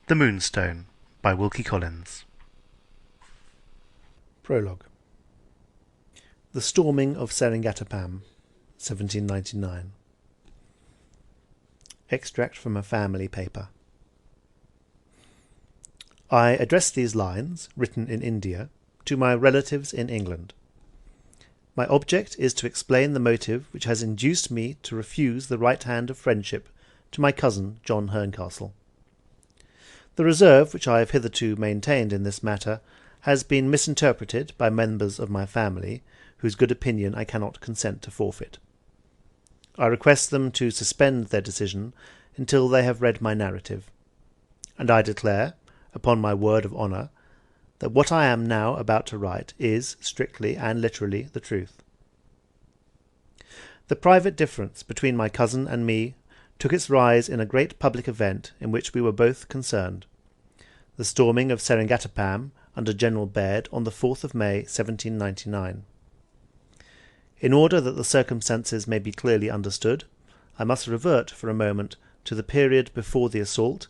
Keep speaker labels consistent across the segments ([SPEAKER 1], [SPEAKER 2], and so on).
[SPEAKER 1] The Moonstone by Wilkie Collins.
[SPEAKER 2] Prologue. The Storming of Seringatapam, 1799. Extract from a family paper. I address these lines, written in India, to my relatives in England. My object is to explain the motive which has induced me to refuse the right hand of friendship to my cousin John Herncastle. The reserve which I have hitherto maintained in this matter has been misinterpreted by members of my family, whose good opinion I cannot consent to forfeit. I request them to suspend their decision until they have read my narrative, and I declare, upon my word of honour, that what I am now about to write is, strictly and literally, the truth. The private difference between my cousin and me took its rise in a great public event in which we were both concerned, the storming of Seringatapam under General Baird on the 4th of May, 1799. In order that the circumstances may be clearly understood, I must revert for a moment to the period before the assault,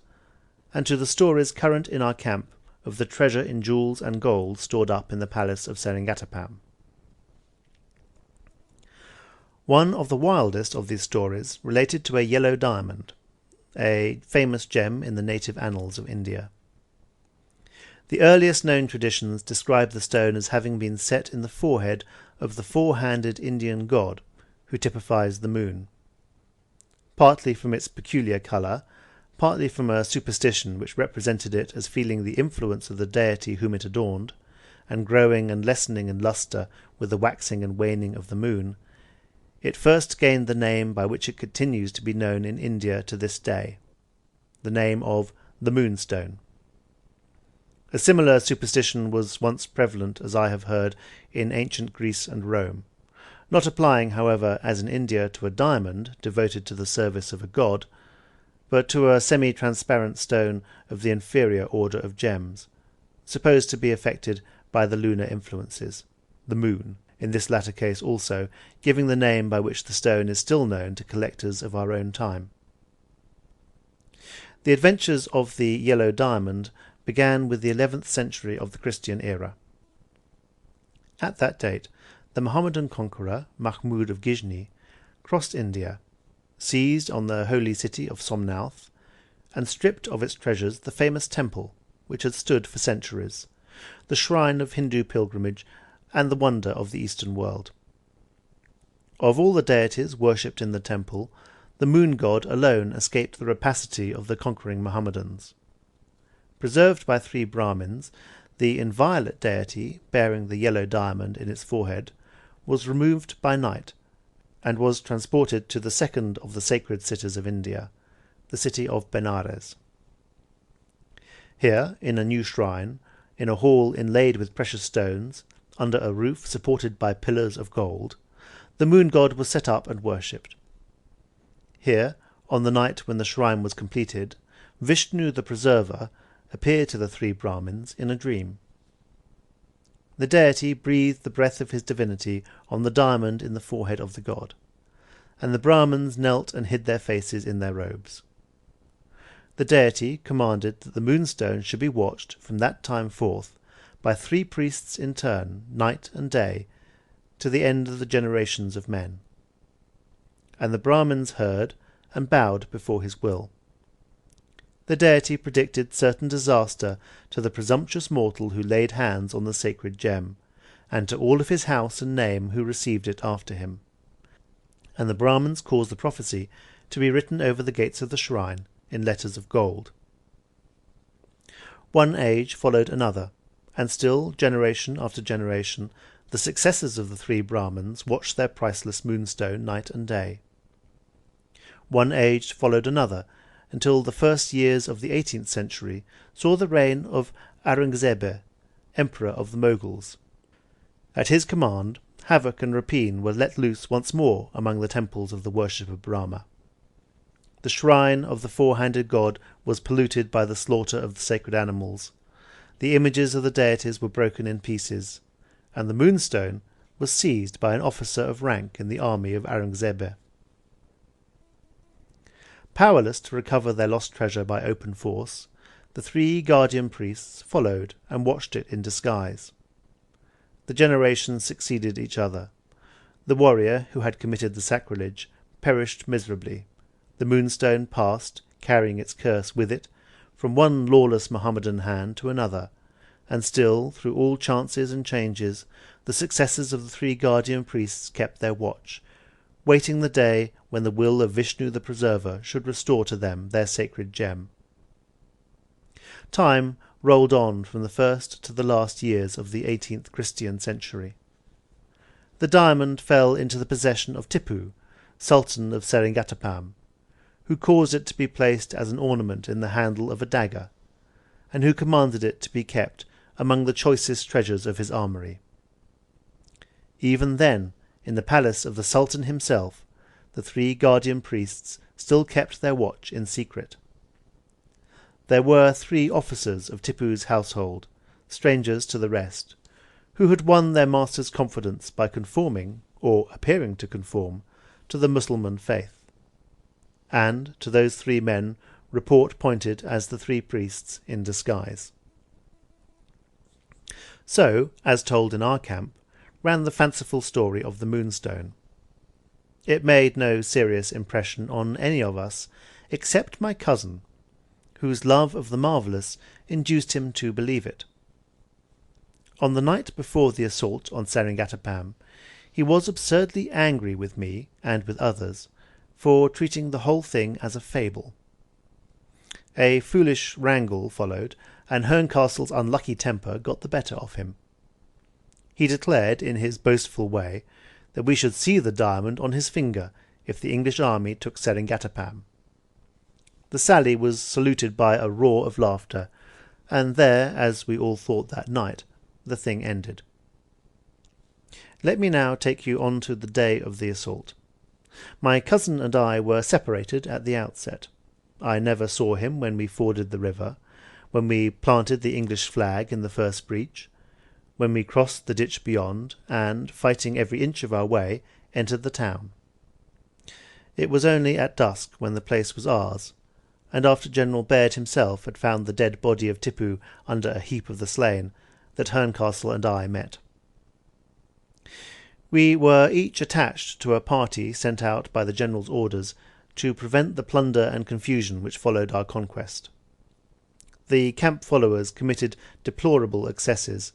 [SPEAKER 2] and to the stories current in our camp of the treasure in jewels and gold stored up in the palace of Seringatapam. One of the wildest of these stories related to a yellow diamond, a famous gem in the native annals of India. The earliest known traditions describe the stone as having been set in the forehead of the four-handed Indian god who typifies the moon. Partly from its peculiar colour, partly from a superstition which represented it as feeling the influence of the deity whom it adorned, and growing and lessening in lustre with the waxing and waning of the moon, it first gained the name by which it continues to be known in India to this day, the name of the Moonstone. A similar superstition was once prevalent, as I have heard, in ancient Greece and Rome, not applying, however, as in India, to a diamond devoted to the service of a god, but to a semi-transparent stone of the inferior order of gems, supposed to be affected by the lunar influences, the moon, in this latter case also, giving the name by which the stone is still known to collectors of our own time. The adventures of the yellow diamond began with the 11th century of the Christian era. At that date, the Mohammedan conqueror, Mahmud of Gesine, crossed India, seized on the holy city of Somnauth, and stripped of its treasures the famous temple, which had stood for centuries, the shrine of Hindu pilgrimage and the wonder of the Eastern world. Of all the deities worshipped in the temple, the moon god alone escaped the rapacity of the conquering Mohammedans. Preserved by 3 Brahmins, the inviolate deity, bearing the yellow diamond in its forehead, was removed by night, and was transported to the second of the sacred cities of India, the city of Benares. Here, in a new shrine, in a hall inlaid with precious stones, under a roof supported by pillars of gold, the moon god was set up and worshipped. Here, on the night when the shrine was completed, Vishnu the Preserver appeared to the 3 Brahmins in a dream. The deity breathed the breath of his divinity on the diamond in the forehead of the god, and the Brahmins knelt and hid their faces in their robes. The deity commanded that the moonstone should be watched from that time forth by 3 priests in turn, night and day, to the end of the generations of men. And the Brahmins heard and bowed before his will. The deity predicted certain disaster to the presumptuous mortal who laid hands on the sacred gem, and to all of his house and name who received it after him. And the Brahmins caused the prophecy to be written over the gates of the shrine in letters of gold. One age followed another, and still, generation after generation, the successors of the 3 Brahmins watched their priceless moonstone night and day. One age followed another, until the first years of the 18th century saw the reign of Aurangzeb, Emperor of the Moguls. At his command, havoc and rapine were let loose once more among the temples of the worship of Brahma. The shrine of the four-handed god was polluted by the slaughter of the sacred animals. The images of the deities were broken in pieces, and the moonstone was seized by an officer of rank in the army of Aurangzeb. Powerless to recover their lost treasure by open force, the 3 guardian priests followed and watched it in disguise. The generations succeeded each other. The warrior who had committed the sacrilege perished miserably. The Moonstone passed, carrying its curse with it, from one lawless Mohammedan hand to another, and still, through all chances and changes, the successors of the 3 guardian priests kept their watch, waiting the day when the will of Vishnu the Preserver should restore to them their sacred gem. Time rolled on from the first to the last years of the 18th Christian century. The diamond fell into the possession of Tipu, Sultan of Seringatapam, who caused it to be placed as an ornament in the handle of a dagger, and who commanded it to be kept among the choicest treasures of his armoury. Even then, in the palace of the Sultan himself, the 3 guardian priests still kept their watch in secret. There were 3 officers of Tipu's household, strangers to the rest, who had won their master's confidence by conforming, or appearing to conform, to the Mussulman faith. And to those 3 men report pointed as the 3 priests in disguise. So, as told in our camp, ran the fanciful story of the Moonstone. It made no serious impression on any of us except my cousin, whose love of the marvellous induced him to believe it. On the night before the assault on Seringatapam, he was absurdly angry with me and with others for treating the whole thing as a fable. A foolish wrangle followed, and Herncastle's unlucky temper got the better of him. He declared, in his boastful way, that we should see the diamond on his finger if the English army took Seringatapam. The sally was saluted by a roar of laughter, and there, as we all thought that night, the thing ended. Let me now take you on to the day of the assault. My cousin and I were separated at the outset. I never saw him when we forded the river, when we planted the English flag in the first breach, when we crossed the ditch beyond, and, fighting every inch of our way, entered the town. It was only at dusk, when the place was ours, and after General Baird himself had found the dead body of Tipu under a heap of the slain, that Herncastle and I met. We were each attached to a party sent out by the General's orders to prevent the plunder and confusion which followed our conquest. The camp followers committed deplorable excesses,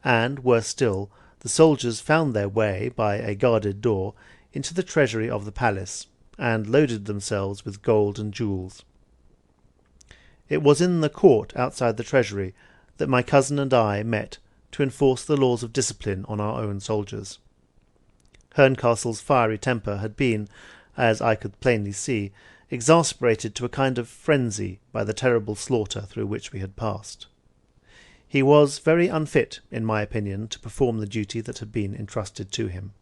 [SPEAKER 2] and, worse still, the soldiers found their way, by a guarded door, into the treasury of the palace, and loaded themselves with gold and jewels. It was in the court outside the treasury that my cousin and I met to enforce the laws of discipline on our own soldiers. Herncastle's fiery temper had been, as I could plainly see, exasperated to a kind of frenzy by the terrible slaughter through which we had passed. He was very unfit, in my opinion, to perform the duty that had been entrusted to him.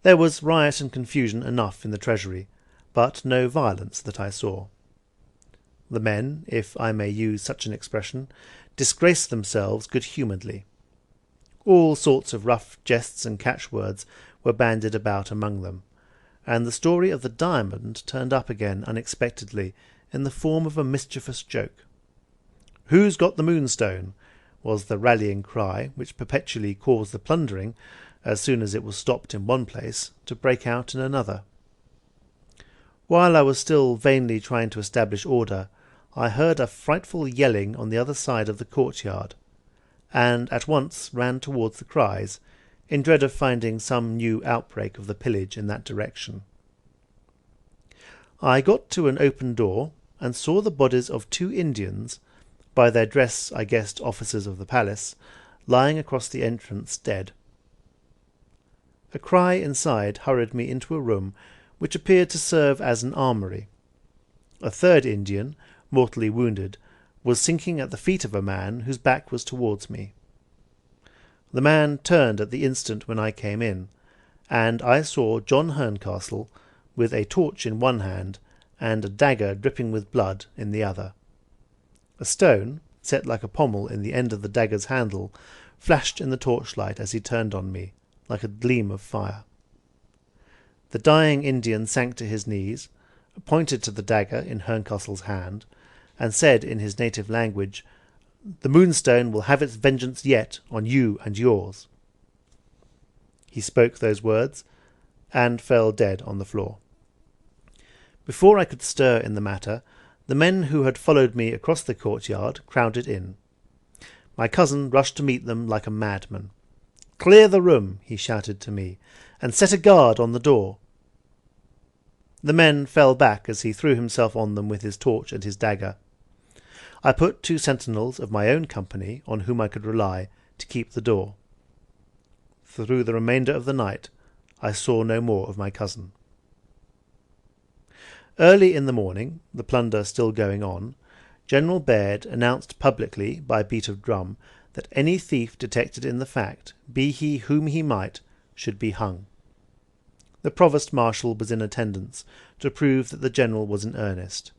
[SPEAKER 2] There was riot and confusion enough in the treasury, but no violence that I saw. The men, if I may use such an expression, disgraced themselves good-humouredly. All sorts of rough jests and catchwords were bandied about among them, and the story of the diamond turned up again unexpectedly in the form of a mischievous joke. "Who's got the Moonstone?" was the rallying cry which perpetually caused the plundering, as soon as it was stopped in one place, to break out in another. While I was still vainly trying to establish order, I heard a frightful yelling on the other side of the courtyard, and at once ran towards the cries, in dread of finding some new outbreak of the pillage in that direction. I got to an open door, and saw the bodies of 2 Indians, by their dress I guessed officers of the palace, lying across the entrance dead. A cry inside hurried me into a room which appeared to serve as an armoury. A 3rd Indian, mortally wounded, was sinking at the feet of a man whose back was towards me. The man turned at the instant when I came in, and I saw John Herncastle, with a torch in one hand and a dagger dripping with blood in the other. A stone, set like a pommel in the end of the dagger's handle, flashed in the torchlight as he turned on me, like a gleam of fire. The dying Indian sank to his knees, pointed to the dagger in Herncastle's hand, and said in his native language, "The Moonstone will have its vengeance yet on you and yours." He spoke those words, and fell dead on the floor. Before I could stir in the matter, the men who had followed me across the courtyard crowded in. My cousin rushed to meet them like a madman. "Clear the room," he shouted to me, "and set a guard on the door." The men fell back as he threw himself on them with his torch and his dagger. I put 2 sentinels of my own company on whom I could rely to keep the door. Through the remainder of the night I saw no more of my cousin. Early in the morning, the plunder still going on, General Baird announced publicly by beat of drum that any thief detected in the fact, be he whom he might, should be hung. The Provost Marshal was in attendance to prove that the General was in earnest,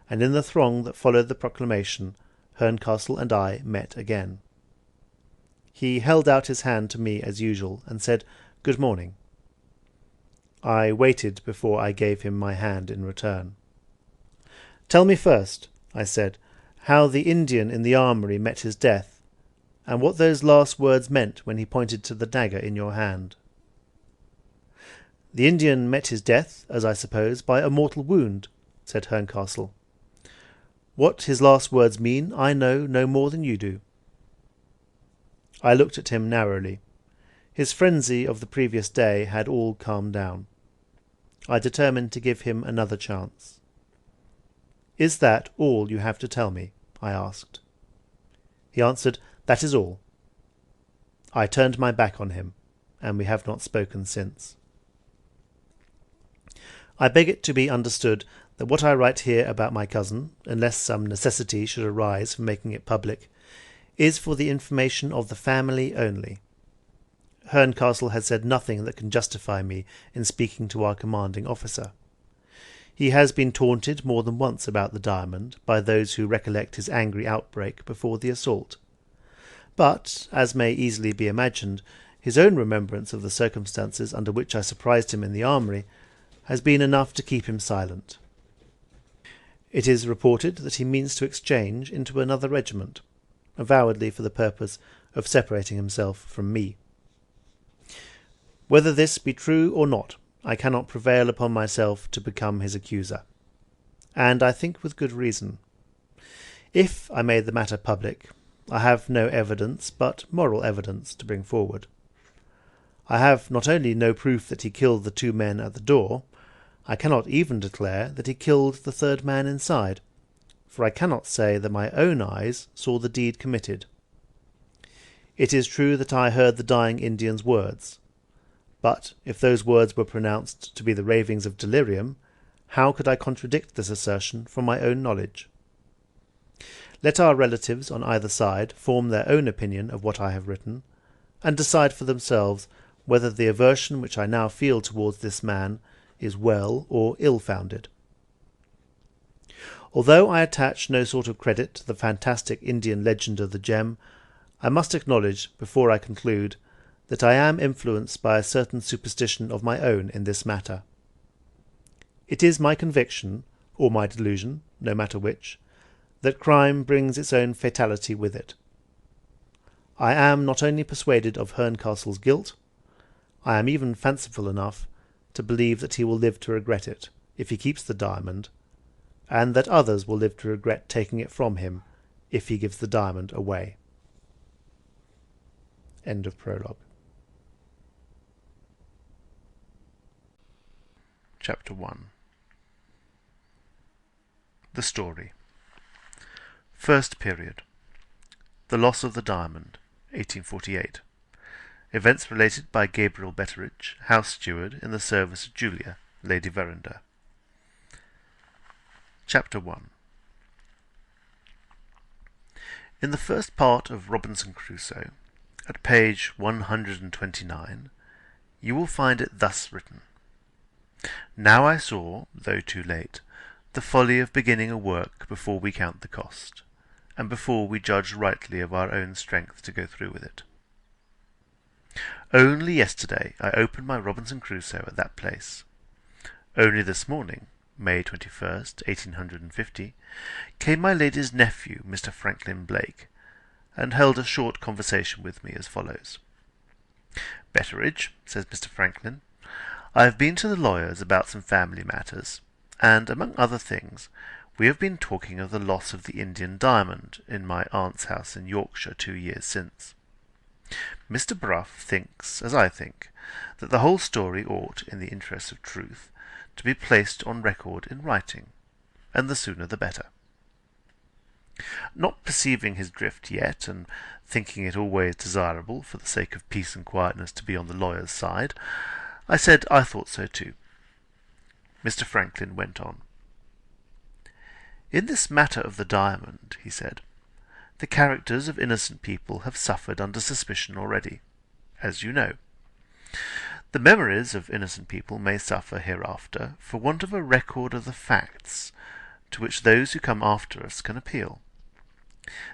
[SPEAKER 2] and in the throng that followed the proclamation, Herncastle and I met again. He held out his hand to me as usual, and said, "Good morning." I waited before I gave him my hand in return. "Tell me first," I said, "how the Indian in the armoury met his death, and what those last words meant when he pointed to the dagger in your hand." "The Indian met his death, as I suppose, by a mortal wound," said Herncastle. "What his last words mean I know no more than you do." I looked at him narrowly. His frenzy of the previous day had all calmed down. I determined to give him another chance. "Is that all you have to tell me?" I asked. He answered, "That is all." I turned my back on him, and we have not spoken since. I beg it to be understood that what I write here about my cousin, unless some necessity should arise for making it public, is for the information of the family only. Herncastle has said nothing that can justify me in speaking to our commanding officer. He has been taunted more than once about the diamond by those who recollect his angry outbreak before the assault. But, as may easily be imagined, his own remembrance of the circumstances under which I surprised him in the armoury has been enough to keep him silent. It is reported that he means to exchange into another regiment, avowedly for the purpose of separating himself from me. Whether this be true or not, I cannot prevail upon myself to become his accuser, and I think with good reason. If I made the matter public, I have no evidence but moral evidence to bring forward. I have not only no proof that he killed the 2 men at the door, I cannot even declare that he killed the 3rd man inside, for I cannot say that my own eyes saw the deed committed. It is true that I heard the dying Indian's words, but if those words were pronounced to be the ravings of delirium, how could I contradict this assertion from my own knowledge? Let our relatives on either side form their own opinion of what I have written, and decide for themselves whether the aversion which I now feel towards this man is well or ill-founded. Although I attach no sort of credit to the fantastic Indian legend of the gem, I must acknowledge, before I conclude, that I am influenced by a certain superstition of my own in this matter. It is my conviction, or my delusion, no matter which, that crime brings its own fatality with it. I am not only persuaded of Herncastle's guilt, I am even fanciful enough to believe that he will live to regret it, if he keeps the diamond, and that others will live to regret taking it from him, if he gives the diamond away. End of prologue.
[SPEAKER 1] Chapter 1. The story. First period. The loss of the diamond, 1848. Events related by Gabriel Betteridge, house steward in the service of Julia, Lady Verinder. Chapter 1. In the first part of Robinson Crusoe, at page 129, you will find it thus written: "Now I saw, though too late, the folly of beginning a work before we count the cost, and before we judge rightly of our own strength to go through with it. Only yesterday I opened my Robinson Crusoe at that place. Only this morning May 21st, 1850, came my lady's nephew, Mr. Franklin Blake, and held a short conversation with me as follows. "Betteridge," says Mr. Franklin, "I have been to the lawyers about some family matters, and, among other things, we have been talking of the loss of the Indian diamond in my aunt's house in Yorkshire 2 years since. Mr. Brough thinks, as I think, that the whole story ought, in the interest of truth, to be placed on record in writing, and the sooner the better." Not perceiving his drift yet, and thinking it always desirable, for the sake of peace and quietness, to be on the lawyer's side, I said I thought so too. Mr. Franklin went on. "In this matter of the diamond," he said, "the characters of innocent people have suffered under suspicion already, as you know. The memories of innocent people may suffer hereafter for want of a record of the facts to which those who come after us can appeal.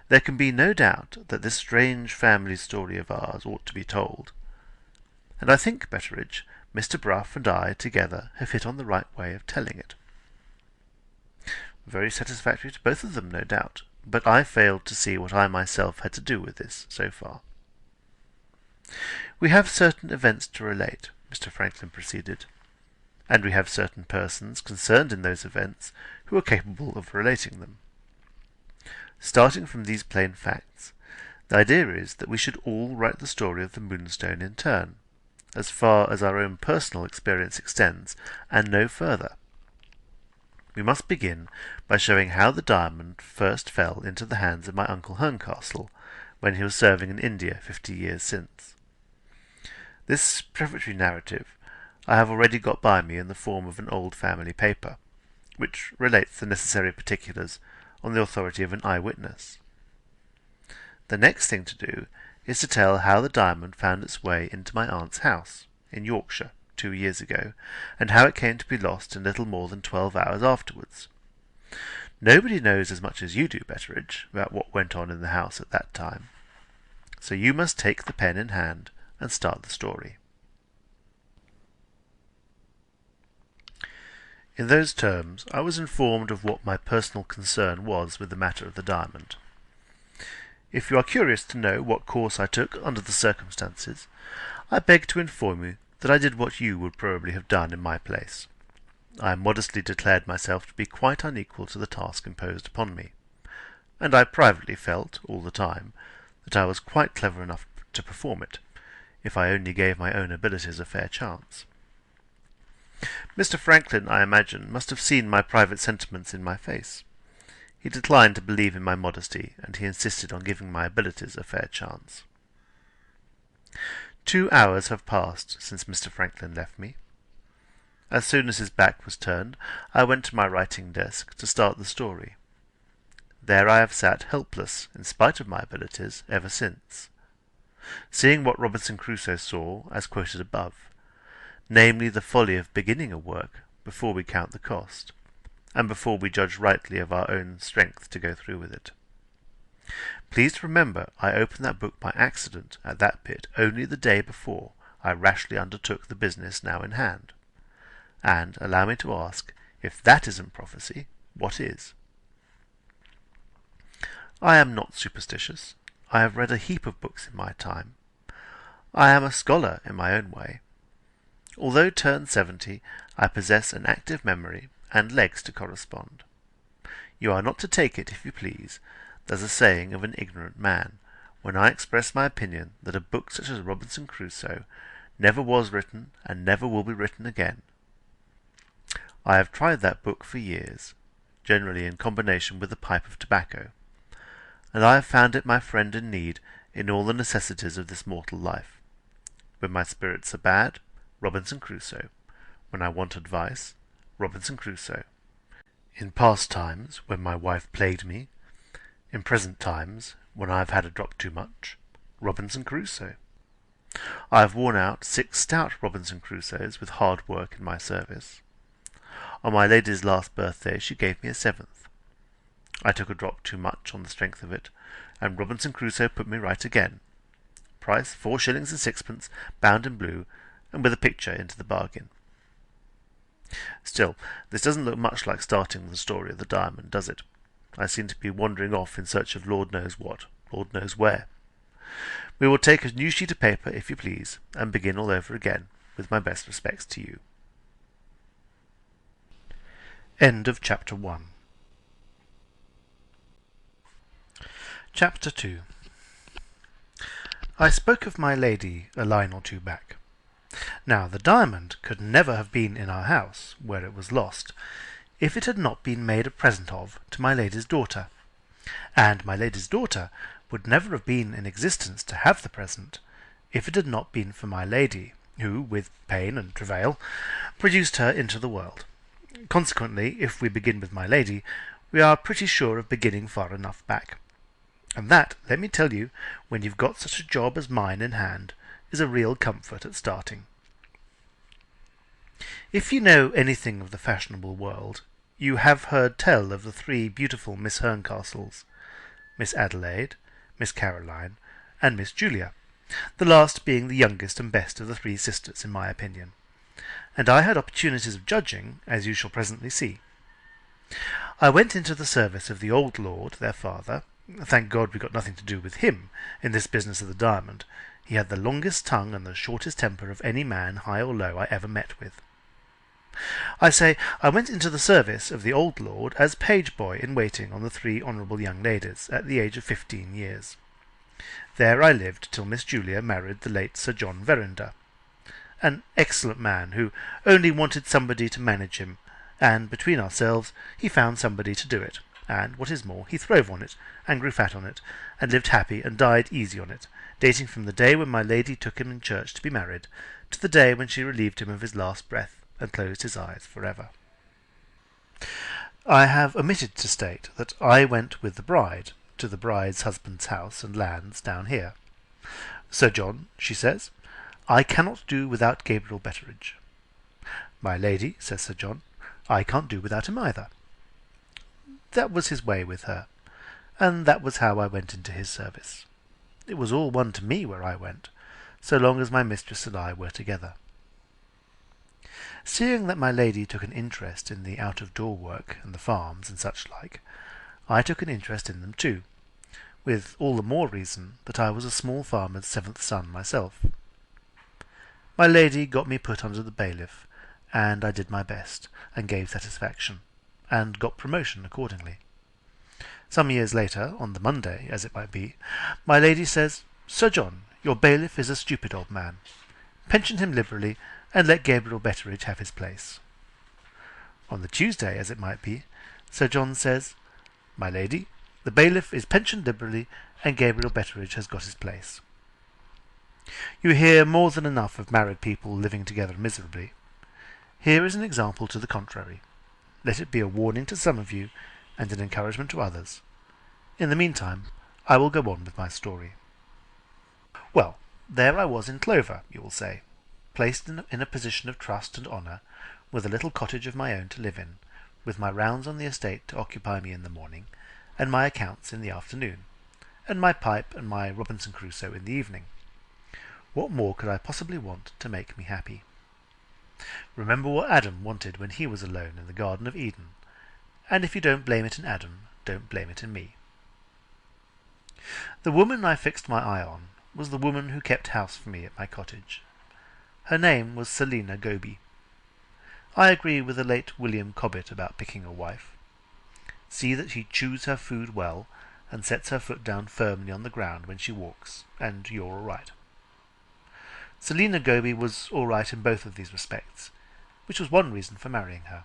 [SPEAKER 1] There can be no doubt that this strange family story of ours ought to be told, and I think, Betteridge, Mr. Brough and I together have hit on the right way of telling it." Very satisfactory to both of them, no doubt, but I failed to see what I myself had to do with this so far. "We have certain events to relate," Mr. Franklin proceeded, "and we have certain persons concerned in those events who are capable of relating them. Starting from these plain facts, the idea is that we should all write the story of the Moonstone in turn, as far as our own personal experience extends, and no further. We must begin by showing how the diamond first fell into the hands of my Uncle Herncastle when he was serving in India 50 years since. This prefatory narrative I have already got by me in the form of an old family paper, which relates the necessary particulars on the authority of an eyewitness. The next thing to do is to tell how the diamond found its way into my aunt's house in Yorkshire 2 years ago, and how it came to be lost in little more than 12 hours afterwards. Nobody knows as much as you do, Betteridge, about what went on in the house at that time, so you must take the pen in hand and start the story." In those terms I was informed of what my personal concern was with the matter of the diamond. If you are curious to know what course I took under the circumstances, I beg to inform you that I did what you would probably have done in my place. I modestly declared myself to be quite unequal to the task imposed upon me, and I privately felt, all the time, that I was quite clever enough to perform it, if I only gave my own abilities a fair chance. Mr. Franklin, I imagine, must have seen my private sentiments in my face. He declined to believe in my modesty, and he insisted on giving my abilities a fair chance. 2 hours have passed since Mr. Franklin left me. As soon as his back was turned, I went to my writing desk to start the story. There I have sat helpless, in spite of my abilities, ever since. Seeing what Robinson Crusoe saw, as quoted above, namely the folly of beginning a work before we count the cost, and before we judge rightly of our own strength to go through with it. Please to remember I opened that book by accident at that pit only the day before I rashly undertook the business now in hand. And allow me to ask, if that isn't prophecy, what is? I am not superstitious. I have read a heap of books in my time. I am a scholar in my own way. Although turned 70, I possess an active memory and legs to correspond. You are not to take it, if you please, as a saying of an ignorant man, when I express my opinion that a book such as Robinson Crusoe never was written and never will be written again. I have tried that book for years, generally in combination with a pipe of tobacco, and I have found it my friend in need in all the necessities of this mortal life. When my spirits are bad, Robinson Crusoe. When I want advice, Robinson Crusoe. In past times, when my wife plagued me, in present times, when I have had a drop too much, Robinson Crusoe. I have worn out 6 stout Robinson Crusoes with hard work in my service. On my lady's last birthday she gave me a 7th. I took a drop too much on the strength of it, and Robinson Crusoe put me right again. Price 4 shillings and 6pence, bound in blue, and with a picture into the bargain. Still, this doesn't look much like starting the story of the diamond, does it? I seem to be wandering off in search of Lord knows what, Lord knows where. We will take a new sheet of paper, if you please, and begin all over again, with my best respects to you. End of Chapter 1. Chapter 2. I spoke of my lady a line or two back. Now, the diamond could never have been in our house, where it was lost, if it had not been made a present of to my lady's daughter, and my lady's daughter would never have been in existence to have the present, if it had not been for my lady, who, with pain and travail, produced her into the world. Consequently, if we begin with my lady, we are pretty sure of beginning far enough back. And that, let me tell you, when you've got such a job as mine in hand, is a real comfort at starting. If you know anything of the fashionable world, you have heard tell of the three beautiful Miss Herncastles, Miss Adelaide, Miss Caroline, and Miss Julia, the last being the youngest and best of the three sisters, in my opinion, and I had opportunities of judging, as you shall presently see. I went into the service of the old lord, their father. Thank God we got nothing to do with him in this business of the diamond. He had the longest tongue and the shortest temper of any man, high or low, I ever met with. I say, I went into the service of the old lord as page boy in waiting on the three honourable young ladies, at the age of 15 years. There I lived till Miss Julia married the late Sir John Verinder, an excellent man who only wanted somebody to manage him, and between ourselves he found somebody to do it, and, what is more, he throve on it, and grew fat on it, and lived happy and died easy on it, dating from the day when my lady took him in church to be married, to the day when she relieved him of his last breath, and closed his eyes for ever. I have omitted to state that I went with the bride to the bride's husband's house and lands down here. Sir John, she says, I cannot do without Gabriel Betteridge. My lady, says Sir John, I can't do without him either. That was his way with her, and that was how I went into his service. It was all one to me where I went, so long as my mistress and I were together. Seeing that my lady took an interest in the out-of-door work and the farms and such like, I took an interest in them too, with all the more reason that I was a small farmer's seventh son myself. My lady got me put under the bailiff, and I did my best, and gave satisfaction, and got promotion accordingly. Some years later, on the Monday, as it might be, my lady says, Sir John, your bailiff is a stupid old man. Pension him liberally, and let Gabriel Betteridge have his place. On the Tuesday, as it might be, Sir John says, My lady, the bailiff is pensioned liberally, and Gabriel Betteridge has got his place. You hear more than enough of married people living together miserably. Here is an example to the contrary. Let it be a warning to some of you, and an encouragement to others. In the meantime, I will go on with my story. Well, there I was in clover, you will say, placed in a position of trust and honour, with a little cottage of my own to live in, with my rounds on the estate to occupy me in the morning, and my accounts in the afternoon, and my pipe and my Robinson Crusoe in the evening. What more could I possibly want to make me happy? Remember what Adam wanted when he was alone in the Garden of Eden, and if you don't blame it in Adam, don't blame it in me. The woman I fixed my eye on was the woman who kept house for me at my cottage. Her name was Selina Goby. I agree with the late William Cobbett about picking a wife. See that she chews her food well, and sets her foot down firmly on the ground when she walks, and you're all right. Selina Goby was all right in both of these respects, which was one reason for marrying her.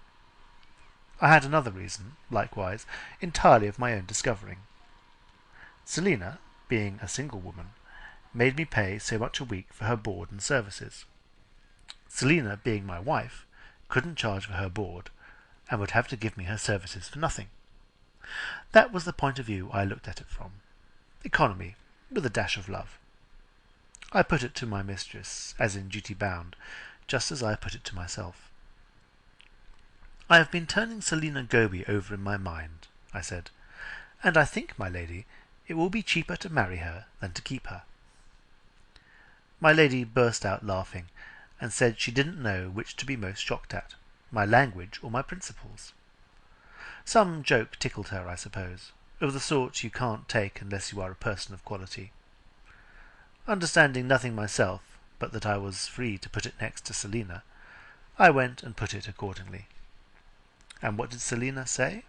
[SPEAKER 1] I had another reason, likewise, entirely of my own discovering. Selina, being a single woman, made me pay so much a week for her board and services. Selina, being my wife, couldn't charge for her board, and would have to give me her services for nothing. That was the point of view I looked at it from. Economy, with a dash of love. I put it to my mistress, as in duty bound, just as I put it to myself. I have been turning Selina Goby over in my mind, I said, and I think, my lady, it will be cheaper to marry her than to keep her. My lady burst out laughing, and said she didn't know which to be most shocked at, my language, or my principles. Some joke tickled her, I suppose, of the sort you can't take unless you are a person of quality. Understanding nothing myself, but that I was free to put it next to Selina, I went and put it accordingly. And what did Selina say?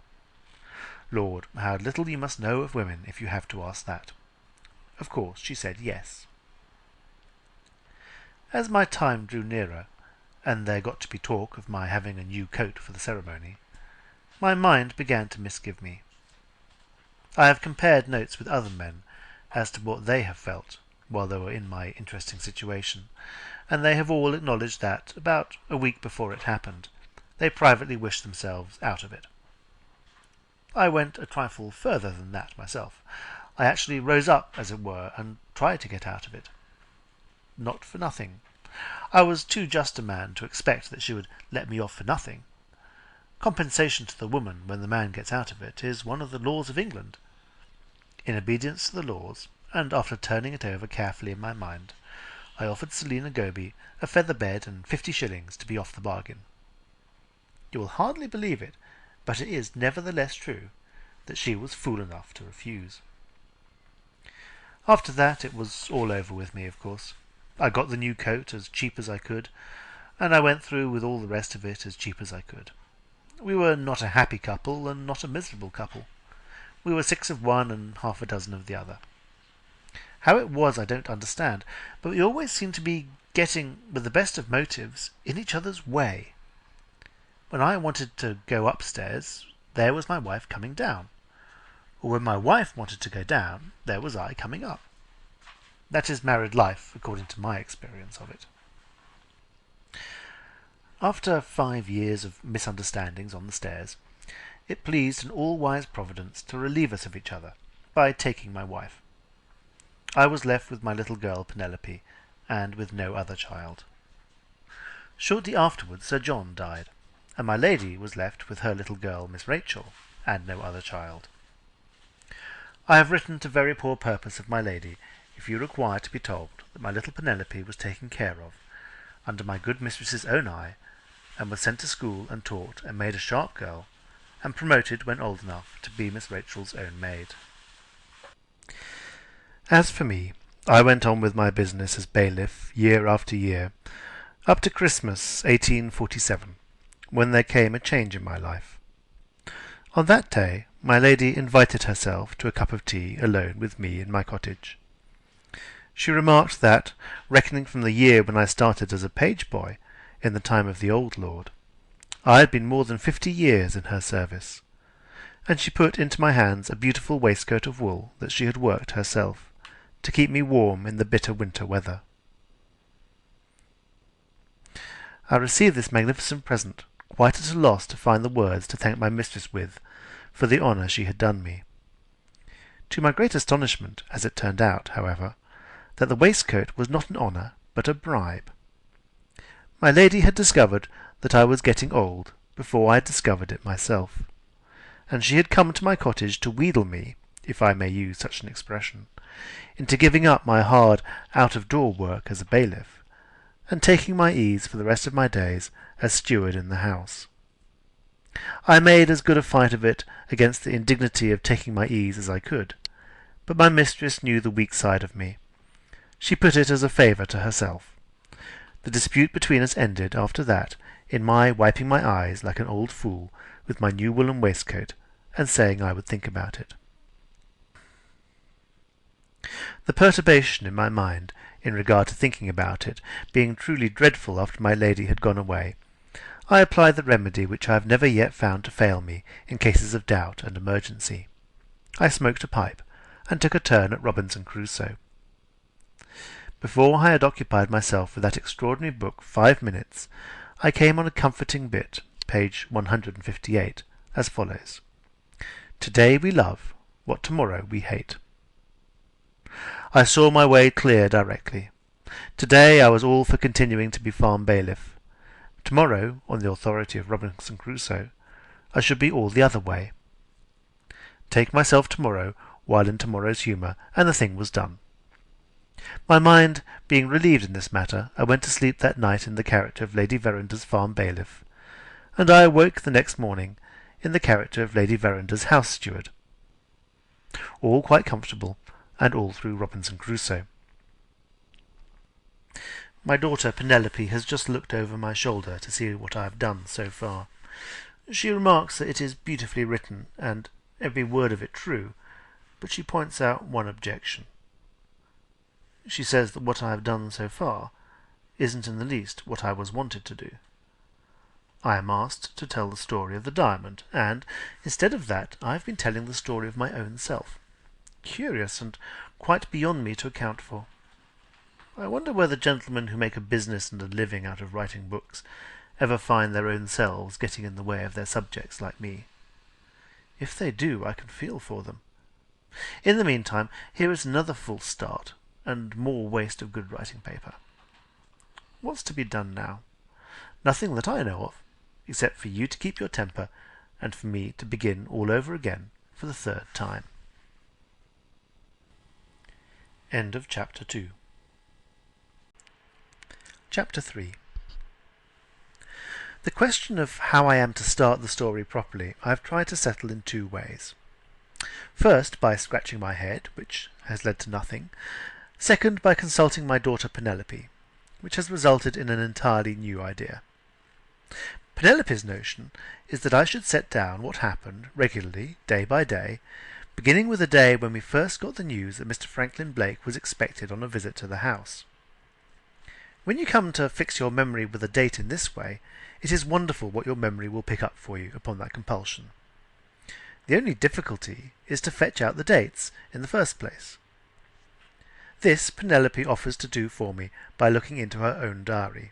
[SPEAKER 1] Lord, how little you must know of women if you have to ask that. Of course she said yes. As my time drew nearer, and there got to be talk of my having a new coat for the ceremony, my mind began to misgive me. I have compared notes with other men as to what they have felt while they were in my interesting situation, and they have all acknowledged that, about a week before it happened, they privately wished themselves out of it. I went a trifle further than that myself. I actually rose up, as it were, and tried to get out of it. Not for nothing. I was too just a man to expect that she would let me off for nothing. Compensation to the woman when the man gets out of it is one of the laws of England. In obedience to the laws, and after turning it over carefully in my mind, I offered Selina Goby a feather bed and 50 shillings to be off the bargain. You will hardly believe it, but it is nevertheless true that she was fool enough to refuse. After that it was all over with me, of course. I got the new coat as cheap as I could, and I went through with all the rest of it as cheap as I could. We were not a happy couple, and not a miserable couple. We were 6 of one and half a dozen of the other. How it was I don't understand, but we always seemed to be getting, with the best of motives, in each other's way. When I wanted to go upstairs, there was my wife coming down. Or when my wife wanted to go down, there was I coming up. That is married life, according to my experience of it. After 5 years of misunderstandings on the stairs, it pleased an all-wise Providence to relieve us of each other by taking my wife. I was left with my little girl Penelope, and with no other child. Shortly afterwards Sir John died, and my lady was left with her little girl Miss Rachel, and no other child. I have written to very poor purpose of my lady, if you require to be told that my little Penelope was taken care of, under my good mistress's own eye, and was sent to school and taught and made a sharp girl, and promoted when old enough to be Miss Rachel's own maid. As for me, I went on with my business as bailiff year after year, up to Christmas 1847, when there came a change in my life. On that day my lady invited herself to a cup of tea alone with me in my cottage. She remarked that, reckoning from the year when I started as a page boy, in the time of the old lord, I had been more than 50 years in her service, and she put into my hands a beautiful waistcoat of wool that she had worked herself, to keep me warm in the bitter winter weather. I received this magnificent present, quite at a loss to find the words to thank my mistress with for the honour she had done me. To my great astonishment, as it turned out, however, that the waistcoat was not an honour, but a bribe. My lady had discovered that I was getting old before I had discovered it myself, and she had come to my cottage to wheedle me, if I may use such an expression, into giving up my hard out-of-door work as a bailiff, and taking my ease for the rest of my days as steward in the house. I made as good a fight of it against the indignity of taking my ease as I could, but my mistress knew the weak side of me. She put it as a favour to herself. The dispute between us ended, after that, in my wiping my eyes like an old fool with my new woollen waistcoat, and saying I would think about it. The perturbation in my mind in regard to thinking about it being truly dreadful after my lady had gone away, I applied the remedy which I have never yet found to fail me in cases of doubt and emergency. I smoked a pipe, and took a turn at Robinson Crusoe. Before I had occupied myself with that extraordinary book 5 minutes, I came on a comforting bit, page 158, as follows. Today we love, what tomorrow we hate. I saw my way clear directly. Today I was all for continuing to be farm bailiff. Tomorrow, on the authority of Robinson Crusoe, I should be all the other way. Take myself tomorrow while in tomorrow's humour, and the thing was done. My mind being relieved in this matter, I went to sleep that night in the character of Lady Verinder's farm bailiff,
[SPEAKER 2] and I awoke the next morning in the character of Lady Verinder's house steward. All quite comfortable, and all through Robinson Crusoe. My daughter Penelope has just looked over my shoulder to see what I have done so far. She remarks that it is beautifully written, and every word of it true, but she points out one objection. She says that what I have done so far isn't in the least what I was wanted to do. I am asked to tell the story of the diamond, and, instead of that, I have been telling the story of my own self. Curious, and quite beyond me to account for. I wonder whether gentlemen who make a business and a living out of writing books ever find their own selves getting in the way of their subjects like me. If they do, I can feel for them. In the meantime, here is another false start, and more waste of good writing paper. What's to be done now? Nothing that I know of, except for you to keep your temper, and for me to begin all over again for the third time. End of Chapter 2. Chapter 3. The question of how I am to start the story properly I have tried to settle in two ways. First, by scratching my head, which has led to nothing. Second, by consulting my daughter Penelope, which has resulted in an entirely new idea. Penelope's notion is that I should set down what happened regularly, day by day, beginning with the day when we first got the news that Mr. Franklin Blake was expected on a visit to the house. When you come to fix your memory with a date in this way, it is wonderful what your memory will pick up for you upon that compulsion. The only difficulty is to fetch out the dates in the first place. This Penelope offers to do for me by looking into her own diary,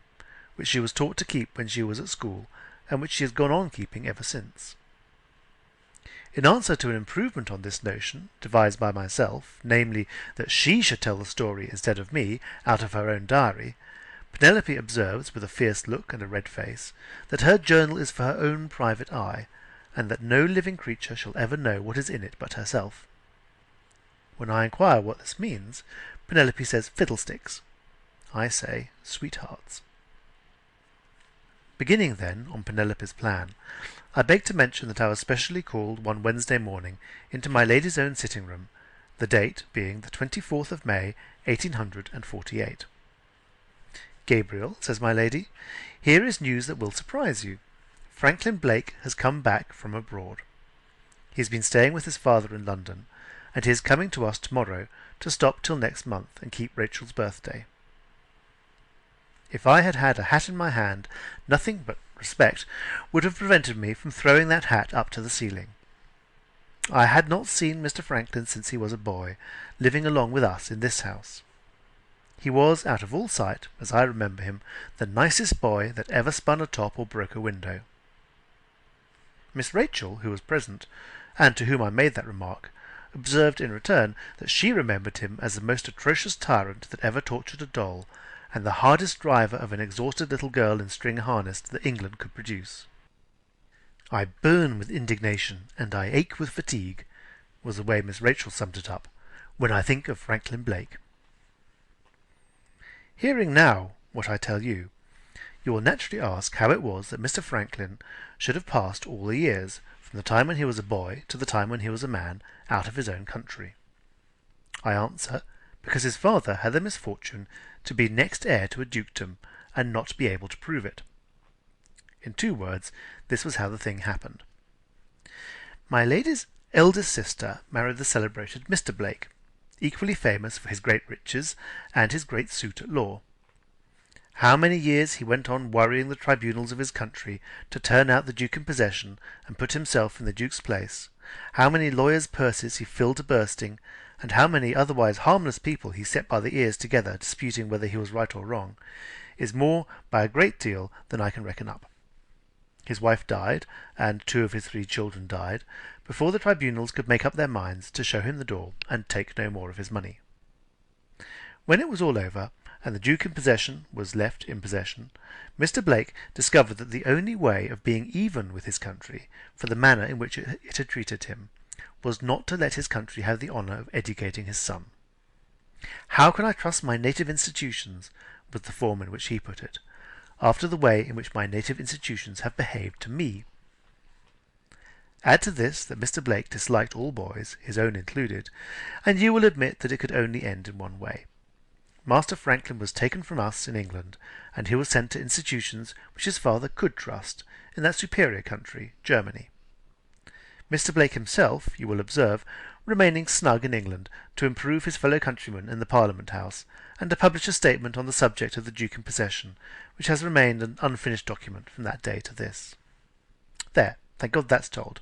[SPEAKER 2] which she was taught to keep when she was at school, and which she has gone on keeping ever since. In answer to an improvement on this notion, devised by myself, namely, that she should tell the story instead of me, out of her own diary, Penelope observes, with a fierce look and a red face, that her journal is for her own private eye, and that no living creature shall ever know what is in it but herself. When I inquire what this means, Penelope says fiddlesticks. I say sweethearts. Beginning, then, on Penelope's plan, I beg to mention that I was specially called one Wednesday morning into my lady's own sitting-room, the date being the 24th of May, 1848. Gabriel, says my lady, here is news that will surprise you. Franklin Blake has come back from abroad. He has been staying with his father in London, and he is coming to us tomorrow to stop till next month and keep Rachel's birthday. If I had had a hat in my hand, nothing but respect would have prevented me from throwing that hat up to the ceiling. I had not seen Mr. Franklin since he was a boy, living along with us in this house. He was, out of all sight, as I remember him, the nicest boy that ever spun a top or broke a window. Miss Rachel, who was present, and to whom I made that remark, observed in return that she remembered him as the most atrocious tyrant that ever tortured a doll, and the hardest driver of an exhausted little girl in string harness that England could produce. I burn with indignation, and I ache with fatigue, was the way Miss Rachel summed it up, when I think of Franklin Blake. Hearing now what I tell you, you will naturally ask how it was that Mr. Franklin should have passed all the years, from the time when he was a boy to the time when he was a man, out of his own country. I answer, because his father had the misfortune to be next heir to a dukedom, and not be able to prove it. In 2 words, this was how the thing happened. My lady's eldest sister married the celebrated Mr. Blake, equally famous for his great riches and his great suit at law. How many years he went on worrying the tribunals of his country to turn out the Duke in possession and put himself in the Duke's place, how many lawyers' purses he filled to bursting, and how many otherwise harmless people he set by the ears together disputing whether he was right or wrong, is more by a great deal than I can reckon up. His wife died, and 2 of his 3 children died, before the tribunals could make up their minds to show him the door and take no more of his money. When it was all over, and the Duke in possession was left in possession, Mr. Blake discovered that the only way of being even with his country, for the manner in which it had treated him, was not to let his country have the honour of educating his son. How can I trust my native institutions, was the form in which he put it.
[SPEAKER 1] after the way in which my native institutions have behaved to me. Add to this that Mr. Blake disliked all boys, his own included, and you will admit that it could only end in one way. Master Franklin was taken from us in England, and he was sent to institutions which his father could trust, in that superior country, Germany. Mr. Blake himself, you will observe, remaining snug in England to improve his fellow countrymen in the Parliament House, and to publish a statement on the subject of the Duke in possession, which has remained an unfinished document from that day to this. There, thank God that's told.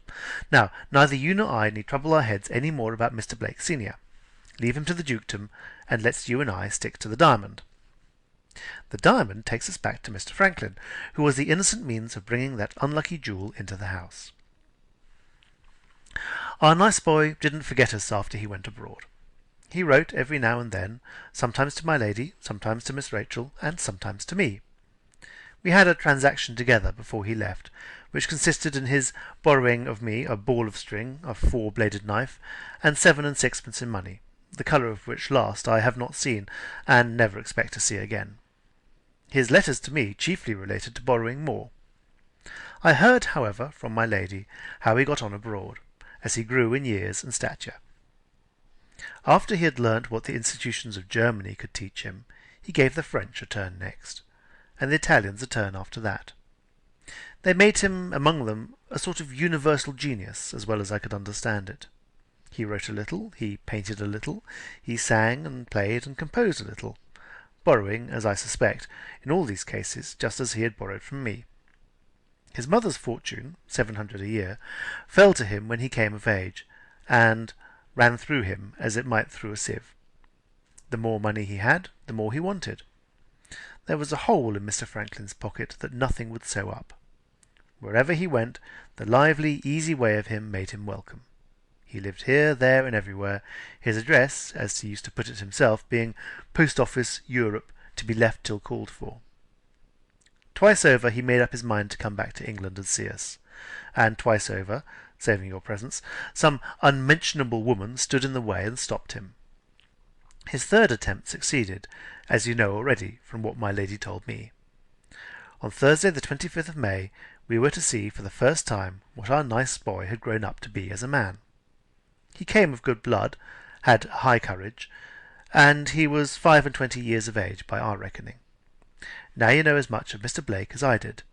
[SPEAKER 1] Now, neither you nor I need trouble our heads any more about Mr. Blake senior. Leave him to the dukedom, and let's you and I stick to the diamond. The diamond takes us back to Mr. Franklin, who was the innocent means of bringing that unlucky jewel into the house. Our nice boy didn't forget us after he went abroad. He wrote every now and then, sometimes to my lady, sometimes to Miss Rachel, and sometimes to me. We had a transaction together before he left, which consisted in his borrowing of me a ball of string, a 4-bladed knife, and 7 and 6pence in money, the colour of which last I have not seen, and never expect to see again. His letters to me chiefly related to borrowing more. I heard, however, from my lady how he got on abroad, as he grew in years and stature. After he had learnt what the institutions of Germany could teach him, he gave the French a turn next, and the Italians a turn after that. They made him, among them, a sort of universal genius, as well as I could understand it. He wrote a little, he painted a little, he sang and played and composed a little, borrowing, as I suspect, in all these cases, just as he had borrowed from me. His mother's fortune, 700 a year, fell to him when he came of age, and ran through him as it might through a sieve. The more money he had, the more he wanted. There was a hole in Mr. Franklin's pocket that nothing would sew up. Wherever he went, the lively, easy way of him made him welcome. He lived here, there, and everywhere, his address, as he used to put it himself, being Post Office, Europe, to be left till called for. Twice over he made up his mind to come back to England and see us, and twice over, saving your presence, some unmentionable woman stood in the way and stopped him. His third attempt succeeded, as you know already from what my lady told me. On Thursday the 25th of May we were to see for the first time what our nice boy had grown up to be as a man. He came of good blood, had high courage, and he was 25 years of age by our reckoning. Now you know as much of Mr. Blake as I did,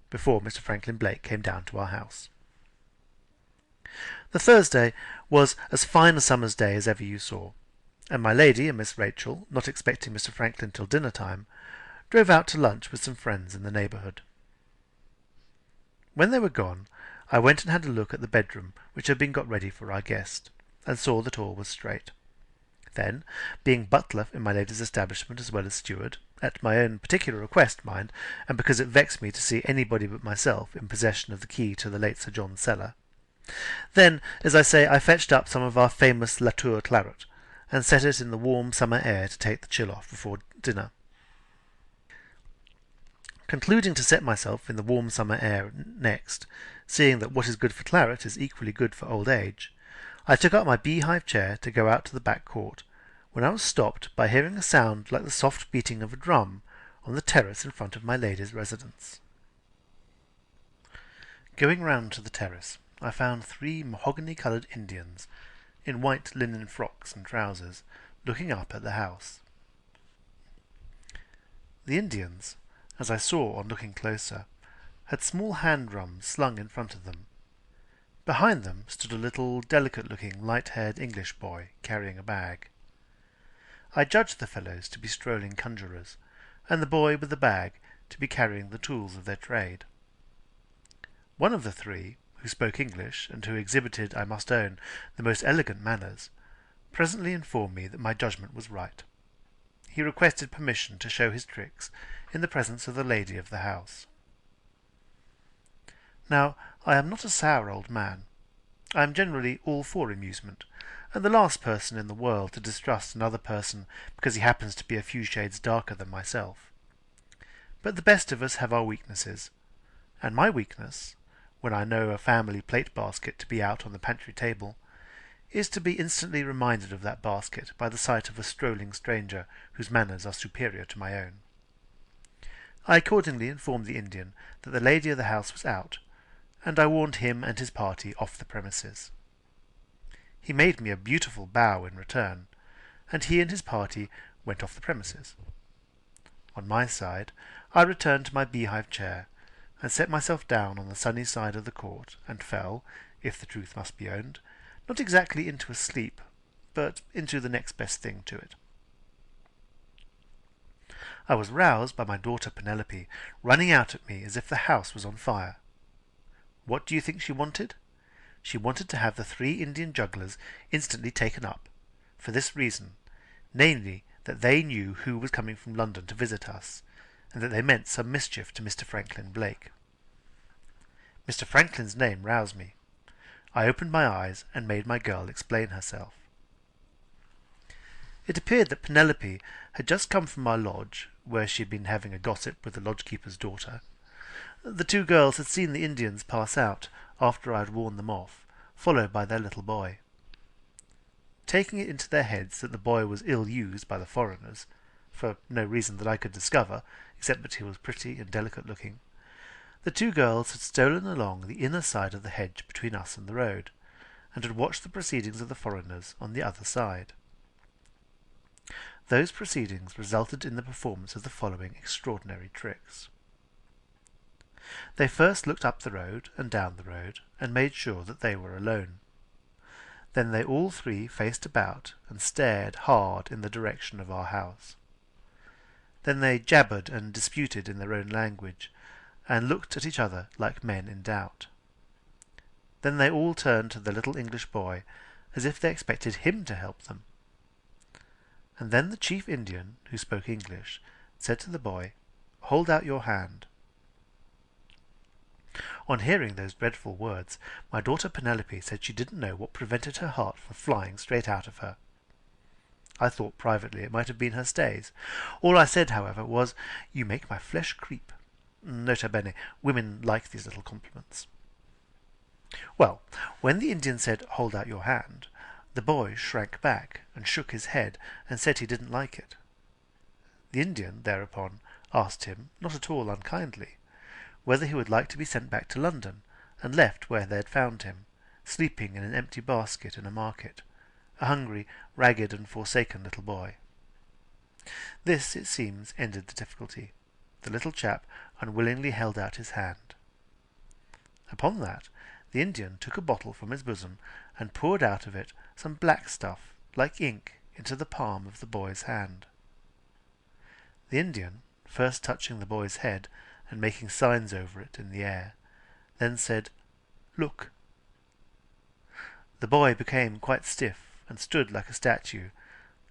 [SPEAKER 1] before Mr. Franklin Blake came down to our house. The Thursday was as fine a summer's day as ever you saw, and my lady and Miss Rachel, not expecting Mr. Franklin till dinner-time, drove out to lunch with some friends in the neighbourhood. When they were gone, I went and had a look at the bedroom which had been got ready for our guest, and saw that all was straight. Then, being butler in my lady's establishment as well as steward, at my own particular request, mind, and because it vexed me to see anybody but myself in possession of the key to the late Sir John's cellar, then, as I say, I fetched up some of our famous Latour claret, and set it in the warm summer air to take the chill off before dinner. Concluding to set myself in the warm summer air next, seeing that what is good for claret is equally good for old age, I took up my beehive chair to go out to the back court, when I was stopped by hearing a sound like the soft beating of a drum on the terrace in front of my lady's residence. Going round to the terrace, I found 3 mahogany-coloured Indians, in white linen frocks and trousers, looking up at the house. The Indians, as I saw on looking closer, had small hand-drums slung in front of them. Behind them stood a little, delicate-looking, light-haired English boy, carrying a bag. I judged the fellows to be strolling conjurers, and the boy with the bag to be carrying the tools of their trade. One of the 3, who spoke English, and who exhibited, I must own, the most elegant manners, presently informed me that my judgment was right. He requested permission to show his tricks in the presence of the lady of the house. Now, I am not a sour old man. I am generally all for amusement, and the last person in the world to distrust another person because he happens to be a few shades darker than myself. But the best of us have our weaknesses, and my weakness, when I know a family plate basket to be out on the pantry table, is to be instantly reminded of that basket by the sight of a strolling stranger whose manners are superior to my own. I accordingly informed the Indian that the lady of the house was out, and I warned him and his party off the premises. He made me a beautiful bow in return, and he and his party went off the premises. On my side, I returned to my beehive chair, and set myself down on the sunny side of the court, and fell, if the truth must be owned, not exactly into a sleep, but into the next best thing to it. I was roused by my daughter Penelope running out at me as if the house was on fire. What do you think she wanted? She wanted to have the 3 Indian jugglers instantly taken up, for this reason, namely, that they knew who was coming from London to visit us, and that they meant some mischief to Mr. Franklin Blake. Mr. Franklin's name roused me. I opened my eyes and made my girl explain herself. It appeared that Penelope had just come from our lodge, where she had been having a gossip with the lodge-keeper's daughter. The 2 girls had seen the Indians pass out after I had warned them off, followed by their little boy. Taking it into their heads that the boy was ill-used by the foreigners, for no reason that I could discover, except that he was pretty and delicate-looking, the 2 girls had stolen along the inner side of the hedge between us and the road, and had watched the proceedings of the foreigners on the other side. Those proceedings resulted in the performance of the following extraordinary tricks. They first looked up the road and down the road, and made sure that they were alone. Then they all 3 faced about and stared hard in the direction of our house. Then they jabbered and disputed in their own language, and looked at each other like men in doubt. Then they all turned to the little English boy, as if they expected him to help them. And then the chief Indian, who spoke English, said to the boy, "Hold out your hand." On hearing those dreadful words, my daughter Penelope said she didn't know what prevented her heart from flying straight out of her. I thought privately it might have been her stays. All I said, however, was, "You make my flesh creep." Nota bene, women like these little compliments. Well, when the Indian said, "Hold out your hand," the boy shrank back and shook his head and said he didn't like it. The Indian, thereupon, asked him, not at all unkindly, whether he would like to be sent back to London, and left where they had found him, sleeping in an empty basket in a market, a hungry, ragged, and forsaken little boy. This, it seems, ended the difficulty. The little chap unwillingly held out his hand. Upon that, the Indian took a bottle from his bosom and poured out of it some black stuff, like ink, into the palm of the boy's hand. The Indian, first touching the boy's head and making signs over it in the air, then said, "Look." The boy became quite stiff and stood like a statue,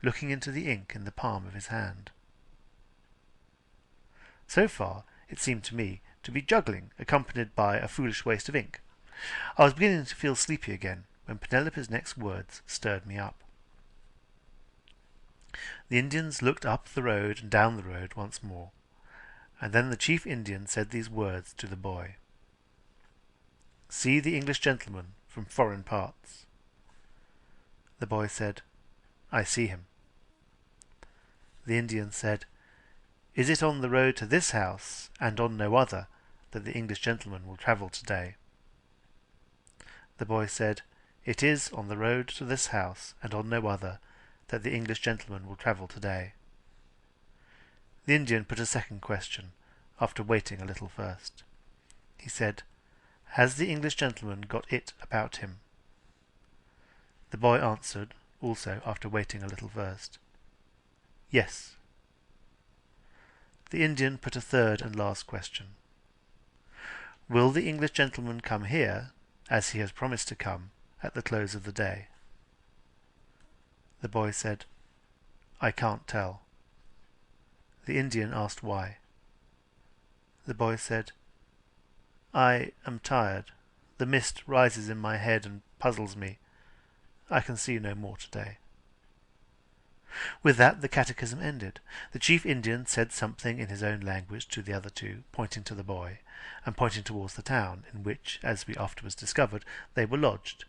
[SPEAKER 1] looking into the ink in the palm of his hand. So far, it seemed to me to be juggling, accompanied by a foolish waste of ink. I was beginning to feel sleepy again, when Penelope's next words stirred me up. The Indians looked up the road and down the road once more, and then the chief Indian said these words to the boy. "See the English gentleman from foreign parts." The boy said, "I see him." The Indian said, "Is it on the road to this house, and on no other, that the English gentleman will travel today?" The boy said, "It is on the road to this house, and on no other, that the English gentleman will travel today." The Indian put a second question, after waiting a little first. He said, "Has the English gentleman got it about him?" The boy answered, also after waiting a little first, "Yes." The Indian put a third and last question. "Will the English gentleman come here, as he has promised to come, at the close of the day?" The boy said, "I can't tell." The Indian asked why. The boy said, "I am tired. The mist rises in my head and puzzles me. I can see no more today." With that the catechism ended. The chief Indian said something in his own language to the other 2, pointing to the boy, and pointing towards the town, in which, as we afterwards discovered, they were lodged.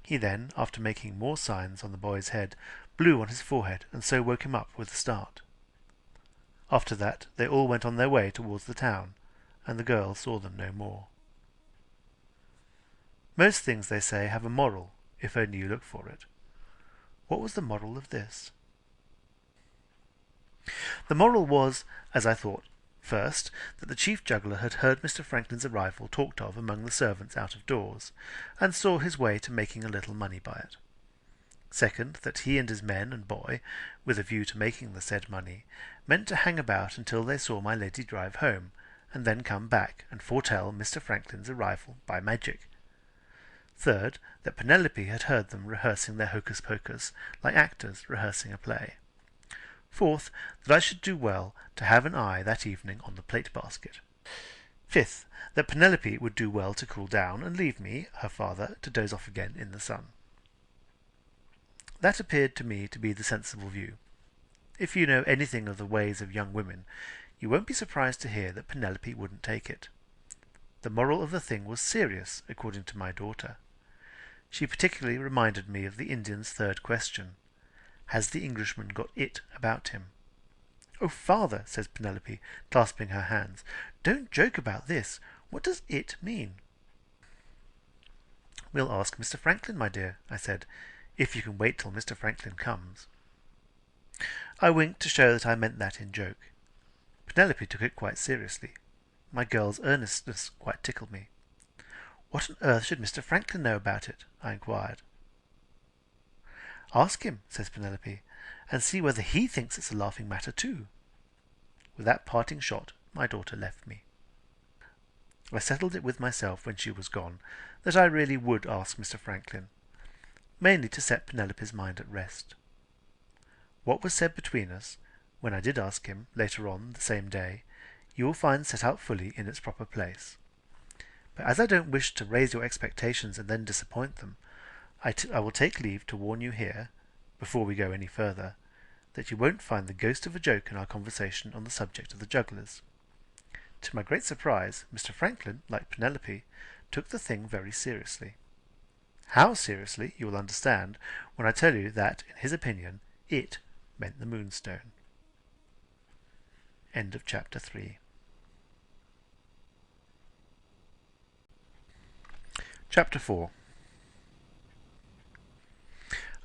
[SPEAKER 1] He then, after making more signs on the boy's head, blew on his forehead, and so woke him up with a start. After that they all went on their way towards the town, and the girl saw them no more. Most things, they say, have a moral, if only you look for it. What was the moral of this? The moral was, as I thought, first, that the chief juggler had heard Mr. Franklin's arrival talked of among the servants out of doors, and saw his way to making a little money by it. Second, that he and his men and boy, with a view to making the said money, meant to hang about until they saw my lady drive home, and then come back and foretell Mr. Franklin's arrival by magic. Third, that Penelope had heard them rehearsing their hocus-pocus like actors rehearsing a play. Fourth, that I should do well to have an eye that evening on the plate-basket. Fifth, that Penelope would do well to cool down and leave me, her father, to doze off again in the sun. That appeared to me to be the sensible view. If you know anything of the ways of young women, you won't be surprised to hear that Penelope wouldn't take it. The moral of the thing was serious, according to my daughter. She particularly reminded me of the Indian's third question. Has the Englishman got it about him? "Oh, father," says Penelope, clasping her hands, "don't joke about this. What does it mean?" "We'll ask Mr. Franklin, my dear," I said, "if you can wait till Mr. Franklin comes." I winked to show that I meant that in joke. Penelope took it quite seriously. My girl's earnestness quite tickled me. "What on earth should Mr. Franklin know about it?" I inquired. "Ask him," says Penelope, "and see whether he thinks it's a laughing matter too." With that parting shot, my daughter left me. I settled it with myself when she was gone that I really would ask Mr. Franklin, mainly to set Penelope's mind at rest. What was said between us, when I did ask him, later on the same day, you will find set out fully in its proper place. But as I don't wish to raise your expectations and then disappoint them, I will take leave to warn you here, before we go any further, that you won't find the ghost of a joke in our conversation on the subject of the jugglers. To my great surprise, Mr. Franklin, like Penelope, took the thing very seriously. How seriously you will understand when I tell you that, in his opinion, it meant the Moonstone. End of chapter 3. Chapter 4.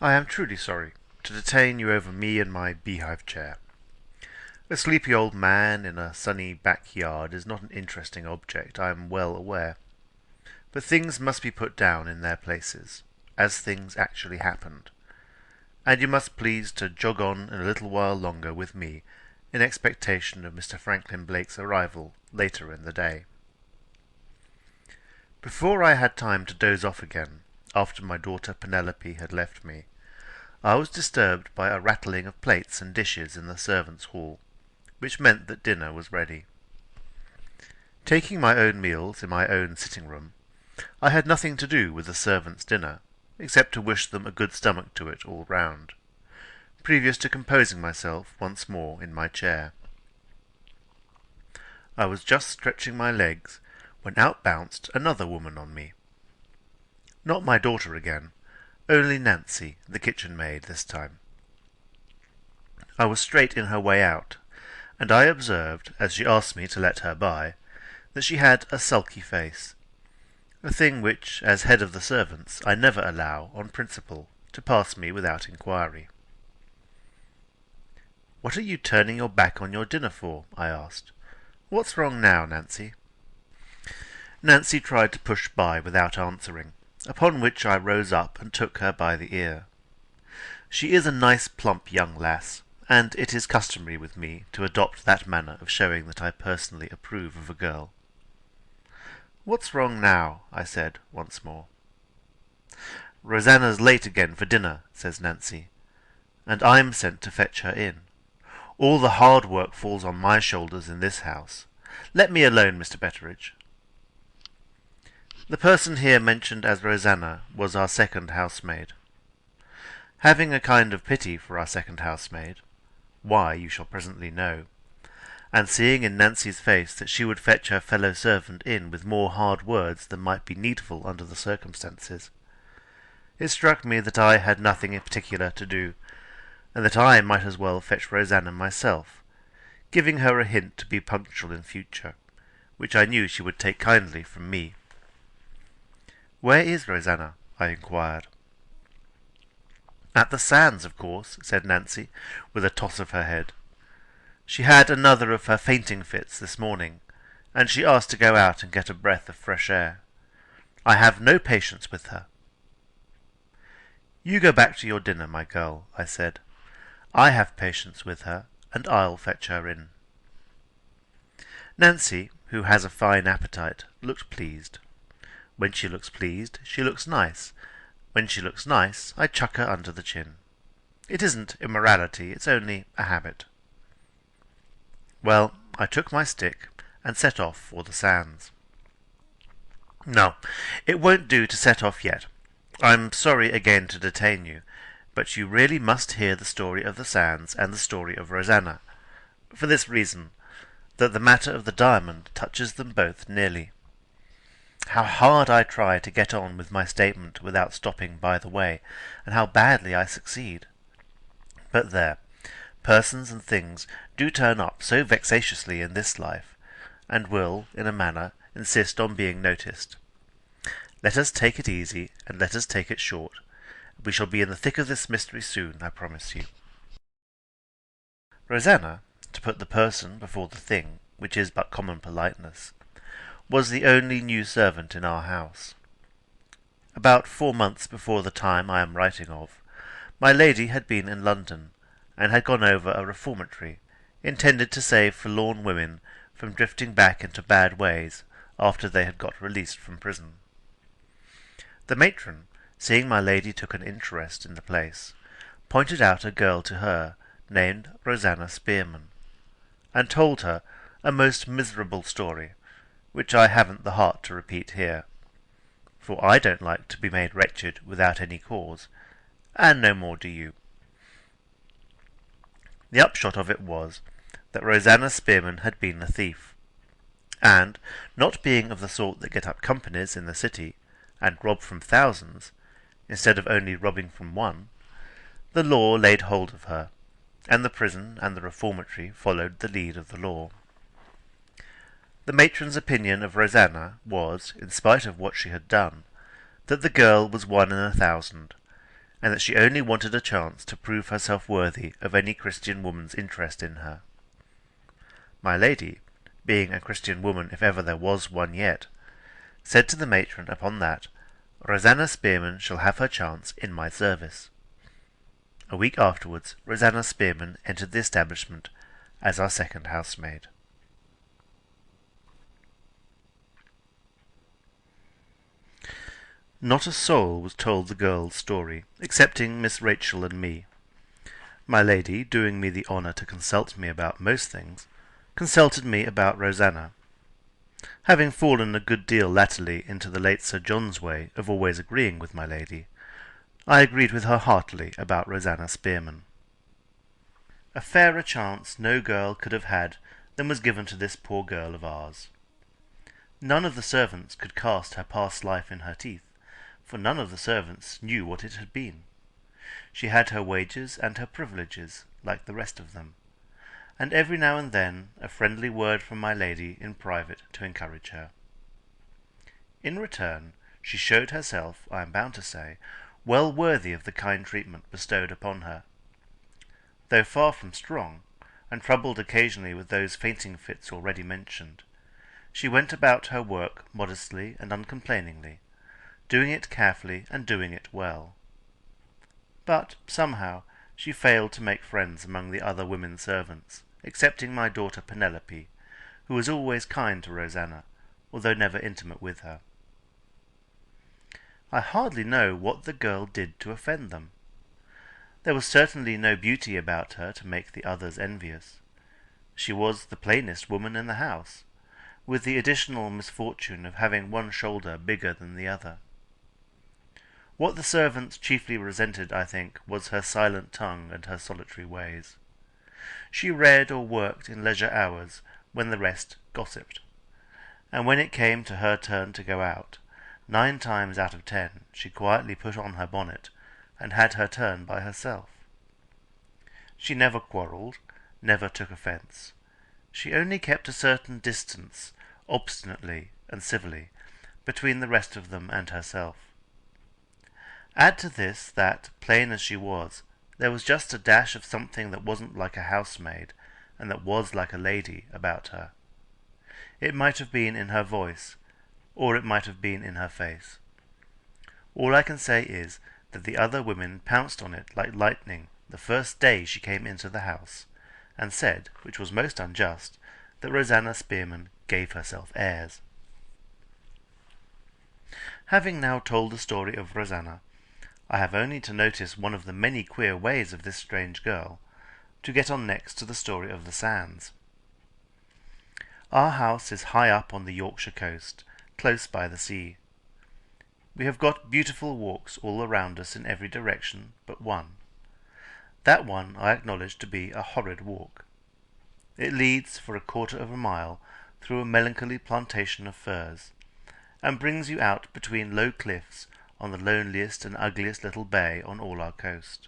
[SPEAKER 1] I am truly sorry to detain you over me and my beehive chair. A sleepy old man in a sunny backyard is not an interesting object, I am well aware. But things must be put down in their places, as things actually happened, and you must please to jog on in a little while longer with me in expectation of Mr. Franklin Blake's arrival later in the day. Before I had time to doze off again, after my daughter Penelope had left me, I was disturbed by a rattling of plates and dishes in the servants' hall, which meant that dinner was ready. Taking my own meals in my own sitting-room, I had nothing to do with the servants' dinner, except to wish them a good stomach to it all round, previous to composing myself once more in my chair. I was just stretching my legs when out bounced another woman on me. Not my daughter again, only Nancy, the kitchen maid, this time. I was straight in her way out, and I observed, as she asked me to let her by, that she had a sulky face, a thing which, as head of the servants, I never allow, on principle, to pass me without inquiry. "What are you turning your back on your dinner for?" I asked. "What's wrong now, Nancy?" Nancy tried to push by without answering, upon which I rose up and took her by the ear. She is a nice plump young lass, and it is customary with me to adopt that manner of showing that I personally approve of a girl. "What's wrong now?" I said once more. "Rosanna's late again for dinner," says Nancy, "and I'm sent to fetch her in. All the hard work falls on my shoulders in this house. Let me alone, Mr. Betteridge." The person here mentioned as Rosanna was our second housemaid. Having a kind of pity for our second housemaid, why you shall presently know, and seeing in Nancy's face that she would fetch her fellow servant in with more hard words than might be needful under the circumstances, it struck me that I had nothing in particular to do, and that I might as well fetch Rosanna myself, giving her a hint to be punctual in future, which I knew she would take kindly from me. "Where is Rosanna?" I inquired. "At the sands, of course," said Nancy, with a toss of her head. "She had another of her fainting fits this morning, and she asked to go out and get a breath of fresh air. I have no patience with her." "You go back to your dinner, my girl," I said. "I have patience with her, and I'll fetch her in." Nancy, who has a fine appetite, looked pleased. When she looks pleased, she looks nice. When she looks nice, I chuck her under the chin. It isn't immorality, it's only a habit. Well, I took my stick and set off for the sands. No, it won't do to set off yet. I'm sorry again to detain you, but you really must hear the story of the sands and the story of Rosanna, for this reason, that the matter of the diamond touches them both nearly. How hard I try to get on with my statement without stopping by the way, and how badly I succeed. But there, persons and things do turn up so vexatiously in this life, and will, in a manner, insist on being noticed. Let us take it easy, and let us take it short. We shall be in the thick of this mystery soon, I promise you. Rosanna, to put the person before the thing, which is but common politeness, was the only new servant in our house. About 4 months before the time I am writing of, my lady had been in London, and had gone over a reformatory, intended to save forlorn women from drifting back into bad ways after they had got released from prison. The matron, seeing my lady took an interest in the place, pointed out a girl to her named Rosanna Spearman, and told her a most miserable story, which I haven't the heart to repeat here, for I don't like to be made wretched without any cause, and no more do you. The upshot of it was that Rosanna Spearman had been a thief, and, not being of the sort that get up companies in the city, and rob from thousands, instead of only robbing from one, the law laid hold of her, and the prison and the reformatory followed the lead of the law. The matron's opinion of Rosanna was, in spite of what she had done, that the girl was 1 in 1,000, and that she only wanted a chance to prove herself worthy of any Christian woman's interest in her. My lady, being a Christian woman if ever there was one yet, said to the matron upon that, "Rosanna Spearman shall have her chance in my service." A week afterwards, Rosanna Spearman entered the establishment as our second housemaid. Not a soul was told the girl's story, excepting Miss Rachel and me. My lady, doing me the honour to consult me about most things, consulted me about Rosanna. Having fallen a good deal latterly into the late Sir John's way of always agreeing with my lady, I agreed with her heartily about Rosanna Spearman. A fairer chance no girl could have had than was given to this poor girl of ours. None of the servants could cast her past life in her teeth, for none of the servants knew what it had been. She had her wages and her privileges, like the rest of them, and every now and then a friendly word from my lady in private to encourage her. In return, she showed herself, I am bound to say, well worthy of the kind treatment bestowed upon her. Though far from strong, and troubled occasionally with those fainting fits already mentioned, she went about her work modestly and uncomplainingly, doing it carefully and doing it well. But, somehow, she failed to make friends among the other women servants, excepting my daughter Penelope, who was always kind to Rosanna, although never intimate with her. I hardly know what the girl did to offend them. There was certainly no beauty about her to make the others envious. She was the plainest woman in the house, with the additional misfortune of having one shoulder bigger than the other. What the servants chiefly resented, I think, was her silent tongue and her solitary ways. She read or worked in leisure hours when the rest gossiped, and when it came to her turn to go out, 9 times out of 10 she quietly put on her bonnet and had her turn by herself. She never quarrelled, never took offence. She only kept a certain distance, obstinately and civilly, between the rest of them and herself. Add to this that, plain as she was, there was just a dash of something that wasn't like a housemaid, and that was like a lady, about her. It might have been in her voice, or it might have been in her face. All I can say is that the other women pounced on it like lightning the first day she came into the house, and said, which was most unjust, that Rosanna Spearman gave herself airs. Having now told the story of Rosanna, I have only to notice one of the many queer ways of this strange girl, to get on next to the story of the sands. Our house is high up on the Yorkshire coast, close by the sea. We have got beautiful walks all around us in every direction but one. That one I acknowledge to be a horrid walk. It leads for a quarter of a mile through a melancholy plantation of firs, and brings you out between low cliffs on the loneliest and ugliest little bay on all our coast.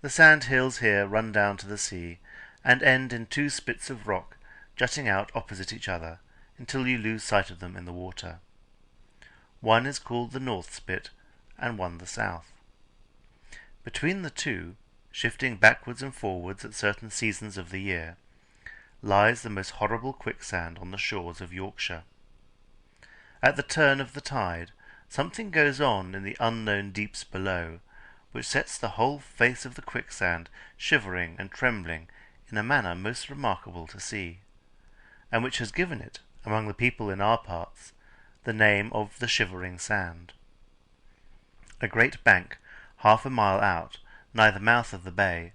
[SPEAKER 1] The sand hills here run down to the sea, and end in two spits of rock jutting out opposite each other, until you lose sight of them in the water. One is called the North Spit, and one the South. Between the two, shifting backwards and forwards at certain seasons of the year, lies the most horrible quicksand on the shores of Yorkshire. At the turn of the tide, something goes on in the unknown deeps below, which sets the whole face of the quicksand shivering and trembling in a manner most remarkable to see, and which has given it, among the people in our parts, the name of the Shivering Sand. A great bank, half a mile out, nigh the mouth of the bay,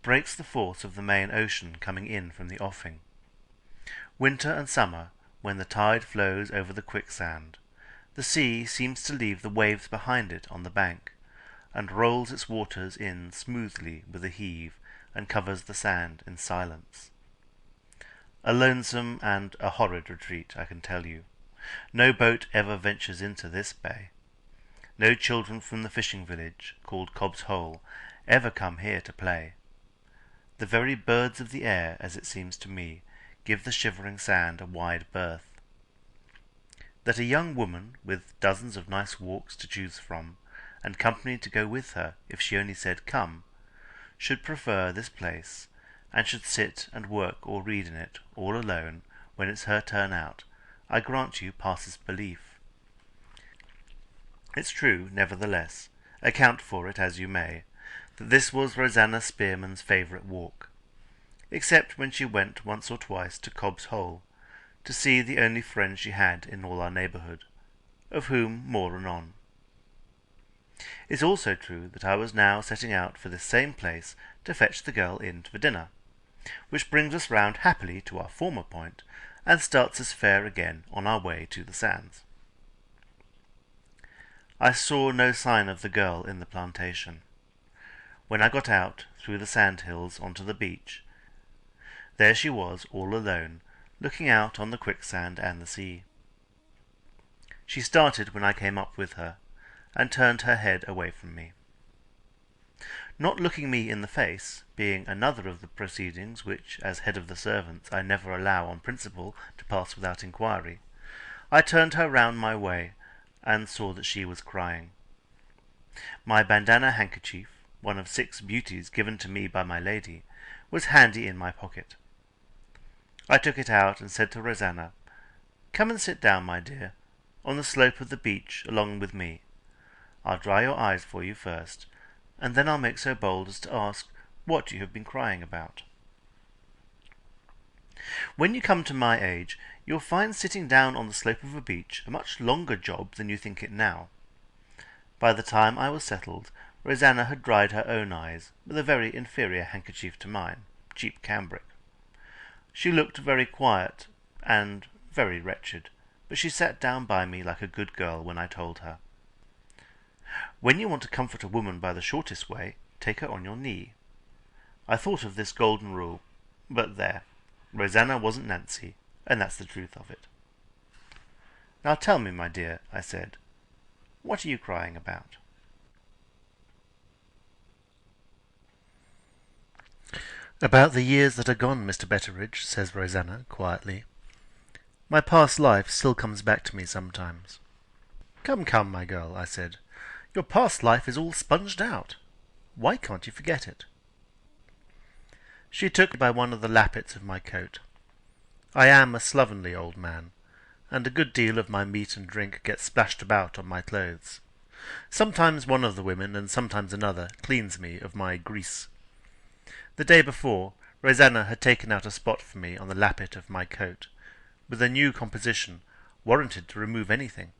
[SPEAKER 1] breaks the force of the main ocean coming in from the offing. Winter and summer, when the tide flows over the quicksand, the sea seems to leave the waves behind it on the bank, and rolls its waters in smoothly with a heave, and covers the sand in silence. A lonesome and a horrid retreat, I can tell you. No boat ever ventures into this bay. No children from the fishing village, called Cobb's Hole, ever come here to play. The very birds of the air, as it seems to me, give the Shivering Sand a wide berth. That a young woman, with dozens of nice walks to choose from, and company to go with her if she only said come, should prefer this place, and should sit and work or read in it all alone when it's her turn out, I grant you passes belief. It's true, nevertheless, account for it as you may, that this was Rosanna Spearman's favourite walk, except when she went once or twice to Cobb's Hole, to see the only friend she had in all our neighbourhood, of whom more anon. It's also true that I was now setting out for this same place to fetch the girl in for dinner, which brings us round happily to our former point, and starts us fair again on our way to the sands. I saw no sign of the girl in the plantation. When I got out through the sand hills onto the beach, there she was all alone, looking out on the quicksand and the sea. She started when I came up with her, and turned her head away from me. Not looking me in the face, being another of the proceedings which, as head of the servants, I never allow on principle to pass without inquiry, I turned her round my way, and saw that she was crying. My bandana handkerchief, one of 6 beauties given to me by my lady, was handy in my pocket. I took it out and said to Rosanna, "Come and sit down, my dear, on the slope of the beach along with me. I'll dry your eyes for you first, and then I'll make so bold as to ask what you have been crying about. When you come to my age, you'll find sitting down on the slope of a beach a much longer job than you think it now." By the time I was settled, Rosanna had dried her own eyes with a very inferior handkerchief to mine, cheap cambric. She looked very quiet and very wretched, but she sat down by me like a good girl when I told her. When you want to comfort a woman by the shortest way, take her on your knee. I thought of this golden rule, but there, Rosanna wasn't Nancy, and that's the truth of it. "Now tell me, my dear," I said, "what are you crying about?" "About the years that are gone, Mr. Betteridge," says Rosanna quietly. "My past life still comes back to me sometimes." "Come, come, my girl," I said. "Your past life is all sponged out. Why can't you forget it?" She took me by one of the lappets of my coat. I am a slovenly old man, and a good deal of my meat and drink gets splashed about on my clothes. Sometimes one of the women, and sometimes another, cleans me of my grease. The day before, Rosanna had taken out a spot for me on the lappet of my coat, with a new composition, warranted to remove anything.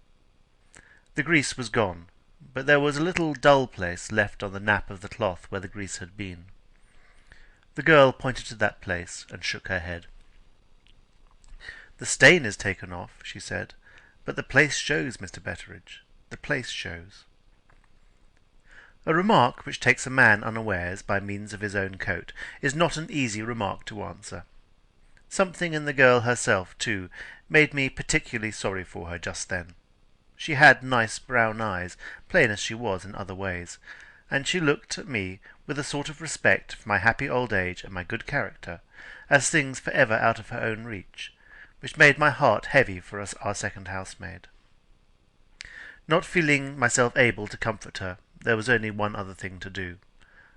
[SPEAKER 1] The grease was gone, but there was a little dull place left on the nap of the cloth where the grease had been. The girl pointed to that place and shook her head. "The stain is taken off," she said, "but the place shows, Mr. Betteridge. The place shows." A remark which takes a man unawares by means of his own coat is not an easy remark to answer. Something in the girl herself, too, made me particularly sorry for her just then. She had nice brown eyes, plain as she was in other ways, and she looked at me with a sort of respect for my happy old age and my good character, as things for ever out of her own reach, which made my heart heavy for us, our second housemaid. Not feeling myself able to comfort her, there was only one other thing to do,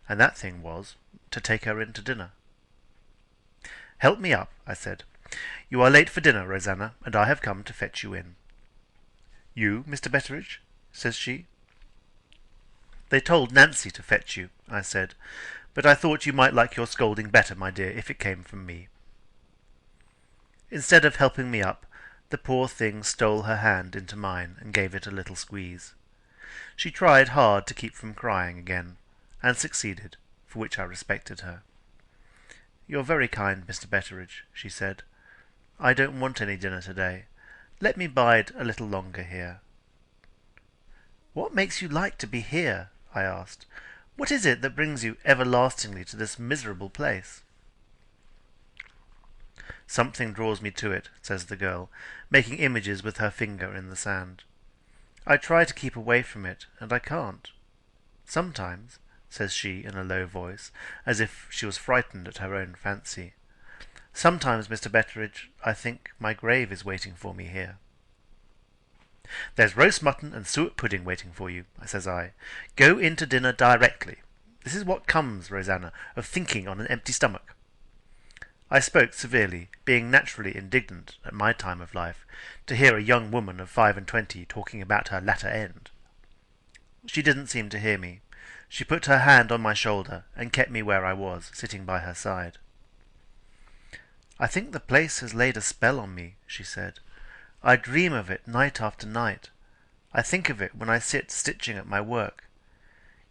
[SPEAKER 1] and that thing was to take her in to dinner. "Help me up," I said. "You are late for dinner, Rosanna, and I have come to fetch you in." "You, Mr. Betteridge?" says she. "They told Nancy to fetch you," I said, "but I thought you might like your scolding better, my dear, if it came from me." Instead of helping me up, the poor thing stole her hand into mine and gave it a little squeeze. She tried hard to keep from crying again, and succeeded, for which I respected her. "You're very kind, Mr. Betteridge," she said. "I don't want any dinner today. Let me bide a little longer here." "What makes you like to be here?" I asked. "What is it that brings you everlastingly to this miserable place?" "Something draws me to it," says the girl, making images with her finger in the sand. "I try to keep away from it, and I can't. Sometimes," says she in a low voice, as if she was frightened at her own fancy, "sometimes, Mr. Betteridge, I think my grave is waiting for me here." "There's roast mutton and suet pudding waiting for you," says I. "Go in to dinner directly. This is what comes, Rosanna, of thinking on an empty stomach." I spoke severely, being naturally indignant at my time of life to hear a young woman of 25 talking about her latter end. She didn't seem to hear me. She put her hand on my shoulder and kept me where I was, sitting by her side. "I think the place has laid a spell on me," she said. "I dream of it night after night. I think of it when I sit stitching at my work.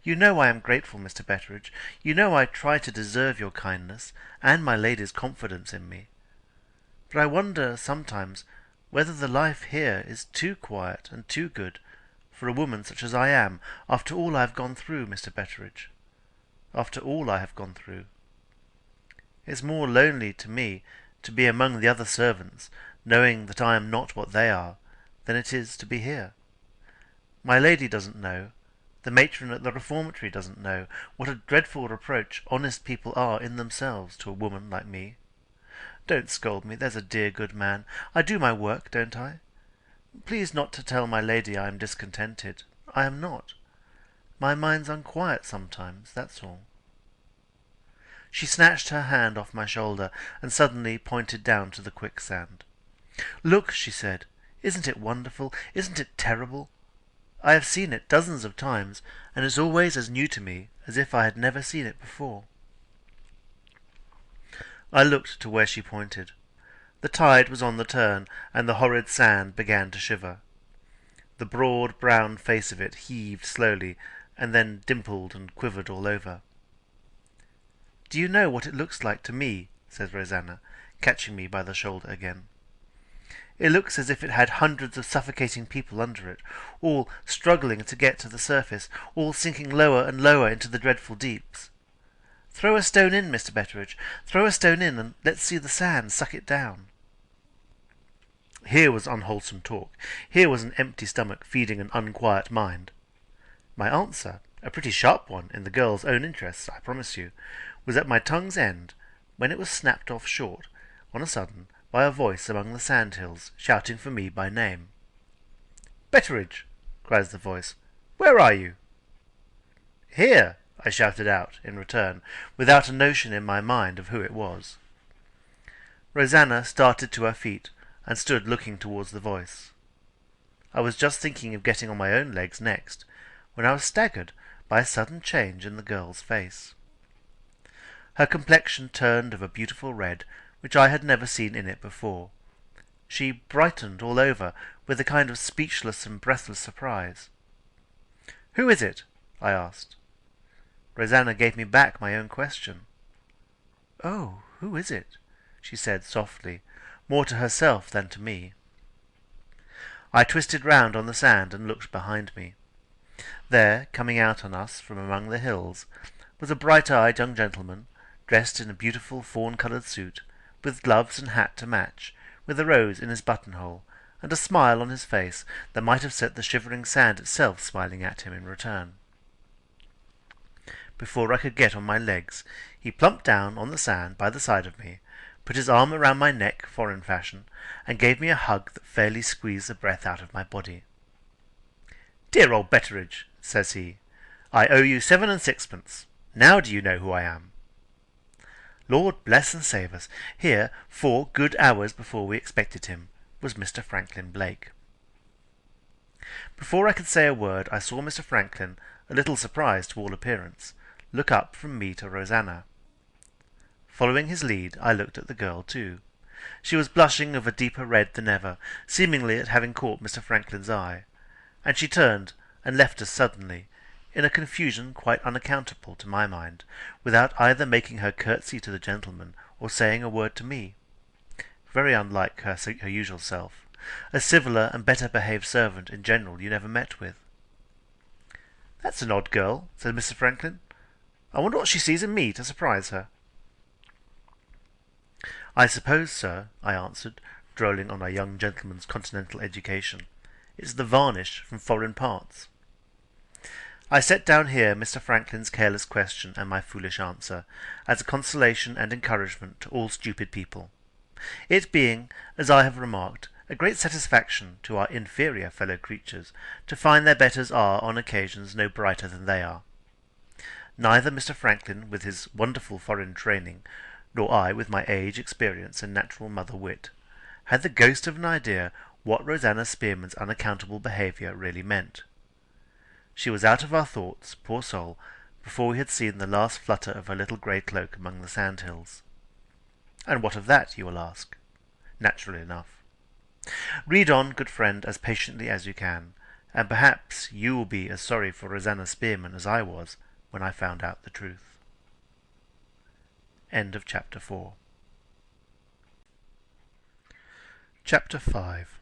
[SPEAKER 1] You know I am grateful, Mr. Betteridge. You know I try to deserve your kindness, and my lady's confidence in me. But I wonder sometimes whether the life here is too quiet and too good for a woman such as I am, after all I have gone through, Mr. Betteridge. After all I have gone through. It's more lonely to me to be among the other servants, knowing that I am not what they are, than it is to be here. My lady doesn't know, the matron at the reformatory doesn't know, what a dreadful reproach honest people are in themselves to a woman like me. Don't scold me, there's a dear good man. I do my work, don't I? Please not to tell my lady I am discontented. I am not. My mind's unquiet sometimes, that's all." She snatched her hand off my shoulder and suddenly pointed down to the quicksand. "Look," she said. "Isn't it wonderful? Isn't it terrible? I have seen it dozens of times, and it's always as new to me as if I had never seen it before." I looked to where she pointed. The tide was on the turn, and the horrid sand began to shiver. The broad brown face of it heaved slowly, and then dimpled and quivered all over. "Do you know what it looks like to me?" says Rosanna, catching me by the shoulder again. "It looks as if it had hundreds of suffocating people under it, all struggling to get to the surface, all sinking lower and lower into the dreadful deeps. Throw a stone in, Mr. Betteridge, throw a stone in, and let's see the sand suck it down." Here was unwholesome talk. Here was an empty stomach feeding an unquiet mind. My answer, a pretty sharp one in the girl's own interests, I promise you, was at my tongue's end when it was snapped off short, on a sudden, by a voice among the sandhills, shouting for me by name. "Betteridge!" cries the voice. "Where are you?" "Here!" I shouted out in return, without a notion in my mind of who it was. Rosanna started to her feet and stood looking towards the voice. I was just thinking of getting on my own legs next, when I was staggered by a sudden change in the girl's face. Her complexion turned of a beautiful red, which I had never seen in it before. She brightened all over with a kind of speechless and breathless surprise. "Who is it?" I asked. Rosanna gave me back my own question. "Oh, who is it?" she said softly, more to herself than to me. I twisted round on the sand and looked behind me. There, coming out on us from among the hills, was a bright-eyed young gentleman, dressed in a beautiful fawn-coloured suit, with gloves and hat to match, with a rose in his buttonhole, and a smile on his face that might have set the shivering sand itself smiling at him in return. Before I could get on my legs, he plumped down on the sand by the side of me, put his arm around my neck foreign fashion, and gave me a hug that fairly squeezed the breath out of my body. "Dear old Betteridge," says he, "I owe you 7 and 6pence. Now do you know who I am?" Lord bless and save us! Here, 4 good hours before we expected him, was Mr. Franklin Blake. Before I could say a word, I saw Mr. Franklin, a little surprised to all appearance, look up from me to Rosanna. Following his lead, I looked at the girl too. She was blushing of a deeper red than ever, seemingly at having caught Mr. Franklin's eye, and she turned and left us suddenly, in a confusion quite unaccountable to my mind, without either making her curtsy to the gentleman or saying a word to me. Very unlike her usual self. A civiller and better behaved servant in general you never met with. "That's an odd girl," said Mr. Franklin. "I wonder what she sees in me to surprise her." "I suppose, sir," I answered, drolling on a young gentleman's continental education, "it's the varnish from foreign parts." I set down here Mr. Franklin's careless question and my foolish answer, as a consolation and encouragement to all stupid people, it being, as I have remarked, a great satisfaction to our inferior fellow creatures to find their betters are on occasions no brighter than they are. Neither Mr. Franklin, with his wonderful foreign training, nor I, with my age, experience, and natural mother wit, had the ghost of an idea what Rosanna Spearman's unaccountable behaviour really meant. She was out of our thoughts, poor soul, before we had seen the last flutter of her little grey cloak among the sandhills. And what of that, you will ask? Naturally enough. Read on, good friend, as patiently as you can, and perhaps you will be as sorry for Rosanna Spearman as I was when I found out the truth. End of Chapter 4. Chapter 5.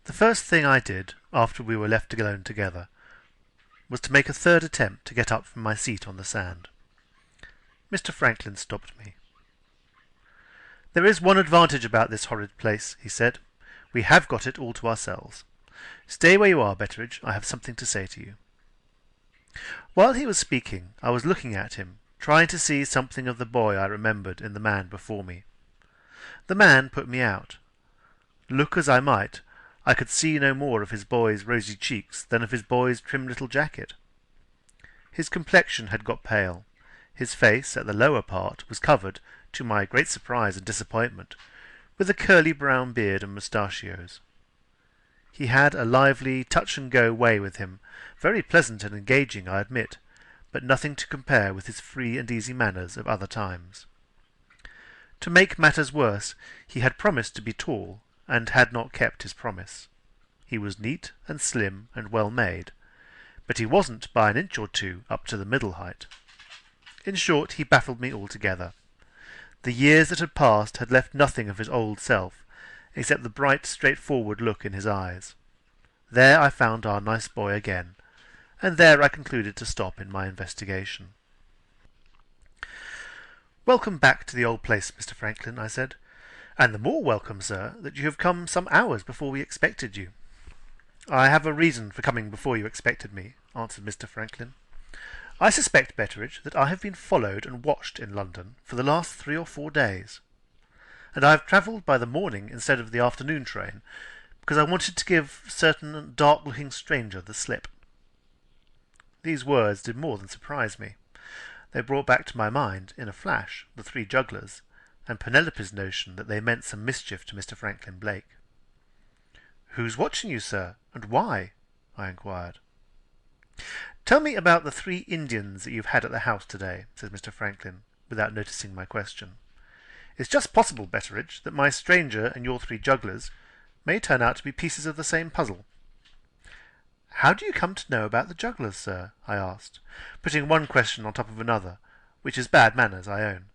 [SPEAKER 1] The first thing I did, after we were left alone together, was to make a third attempt to get up from my seat on the sand. Mr. Franklin stopped me. "There is one advantage about this horrid place," he said. "We have got it all to ourselves. Stay where you are, Betteridge. I have something to say to you." While he was speaking, I was looking at him, trying to see something of the boy I remembered in the man before me. The man put me out. Look as I might, I could see no more of his boy's rosy cheeks than of his boy's trim little jacket. His complexion had got pale. His face, at the lower part, was covered, to my great surprise and disappointment, with a curly brown beard and mustachios. He had a lively, touch-and-go way with him, very pleasant and engaging, I admit, but nothing to compare with his free and easy manners of other times. To make matters worse, he had promised to be tall, and had not kept his promise. He was neat and slim and well made, but he wasn't by an inch or two up to the middle height. In short, he baffled me altogether. The years that had passed had left nothing of his old self, except the bright, straightforward look in his eyes. There I found our nice boy again, and there I concluded to stop in my investigation. "Welcome back to the old place, Mr. Franklin," I said. "And the more welcome, sir, that you have come some hours before we expected you." "I have a reason for coming before you expected me," answered Mr. Franklin. I suspect, Betteridge, that I have been followed and watched in London for the last 3 or 4 days, and I have travelled by the morning instead of the afternoon train because I wanted to give certain dark-looking stranger the slip. These words did more than surprise me. They brought back to my mind, in a flash, the 3 jugglers, and Penelope's notion that they meant some mischief to Mr. Franklin Blake. "Who's watching you, sir, and why?" I inquired. "Tell me about the 3 Indians that you've had at the house today," said Mr. Franklin, without noticing my question. "It's just possible, Betteridge, that my stranger and your 3 jugglers may turn out to be pieces of the same puzzle." "How do you come to know about the jugglers, sir?" I asked, putting one question on top of another, which is bad manners, I own.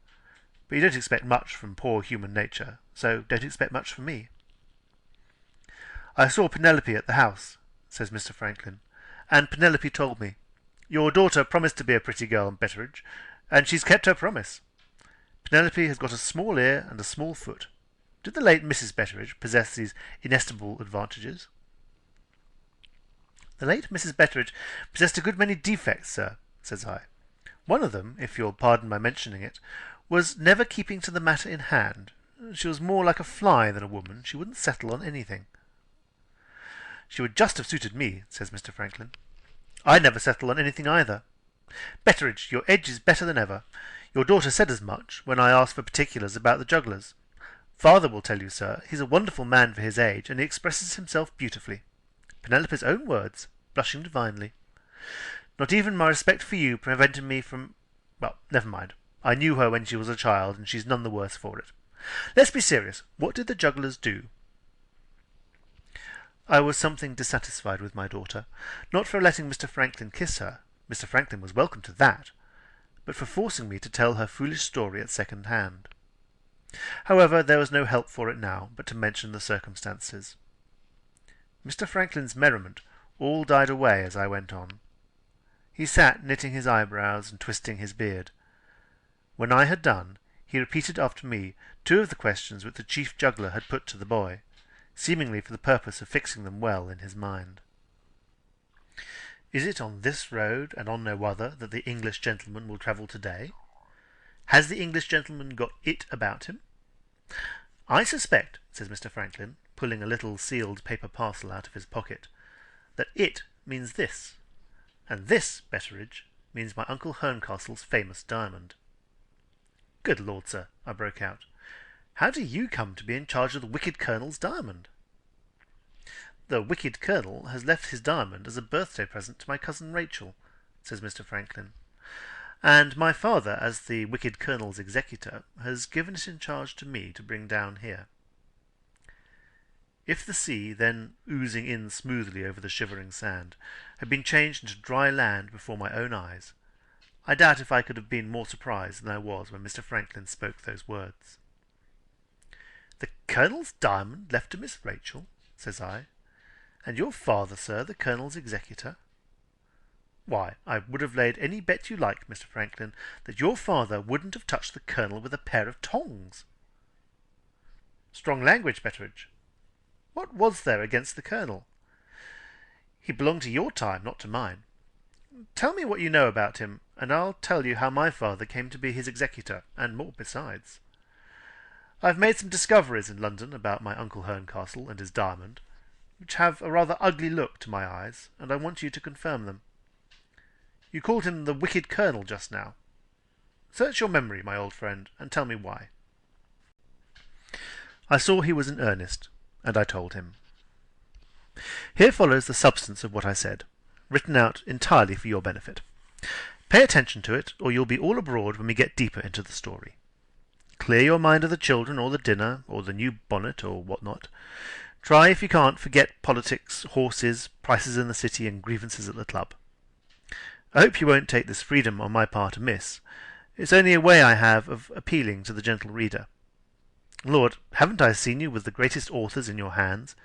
[SPEAKER 1] But you don't expect much from poor human nature, so don't expect much from me. "I saw Penelope at the house," says Mr. Franklin, "and Penelope told me. Your daughter promised to be a pretty girl, Betteridge, and she's kept her promise. Penelope has got a small ear and a small foot. Did the late Mrs. Betteridge possess these inestimable advantages?" "The late Mrs. Betteridge possessed a good many defects, sir," says I. "One of them, if you'll pardon my mentioning it, was never keeping to the matter in hand. She was more like a fly than a woman. She wouldn't settle on anything." "She would just have suited me," says Mr. Franklin. "I never settle on anything either. Betteridge, your edge is better than ever. Your daughter said as much when I asked for particulars about the jugglers. Father will tell you, sir, he's a wonderful man for his age, and he expresses himself beautifully. Penelope's own words, blushing divinely. Not even my respect for you prevented me from... Well, never mind. I knew her when she was a child, and she's none the worse for it. Let's be serious. What did the jugglers do?" I was something dissatisfied with my daughter, not for letting Mr. Franklin kiss her. Mr. Franklin was welcome to that, but for forcing me to tell her foolish story at second hand. However, there was no help for it now but to mention the circumstances. Mr. Franklin's merriment all died away as I went on. He sat knitting his eyebrows and twisting his beard. When I had done, he repeated after me 2 of the questions which the chief juggler had put to the boy, seemingly for the purpose of fixing them well in his mind. "Is it on this road and on no other that the English gentleman will travel to-day? Has the English gentleman got it about him? I suspect," says Mr. Franklin, pulling a little sealed paper parcel out of his pocket, "that it means this, and this, Betteridge, means my Uncle Herncastle's famous diamond." "Good Lord, sir," I broke out, "how do you come to be in charge of the wicked Colonel's diamond?" "The wicked Colonel has left his diamond as a birthday present to my cousin Rachel," says Mr. Franklin, "and my father, as the wicked Colonel's executor, has given it in charge to me to bring down here." If the sea, then oozing in smoothly over the shivering sand, had been changed into dry land before my own eyes, I doubt if I could have been more surprised than I was when Mr. Franklin spoke those words. "The Colonel's diamond left to Miss Rachel?" says I. "And your father, sir, the Colonel's executor? Why, I would have laid any bet you like, Mr. Franklin, that your father wouldn't have touched the Colonel with a pair of tongs." "Strong language, Betteridge. What was there against the Colonel? He belonged to your time, not to mine. Tell me what you know about him, and I'll tell you how my father came to be his executor, and more besides. I've made some discoveries in London about my Uncle Herncastle and his diamond, which have a rather ugly look to my eyes, and I want you to confirm them. You called him the wicked Colonel just now. Search your memory, my old friend, and tell me why." I saw he was in earnest, and I told him. Here follows the substance of what I said, written out entirely for your benefit. Pay attention to it, or you'll be all abroad when we get deeper into the story. Clear your mind of the children, or the dinner, or the new bonnet, or what not. Try, if you can't, forget politics, horses, prices in the city, and grievances at the club. I hope you won't take this freedom on my part amiss. It's only a way I have of appealing to the gentle reader. Lord, haven't I seen you with the greatest authors in your hands?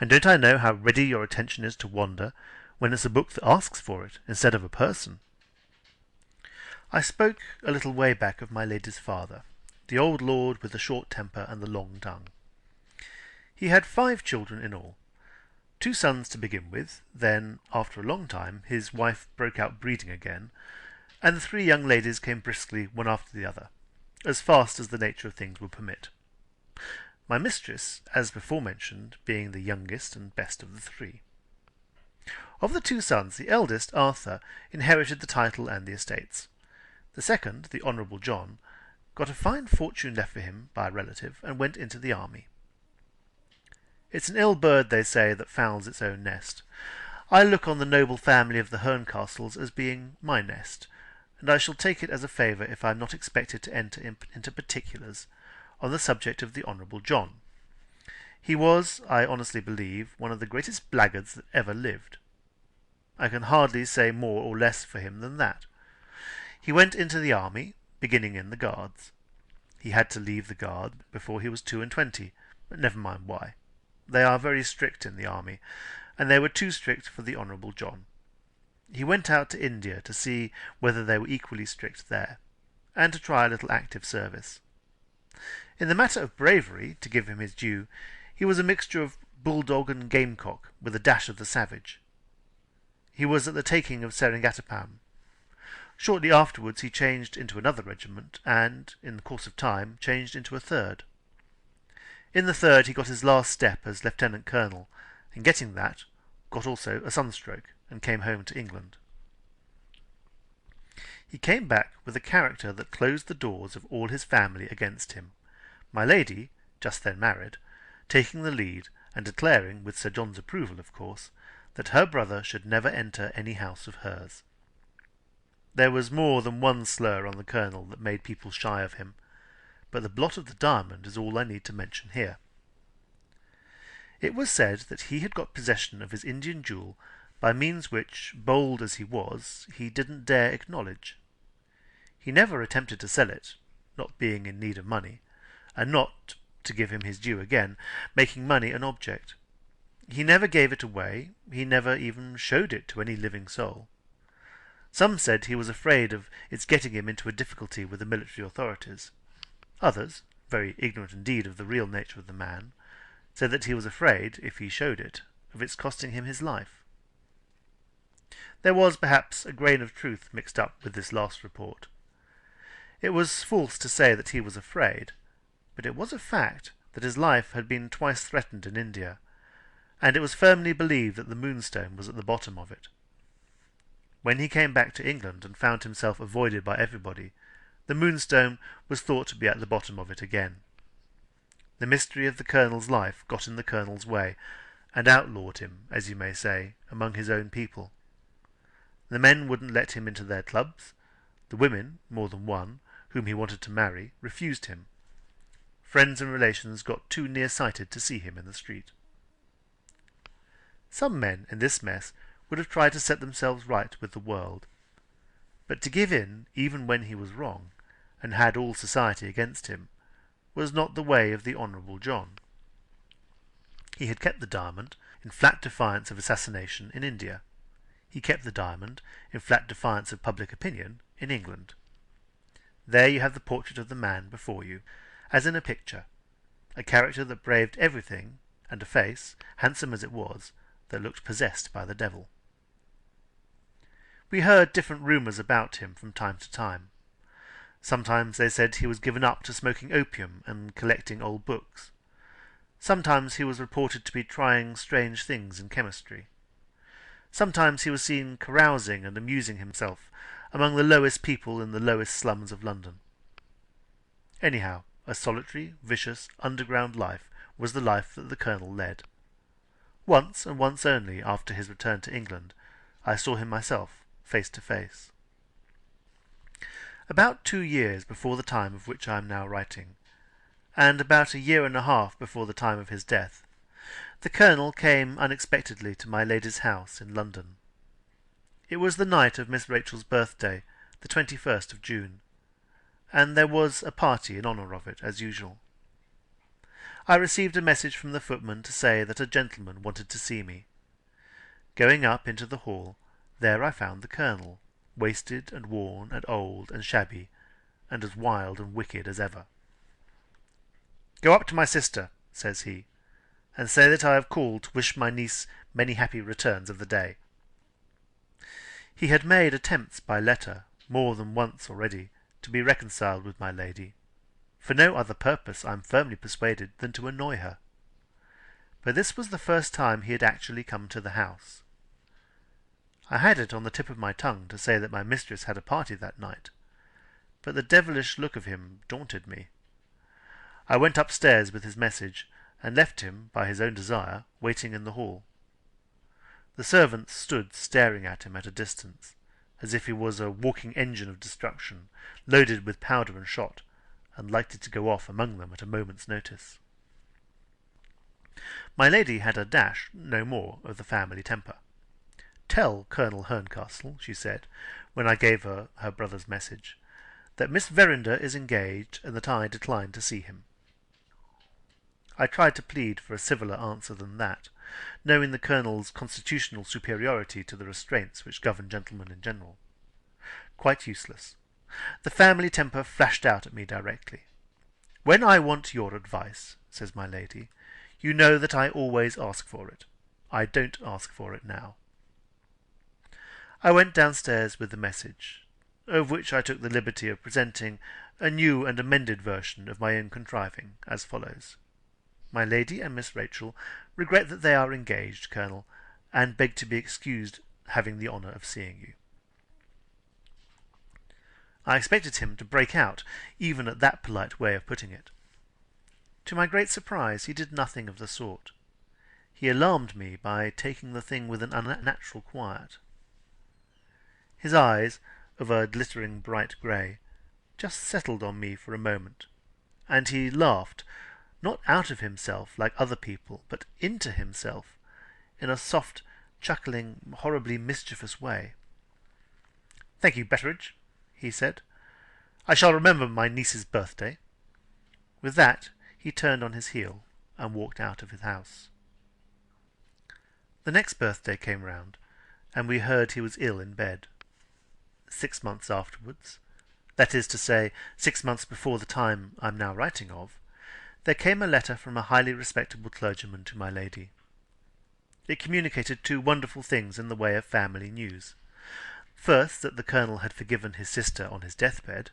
[SPEAKER 1] And don't I know how ready your attention is to wander, when it's a book that asks for it, instead of a person? I spoke a little way back of my lady's father, the old lord with the short temper and the long tongue. He had 5 children in all. 2 sons to begin with, then, after a long time, his wife broke out breeding again, and the three young ladies came briskly one after the other, as fast as the nature of things would permit. My mistress, as before mentioned, being the youngest and best of the three. Of the two sons, the eldest, Arthur, inherited the title and the estates. The second, the Honourable John, got a fine fortune left for him by a relative, and went into the army. It's an ill bird, they say, that fouls its own nest. I look on the noble family of the Herncastles as being my nest, and I shall take it as a favour if I am not expected to enter into particulars on the subject of the Honourable John. He was, I honestly believe, one of the greatest blackguards that ever lived. I can hardly say more or less for him than that. He went into the army, beginning in the Guards. He had to leave the Guard before he was 22, but never mind why. They are very strict in the army, and they were too strict for the Honourable John. He went out to India to see whether they were equally strict there, and to try a little active service. In the matter of bravery, to give him his due, he was a mixture of bulldog and gamecock, with a dash of the savage. He was at the taking of Seringatapam. Shortly afterwards he changed into another regiment, and, in the course of time, changed into a third. In the third he got his last step as lieutenant colonel, and getting that, got also a sunstroke, and came home to England. He came back with a character that closed the doors of all his family against him, my lady, just then married, taking the lead, and declaring, with Sir John's approval of course, that her brother should never enter any house of hers. There was more than one slur on the colonel that made people shy of him, but the blot of the diamond is all I need to mention here. It was said that he had got possession of his Indian jewel by means which, bold as he was, he didn't dare acknowledge. He never attempted to sell it, not being in need of money, and not, to give him his due again, making money an object. He never gave it away, he never even showed it to any living soul. Some said he was afraid of its getting him into a difficulty with the military authorities. Others, very ignorant indeed of the real nature of the man, said that he was afraid, if he showed it, of its costing him his life. There was, perhaps, a grain of truth mixed up with this last report. It was false to say that he was afraid, but it was a fact that his life had been twice threatened in India, and it was firmly believed that the Moonstone was at the bottom of it. When he came back to England and found himself avoided by everybody, the Moonstone was thought to be at the bottom of it again. The mystery of the colonel's life got in the colonel's way, and outlawed him, as you may say, among his own people. The men wouldn't let him into their clubs. The women, more than one, whom he wanted to marry, refused him. Friends and relations got too near-sighted to see him in the street. Some men in this mess would have tried to set themselves right with the world, but to give in even when he was wrong, and had all society against him, was not the way of the Honourable John. He had kept the diamond in flat defiance of assassination in India. He kept the diamond in flat defiance of public opinion in England. There you have the portrait of the man before you, as in a picture, a character that braved everything, and a face, handsome as it was, that looked possessed by the devil. We heard different rumours about him from time to time. Sometimes they said he was given up to smoking opium and collecting old books. Sometimes he was reported to be trying strange things in chemistry. Sometimes he was seen carousing and amusing himself among the lowest people in the lowest slums of London. Anyhow, a solitary, vicious, underground life was the life that the colonel led. Once, and once only, after his return to England, I saw him myself, face to face. About 2 years before the time of which I am now writing, and about 1.5 years before the time of his death, the colonel came unexpectedly to my lady's house in London. It was the night of Miss Rachel's birthday, the 21st of June, and there was a party in honour of it, as usual. I received a message from the footman to say that a gentleman wanted to see me. Going up into the hall, there I found the colonel, wasted and worn and old and shabby, and as wild and wicked as ever. "Go up to my sister," says he, "and say that I have called to wish my niece many happy returns of the day." He had made attempts by letter, more than once already, to be reconciled with my lady. For no other purpose, I am firmly persuaded, than to annoy her. But this was the first time he had actually come to the house. I had it on the tip of my tongue to say that my mistress had a party that night, but the devilish look of him daunted me. I went upstairs with his message, and left him, by his own desire, waiting in the hall. The servants stood staring at him at a distance, as if he was a walking engine of destruction, loaded with powder and shot, and likely to go off among them at a moment's notice. My lady had a dash, no more, of the family temper. "Tell Colonel Herncastle," she said, when I gave her her brother's message, "that Miss Verinder is engaged, and that I decline to see him." I tried to plead for a civiller answer than that, knowing the Colonel's constitutional superiority to the restraints which govern gentlemen in general. Quite useless. The family temper flashed out at me directly. "When I want your advice," says my lady, "you know that I always ask for it. I don't ask for it now." I went downstairs with the message, of which I took the liberty of presenting a new and amended version of my own contriving, as follows. "My lady and Miss Rachel regret that they are engaged, Colonel, and beg to be excused having the honour of seeing you." I expected him to break out, even at that polite way of putting it. To my great surprise, he did nothing of the sort. He alarmed me by taking the thing with an unnatural quiet. His eyes, of a glittering bright grey, just settled on me for a moment, and he laughed, not out of himself like other people, but into himself, in a soft, chuckling, horribly mischievous way. "Thank you, Betteridge," he said. "I shall remember my niece's birthday." With that he turned on his heel and walked out of his house. The next birthday came round, and we heard he was ill in bed. 6 months afterwards, that is to say, 6 months before the time I am now writing of, there came a letter from a highly respectable clergyman to my lady. It communicated two wonderful things in the way of family news. First, that the Colonel had forgiven his sister on his deathbed.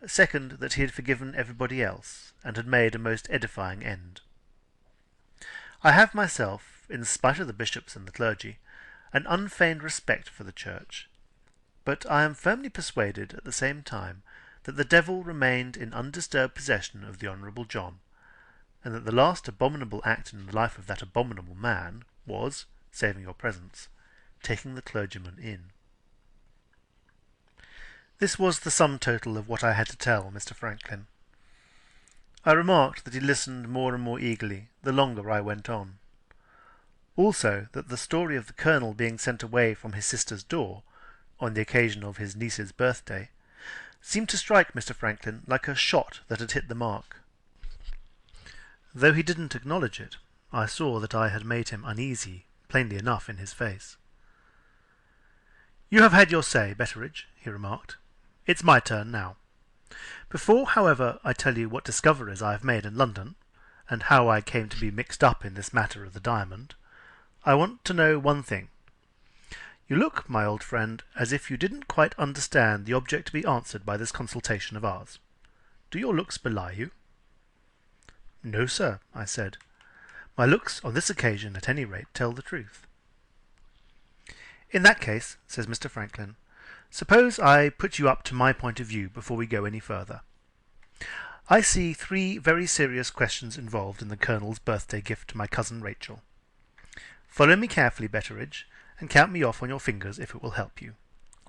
[SPEAKER 1] Second, that he had forgiven everybody else, and had made a most edifying end. I have myself, in spite of the bishops and the clergy, an unfeigned respect for the Church, but I am firmly persuaded at the same time that the devil remained in undisturbed possession of the Honourable John, and that the last abominable act in the life of that abominable man was, saving your presence, taking the clergyman in. This was the sum total of what I had to tell Mr. Franklin. I remarked that he listened more and more eagerly the longer I went on. Also that the story of the Colonel being sent away from his sister's door, on the occasion of his niece's birthday, seemed to strike Mr. Franklin like a shot that had hit the mark. Though he didn't acknowledge it, I saw that I had made him uneasy, plainly enough in his face. "You have had your say, Betteridge," he remarked. "It's my turn now. Before, however, I tell you what discoveries I have made in London, and how I came to be mixed up in this matter of the diamond, I want to know one thing. You look, my old friend, as if you didn't quite understand the object to be answered by this consultation of ours. Do your looks belie you?" "No, sir," I said. "My looks on this occasion, at any rate, tell the truth." "In that case," says Mr. Franklin, "suppose I put you up to my point of view before we go any further. I see 3 very serious questions involved in the Colonel's birthday gift to my cousin Rachel. Follow me carefully, Betteridge, and count me off on your fingers if it will help you,"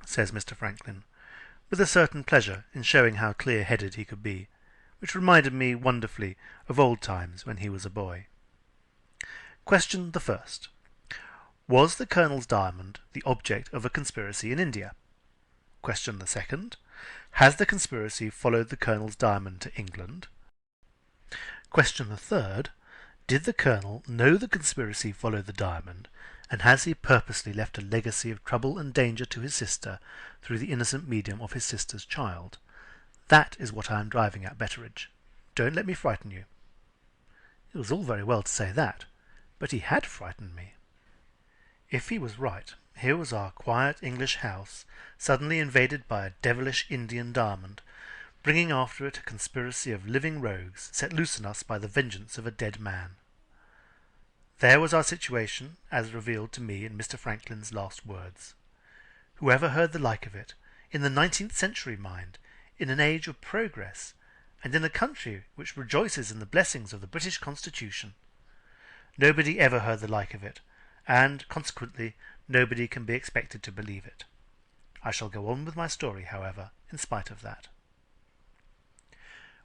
[SPEAKER 1] says Mr. Franklin, with a certain pleasure in showing how clear-headed he could be, which reminded me wonderfully of old times when he was a boy. Question the first. Was the Colonel's diamond the object of a conspiracy in India? Question the second. Has the conspiracy followed the Colonel's diamond to England? Question the third. Did the Colonel know the conspiracy followed the diamond, and has he purposely left a legacy of trouble and danger to his sister through the innocent medium of his sister's child? That is what I am driving at, Betteridge. Don't let me frighten you." It was all very well to say that, but he had frightened me. If he was right, Here was our quiet English house suddenly invaded by a devilish Indian diamond, bringing after it a conspiracy of living rogues set loose on us by the vengeance of a dead man. There was our situation, as revealed to me in Mr. Franklin's last words. Whoever heard the like of it, in the 19th century, mind, in an age of progress, and in a country which rejoices in the blessings of the British Constitution? Nobody ever heard the like of it, and, consequently, nobody can be expected to believe it. I shall go on with my story, however, in spite of that.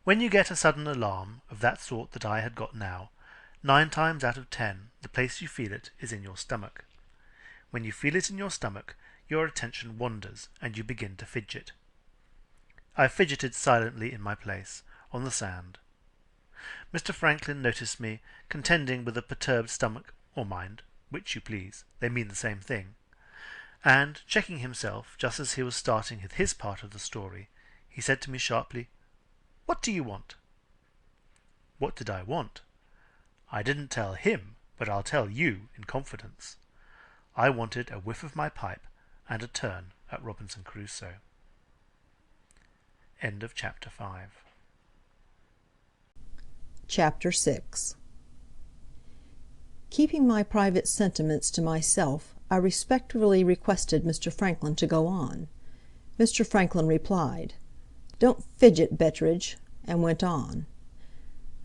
[SPEAKER 1] When you get a sudden alarm of that sort that I had got now, 9 times out of 10 the place you feel it is in your stomach. When you feel it in your stomach, your attention wanders, and you begin to fidget. I fidgeted silently in my place, on the sand. Mr. Franklin noticed me, contending with a perturbed stomach, or mind, which you please, they mean the same thing, and, checking himself just as he was starting with his part of the story, he said to me sharply, "What do you want?" What did I want? I didn't tell him, but I'll tell you in confidence. I wanted a whiff of my pipe and a turn at Robinson Crusoe. End of chapter 5.
[SPEAKER 3] Chapter 6. Keeping my private sentiments to myself, I respectfully requested Mr. Franklin to go on. Mr. Franklin replied, "Don't fidget, Betteredge," and went on.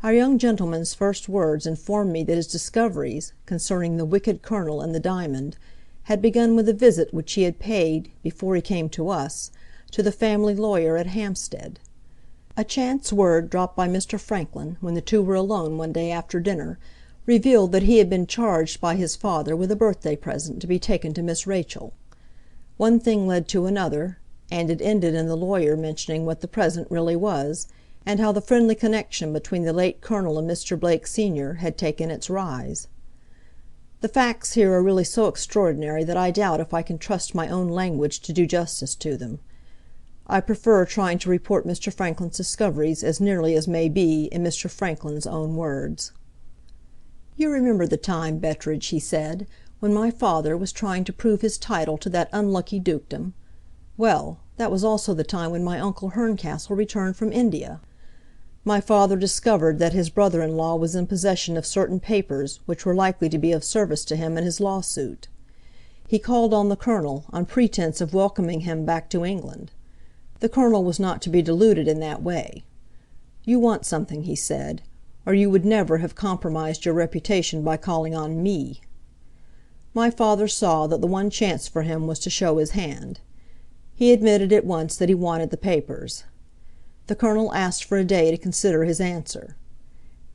[SPEAKER 3] Our young gentleman's first words informed me that his discoveries concerning the wicked Colonel and the diamond had begun with a visit which he had paid, before he came to us, to the family lawyer at Hampstead. A chance word dropped by Mr. Franklin, when the two were alone one day after dinner, revealed that he had been charged by his father with a birthday present to be taken to Miss Rachel. One thing led to another, and it ended in the lawyer mentioning what the present really was, and how the friendly connection between the late Colonel and Mr. Blake senior had taken its rise. The facts here are really so extraordinary that I doubt if I can trust my own language to do justice to them. I prefer trying to report Mr. Franklin's discoveries as nearly as may be in Mr. Franklin's own words. "You remember the time, Betteredge," he said, "when my father was trying to prove his title to that unlucky dukedom? Well, that was also the time when my uncle Herncastle returned from India. My father discovered that his brother-in-law was in possession of certain papers which were likely to be of service to him in his lawsuit. He called on the Colonel, on pretence of welcoming him back to England. The Colonel was not to be deluded in that way. 'You want something,' he said, 'or you would never have compromised your reputation by calling on me.' My father saw that the one chance for him was to show his hand. He admitted at once that he wanted the papers. The Colonel asked for a day to consider his answer.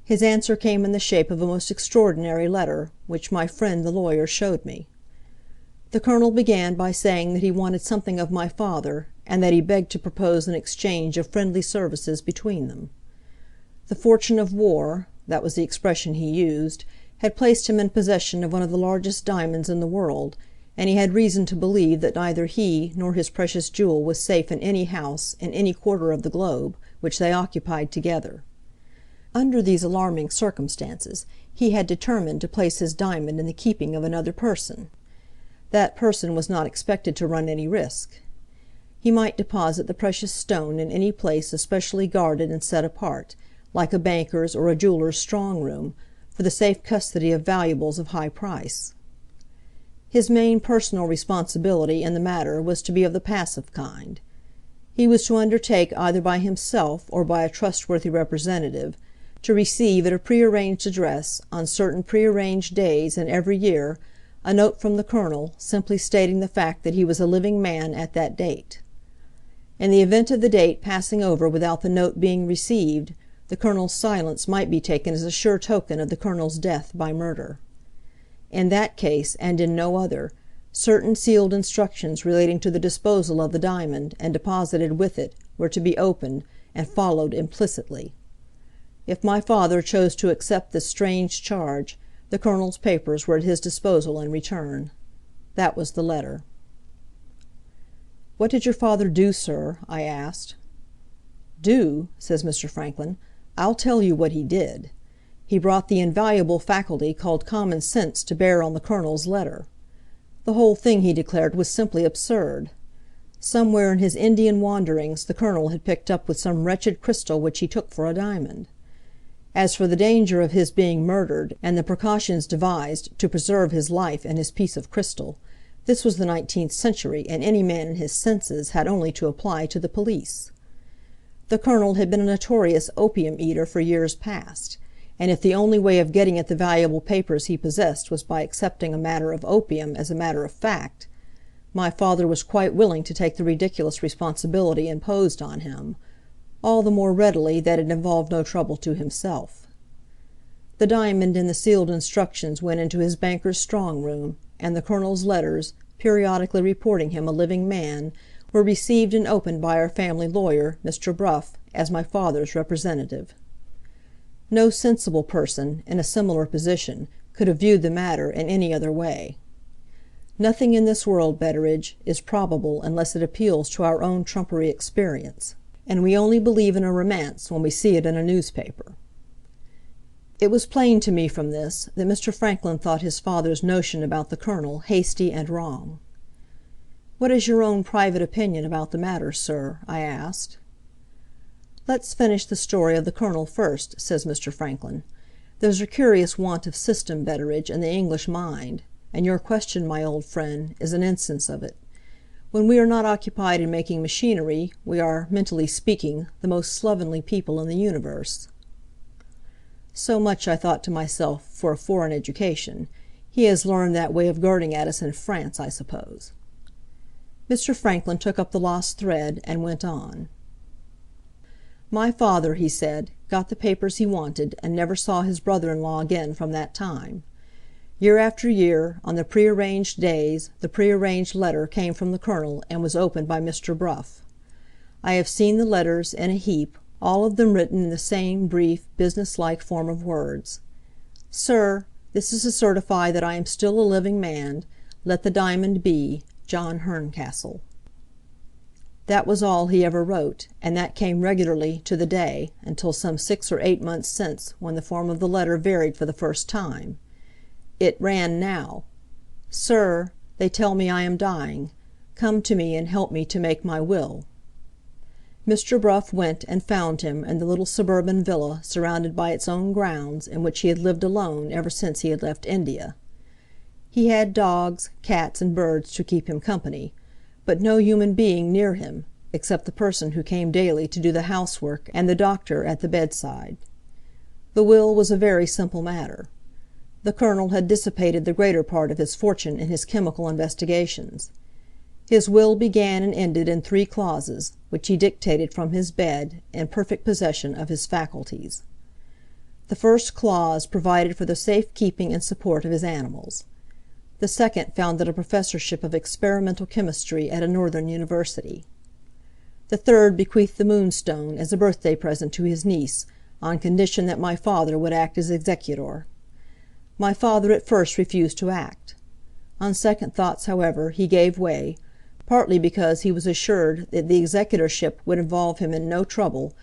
[SPEAKER 3] His answer came in the shape of a most extraordinary letter, which my friend the lawyer showed me. The Colonel began by saying that he wanted something of my father, and that he begged to propose an exchange of friendly services between them. The fortune of war, that was the expression he used, had placed him in possession of one of the largest diamonds in the world, and he had reason to believe that neither he nor his precious jewel was safe in any house, in any quarter of the globe, which they occupied together. Under these alarming circumstances he had determined to place his diamond in the keeping of another person. That person was not expected to run any risk. He might deposit the precious stone in any place especially guarded and set apart, like a banker's or a jeweller's strong-room, for the safe custody of valuables of high price. His main personal responsibility in the matter was to be of the passive kind. He was to undertake, either by himself or by a trustworthy representative, to receive at a prearranged address, on certain prearranged days in every year, a note from the Colonel, simply stating the fact that he was a living man at that date. In the event of the date passing over without the note being received, the Colonel's silence might be taken as a sure token of the Colonel's death by murder. In that case, and in no other, certain sealed instructions relating to the disposal of the diamond, and deposited with it, were to be opened, and followed implicitly. If my father chose to accept this strange charge, the Colonel's papers were at his disposal in return. That was the letter. "What did your father do, sir?" I asked. "Do?" says Mr. Franklin. "I'll tell you what he did. He brought the invaluable faculty called common sense to bear on the Colonel's letter. The whole thing, he declared, was simply absurd. Somewhere in his Indian wanderings the Colonel had picked up with some wretched crystal which he took for a diamond. As for the danger of his being murdered, and the precautions devised to preserve his life and his piece of crystal, this was the 19th century, and any man in his senses had only to apply to the police. The Colonel had been a notorious opium eater for years past, and if the only way of getting at the valuable papers he possessed was by accepting a matter of opium as a matter of fact, my father was quite willing to take the ridiculous responsibility imposed on him, all the more readily that it involved no trouble to himself. The diamond and the sealed instructions went into his banker's strong-room, and the Colonel's letters, periodically reporting him a living man, were received and opened by our family lawyer, Mr. Bruff, as my father's representative. No sensible person, in a similar position, could have viewed the matter in any other way. Nothing in this world, Betteredge, is probable unless it appeals to our own trumpery experience, and we only believe in a romance when we see it in a newspaper. It was plain to me from this that Mr. Franklin thought his father's notion about the Colonel hasty and wrong. "What is your own private opinion about the matter, sir?" I asked. "Let's finish the story of the Colonel first," says Mr. Franklin. "There's a curious want of system, Betteredge, in the English mind, and your question, my old friend, is an instance of it. When we are not occupied in making machinery, we are, mentally speaking, the most slovenly people in the universe." So much, I thought to myself, for a foreign education. He has learned that way of guarding at us in France, I suppose. Mr. Franklin took up the lost thread, and went on. "My father," he said, "got the papers he wanted, and never saw his brother-in-law again from that time. Year after year, on the prearranged days, the prearranged letter came from the Colonel, and was opened by Mr. Bruff. I have seen the letters, in a heap, all of them written in the same brief, business-like form of words. 'Sir, this is to certify that I am still a living man. Let the diamond be. John Herncastle.' That was all he ever wrote, and that came regularly to the day, until some 6 or 8 months since, when the form of the letter varied for the first time. It ran now: 'Sir, they tell me I am dying. Come to me and help me to make my will.' Mr. Bruff went and found him in the little suburban villa, surrounded by its own grounds, in which he had lived alone ever since he had left India. He had dogs, cats, and birds to keep him company, but no human being near him, except the person who came daily to do the housework and the doctor at the bedside. The will was a very simple matter. The Colonel had dissipated the greater part of his fortune in his chemical investigations. His will began and ended in 3 clauses, which he dictated from his bed, in perfect possession of his faculties. The first clause provided for the safe keeping and support of his animals. The second founded a professorship of experimental chemistry at a northern university. The third bequeathed the Moonstone as a birthday present to his niece, on condition that my father would act as executor. My father at first refused to act. On second thoughts, however, he gave way, partly because he was assured that the executorship would involve him in no trouble,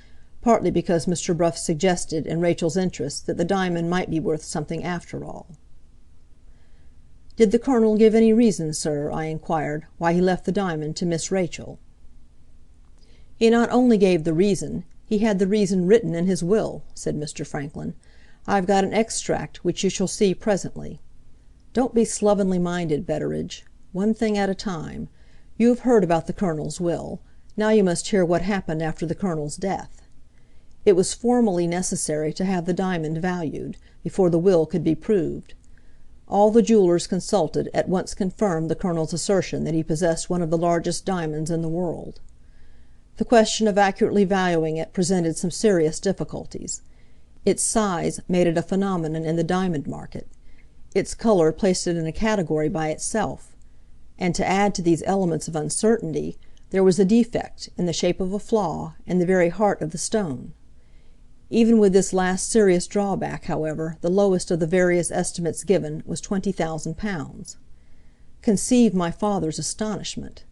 [SPEAKER 3] partly because Mr. Bruff suggested, in Rachel's interest, that the diamond might be worth something after all. "Did the Colonel give any reason, sir," I inquired, "why he left the diamond to Miss Rachel?" "He not only gave the reason, he had the reason written in his will," said Mr. Franklin. "I've got an extract, which you shall see presently. Don't be slovenly minded, Betteredge. One thing at a time. You have heard about the Colonel's will. Now you must hear what happened after the Colonel's death. It was formally necessary to have the diamond valued, before the will could be proved. All the jewelers consulted at once confirmed the Colonel's assertion that he possessed one of the largest diamonds in the world. The question of accurately valuing it presented some serious difficulties. Its size made it a phenomenon in the diamond market. Its color placed it in a category by itself. And to add to these elements of uncertainty, there was a defect, in the shape of a flaw, in the very heart of the stone. Even with this last serious drawback, however, the lowest of the various estimates given was £20,000. Conceive my father's astonishment.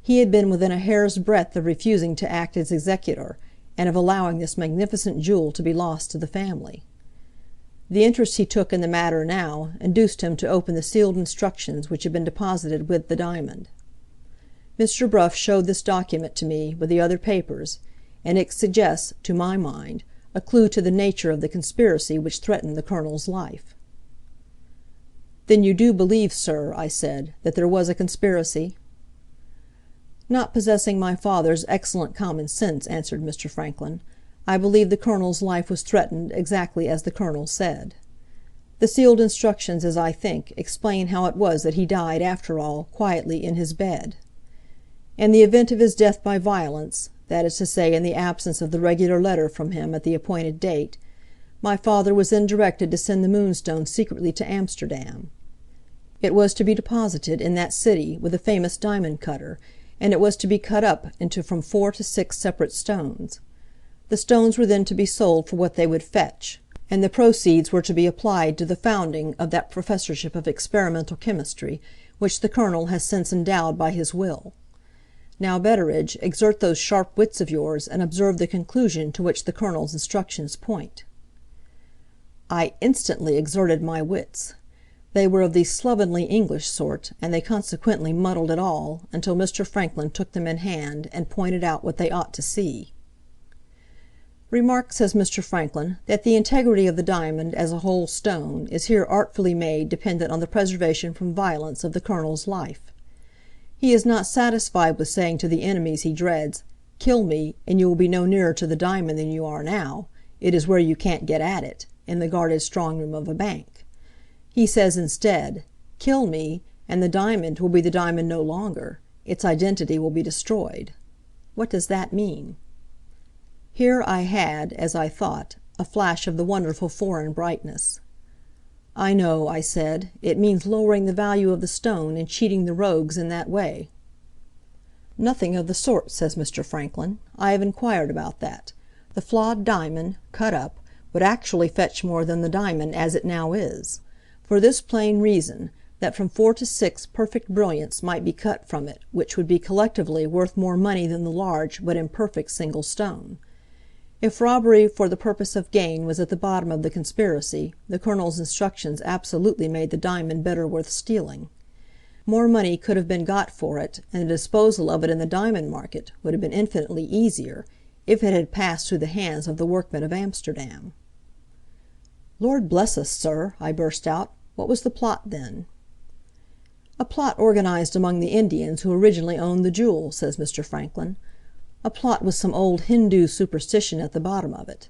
[SPEAKER 3] He had been within a hair's breadth of refusing to act as executor, and of allowing this magnificent jewel to be lost to the family. The interest he took in the matter now induced him to open the sealed instructions which had been deposited with the diamond. Mr. Bruff showed this document to me, with the other papers, and it suggests, to my mind, a clue to the nature of the conspiracy which threatened the Colonel's life. "Then you do believe, sir," I said, "that there was a conspiracy?" "Not possessing my father's excellent common sense," answered Mr. Franklin, "I believe the Colonel's life was threatened exactly as the Colonel said. The sealed instructions, as I think, explain how it was that he died, after all, quietly in his bed. In the event of his death by violence, that is to say in the absence of the regular letter from him at the appointed date, my father was then directed to send the Moonstone secretly to Amsterdam. It was to be deposited in that city with a famous diamond cutter, and it was to be cut up into from 4 to 6 separate stones. The stones were then to be sold for what they would fetch, and the proceeds were to be applied to the founding of that professorship of experimental chemistry which the Colonel has since endowed by his will. Now, Betteredge, exert those sharp wits of yours, and observe the conclusion to which the Colonel's instructions point." I instantly exerted my wits. They were of the slovenly English sort, and they consequently muddled it all, until Mr. Franklin took them in hand, and pointed out what they ought to see. "Remark," says Mr. Franklin, "that the integrity of the diamond, as a whole stone, is here artfully made dependent on the preservation from violence of the Colonel's life. He is not satisfied with saying to the enemies he dreads, 'Kill me, and you will be no nearer to the diamond than you are now. It is where you can't get at it, in the guarded strong-room of a bank.' He says instead, 'Kill me, and the diamond will be the diamond no longer. Its identity will be destroyed.' What does that mean?" Here I had, as I thought, a flash of the wonderful foreign brightness. "I know," I said. "It means lowering the value of the stone and cheating the rogues in that way." "Nothing of the sort," says Mr. Franklin. "I have inquired about that. The flawed diamond, cut up, would actually fetch more than the diamond as it now is. For this plain reason, that from 4 to 6 perfect brilliants might be cut from it, which would be collectively worth more money than the large but imperfect single stone. If robbery for the purpose of gain was at the bottom of the conspiracy, the Colonel's instructions absolutely made the diamond better worth stealing. More money could have been got for it, and the disposal of it in the diamond market would have been infinitely easier, if it had passed through the hands of the workmen of Amsterdam." "Lord bless us, sir!" I burst out. "What was the plot, then?" "A plot organized among the Indians who originally owned the jewel," says Mr. Franklin. "A plot with some old Hindoo superstition at the bottom of it.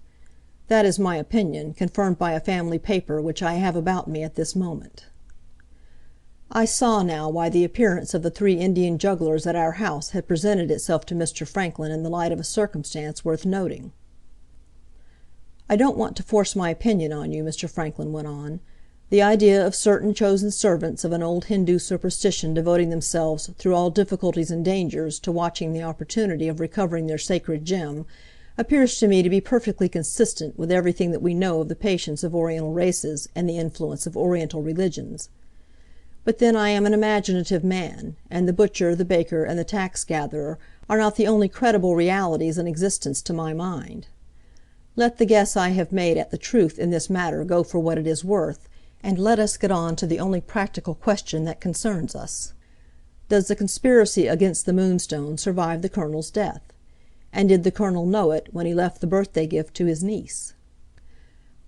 [SPEAKER 3] That is my opinion, confirmed by a family paper which I have about me at this moment." I saw now why the appearance of the 3 Indian jugglers at our house had presented itself to Mr. Franklin in the light of a circumstance worth noting. "I don't want to force my opinion on you," Mr. Franklin went on. "The idea of certain chosen servants of an old Hindoo superstition devoting themselves, through all difficulties and dangers, to watching the opportunity of recovering their sacred gem, appears to me to be perfectly consistent with everything that we know of the patience of Oriental races and the influence of Oriental religions. But then I am an imaginative man, and the butcher, the baker, and the tax-gatherer are not the only credible realities in existence to my mind. Let the guess I have made at the truth in this matter go for what it is worth, and let us get on to the only practical question that concerns us. Does the conspiracy against the Moonstone survive the Colonel's death? And did the Colonel know it when he left the birthday gift to his niece?"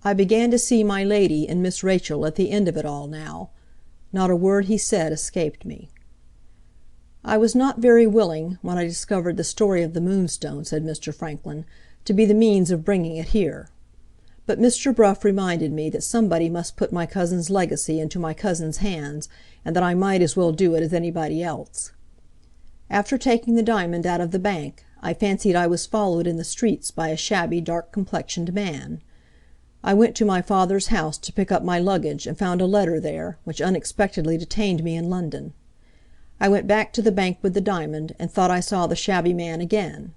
[SPEAKER 3] I began to see my lady and Miss Rachel at the end of it all now. Not a word he said escaped me. "I was not very willing, when I discovered the story of the Moonstone," said Mr. Franklin, "to be the means of bringing it here. But Mr. Bruff reminded me that somebody must put my cousin's legacy into my cousin's hands, and that I might as well do it as anybody else. After taking the diamond out of the bank, I fancied I was followed in the streets by a shabby, dark-complexioned man. I went to my father's house to pick up my luggage, and found a letter there, which unexpectedly detained me in London. I went back to the bank with the diamond, and thought I saw the shabby man again.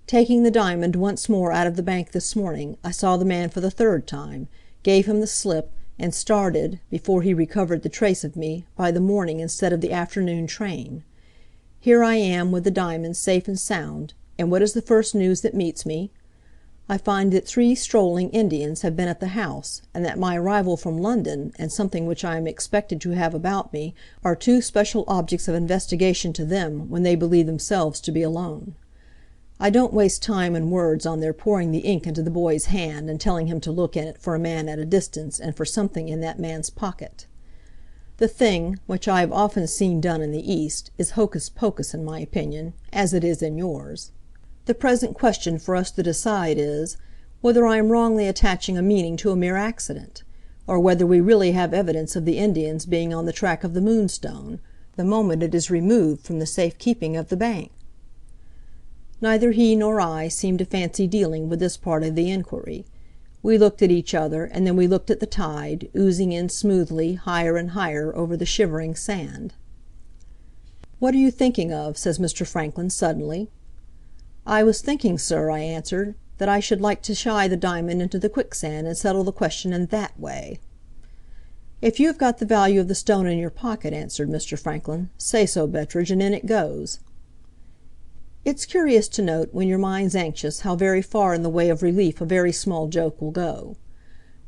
[SPEAKER 3] Taking the diamond once more out of the bank this morning, I saw the man for the 3rd time, gave him the slip, and started, before he recovered the trace of me, by the morning instead of the afternoon train. Here I am with the diamond safe and sound, and what is the first news that meets me? I find that 3 strolling Indians have been at the house, and that my arrival from London, and something which I am expected to have about me, are 2 special objects of investigation to them when they believe themselves to be alone. I don't waste time and words on their pouring the ink into the boy's hand and telling him to look in it for a man at a distance and for something in that man's pocket. The thing, which I have often seen done in the East, is hocus pocus in my opinion, as it is in yours. The present question for us to decide is, whether I am wrongly attaching a meaning to a mere accident, or whether we really have evidence of the Indians being on the track of the Moonstone, the moment it is removed from the safe keeping of the bank. Neither he nor I seemed to fancy dealing with this part of the inquiry. We looked at each other, and then we looked at the tide, oozing in smoothly, higher and higher, over the shivering sand. "What are you thinking of?" says Mr. Franklin suddenly. "I was thinking, sir," I answered, "that I should like to shy the diamond into the quicksand and settle the question in that way." "If you have got the value of the stone in your pocket," answered Mr. Franklin, "say so, Betteredge, and in it goes." It's curious to note, when your mind's anxious, how very far in the way of relief a very small joke will go.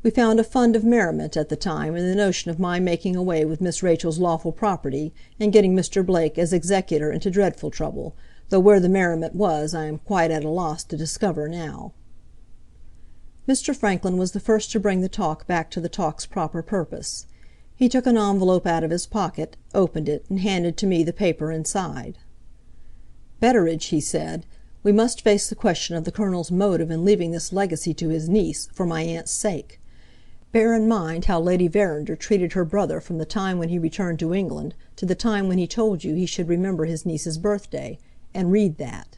[SPEAKER 3] We found a fund of merriment at the time in the notion of my making away with Miss Rachel's lawful property, and getting Mr. Blake as executor into dreadful trouble, though where the merriment was I am quite at a loss to discover now. Mr. Franklin was the first to bring the talk back to the talk's proper purpose. He took an envelope out of his pocket, opened it, and handed to me the paper inside. "Betteredge," he said, "we must face the question of the Colonel's motive in leaving this legacy to his niece, for my aunt's sake. Bear in mind how Lady Verinder treated her brother from the time when he returned to England to the time when he told you he should remember his niece's birthday, and read that."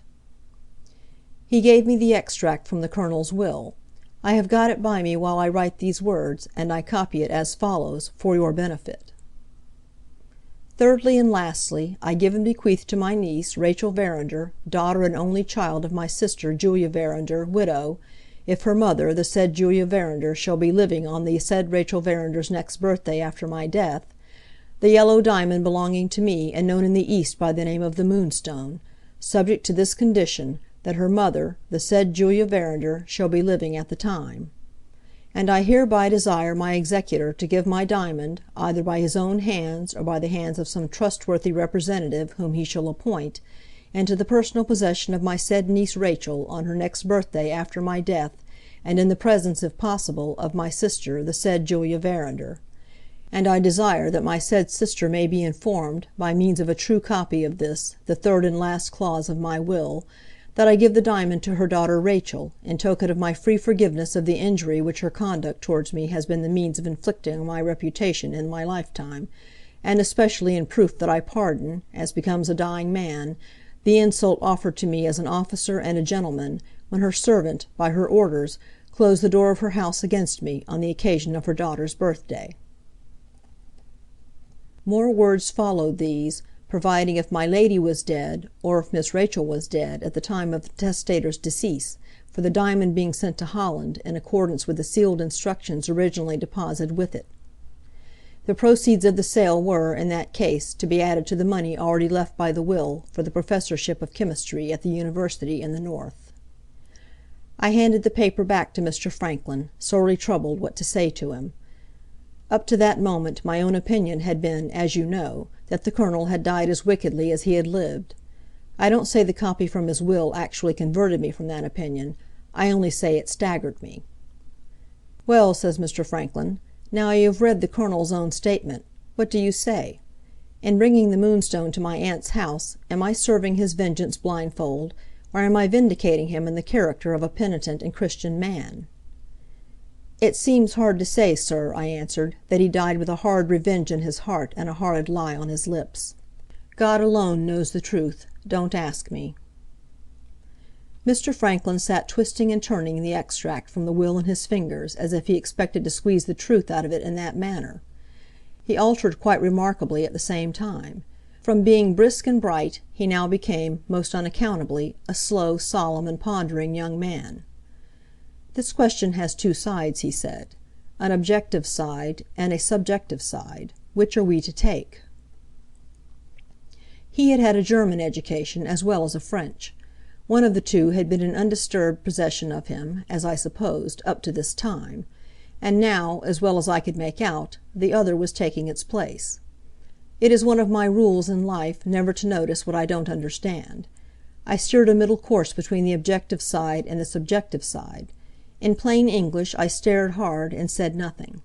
[SPEAKER 3] He gave me the extract from the Colonel's will. I have got it by me while I write these words, and I copy it as follows, for your benefit. "Thirdly and lastly, I give and bequeath to my niece, Rachel Verinder, daughter and only child of my sister Julia Verinder, widow, if her mother, the said Julia Verinder, shall be living on the said Rachel Verinder's next birthday after my death, the yellow diamond belonging to me and known in the East by the name of the Moonstone, subject to this condition, that her mother, the said Julia Verinder, shall be living at the time. And I hereby desire my executor to give my diamond, either by his own hands or by the hands of some trustworthy representative whom he shall appoint, into the personal possession of my said niece Rachel on her next birthday after my death, and in the presence, if possible, of my sister, the said Julia Verinder. And I desire that my said sister may be informed, by means of a true copy of this, the third and last clause of my will, that I give the diamond to her daughter Rachel, in token of my free forgiveness of the injury which her conduct towards me has been the means of inflicting on my reputation in my lifetime, and especially in proof that I pardon, as becomes a dying man, the insult offered to me as an officer and a gentleman, when her servant, by her orders, closed the door of her house against me, on the occasion of her daughter's birthday." More words followed these, providing if my lady was dead, or if Miss Rachel was dead, at the time of the testator's decease, for the diamond being sent to Holland, in accordance with the sealed instructions originally deposited with it. The proceeds of the sale were, in that case, to be added to the money already left by the will for the professorship of chemistry at the University in the North. I handed the paper back to Mr. Franklin, sorely troubled what to say to him. Up to that moment my own opinion had been, as you know, that the Colonel had died as wickedly as he had lived. I don't say the copy from his will actually converted me from that opinion, I only say it staggered me. "Well," says Mr. Franklin, "now you have read the Colonel's own statement, what do you say? In bringing the Moonstone to my aunt's house, am I serving his vengeance blindfold, or am I vindicating him in the character of a penitent and Christian man?" "It seems hard to say, sir," I answered, "that he died with a hard revenge in his heart and a horrid lie on his lips. God alone knows the truth. Don't ask me." Mr. Franklin sat twisting and turning the extract from the will in his fingers, as if he expected to squeeze the truth out of it in that manner. He altered quite remarkably at the same time. From being brisk and bright, he now became, most unaccountably, a slow, solemn, and pondering young man. "This question has 2 sides," he said, "an objective side and a subjective side. Which are we to take?" He had had a German education as well as a French. One of the two had been in undisturbed possession of him, as I supposed, up to this time, and now, as well as I could make out, the other was taking its place. It is one of my rules in life never to notice what I don't understand. I steered a middle course between the objective side and the subjective side. In plain English, I stared hard and said nothing.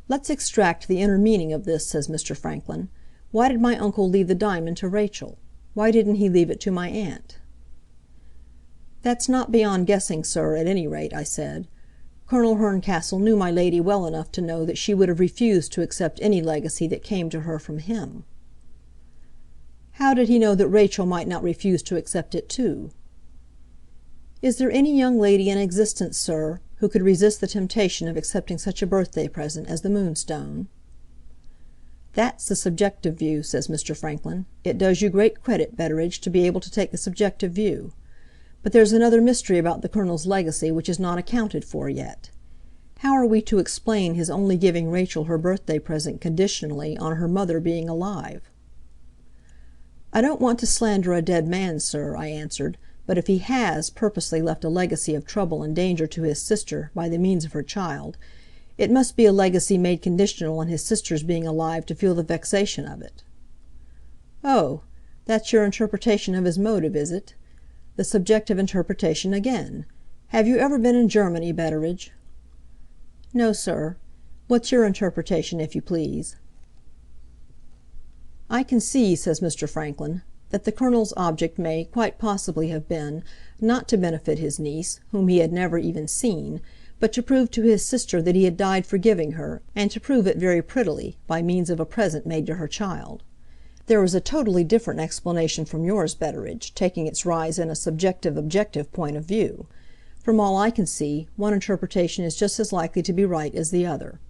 [SPEAKER 3] "Let's extract the inner meaning of this," says Mr. Franklin. "Why did my uncle leave the diamond to Rachel? Why didn't he leave it to my aunt?" "That's not beyond guessing, sir, at any rate," I said. "Colonel Herncastle knew my lady well enough to know that she would have refused to accept any legacy that came to her from him." "How did he know that Rachel might not refuse to accept it too?" "Is there any young lady in existence, sir, who could resist the temptation of accepting such a birthday present as the Moonstone?" "That's the subjective view," says Mr. Franklin. "It does you great credit, Betteredge, to be able to take the subjective view. But there's another mystery about the Colonel's legacy which is not accounted for yet. How are we to explain his only giving Rachel her birthday present conditionally on her mother being alive?" "I don't want to slander a dead man, sir," I answered, "but if he has purposely left a legacy of trouble and danger to his sister by the means of her child, it must be a legacy made conditional on his sister's being alive to feel the vexation of it." "Oh, that's your interpretation of his motive, is it? The subjective interpretation again. Have you ever been in Germany, Betteredge?" "No, sir. What's your interpretation, if you please?" "I can see," says Mr. Franklin, "that the Colonel's object may, quite possibly, have been, not to benefit his niece, whom he had never even seen, but to prove to his sister that he had died forgiving her, and to prove it very prettily, by means of a present made to her child. There is a totally different explanation from yours, Betteredge, taking its rise in a subjective-objective point of view. From all I can see, one interpretation is just as likely to be right as the other."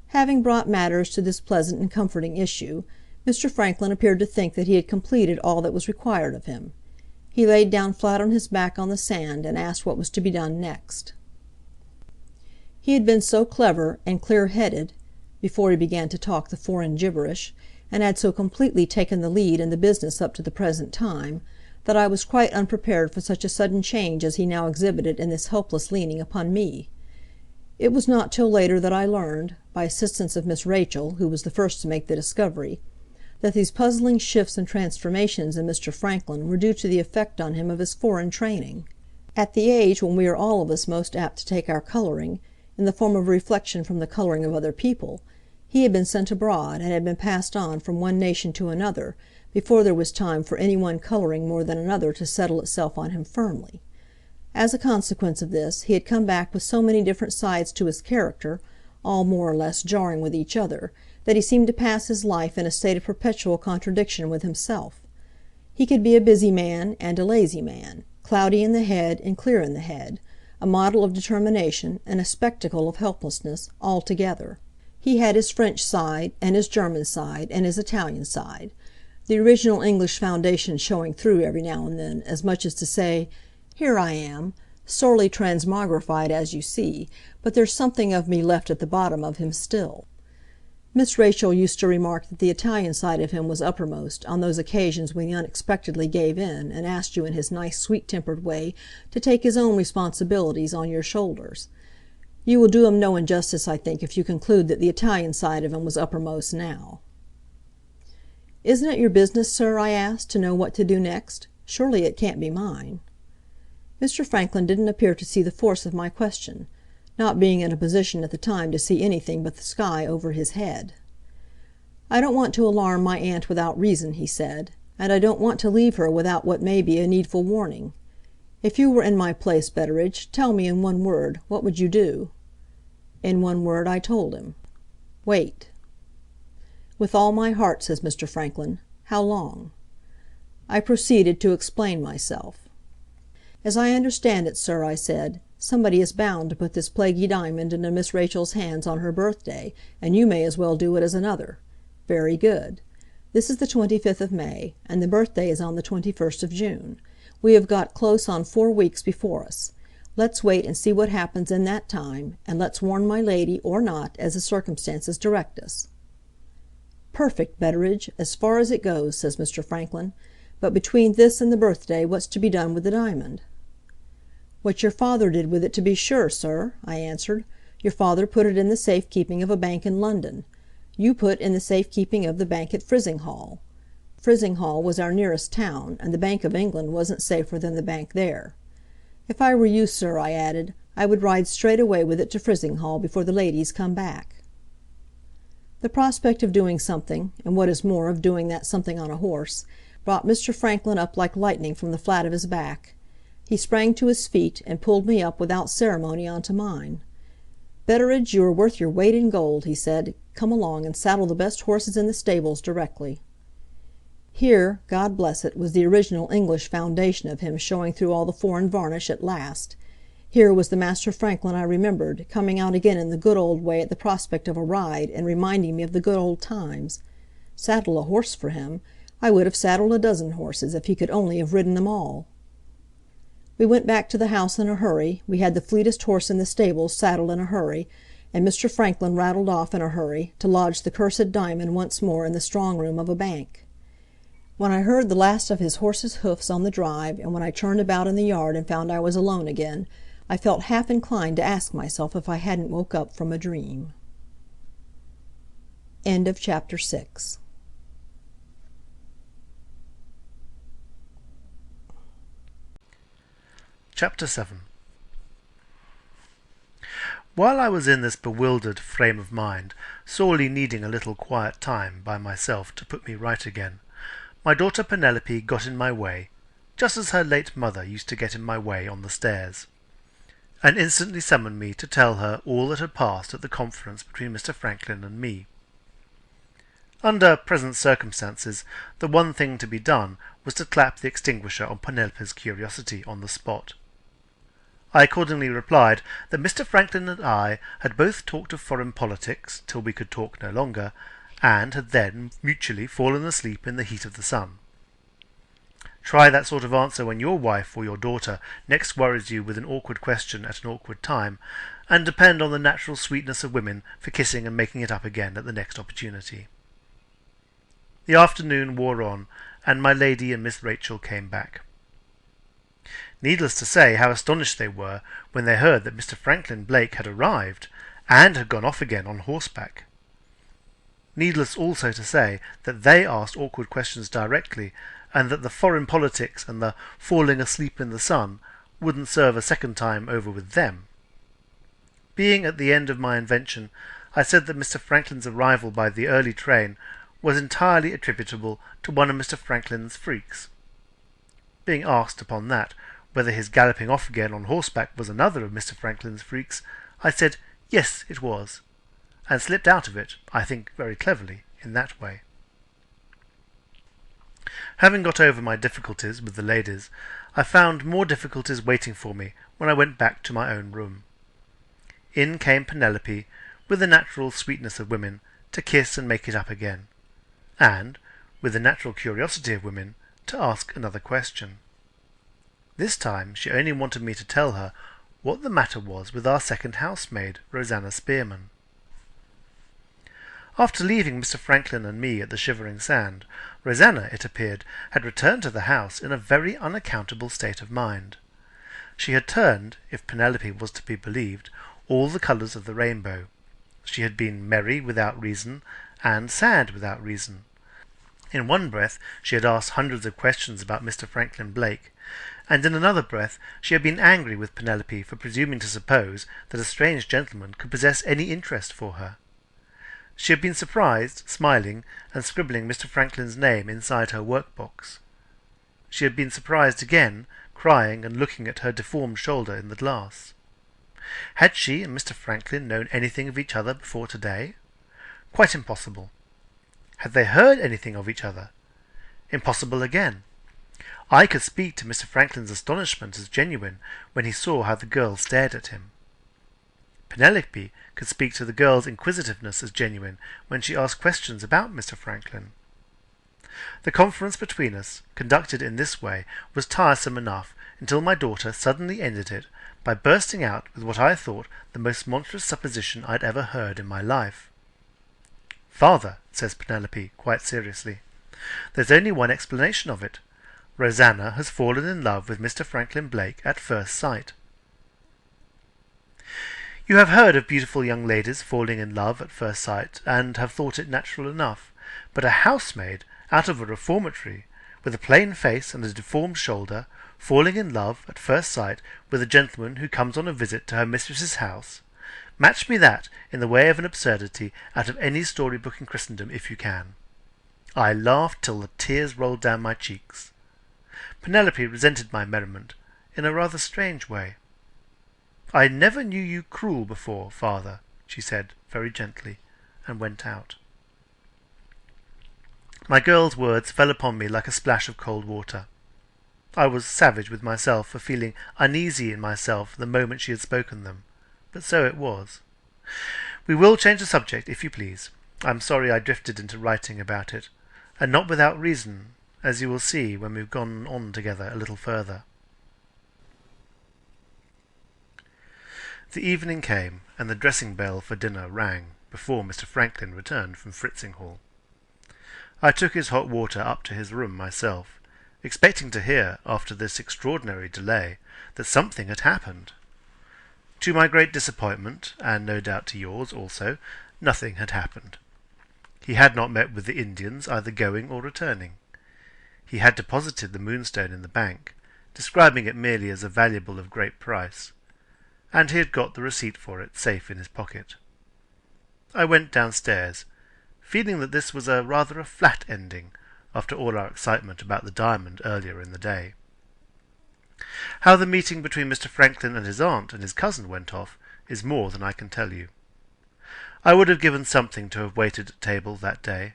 [SPEAKER 3] Having brought matters to this pleasant and comforting issue, Mr. Franklin appeared to think that he had completed all that was required of him. He laid down flat on his back on the sand and asked what was to be done next. He had been so clever and clear-headed, before he began to talk the foreign gibberish, and had so completely taken the lead in the business up to the present time, that I was quite unprepared for such a sudden change as he now exhibited in this helpless leaning upon me. It was not till later that I learned, by assistance of Miss Rachel, who was the first to make the discovery, that these puzzling shifts and transformations in Mr. Franklin were due to the effect on him of his foreign training. At the age when we are all of us most apt to take our colouring, in the form of reflection from the colouring of other people, he had been sent abroad, and had been passed on from one nation to another, before there was time for any one colouring more than another to settle itself on him firmly. As a consequence of this, he had come back with so many different sides to his character, all more or less jarring with each other, that he seemed to pass his life in a state of perpetual contradiction with himself. He could be a busy man and a lazy man, cloudy in the head and clear in the head, a model of determination and a spectacle of helplessness, all together. He had his French side, and his German side, and his Italian side, the original English foundation showing through every now and then, as much as to say, "Here I am, sorely transmogrified as you see, but there's something of me left at the bottom of him still." Miss Rachel used to remark that the Italian side of him was uppermost on those occasions when he unexpectedly gave in and asked you in his nice sweet-tempered way to take his own responsibilities on your shoulders. You will do him no injustice, I think, if you conclude that the Italian side of him was uppermost now. "Isn't it your business, sir," I asked, "to know what to do next? Surely it can't be mine." Mr. Franklin didn't appear to see the force of my question, not being in a position at the time to see anything but the sky over his head. "I don't want to alarm my aunt without reason," he said, "and I don't want to leave her without what may be a needful warning. If you were in my place, Betteredge, tell me in one word, what would you do?" In one word I told him. "Wait." "With all my heart," says Mr. Franklin. "How long?" I proceeded to explain myself. "As I understand it, sir," I said, "somebody is bound to put this plaguey diamond into Miss Rachel's hands on her birthday, and you may as well do it as another. Very good. This is the 25th of May, and the birthday is on the 21st of June. We have got close on 4 weeks before us. Let's wait and see what happens in that time, and let's warn my lady, or not, as the circumstances direct us." "Perfect, Betteredge, as far as it goes," says Mr. Franklin. But between this and the birthday, what's to be done with the diamond?" "What your father did with it, to be sure, sir," I answered. "Your father put it in the safe keeping of a bank in London. You put in the safe keeping of the bank at Frizinghall. Frizinghall was our nearest town, and the Bank of England wasn't safer than the bank there. If I were you, sir," I added, "I would ride straight away with it to Frizinghall before the ladies come back." The prospect of doing something, and what is more, of doing that something on a horse, brought Mr. Franklin up like lightning from the flat of his back. He sprang to his feet, and pulled me up without ceremony onto mine. "Betteredge, you are worth your weight in gold," he said. "Come along, and saddle the best horses in the stables directly." Here, God bless it, was the original English foundation of him showing through all the foreign varnish at last. Here was the Master Franklin I remembered, coming out again in the good old way at the prospect of a ride, and reminding me of the good old times. Saddle a horse for him! I would have saddled a dozen horses, if he could only have ridden them all. We went back to the house in a hurry, we had the fleetest horse in the stables saddled in a hurry, and Mr. Franklin rattled off in a hurry, to lodge the cursed diamond once more in the strong room of a bank. When I heard the last of his horse's hoofs on the drive, and when I turned about in the yard and found I was alone again, I felt half inclined to ask myself if I hadn't woke up from a dream. End of Chapter 6.
[SPEAKER 1] Chapter 7. While I was in this bewildered frame of mind, sorely needing a little quiet time by myself to put me right again, my daughter Penelope got in my way, just as her late mother used to get in my way on the stairs, and instantly summoned me to tell her all that had passed at the conference between Mr. Franklin and me. Under present circumstances, the one thing to be done was to clap the extinguisher on Penelope's curiosity on the spot. I accordingly replied that Mr. Franklin and I had both talked of foreign politics till we could talk no longer, and had then mutually fallen asleep in the heat of the sun. Try that sort of answer when your wife or your daughter next worries you with an awkward question at an awkward time, and depend on the natural sweetness of women for kissing and making it up again at the next opportunity. The afternoon wore on, and my lady and Miss Rachel came back. Needless to say how astonished they were when they heard that Mr. Franklin Blake had arrived, and had gone off again on horseback. Needless also to say that they asked awkward questions directly, and that the foreign politics and the falling asleep in the sun wouldn't serve a second time over with them. Being at the end of my invention, I said that Mr. Franklin's arrival by the early train was entirely attributable to one of Mr. Franklin's freaks. Being asked upon that whether his galloping off again on horseback was another of Mr. Franklin's freaks, I said yes, it was, and slipped out of it, I think very cleverly, in that way. Having got over my difficulties with the ladies, I found more difficulties waiting for me when I went back to my own room. In came Penelope, with the natural sweetness of women, to kiss and make it up again, and, with the natural curiosity of women, to ask another question. This time she only wanted me to tell her what the matter was with our second housemaid, Rosanna Spearman. After leaving Mr. Franklin and me at the Shivering Sand, Rosanna, it appeared, had returned to the house in a very unaccountable state of mind. She had turned, if Penelope was to be believed, all the colours of the rainbow. She had been merry without reason, and sad without reason. In one breath she had asked hundreds of questions about Mr. Franklin Blake, and in another breath she had been angry with Penelope for presuming to suppose that a strange gentleman could possess any interest for her. She had been surprised, smiling, and scribbling Mr. Franklin's name inside her work-box. She had been surprised again, crying and looking at her deformed shoulder in the glass. Had she and Mr. Franklin known anything of each other before today? Quite impossible. Had they heard anything of each other? Impossible again. I could speak to Mr. Franklin's astonishment as genuine when he saw how the girl stared at him. Penelope could speak to the girl's inquisitiveness as genuine when she asked questions about Mr. Franklin. The conference between us, conducted in this way, was tiresome enough until my daughter suddenly ended it by bursting out with what I thought the most monstrous supposition I had ever heard in my life. "Father," says Penelope, quite seriously, "there's only one explanation of it. Rosanna has fallen in love with Mr. Franklin Blake at first sight. You have heard of beautiful young ladies falling in love at first sight, and have thought it natural enough, but a housemaid out of a reformatory, with a plain face and a deformed shoulder, falling in love at first sight with a gentleman who comes on a visit to her mistress's house. Match me that in the way of an absurdity out of any story-book in Christendom if you can. I laughed till the tears rolled down my cheeks. Penelope resented my merriment in a rather strange way. "I never knew you cruel before, father," she said very gently, and went out. My girl's words fell upon me like a splash of cold water. I was savage with myself for feeling uneasy in myself the moment she had spoken them, but so it was. We will change the subject, if you please. I am sorry I drifted into writing about it, and not without reason, as you will see when we've gone on together a little further. The evening came, and the dressing bell for dinner rang before Mr. Franklin returned from Fritzinghall. I took his hot water up to his room myself, expecting to hear, after this extraordinary delay, that something had happened. To my great disappointment, and no doubt to yours also, nothing had happened. He had not met with the Indians either going or returning. He had deposited the Moonstone in the bank, describing it merely as a valuable of great price, and he had got the receipt for it safe in his pocket. I went downstairs, feeling that this was rather a flat ending after all our excitement about the diamond earlier in the day. How the meeting between Mr. Franklin and his aunt and his cousin went off is more than I can tell you. I would have given something to have waited at table that day,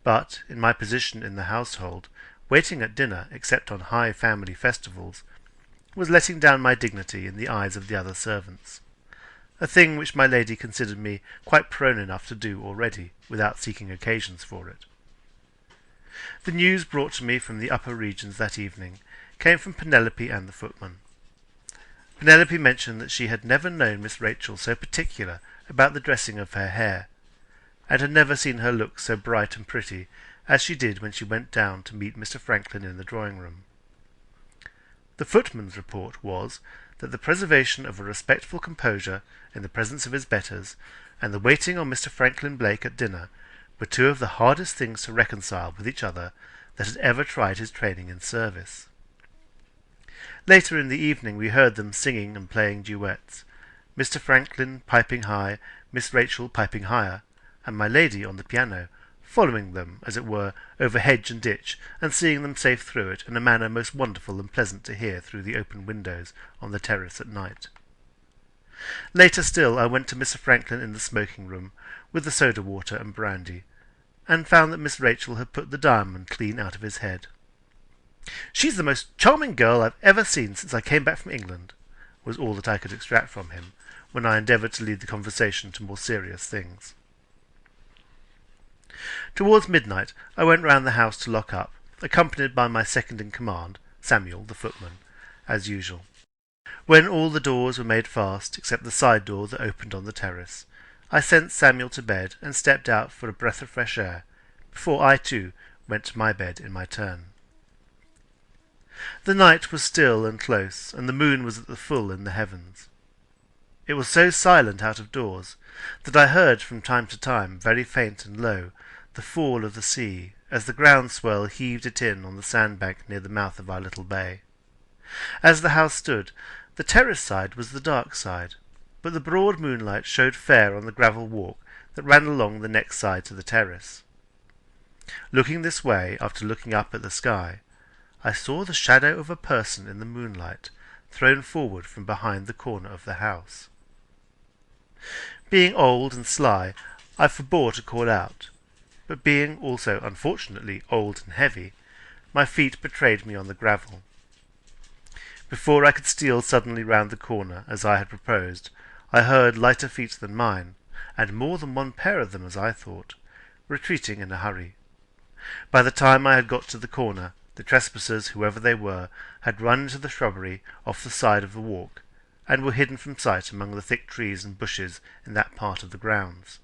[SPEAKER 1] but, in my position in the household, waiting at dinner, except on high family festivals, was letting down my dignity in the eyes of the other servants, a thing which my lady considered me quite prone enough to do already, without seeking occasions for it. The news brought to me from the upper regions that evening came from Penelope and the footman. Penelope mentioned that she had never known Miss Rachel so particular about the dressing of her hair, and had never seen her look so bright and pretty as she did when she went down to meet Mr. Franklin in the drawing-room. The footman's report was that the preservation of a respectful composure in the presence of his betters, and the waiting on Mr. Franklin Blake at dinner, were two of the hardest things to reconcile with each other that had ever tried his training in service. Later in the evening we heard them singing and playing duets, Mr. Franklin piping high, Miss Rachel piping higher, and my lady on the piano, following them, as it were, over hedge and ditch, and seeing them safe through it in a manner most wonderful and pleasant to hear through the open windows on the terrace at night. Later still I went to Mr. Franklin in the smoking-room, with the soda-water and brandy, and found that Miss Rachel had put the diamond clean out of his head. "She's the most charming girl I've ever seen since I came back from England," was all that I could extract from him, when I endeavoured to lead the conversation to more serious things. Towards midnight I went round the house to lock up, accompanied by my second-in-command, Samuel, the footman, as usual. When all the doors were made fast, except the side door that opened on the terrace, I sent Samuel to bed and stepped out for a breath of fresh air, before I, too, went to my bed in my turn. The night was still and close, and the moon was at the full in the heavens. It was so silent out of doors that I heard from time to time, very faint and low, the fall of the sea, as the ground-swell heaved it in on the sandbank near the mouth of our little bay. As the house stood, the terrace side was the dark side, but the broad moonlight showed fair on the gravel walk that ran along the next side to the terrace. Looking this way, after looking up at the sky, I saw the shadow of a person in the moonlight, thrown forward from behind the corner of the house. Being old and sly, I forbore to call out, but being also unfortunately old and heavy, my feet betrayed me on the gravel. Before I could steal suddenly round the corner, as I had proposed, I heard lighter feet than mine, and more than one pair of them, as I thought, retreating in a hurry. By the time I had got to the corner, the trespassers, whoever they were, had run into the shrubbery off the side of the walk, and were hidden from sight among the thick trees and bushes in that part of the grounds.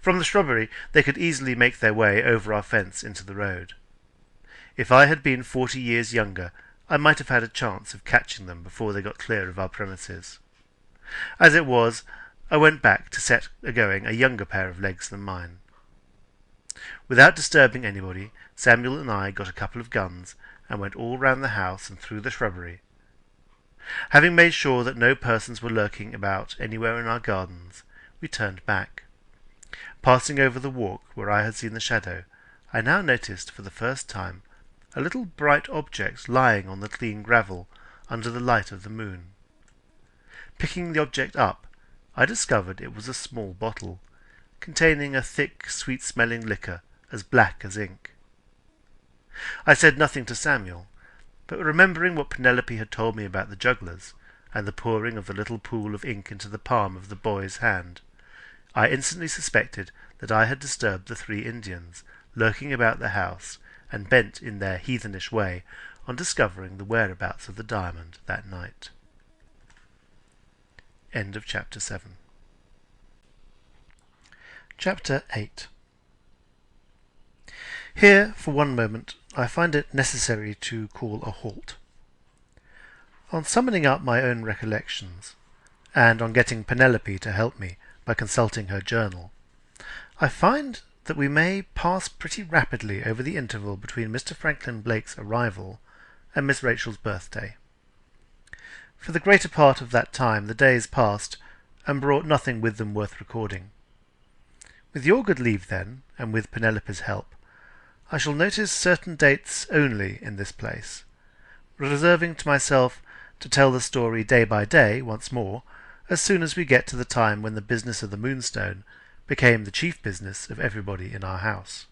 [SPEAKER 1] From the shrubbery they could easily make their way over our fence into the road. If I had been 40 years younger, I might have had a chance of catching them before they got clear of our premises. As it was, I went back to set a-going a younger pair of legs than mine. Without disturbing anybody, Samuel and I got a couple of guns and went all round the house and through the shrubbery. Having made sure that no persons were lurking about anywhere in our gardens, we turned back. Passing over the walk where I had seen the shadow, I now noticed for the first time a little bright object lying on the clean gravel under the light of the moon. Picking the object up, I discovered it was a small bottle, containing a thick, sweet-smelling liquor as black as ink. I said nothing to Samuel, but remembering what Penelope had told me about the jugglers, and the pouring of the little pool of ink into the palm of the boy's hand, I instantly suspected that I had disturbed the 3 Indians, lurking about the house, and bent in their heathenish way on discovering the whereabouts of the diamond that night. End of Chapter 7. Chapter 8. Here, for one moment, I find it necessary to call a halt. On summoning up my own recollections, and on getting Penelope to help me by consulting her journal, I find that we may pass pretty rapidly over the interval between Mr. Franklin Blake's arrival and Miss Rachel's birthday. For the greater part of that time the days passed, and brought nothing with them worth recording. With your good leave, then, and with Penelope's help, I shall notice certain dates only in this place, reserving to myself to tell the story day by day once more, as soon as we get to the time when the business of the Moonstone became the chief business of everybody in our house.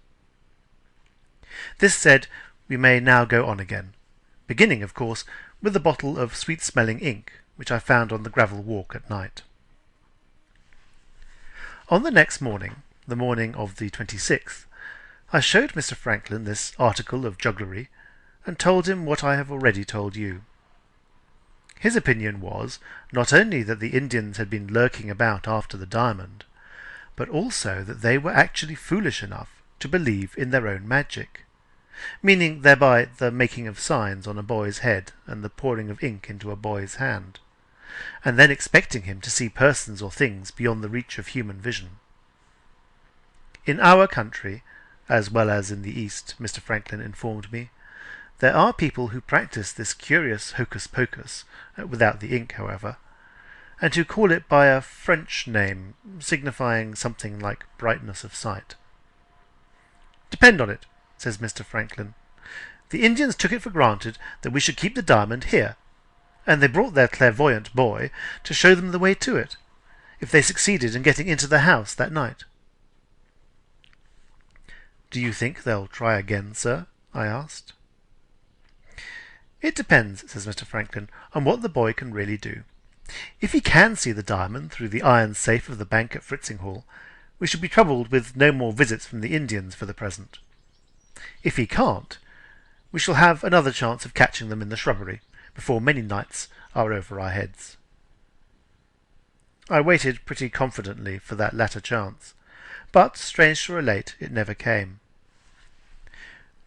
[SPEAKER 1] This said, we may now go on again, beginning, of course, with the bottle of sweet-smelling ink which I found on the gravel walk at night. On the next morning, the morning of the 26th, I showed Mr. Franklin this article of jugglery, and told him what I have already told you. His opinion was, not only that the Indians had been lurking about after the diamond, but also that they were actually foolish enough to believe in their own magic, meaning thereby the making of signs on a boy's head and the pouring of ink into a boy's hand, and then expecting him to see persons or things beyond the reach of human vision. In our country, as well as in the East, Mr. Franklin informed me, there are people who practice this curious hocus-pocus, without the ink, however, and who call it by a French name, signifying something like brightness of sight. Depend on it, says Mr. Franklin, the Indians took it for granted that we should keep the diamond here, and they brought their clairvoyant boy to show them the way to it, if they succeeded in getting into the house that night. Do you think they'll try again, sir? I asked. It depends, says Mr. Franklin, on what the boy can really do. If he can see the diamond through the iron safe of the bank at Fritzinghall, we shall be troubled with no more visits from the Indians for the present. If he can't, we shall have another chance of catching them in the shrubbery, before many nights are over our heads. I waited pretty confidently for that latter chance, but, strange to relate, it never came.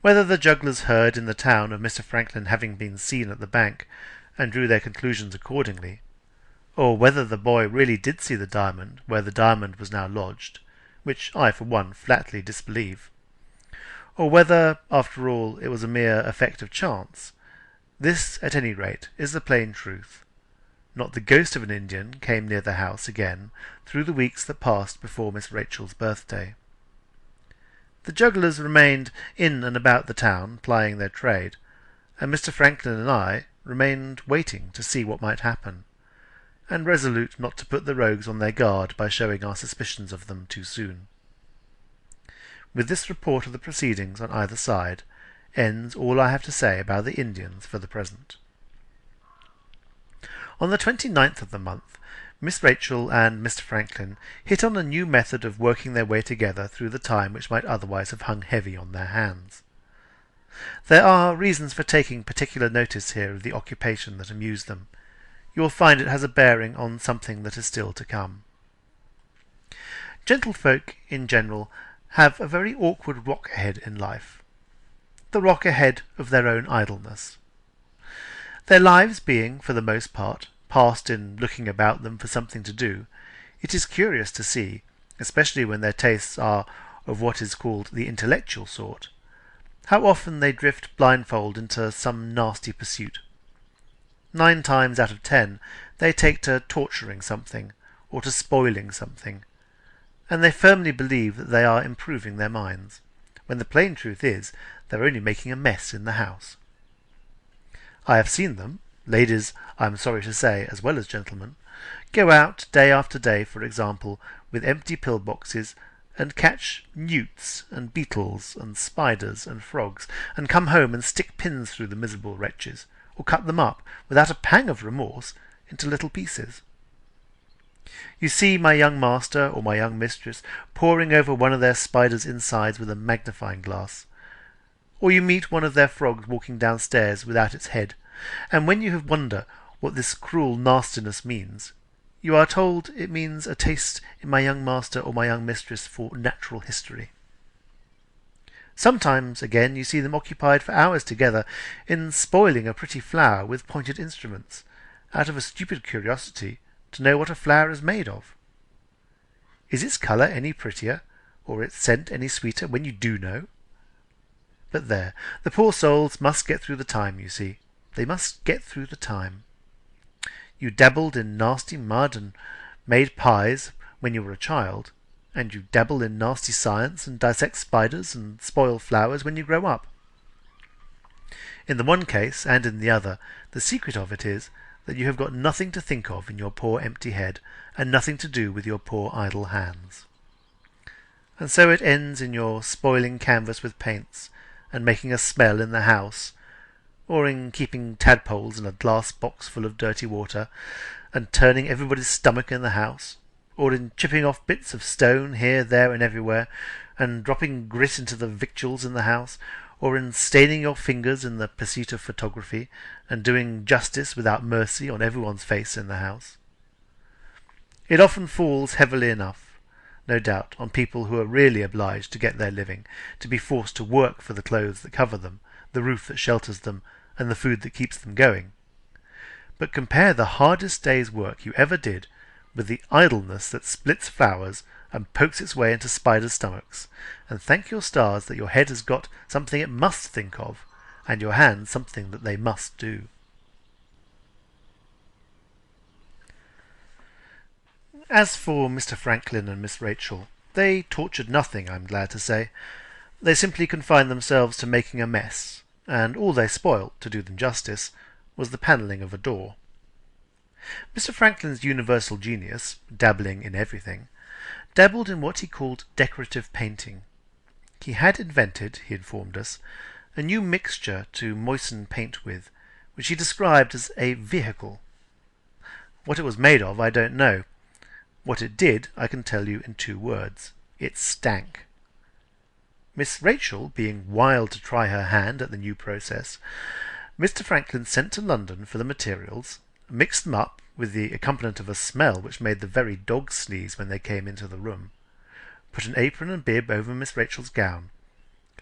[SPEAKER 1] Whether the jugglers heard in the town of Mr. Franklin having been seen at the bank, and drew their conclusions accordingly, or whether the boy really did see the diamond where the diamond was now lodged, which I for one flatly disbelieve, or whether, after all, it was a mere effect of chance, this, at any rate, is the plain truth. Not the ghost of an Indian came near the house again through the weeks that passed before Miss Rachel's birthday. The jugglers remained in and about the town, plying their trade, and Mr. Franklin and I remained waiting to see what might happen, and resolute not to put the rogues on their guard by showing our suspicions of them too soon. With this report of the proceedings on either side ends all I have to say about the Indians for the present. On the 29th of the month, Miss Rachel and Mr. Franklin hit on a new method of working their way together through the time which might otherwise have hung heavy on their hands. There are reasons for taking particular notice here of the occupation that amused them. You will find it has a bearing on something that is still to come. Gentlefolk, in general, have a very awkward rock-ahead in life. the rock ahead of their own idleness. Their lives being, for the most part, passed in looking about them for something to do, it is curious to see, especially when their tastes are of what is called the intellectual sort, how often they drift blindfold into some nasty pursuit. 9 times out of 10 they take to torturing something, or to spoiling something, and they firmly believe that they are improving their minds, when the plain truth is they're only making a mess in the house. I have seen them, ladies, I am sorry to say, as well as gentlemen, go out day after day, for example, with empty pill-boxes, and catch newts and beetles and spiders and frogs, and come home and stick pins through the miserable wretches, or cut them up, without a pang of remorse, into little pieces. You see my young master or my young mistress poring over one of their spiders' insides with a magnifying glass, or you meet one of their frogs walking downstairs without its head, and when you wonder what this cruel nastiness means, you are told it means a taste in my young master or my young mistress for natural history. Sometimes, again, you see them occupied for hours together in spoiling a pretty flower with pointed instruments, out of a stupid curiosity to know what a flower is made of. Is its colour any prettier, or its scent any sweeter, when you do know? But there, the poor souls must get through the time, you see. They must get through the time. You dabbled in nasty mud and made pies when you were a child, and you dabble in nasty science and dissect spiders and spoil flowers when you grow up. In the one case and in the other, the secret of it is that you have got nothing to think of in your poor empty head, and nothing to do with your poor idle hands. And so it ends in your spoiling canvas with paints, and making a smell in the house, or in keeping tadpoles in a glass box full of dirty water, and turning everybody's stomach in the house, or in chipping off bits of stone here, there, and everywhere, and dropping grit into the victuals in the house, or in staining your fingers in the pursuit of photography, and doing justice without mercy on everyone's face in the house. It often falls heavily enough, no doubt, on people who are really obliged to get their living, to be forced to work for the clothes that cover them, the roof that shelters them, and the food that keeps them going. But compare the hardest day's work you ever did with the idleness that splits flowers and pokes its way into spiders' stomachs, and thank your stars that your head has got something it must think of, and your hands something that they must do. As for Mr. Franklin and Miss Rachel, they tortured nothing, I'm glad to say. They simply confined themselves to making a mess, and all they spoilt, to do them justice, was the panelling of a door. Mr. Franklin's universal genius, dabbling in everything, dabbled in what he called decorative painting. He had invented, he informed us, a new mixture to moisten paint with, which he described as a vehicle. What it was made of I don't know. What it did I can tell you in 2 words. It stank. Miss Rachel being wild to try her hand at the new process, Mr. Franklin sent to London for the materials, mixed them up with the accompaniment of a smell which made the very dogs sneeze when they came into the room, put an apron and bib over Miss Rachel's gown,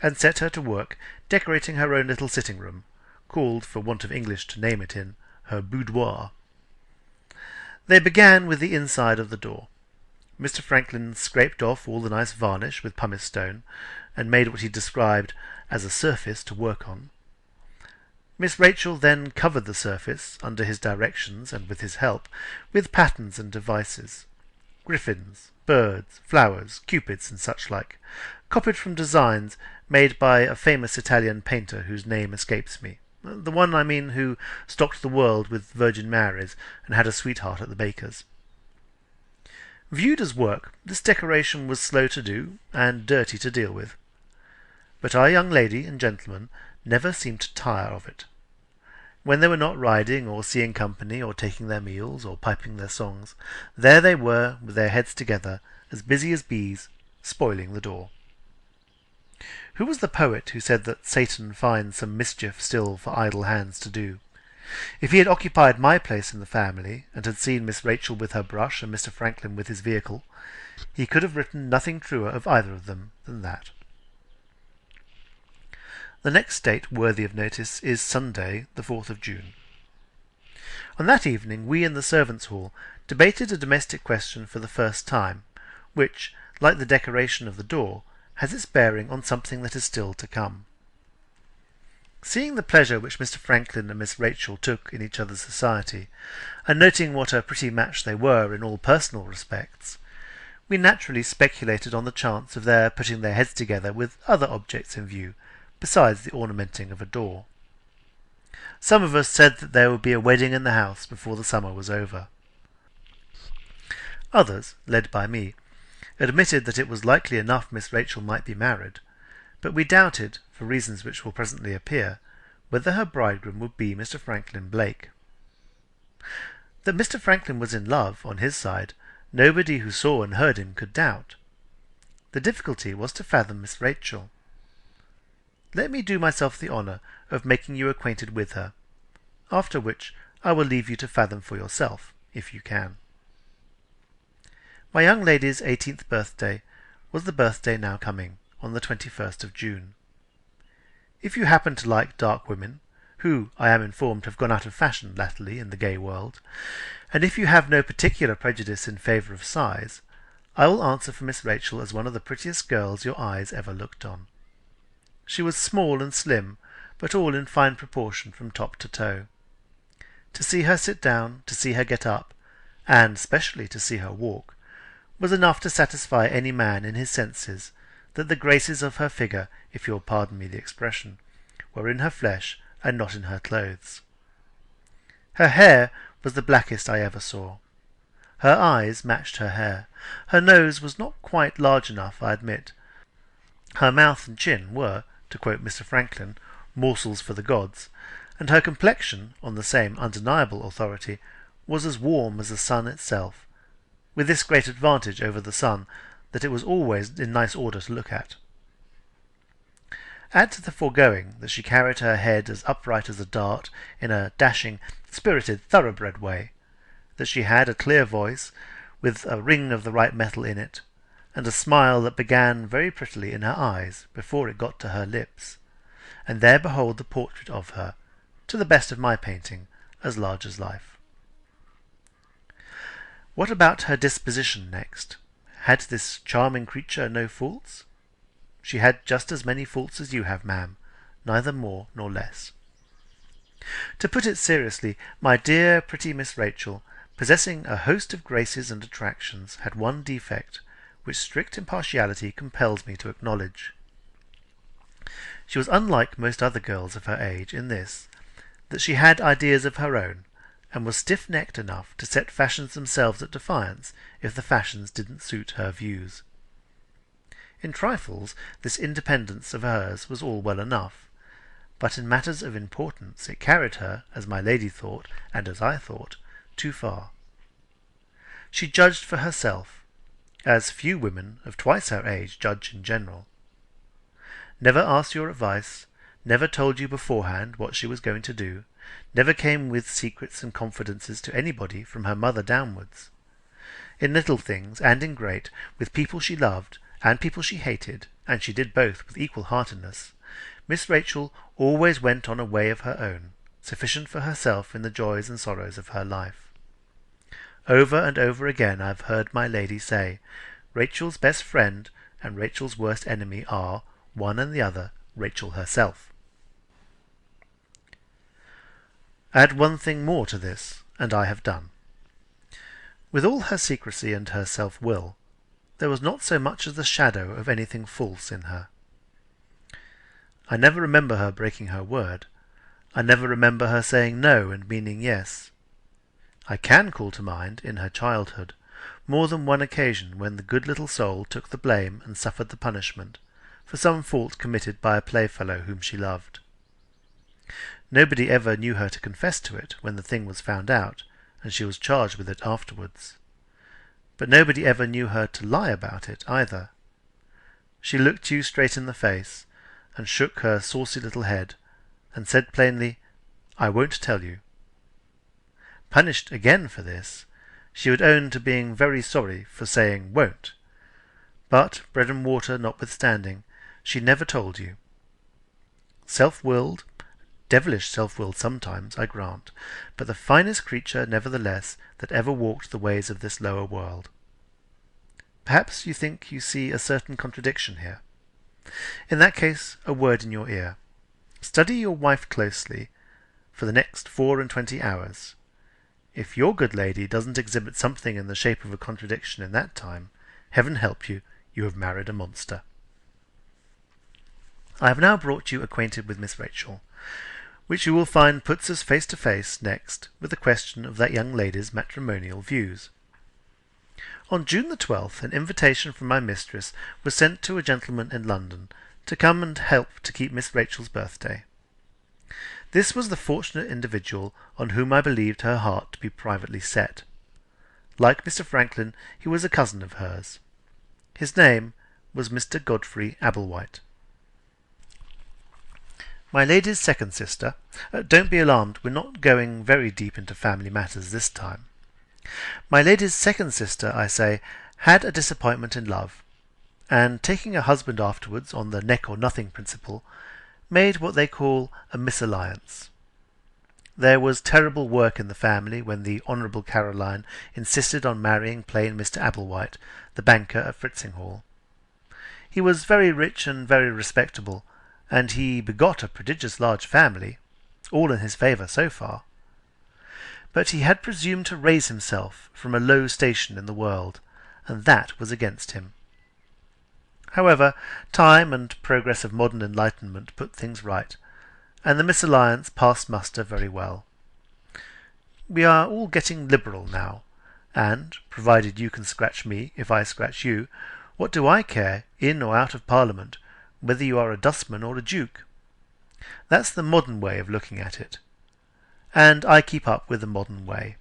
[SPEAKER 1] and set her to work decorating her own little sitting-room, called, for want of English to name it in, her boudoir. They began with the inside of the door. Mr. Franklin scraped off all the nice varnish with pumice stone, and made what he described as a surface to work on. Miss Rachel then covered the surface, under his directions and with his help, with patterns and devices, griffins, birds, flowers, cupids, and such like, copied from designs made by a famous Italian painter whose name escapes me, the one, I mean, who stocked the world with Virgin Marys and had a sweetheart at the baker's. Viewed as work, this decoration was slow to do and dirty to deal with. But our young lady and gentleman never seemed to tire of it. When they were not riding or seeing company or taking their meals or piping their songs, there they were with their heads together, as busy as bees, spoiling the door. Who was the poet who said that Satan finds some mischief still for idle hands to do? If he had occupied my place in the family, and had seen Miss Rachel with her brush and Mr. Franklin with his vehicle, he could have written nothing truer of either of them than that. The next date worthy of notice is Sunday, the 4th of June. On that evening we in the servants' hall debated a domestic question for the first time, which, like the decoration of the door, has its bearing on something that is still to come. Seeing the pleasure which Mr. Franklin and Miss Rachel took in each other's society, and noting what a pretty match they were in all personal respects, we naturally speculated on the chance of their putting their heads together with other objects in view, besides the ornamenting of a door. Some of us said that there would be a wedding in the house before the summer was over. Others, led by me, admitted that it was likely enough Miss Rachel might be married, but we doubted, for reasons which will presently appear, whether her bridegroom would be Mr. Franklin Blake. That Mr. Franklin was in love, on his side, nobody who saw and heard him could doubt. The difficulty was to fathom Miss Rachel. Let me do myself the honour of making you acquainted with her, after which I will leave you to fathom for yourself, if you can. My young lady's 18th birthday was the birthday now coming, on the 21st of June. If you happen to like dark women, who, I am informed, have gone out of fashion latterly in the gay world, and if you have no particular prejudice in favour of size, I will answer for Miss Rachel as one of the prettiest girls your eyes ever looked on. She was small and slim, but all in fine proportion from top to toe. To see her sit down, to see her get up, and specially to see her walk, was enough to satisfy any man in his senses that the graces of her figure, if you'll pardon me the expression, were in her flesh and not in her clothes. Her hair was the blackest I ever saw. Her eyes matched her hair. Her nose was not quite large enough, I admit. Her mouth and chin were, to quote Mr. Franklin, morsels for the gods, and her complexion, on the same undeniable authority, was as warm as the sun itself, with this great advantage over the sun, that it was always in nice order to look at. Add to the foregoing that she carried her head as upright as a dart in a dashing, spirited, thoroughbred way, that she had a clear voice, with a ring of the right metal in it, and a smile that began very prettily in her eyes before it got to her lips, and there behold the portrait of her, to the best of my painting, as large as life. What about her disposition next? Had this charming creature no faults? She had just as many faults as you have, ma'am, neither more nor less. To put it seriously, my dear pretty Miss Rachel, possessing a host of graces and attractions, had one defect, which strict impartiality compels me to acknowledge. She was unlike most other girls of her age in this, that she had ideas of her own, and was stiff-necked enough to set fashions themselves at defiance if the fashions didn't suit her views. In trifles, this independence of hers was all well enough, but in matters of importance it carried her, as my lady thought, and as I thought, too far. She judged for herself, as few women of twice her age judge in general. Never asked your advice, never told you beforehand what she was going to do, never came with secrets and confidences to anybody from her mother downwards. In little things, and in great, with people she loved, and people she hated, and she did both with equal heartiness, Miss Rachel always went on a way of her own, sufficient for herself in the joys and sorrows of her life. Over and over again I have heard my lady say, Rachel's best friend and Rachel's worst enemy are, one and the other, Rachel herself. Add one thing more to this, and I have done. With all her secrecy and her self-will, there was not so much as the shadow of anything false in her. I never remember her breaking her word. I never remember her saying no and meaning yes. I can call to mind, in her childhood, more than one occasion when the good little soul took the blame and suffered the punishment, for some fault committed by a playfellow whom she loved. Nobody ever knew her to confess to it when the thing was found out, and she was charged with it afterwards. But nobody ever knew her to lie about it either. She looked you straight in the face, and shook her saucy little head, and said plainly, I won't tell you. Punished again for this, she would own to being very sorry for saying won't, but, bread and water notwithstanding, she never told you. Self-willed, devilish self-willed sometimes, I grant, but the finest creature, nevertheless, that ever walked the ways of this lower world. Perhaps you think you see a certain contradiction here. In that case, a word in your ear. Study your wife closely for the next 24 hours. If your good lady doesn't exhibit something in the shape of a contradiction in that time, heaven help you, you have married a monster. I have now brought you acquainted with Miss Rachel, which you will find puts us face to face next with the question of that young lady's matrimonial views. On June the 12th, an invitation from my mistress was sent to a gentleman in London to come and help to keep Miss Rachel's birthday. This was the fortunate individual on whom I believed her heart to be privately set. Like Mr. Franklin, he was a cousin of hers. His name was Mr. Godfrey Ablewhite. My lady's second sister, don't be alarmed, we're not going very deep into family matters this time. My lady's second sister, I say, had a disappointment in love, and taking a husband afterwards on the neck or nothing principle, made what they call a misalliance. There was terrible work in the family when the Honourable Caroline insisted on marrying plain Mr. Ablewhite, the banker at Fritzinghall. He was very rich and very respectable, and he begot a prodigious large family, all in his favour so far. But he had presumed to raise himself from a low station in the world, and that was against him. However, time and progress of modern enlightenment put things right, and the misalliance passed muster very well. We are all getting liberal now, and, provided you can scratch me if I scratch you, what do I care, in or out of Parliament, whether you are a dustman or a duke? That's the modern way of looking at it, and I keep up with the modern way.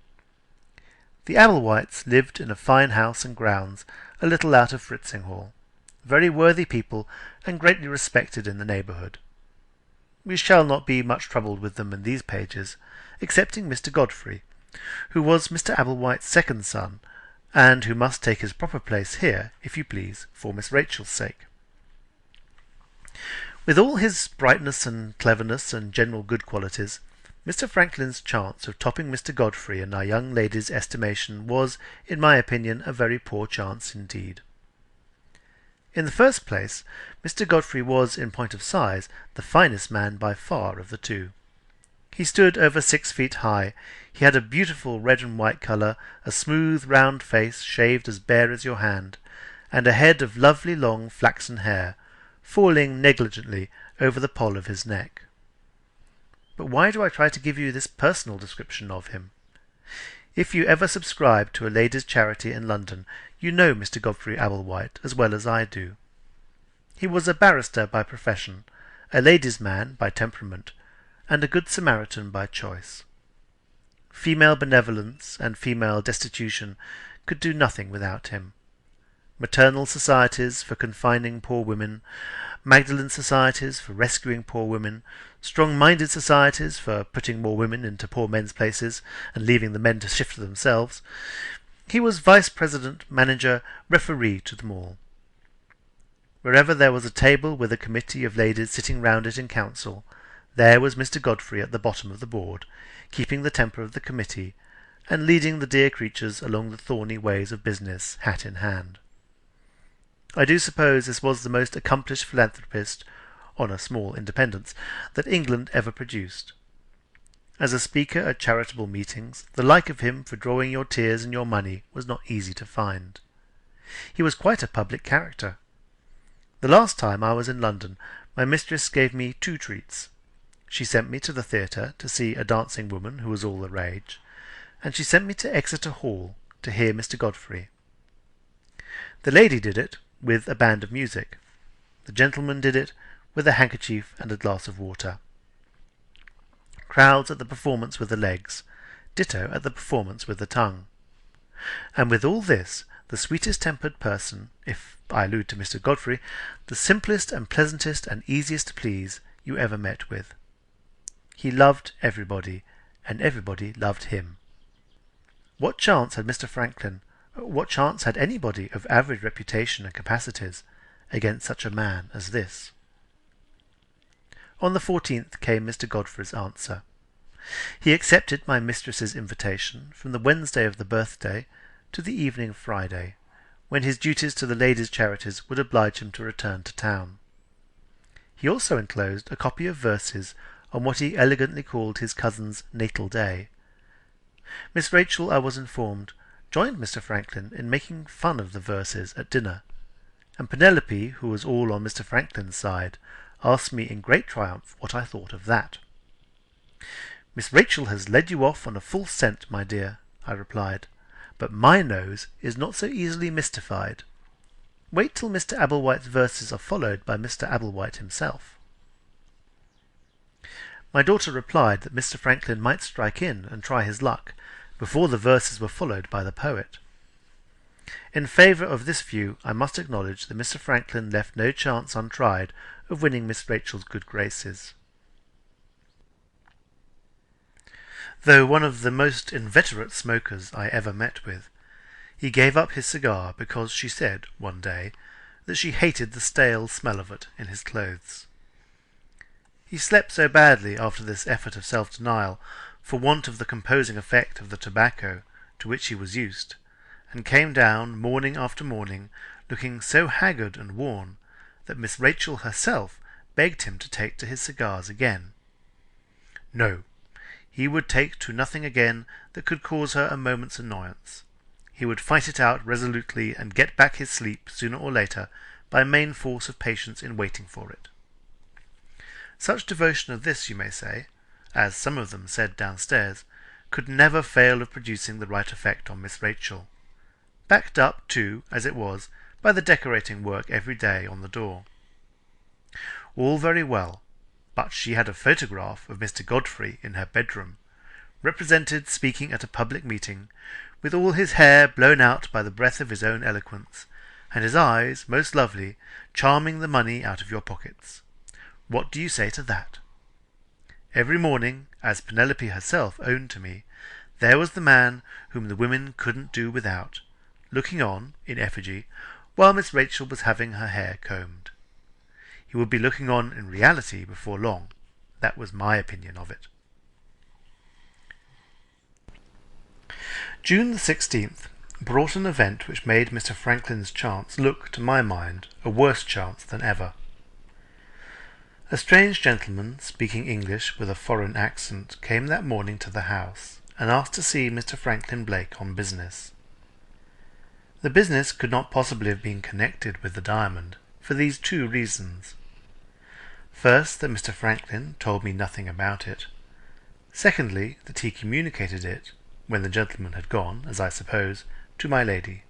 [SPEAKER 1] The Ablewhites lived in a fine house and grounds a little out of Fritzinghall, very worthy people and greatly respected in the neighbourhood. We shall not be much troubled with them in these pages, excepting Mr. Godfrey, who was Mr. Ablewhite's second son, and who must take his proper place here, if you please, for Miss Rachel's sake. With all his brightness and cleverness and general good qualities, Mr. Franklin's chance of topping Mr. Godfrey in our young lady's estimation was, in my opinion, a very poor chance indeed. In the first place, Mr. Godfrey was, in point of size, the finest man by far of the two. He stood over 6 feet high, he had a beautiful red and white colour, a smooth round face shaved as bare as your hand, and a head of lovely long flaxen hair, falling negligently over the poll of his neck. But why do I try to give you this personal description of him? If you ever subscribe to a ladies' charity in London, you know Mr. Godfrey Ablewhite as well as I do. He was a barrister by profession, a ladies' man by temperament, and a good Samaritan by choice. Female benevolence and female destitution could do nothing without him. Maternal societies for confining poor women, Magdalen societies for rescuing poor women, strong-minded societies for putting more women into poor men's places and leaving the men to shift for themselves. He was vice-president, manager, referee to them all. Wherever there was a table with a committee of ladies sitting round it in council, there was Mr. Godfrey at the bottom of the board, keeping the temper of the committee, and leading the dear creatures along the thorny ways of business, hat in hand. I do suppose this was the most accomplished philanthropist, on a small independence, that England ever produced. As a speaker at charitable meetings, the like of him for drawing your tears and your money was not easy to find. He was quite a public character. The last time I was in London, my mistress gave me 2 treats. She sent me to the theatre to see a dancing woman who was all the rage, and she sent me to Exeter Hall to hear Mr. Godfrey. The lady did it with a band of music. The gentleman did it with a handkerchief and a glass of water. Crowds at the performance with the legs, ditto at the performance with the tongue. And with all this, the sweetest-tempered person, if I allude to Mr. Godfrey, the simplest and pleasantest and easiest to please you ever met with. He loved everybody, and everybody loved him. What chance had Mr. Franklin, what chance had anybody of average reputation and capacities against such a man as this?
[SPEAKER 2] On the 14th came Mr. Godfrey's answer. He accepted my mistress's invitation from the Wednesday of the birthday to the evening of Friday, when his duties to the ladies' charities would oblige him to return to town. He also enclosed a copy of verses on what he elegantly called his cousin's natal day. Miss Rachel, I was informed, joined Mr. Franklin in making fun of the verses at dinner, and Penelope, who was all on Mr. Franklin's side, asked me in great triumph what I thought of that. "Miss Rachel has led you off on a false scent, my dear," I replied, "but my nose is not so easily mystified. Wait till Mr. Ablewhite's verses are followed by Mr. Ablewhite himself." My daughter replied that Mr. Franklin might strike in and try his luck before the verses were followed by the poet. In favour of this view, I must acknowledge that Mr. Franklin left no chance untried of winning Miss Rachel's good graces. Though one of the most inveterate smokers I ever met with, he gave up his cigar because she said, one day, that she hated the stale smell of it in his clothes. He slept so badly after this effort of self-denial, for want of the composing effect of the tobacco to which he was used, and came down morning after morning looking so haggard and worn that Miss Rachel herself begged him to take to his cigars again. No, he would take to nothing again that could cause her a moment's annoyance. He would fight it out resolutely and get back his sleep sooner or later by main force of patience in waiting for it. Such devotion as this, you may say, as some of them said downstairs, could never fail of producing the right effect on Miss Rachel, backed up, too, as it was, by the decorating work every day on the door. All very well, but she had a photograph of Mr. Godfrey in her bedroom, represented speaking at a public meeting, with all his hair blown out by the breath of his own eloquence, and his eyes, most lovely, charming the money out of your pockets. What do you say to that? Every morning, as Penelope herself owned to me, there was the man whom the women couldn't do without, looking on, in effigy, while Miss Rachel was having her hair combed. He would be looking on in reality before long. That was my opinion of it. June the 16th brought an event which made Mr. Franklin's chance look, to my mind, a worse chance than ever. A strange gentleman, speaking English with a foreign accent, came that morning to the house, and asked to see Mr. Franklin Blake on business. The business could not possibly have been connected with the diamond, for these two reasons. First, that Mr. Franklin told me nothing about it. Secondly, that he communicated it, when the gentleman had gone, as I suppose, to my lady.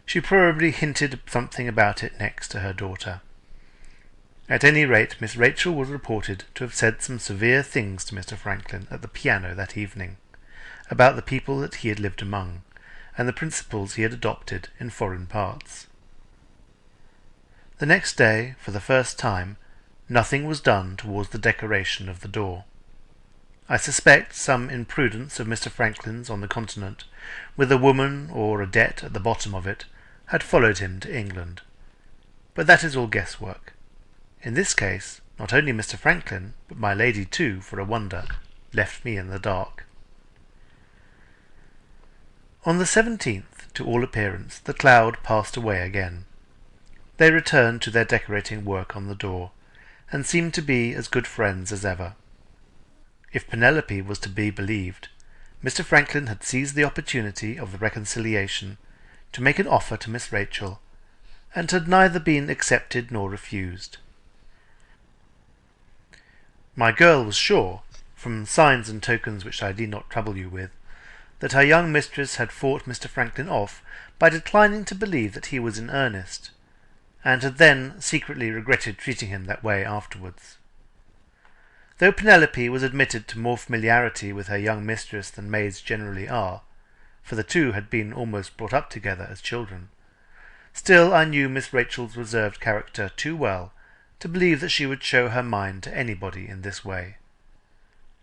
[SPEAKER 2] She probably hinted something about it next to her daughter. At any rate, Miss Rachel was reported to have said some severe things to Mr. Franklin at the piano that evening, about the people that he had lived among, and the principles he had adopted in foreign parts. The next day, for the first time, nothing was done towards the decoration of the door. I suspect some imprudence of Mr. Franklin's on the continent, with a woman or a debt at the bottom of it, had followed him to England. But that is all guesswork. In this case, not only Mr. Franklin, but my lady too, for a wonder, left me in the dark. On the 17th, to all appearance, the cloud passed away again. They returned to their decorating work on the door, and seemed to be as good friends as ever. If Penelope was to be believed, Mr. Franklin had seized the opportunity of the reconciliation to make an offer to Miss Rachel, and had neither been accepted nor refused. My girl was sure, from signs and tokens which I need not trouble you with, that her young mistress had fought Mr. Franklin off by declining to believe that he was in earnest, and had then secretly regretted treating him that way afterwards. Though Penelope was admitted to more familiarity with her young mistress than maids generally are, for the two had been almost brought up together as children, still I knew Miss Rachel's reserved character too well to believe that she would show her mind to anybody in this way.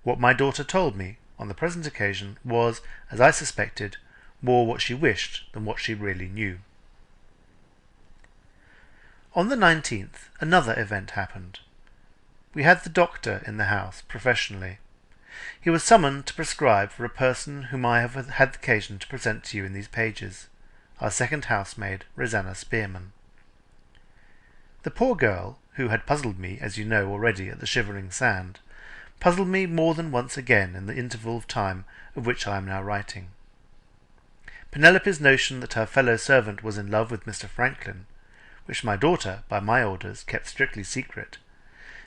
[SPEAKER 2] What my daughter told me on the present occasion was, as I suspected, more what she wished than what she really knew. On the 19th another event happened.
[SPEAKER 1] We had the doctor in the house, professionally. He was summoned to prescribe for a person whom I have had occasion to present to you in these pages, our second housemaid, Rosanna Spearman. The poor girl, who had puzzled me, as you know already at the Shivering Sand, puzzled me more than once again in the interval of time of which I am now writing. Penelope's notion that her fellow servant was in love with Mr. Franklin, which my daughter, by my orders, kept strictly secret,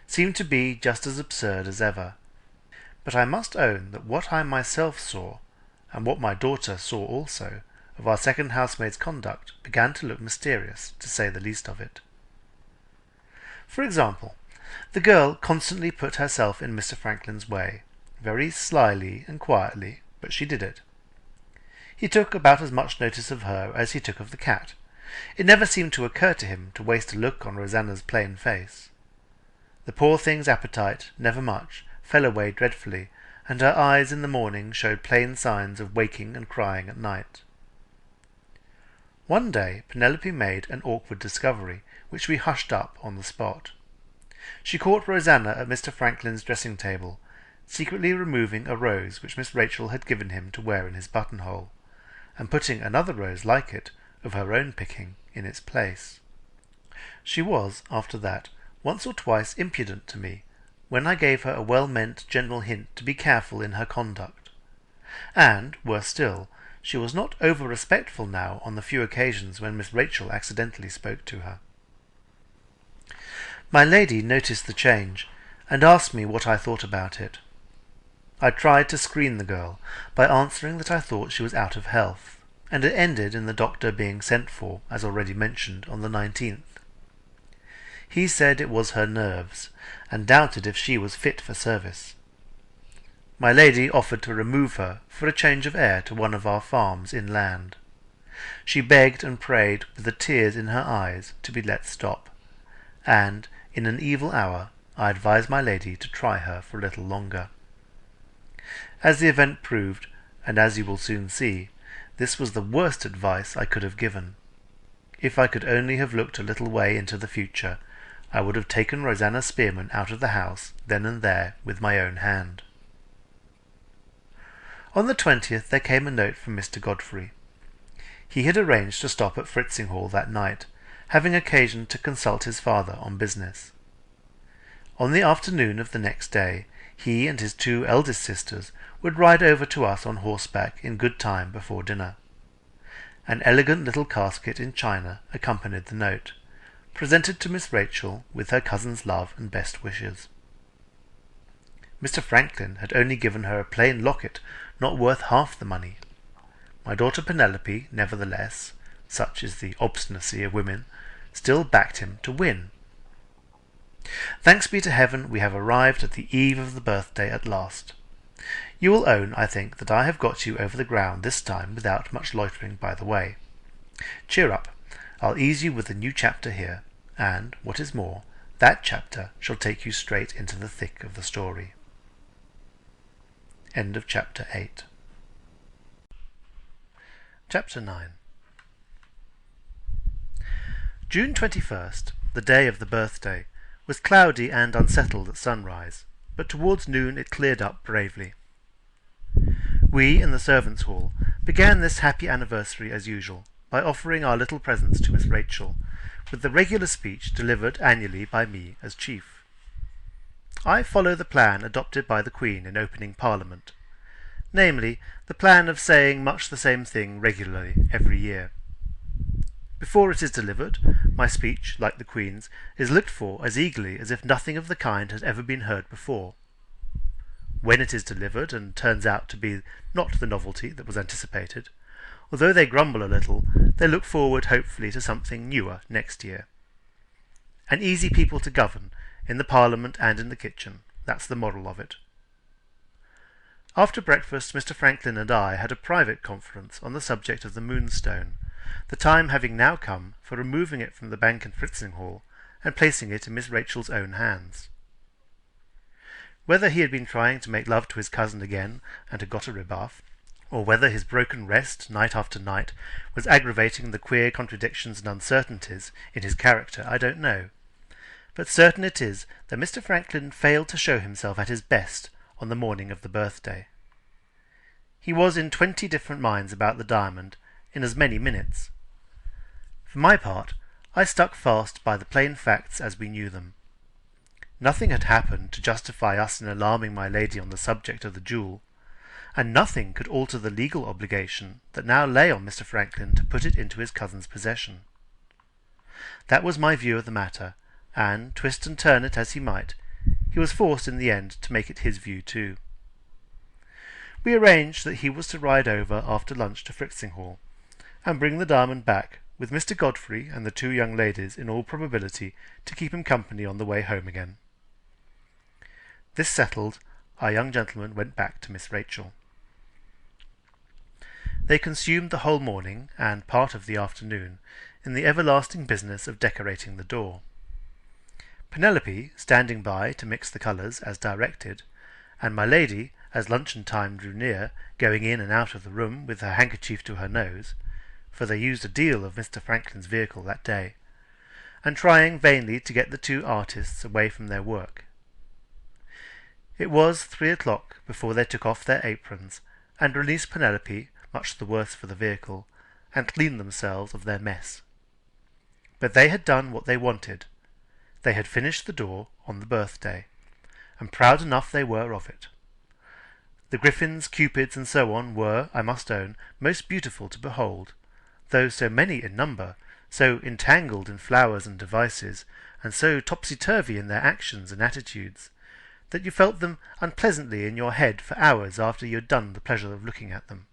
[SPEAKER 1] seemed to be just as absurd as ever. But I must own that what I myself saw, and what my daughter saw also, of our second housemaid's conduct began to look mysterious, to say the least of it. For example, the girl constantly put herself in Mr. Franklin's way, very slyly and quietly, but she did it. He took about as much notice of her as he took of the cat. It never seemed to occur to him to waste a look on Rosanna's plain face. The poor thing's appetite, never much, fell away dreadfully, and her eyes in the morning showed plain signs of waking and crying at night. One day Penelope made an awkward discovery, which we hushed up on the spot. She caught Rosanna at Mr. Franklin's dressing-table, secretly removing a rose which Miss Rachel had given him to wear in his buttonhole, and putting another rose like it, of her own picking, in its place. She was, after that, once or twice impudent to me, when I gave her a well-meant general hint to be careful in her conduct. And, worse still, she was not over-respectful now on the few occasions when Miss Rachel accidentally spoke to her. My lady noticed the change, and asked me what I thought about it. I tried to screen the girl by answering that I thought she was out of health, and it ended in the doctor being sent for, as already mentioned, on the 19th. He said it was her nerves, and doubted if she was fit for service. My lady offered to remove her for a change of air to one of our farms inland. She begged and prayed with the tears in her eyes to be let stop, and, in an evil hour, I advised my lady to try her for a little longer. As the event proved, and as you will soon see, this was the worst advice I could have given. If I could only have looked a little way into the future, I would have taken Rosanna Spearman out of the house, then and there, with my own hand. On the 20th there came a note from Mr. Godfrey. He had arranged to stop at Fritzing that night, having occasion to consult his father on business. On the afternoon of the next day, he and his 2 eldest sisters would ride over to us on horseback in good time before dinner. An elegant little casket in china accompanied the note, presented to Miss Rachel with her cousin's love and best wishes. Mr. Franklin had only given her a plain locket not worth half the money. My daughter Penelope, nevertheless, such is the obstinacy of women, still backed him to win. Thanks be to heaven, we have arrived at the eve of the birthday at last. You will own, I think, that I have got you over the ground this time without much loitering by the way. Cheer up, I'll ease you with a new chapter here, and, what is more, that chapter shall take you straight into the thick of the story. End of Chapter 8. Chapter 9. June 21st, the day of the birthday, was cloudy and unsettled at sunrise, but towards noon it cleared up bravely. We, in the servants' hall, began this happy anniversary as usual, by offering our little presents to Miss Rachel, with the regular speech delivered annually by me as chief. I follow the plan adopted by the Queen in opening Parliament, namely, the plan of saying much the same thing regularly every year. Before it is delivered, my speech, like the Queen's, is looked for as eagerly as if nothing of the kind had ever been heard before. When it is delivered, and turns out to be not the novelty that was anticipated, although they grumble a little, they look forward hopefully to something newer next year. An easy people to govern, in the Parliament and in the kitchen, that's the moral of it. After breakfast, Mr. Franklin and I had a private conference on the subject of the Moonstone, the time having now come for removing it from the bank in Fritzing and placing it in Miss Rachel's own hands. Whether he had been trying to make love to his cousin again and had got a rebuff, or whether his broken rest night after night was aggravating the queer contradictions and uncertainties in his character, I don't know. but certain it is that Mr. Franklin failed to show himself at his best on the morning of the birthday. He was in 20 different minds about the diamond in as many minutes. For my part, I stuck fast by the plain facts as we knew them. Nothing had happened to justify us in alarming my lady on the subject of the jewel, and nothing could alter the legal obligation that now lay on Mr. Franklin to put it into his cousin's possession. That was my view of the matter, and, twist and turn it as he might, he was forced in the end to make it his view too. We arranged that he was to ride over after lunch to Fritzing and bring the diamond back, with Mr. Godfrey and the 2 young ladies in all probability to keep him company on the way home again. This settled, our young gentleman went back to Miss Rachel. They consumed the whole morning and part of the afternoon in the everlasting business of decorating the door. Penelope standing by to mix the colours as directed, and my lady, as luncheon time drew near, going in and out of the room with her handkerchief to her nose, for they used a deal of Mr. Franklin's vehicle that day, and trying vainly to get the 2 artists away from their work. It was 3 o'clock before they took off their aprons and released Penelope, much the worse for the vehicle, and cleaned themselves of their mess. But they had done what they wanted. They had finished the door on the birthday, and proud enough they were of it. The griffins, cupids, and so on were, I must own, most beautiful to behold, though so many in number, so entangled in flowers and devices, and so topsy-turvy in their actions and attitudes, that you felt them unpleasantly in your head for hours after you had done the pleasure of looking at them.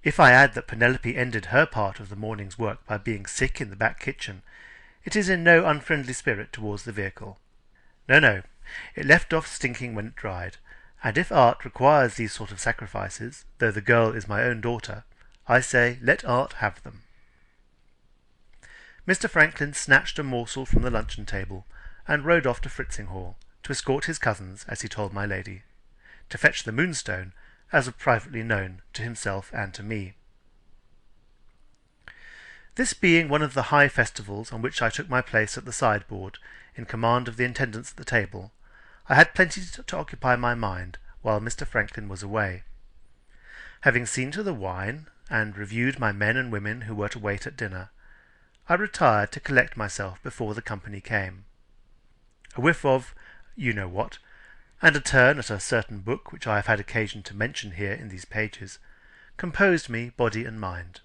[SPEAKER 1] If I add that Penelope ended her part of the morning's work by being sick in the back kitchen, it is in no unfriendly spirit towards the vehicle. No, it left off stinking when it dried, and if art requires these sort of sacrifices, though the girl is my own daughter, I say let art have them. Mr. Franklin snatched a morsel from the luncheon table, and rode off to Fritzing to escort his cousins, as he told my lady, to fetch the Moonstone, as was privately known to himself and to me. This being one of the high festivals on which I took my place at the sideboard, in command of the attendants at the table, I had plenty to occupy my mind while Mr. Franklin was away. Having seen to the wine, and reviewed my men and women who were to wait at dinner, I retired to collect myself before the company came. A whiff of you-know-what, and a turn at a certain book which I have had occasion to mention here in these pages, composed me body and mind.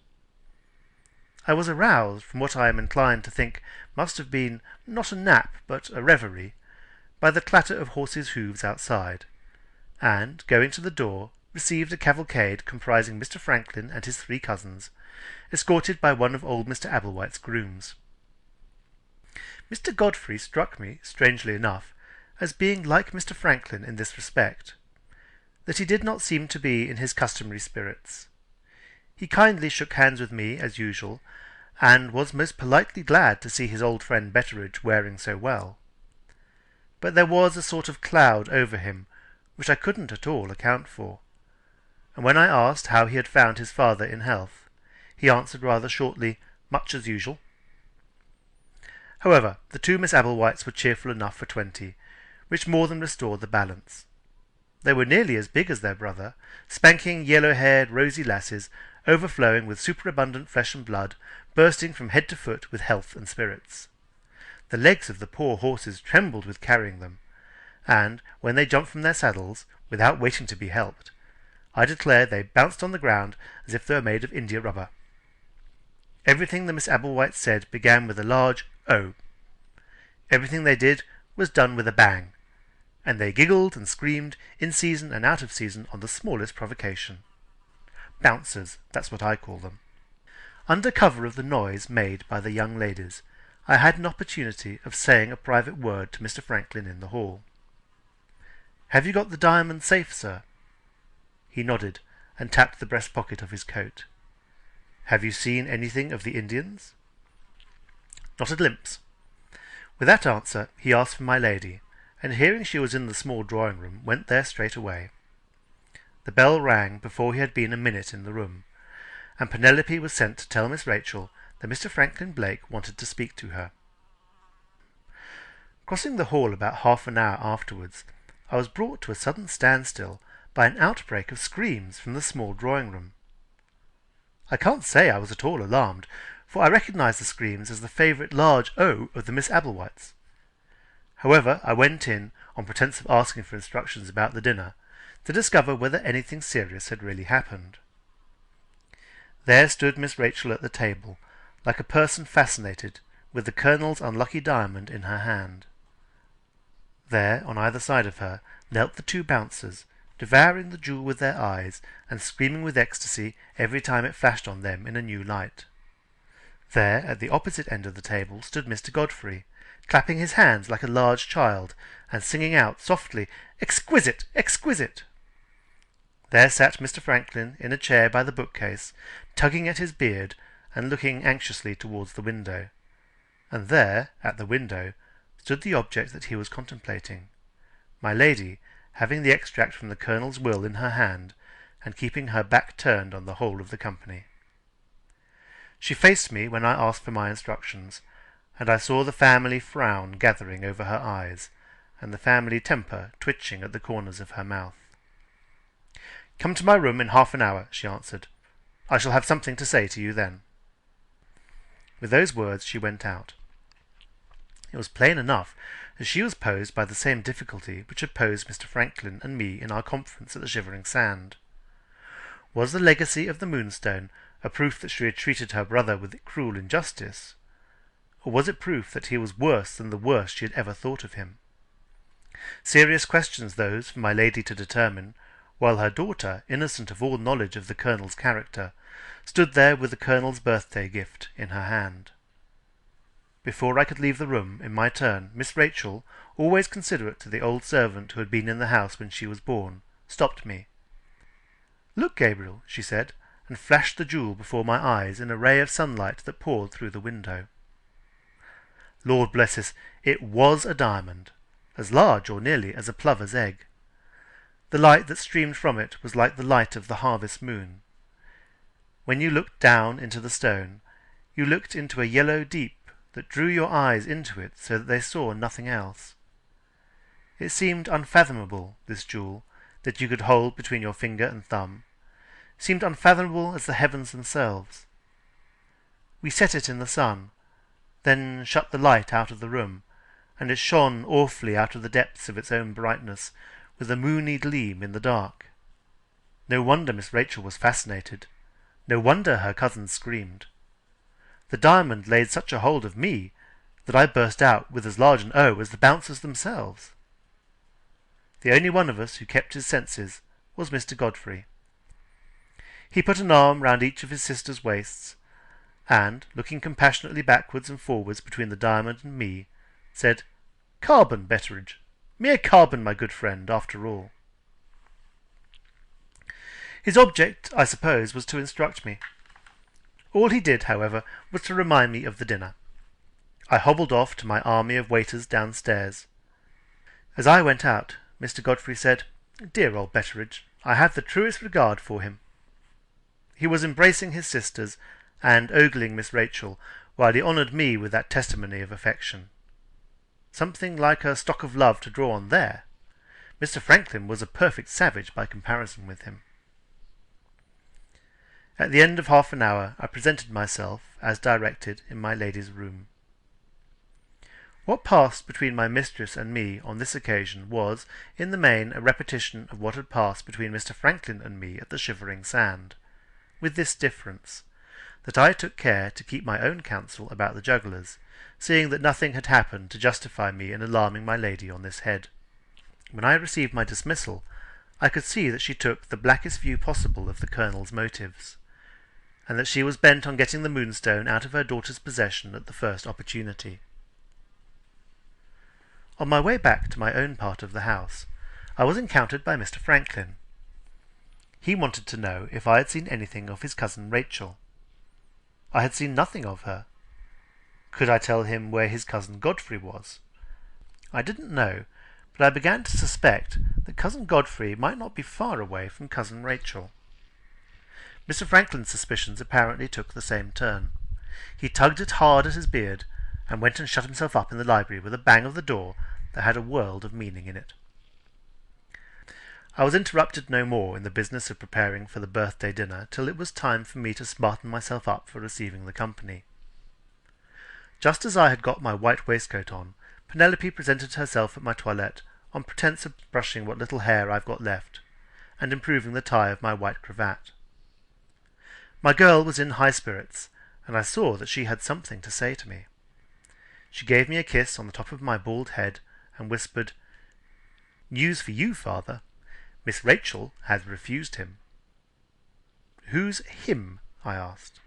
[SPEAKER 1] I was aroused from what I am inclined to think must have been not a nap but a reverie, by the clatter of horses' hoofs outside, and, going to the door, received a cavalcade comprising Mr. Franklin and his 3 cousins, escorted by one of old Mr. Abblewhite's grooms. Mr. Godfrey struck me, strangely enough, as being like Mr. Franklin in this respect, that he did not seem to be in his customary spirits. He kindly shook hands with me, as usual, and was most politely glad to see his old friend Betteridge wearing so well. But there was a sort of cloud over him, which I couldn't at all account for, and when I asked how he had found his father in health, he answered rather shortly, much as usual. However, the 2 Miss Abblewhites were cheerful enough for 20, which more than restored the balance. They were nearly as big as their brother, spanking, yellow-haired, rosy lasses, overflowing with superabundant flesh and blood, bursting from head to foot with health and spirits. The legs of the poor horses trembled with carrying them, and, when they jumped from their saddles, without waiting to be helped, I declare they bounced on the ground as if they were made of india rubber. Everything the Miss Abblewhites said began with a large "Oh." Everything they did was done with a bang, and they giggled and screamed in season and out of season on the smallest provocation. Bouncers, that's what I call them. Under cover of the noise made by the young ladies, I had an opportunity of saying a private word to Mr. Franklin in the hall. "Have you got the diamond safe, sir?" He nodded, and tapped the breast pocket of his coat. "Have you seen anything of the Indians?" "Not a glimpse." With that answer he asked for my lady, and hearing she was in the small drawing-room, went there straight away. The bell rang before he had been a minute in the room, and Penelope was sent to tell Miss Rachel that Mr. Franklin Blake wanted to speak to her. Crossing the hall about half an hour afterwards, I was brought to a sudden standstill by an outbreak of screams from the small drawing-room. I can't say I was at all alarmed, for I recognised the screams as the favourite large O of the Miss Applewhites. However, I went in, on pretence of asking for instructions about the dinner, to discover whether anything serious had really happened. There stood Miss Rachel at the table, like a person fascinated, with the Colonel's unlucky diamond in her hand. There, on either side of her, knelt the two bouncers, devouring the jewel with their eyes, and screaming with ecstasy every time it flashed on them in a new light. There, at the opposite end of the table, stood Mr. Godfrey, clapping his hands like a large child, and singing out softly, "Exquisite! Exquisite!" There sat Mr. Franklin in a chair by the bookcase, tugging at his beard, and looking anxiously towards the window. And there, at the window, stood the object that he was contemplating, my lady, having the extract from the Colonel's will in her hand, and keeping her back turned on the whole of the company. She faced me when I asked for my instructions, and I saw the family frown gathering over her eyes, and the family temper twitching at the corners of her mouth. "Come to my room in half an hour," she answered. "I shall have something to say to you then." With those words she went out. It was plain enough that she was posed by the same difficulty which had posed Mr. Franklin and me in our conference at the Shivering Sand. Was the legacy of the Moonstone a proof that she had treated her brother with cruel injustice, or was it proof that he was worse than the worst she had ever thought of him? Serious questions those for my lady to determine, while her daughter, innocent of all knowledge of the Colonel's character, stood there with the Colonel's birthday gift in her hand. Before I could leave the room, in my turn, Miss Rachel, always considerate to the old servant who had been in the house when she was born, stopped me. "Look, Gabriel," she said, and flashed the jewel before my eyes in a ray of sunlight that poured through the window. Lord bless us, it was a diamond, as large or nearly as a plover's egg. The light that streamed from it was like the light of the harvest moon. When you looked down into the stone, you looked into a yellow deep that drew your eyes into it so that they saw nothing else. It seemed unfathomable, this jewel, that you could hold between your finger and thumb, seemed unfathomable as the heavens themselves. We set it in the sun, then shut the light out of the room, and it shone awfully out of the depths of its own brightness, with a moony gleam in the dark. No wonder Miss Rachel was fascinated. No wonder her cousins screamed. The diamond laid such a hold of me that I burst out with as large an O as the bouncers themselves. The only one of us who kept his senses was Mr. Godfrey. He put an arm round each of his sisters' waists, and, looking compassionately backwards and forwards between the diamond and me, said, "Carbon, Betteridge, mere carbon, my good friend, after all." His object, I suppose, was to instruct me. All he did, however, was to remind me of the dinner. I hobbled off to my army of waiters downstairs. As I went out, Mr. Godfrey said, "Dear old Betteridge, I have the truest regard for him." He was embracing his sisters and ogling Miss Rachel, while he honoured me with that testimony of affection. Something like a stock of love to draw on there. Mr. Franklin was a perfect savage by comparison with him. At the end of half an hour I presented myself, as directed, in my lady's room. What passed between my mistress and me on this occasion was, in the main, a repetition of what had passed between Mr. Franklin and me at the Shivering Sand, with this difference, that I took care to keep my own counsel about the jugglers, seeing that nothing had happened to justify me in alarming my lady on this head. When I received my dismissal, I could see that she took the blackest view possible of the Colonel's motives, and that she was bent on getting the Moonstone out of her daughter's possession at the first opportunity. On my way back to my own part of the house, I was encountered by Mr. Franklin. He wanted to know if I had seen anything of his cousin Rachel. I had seen nothing of her. Could I tell him where his cousin Godfrey was? I didn't know, but I began to suspect that cousin Godfrey might not be far away from cousin Rachel. Mr. Franklin's suspicions apparently took the same turn. He tugged it hard at his beard, and went and shut himself up in the library with a bang of the door that had a world of meaning in it. I was interrupted no more in the business of preparing for the birthday dinner till it was time for me to smarten myself up for receiving the company. Just as I had got my white waistcoat on, Penelope presented herself at my toilette on pretence of brushing what little hair I've got left, and improving the tie of my white cravat. My girl was in high spirits, and I saw that she had something to say to me. She gave me a kiss on the top of my bald head, and whispered, "News for you, father. Miss Rachel has refused him." "Who's him?" I asked.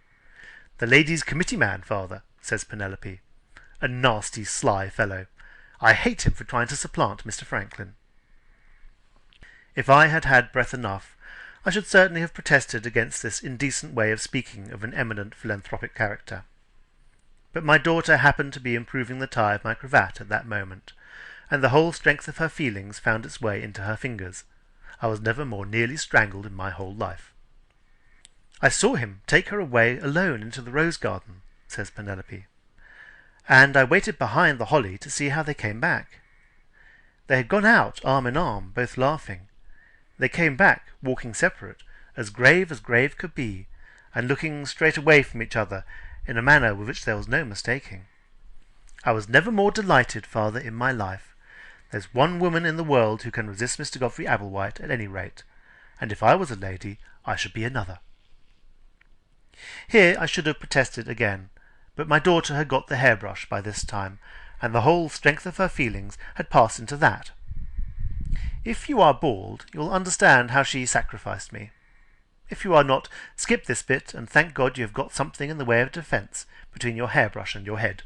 [SPEAKER 1] "The ladies' committee man, father," says Penelope. "A nasty, sly fellow. I hate him for trying to supplant Mr. Franklin." If I had had breath enough, I should certainly have protested against this indecent way of speaking of an eminent philanthropic character. But my daughter happened to be improving the tie of my cravat at that moment, and the whole strength of her feelings found its way into her fingers. I was never more nearly strangled in my whole life. "I saw him take her away alone into the rose garden," says Penelope, "and I waited behind the holly to see how they came back. They had gone out arm in arm, both laughing. They came back, walking separate, as grave could be, and looking straight away from each other in a manner with which there was no mistaking. I was never more delighted, father, in my life. There's one woman in the world who can resist Mr. Godfrey Ablewhite at any rate, and if I was a lady, I should be another." Here I should have protested again, but my daughter had got the hairbrush by this time, and the whole strength of her feelings had passed into that. If you are bald, you will understand how she sacrificed me. If you are not, skip this bit, and thank God you have got something in the way of defence between your hairbrush and your head.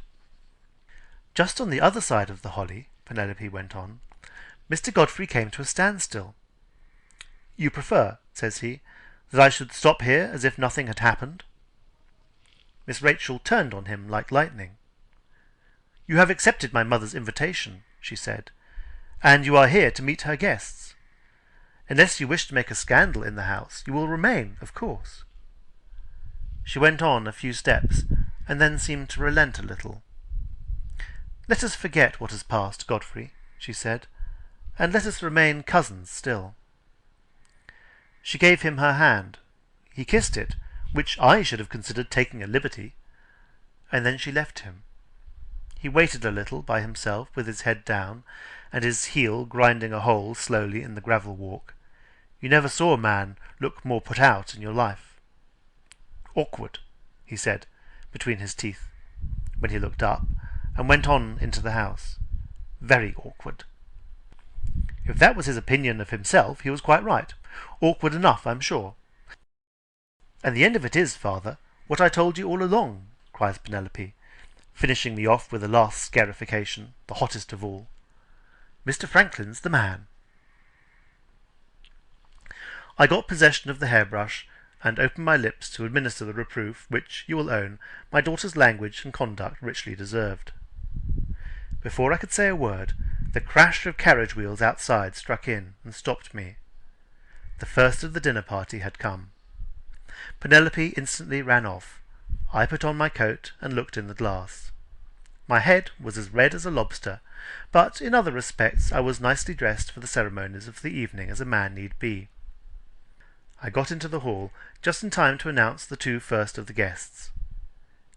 [SPEAKER 1] "Just on the other side of the holly," Penelope went on, "Mr. Godfrey came to a standstill. 'You prefer,' says he, 'that I should stop here as if nothing had happened?' Miss Rachel turned on him like lightning. 'You have accepted my mother's invitation,' she said, 'and you are here to meet her guests. Unless you wish to make a scandal in the house, you will remain, of course.' She went on a few steps, and then seemed to relent a little. 'Let us forget what has passed, Godfrey,' she said, 'and let us remain cousins still.' She gave him her hand. He kissed it, which I should have considered taking a liberty, and then she left him. He waited a little by himself with his head down, and his heel grinding a hole slowly in the gravel walk. You never saw a man look more put out in your life. 'Awkward,' he said, between his teeth, when he looked up, and went on into the house. 'Very awkward.' If that was his opinion of himself, he was quite right. Awkward enough, I'm sure. 'And the end of it is, father, what I told you all along,' cries Penelope, finishing me off with a last scarification, the hottest of all. 'Mr. Franklin's the man.' I got possession of the hairbrush, and opened my lips to administer the reproof which, you will own, my daughter's language and conduct richly deserved. Before I could say a word, the crash of carriage wheels outside struck in and stopped me. The first of the dinner party had come. Penelope instantly ran off. I put on my coat and looked in the glass. My head was as red as a lobster, but in other respects I was nicely dressed for the ceremonies of the evening as a man need be. I got into the hall just in time to announce the two first of the guests.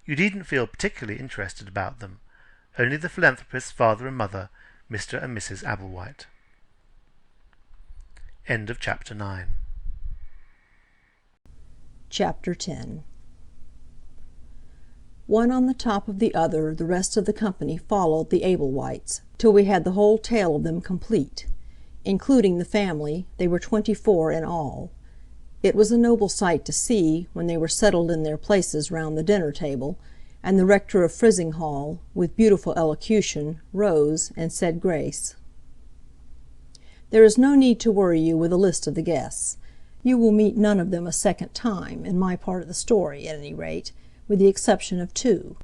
[SPEAKER 1] You needn't feel particularly interested about them, only the philanthropist's father and mother, Mr. and Mrs. Ablewhite. End of Chapter 9.
[SPEAKER 3] Chapter 10. One on the top of the other, the rest of the company followed the Ablewhites, till we had the whole tale of them complete. Including the family, they were 24 in all. It was a noble sight to see, when they were settled in their places round the dinner-table, and the rector of Frizinghall, with beautiful elocution, rose and said grace. There is no need to worry you with a list of the guests. You will meet none of them a second time, in my part of the story, at any rate, with the exception of two.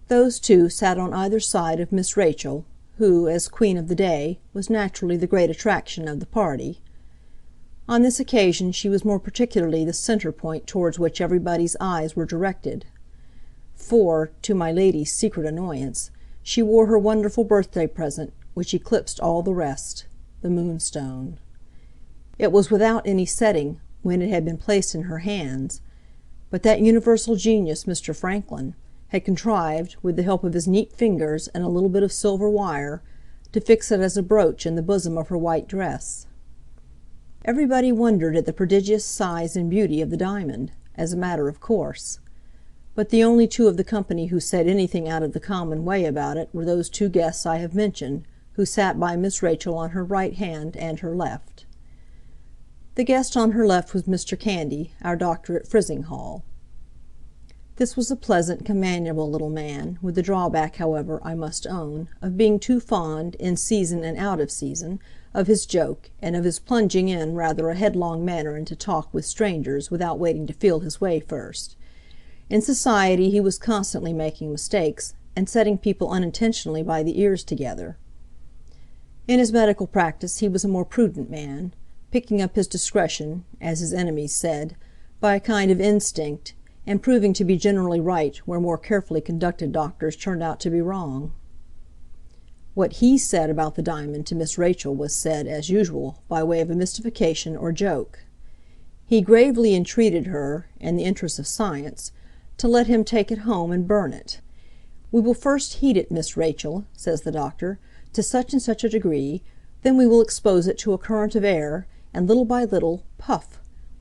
[SPEAKER 3] Those two sat on either side of Miss Rachel, who, as queen of the day, was naturally the great attraction of the party. On this occasion she was more particularly the centre point towards which everybody's eyes were directed. for, to my lady's secret annoyance, she wore her wonderful birthday present, which eclipsed all the rest, the Moonstone. It was without any setting when it had been placed in her hands, but that universal genius, Mr. Franklin, had contrived, with the help of his neat fingers and a little bit of silver wire, to fix it as a brooch in the bosom of her white dress. Everybody wondered at the prodigious size and beauty of the diamond, as a matter of course; but the only two of the company who said anything out of the common way about it were those two guests I have mentioned, who sat by Miss Rachel on her right hand and her left. The guest on her left was Mr. Candy, our doctor at Frizinghall. This was a pleasant, companionable little man, with the drawback, however, I must own, of being too fond, in season and out of season, of his joke, and of his plunging in rather a headlong manner into talk with strangers without waiting to feel his way first. In society he was constantly making mistakes, and setting people unintentionally by the ears together. In his medical practice he was a more prudent man, picking up his discretion, as his enemies said, by a kind of instinct, and proving to be generally right where more carefully conducted doctors turned out to be wrong. What he said about the diamond to Miss Rachel was said, as usual, by way of a mystification or joke. He gravely entreated her, in the interests of science, to let him take it home and burn it. "We will first heat it, Miss Rachel," says the doctor, "to such and such a degree, then we will expose it to a current of air, and little by little, puff!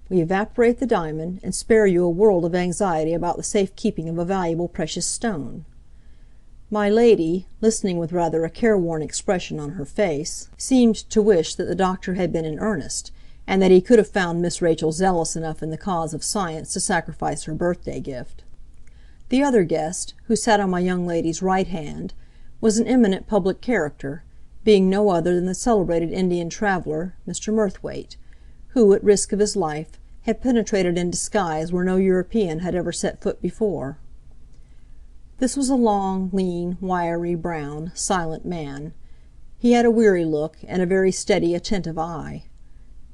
[SPEAKER 3] We evaporate the diamond, and spare you a world of anxiety about the safe keeping of a valuable precious stone." My lady, listening with rather a careworn expression on her face, seemed to wish that the doctor had been in earnest, and that he could have found Miss Rachel zealous enough in the cause of science to sacrifice her birthday gift. The other guest, who sat on my young lady's right hand, was an eminent public character, being no other than the celebrated Indian traveller, Mr. Murthwaite, who, at risk of his life, had penetrated in disguise where no European had ever set foot before. This was a long, lean, wiry, brown, silent man. He had a weary look, and a very steady, attentive eye.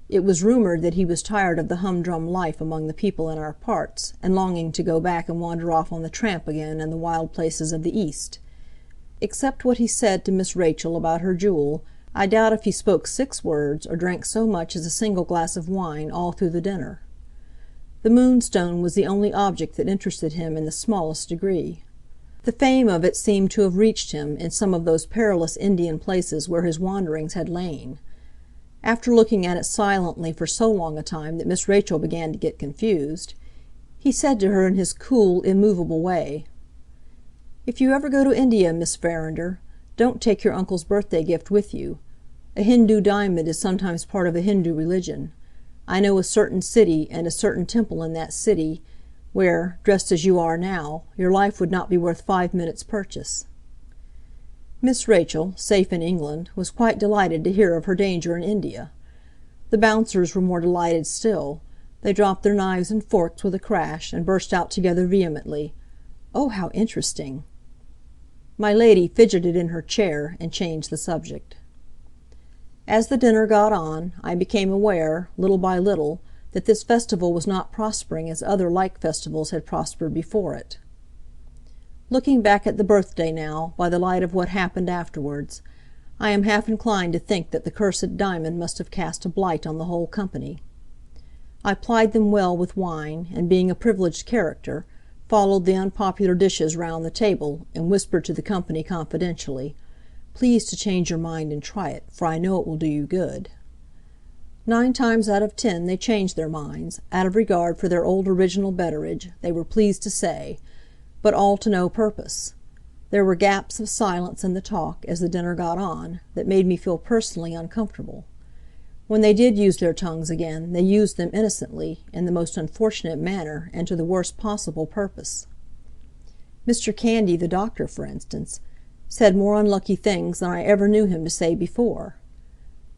[SPEAKER 3] It was rumoured that he was tired of the humdrum life among the people in our parts, and longing to go back and wander off on the tramp again in the wild places of the East. Except what he said to Miss Rachel about her jewel, I doubt if he spoke 6 words, or drank so much as a single glass of wine all through the dinner. The Moonstone was the only object that interested him in the smallest degree. The fame of it seemed to have reached him in some of those perilous Indian places where his wanderings had lain. After looking at it silently for so long a time that Miss Rachel began to get confused, he said to her in his cool, immovable way, "If you ever go to India, Miss Verinder, don't take your uncle's birthday gift with you. A Hindu diamond is sometimes part of a Hindu religion. I know a certain city, and a certain temple in that city, where, dressed as you are now, your life would not be worth 5 minutes' purchase." Miss Rachel, safe in England, was quite delighted to hear of her danger in India. The bouncers were more delighted still. They dropped their knives and forks with a crash, and burst out together vehemently, "Oh, how interesting!" My lady fidgeted in her chair, and changed the subject. As the dinner got on, I became aware, little by little, that this festival was not prospering as other like festivals had prospered before it. Looking back at the birthday now, by the light of what happened afterwards, I am half inclined to think that the cursed diamond must have cast a blight on the whole company. I plied them well with wine, and being a privileged character, followed the unpopular dishes round the table, and whispered to the company confidentially, "Please to change your mind and try it, for I know it will do you good." 9 times out of 10 they changed their minds, out of regard for their old original betterage, they were pleased to say, but all to no purpose. There were gaps of silence in the talk, as the dinner got on, that made me feel personally uncomfortable. When they did use their tongues again, they used them innocently, in the most unfortunate manner, and to the worst possible purpose. Mr. Candy, the doctor, for instance, said more unlucky things than I ever knew him to say before.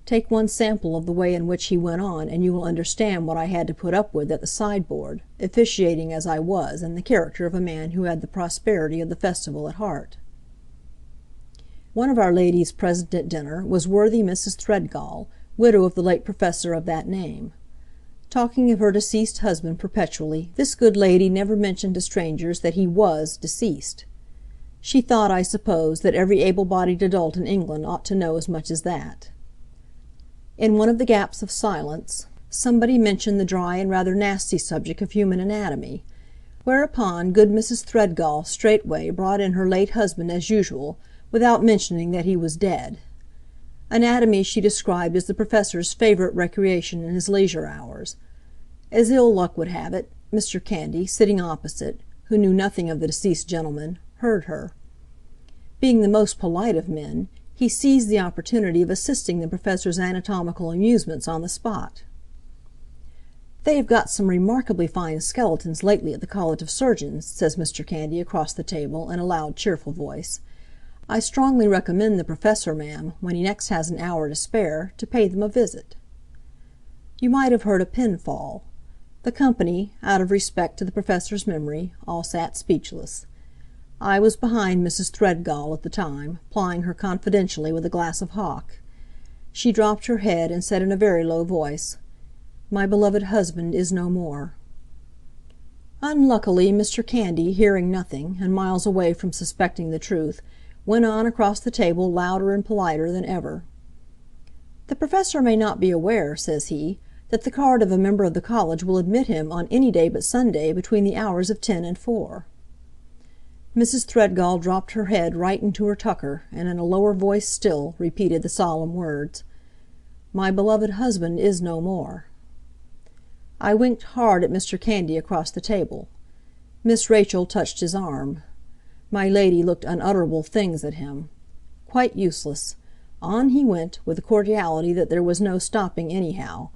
[SPEAKER 3] Take one sample of the way in which he went on, and you will understand what I had to put up with at the sideboard, officiating as I was in the character of a man who had the prosperity of the festival at heart. One of our ladies present at dinner was worthy Mrs. Threadgall, widow of the late professor of that name. Talking of her deceased husband perpetually, this good lady never mentioned to strangers that he was deceased. She thought, I suppose, that every able-bodied adult in England ought to know as much as that. In one of the gaps of silence, somebody mentioned the dry and rather nasty subject of human anatomy, whereupon good Mrs. Threadgall straightway brought in her late husband as usual, without mentioning that he was dead. Anatomy she described as the Professor's favourite recreation in his leisure hours. As ill luck would have it, Mr. Candy, sitting opposite, who knew nothing of the deceased gentleman, heard her. Being the most polite of men, he seized the opportunity of assisting the Professor's anatomical amusements on the spot. "They have got some remarkably fine skeletons lately at the College of Surgeons," says Mr. Candy across the table, in a loud, cheerful voice. "I strongly recommend the Professor, ma'am, when he next has an hour to spare, to pay them a visit." You might have heard a pin fall. The company, out of respect to the Professor's memory, all sat speechless. I was behind Mrs. Threadgall at the time, plying her confidentially with a glass of hock. She dropped her head and said in a very low voice, "My beloved husband is no more." Unluckily, Mr. Candy, hearing nothing, and miles away from suspecting the truth, went on across the table louder and politer than ever. "The Professor may not be aware," says he, "that the card of a member of the college will admit him on any day but Sunday between the hours of 10 and 4. Mrs. Threadgall dropped her head right into her tucker, and in a lower voice still, repeated the solemn words, "My beloved husband is no more." I winked hard at Mr. Candy across the table. Miss Rachel touched his arm. My lady looked unutterable things at him. Quite useless. On he went, with a cordiality that there was no stopping anyhow.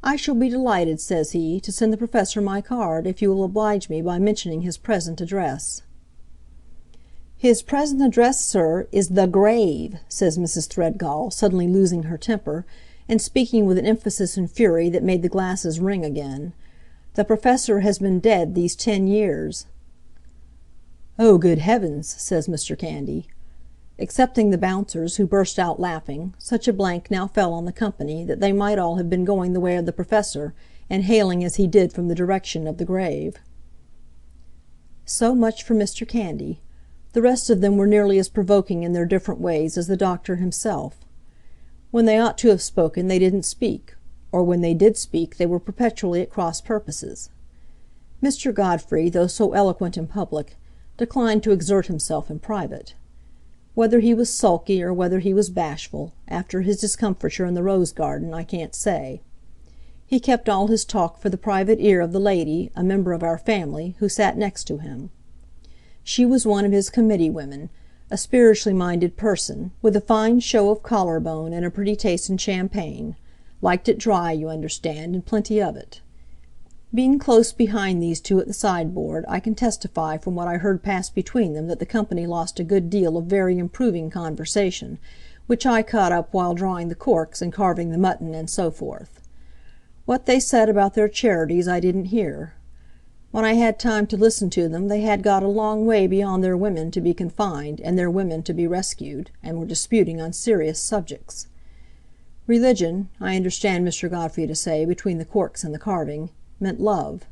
[SPEAKER 3] "I shall be delighted," says he, "to send the Professor my card, if you will oblige me by mentioning his present address." "His present address, sir, is the grave," says Mrs. Threadgall, suddenly losing her temper, and speaking with an emphasis and fury that made the glasses ring again. "The Professor has been dead these 10 years." "Oh, good heavens!" says Mr. Candy. Excepting the bouncers, who burst out laughing, such a blank now fell on the company that they might all have been going the way of the Professor, and hailing as he did from the direction of the grave. So much for Mr. Candy. The rest of them were nearly as provoking in their different ways as the doctor himself. When they ought to have spoken they didn't speak, or when they did speak they were perpetually at cross purposes. Mr. Godfrey, though so eloquent in public, declined to exert himself in private. Whether he was sulky, or whether he was bashful, after his discomfiture in the rose garden, I can't say. He kept all his talk for the private ear of the lady, a member of our family, who sat next to him. She was one of his committee women, a spiritually minded person, with a fine show of collar bone and a pretty taste in champagne; liked it dry, you understand, and plenty of it. Being close behind these two at the sideboard, I can testify from what I heard pass between them that the company lost a good deal of very improving conversation, which I caught up while drawing the corks and carving the mutton and so forth. What they said about their charities I didn't hear. When I had time to listen to them they had got a long way beyond their women to be confined and their women to be rescued, and were disputing on serious subjects. Religion, I understand Mr. Godfrey to say, between the corks and the carving, meant love,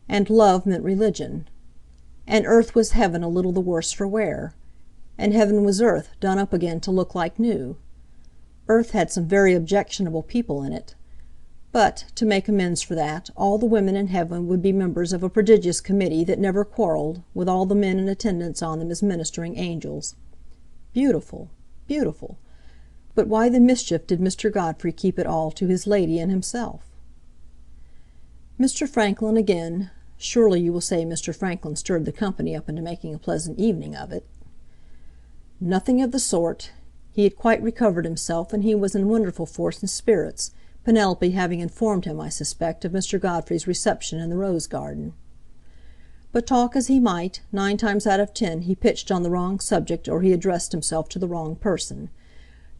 [SPEAKER 3] and love meant religion, and earth was heaven a little the worse for wear, and heaven was earth done up again to look like new. Earth had some very objectionable people in it, but, to make amends for that, all the women in heaven would be members of a prodigious committee that never quarrelled, with all the men in attendance on them as ministering angels. Beautiful, beautiful! But why the mischief did Mr. Godfrey keep it all to his lady and himself? Mr. Franklin again. Surely you will say Mr. Franklin stirred the company up into making a pleasant evening of it. Nothing of the sort. He had quite recovered himself, and he was in wonderful force and spirits, Penelope having informed him, I suspect, of Mr. Godfrey's reception in the rose garden. But talk as he might, 9 times out of 10 he pitched on the wrong subject, or he addressed himself to the wrong person,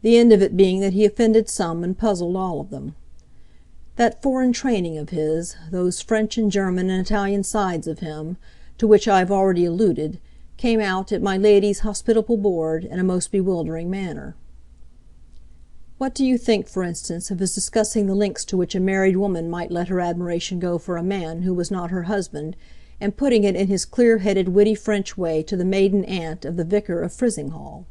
[SPEAKER 3] the end of it being that he offended some and puzzled all of them. That foreign training of his, those French and German and Italian sides of him, to which I have already alluded, came out, at my lady's hospitable board, in a most bewildering manner. What do you think, for instance, of his discussing the lengths to which a married woman might let her admiration go for a man who was not her husband, and putting it in his clear-headed, witty French way to the maiden aunt of the vicar of Frizinghall?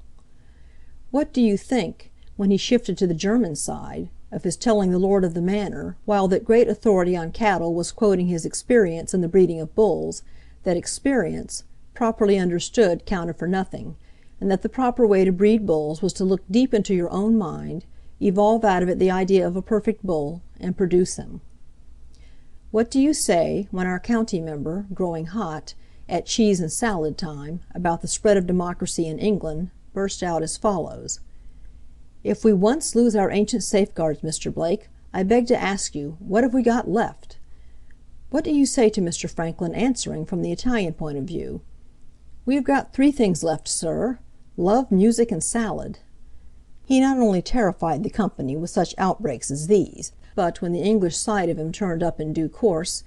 [SPEAKER 3] What do you think, when he shifted to the German side, of his telling the lord of the manor, while that great authority on cattle was quoting his experience in the breeding of bulls, that experience, properly understood, counted for nothing, and that the proper way to breed bulls was to look deep into your own mind, evolve out of it the idea of a perfect bull, and produce him? What do you say, when our county member, growing hot, at cheese and salad time, about the spread of democracy in England, burst out as follows: "If we once lose our ancient safeguards, Mr. Blake, I beg to ask you, what have we got left?" What do you say to Mr. Franklin answering from the Italian point of view? "We have got 3 things left, sir: love, music, and salad." He not only terrified the company with such outbreaks as these, but, when the English side of him turned up in due course,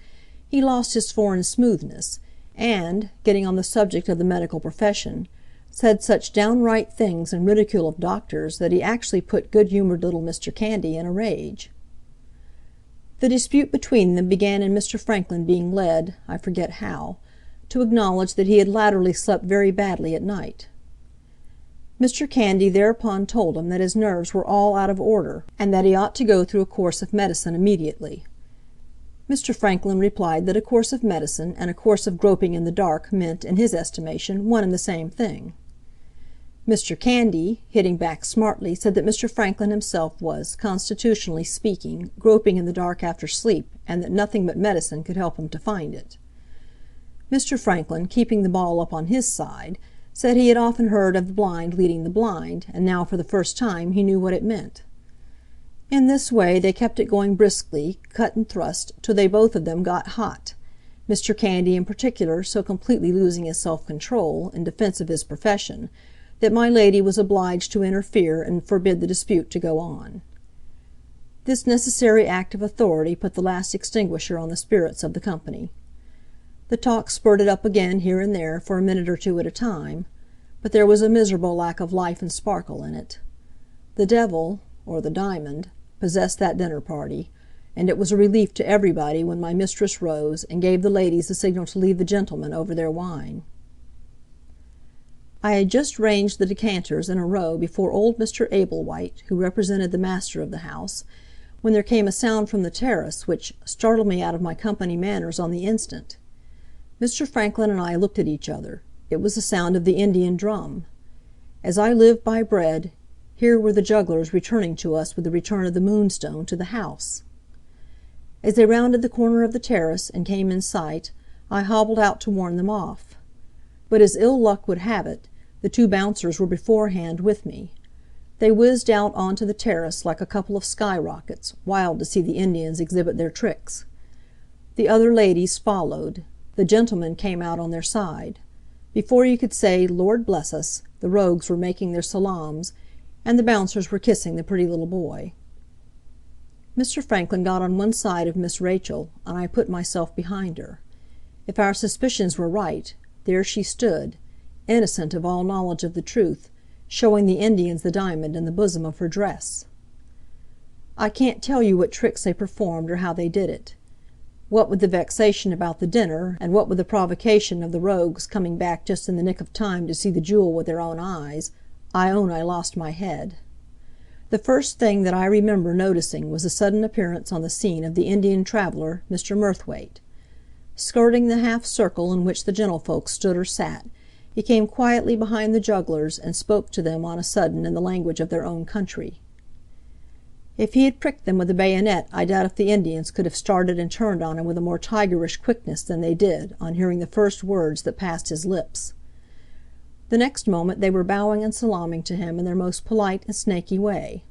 [SPEAKER 3] he lost his foreign smoothness, and, getting on the subject of the medical profession, said such downright things in ridicule of doctors that he actually put good-humoured little Mr. Candy in a rage. The dispute between them began in Mr. Franklin being led, I forget how, to acknowledge that he had latterly slept very badly at night. Mr. Candy thereupon told him that his nerves were all out of order, and that he ought to go through a course of medicine immediately. Mr. Franklin replied that a course of medicine and a course of groping in the dark meant, in his estimation, one and the same thing. Mr. Candy, hitting back smartly, said that Mr. Franklin himself was, constitutionally speaking, groping in the dark after sleep, and that nothing but medicine could help him to find it. Mr. Franklin, keeping the ball up on his side, said he had often heard of the blind leading the blind, and now for the first time he knew what it meant. In this way they kept it going briskly, cut and thrust, till they both of them got hot, Mr. Candy in particular so completely losing his self-control, in defence of his profession, that my lady was obliged to interfere and forbid the dispute to go on. This necessary act of authority put the last extinguisher on the spirits of the company. The talk spurted up again here and there for a minute or 2 at a time, but there was a miserable lack of life and sparkle in it. The devil, or the diamond, possessed that dinner party, and it was a relief to everybody when my mistress rose and gave the ladies the signal to leave the gentlemen over their wine. I had just ranged the decanters in a row before old Mr. Ablewhite, who represented the master of the house, when there came a sound from the terrace which startled me out of my company manners on the instant. Mr. Franklin and I looked at each other. It was the sound of the Indian drum. As I live by bread, here were the jugglers returning to us with the return of the Moonstone to the house. As they rounded the corner of the terrace and came in sight, I hobbled out to warn them off. But as ill luck would have it, the 2 bouncers were beforehand with me. They whizzed out on to the terrace like a couple of sky-rockets, wild to see the Indians exhibit their tricks. The other ladies followed. The gentlemen came out on their side. Before you could say, "Lord bless us," the rogues were making their salaams, and the bouncers were kissing the pretty little boy. Mr. Franklin got on one side of Miss Rachel, and I put myself behind her. If our suspicions were right, there she stood, innocent of all knowledge of the truth, showing the Indians the diamond in the bosom of her dress. I can't tell you what tricks they performed or how they did it. What with the vexation about the dinner, and what with the provocation of the rogues coming back just in the nick of time to see the jewel with their own eyes, I own I lost my head. The first thing that I remember noticing was the sudden appearance on the scene of the Indian traveller, Mr. Murthwaite. Skirting the half circle in which the gentlefolks stood or sat, he came quietly behind the jugglers and spoke to them on a sudden in the language of their own country. If he had pricked them with a bayonet, I doubt if the Indians could have started and turned on him with a more tigerish quickness than they did, on hearing the first words that passed his lips. The next moment they were bowing and salaaming to him in their most polite and snaky way.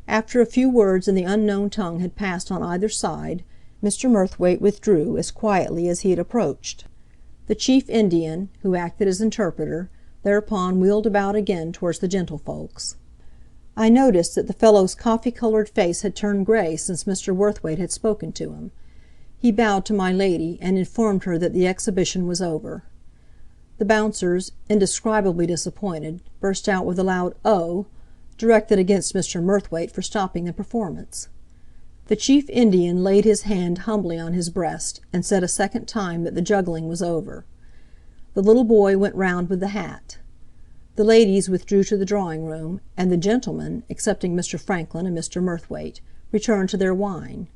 [SPEAKER 3] After a few words in the unknown tongue had passed on either side, Mr. Murthwaite withdrew as quietly as he had approached. The chief Indian, who acted as interpreter, thereupon wheeled about again towards the gentlefolks. I noticed that the fellow's coffee-colored face had turned gray since Mr. Murthwaite had spoken to him. He bowed to my lady, and informed her that the exhibition was over. The bouncers, indescribably disappointed, burst out with a loud "Oh!" directed against Mr. Murthwaite for stopping the performance. The chief Indian laid his hand humbly on his breast, and said a second time that the juggling was over. The little boy went round with the hat. The ladies withdrew to the drawing-room, and the gentlemen, excepting Mr. Franklin and Mr. Murthwaite, returned to their wine.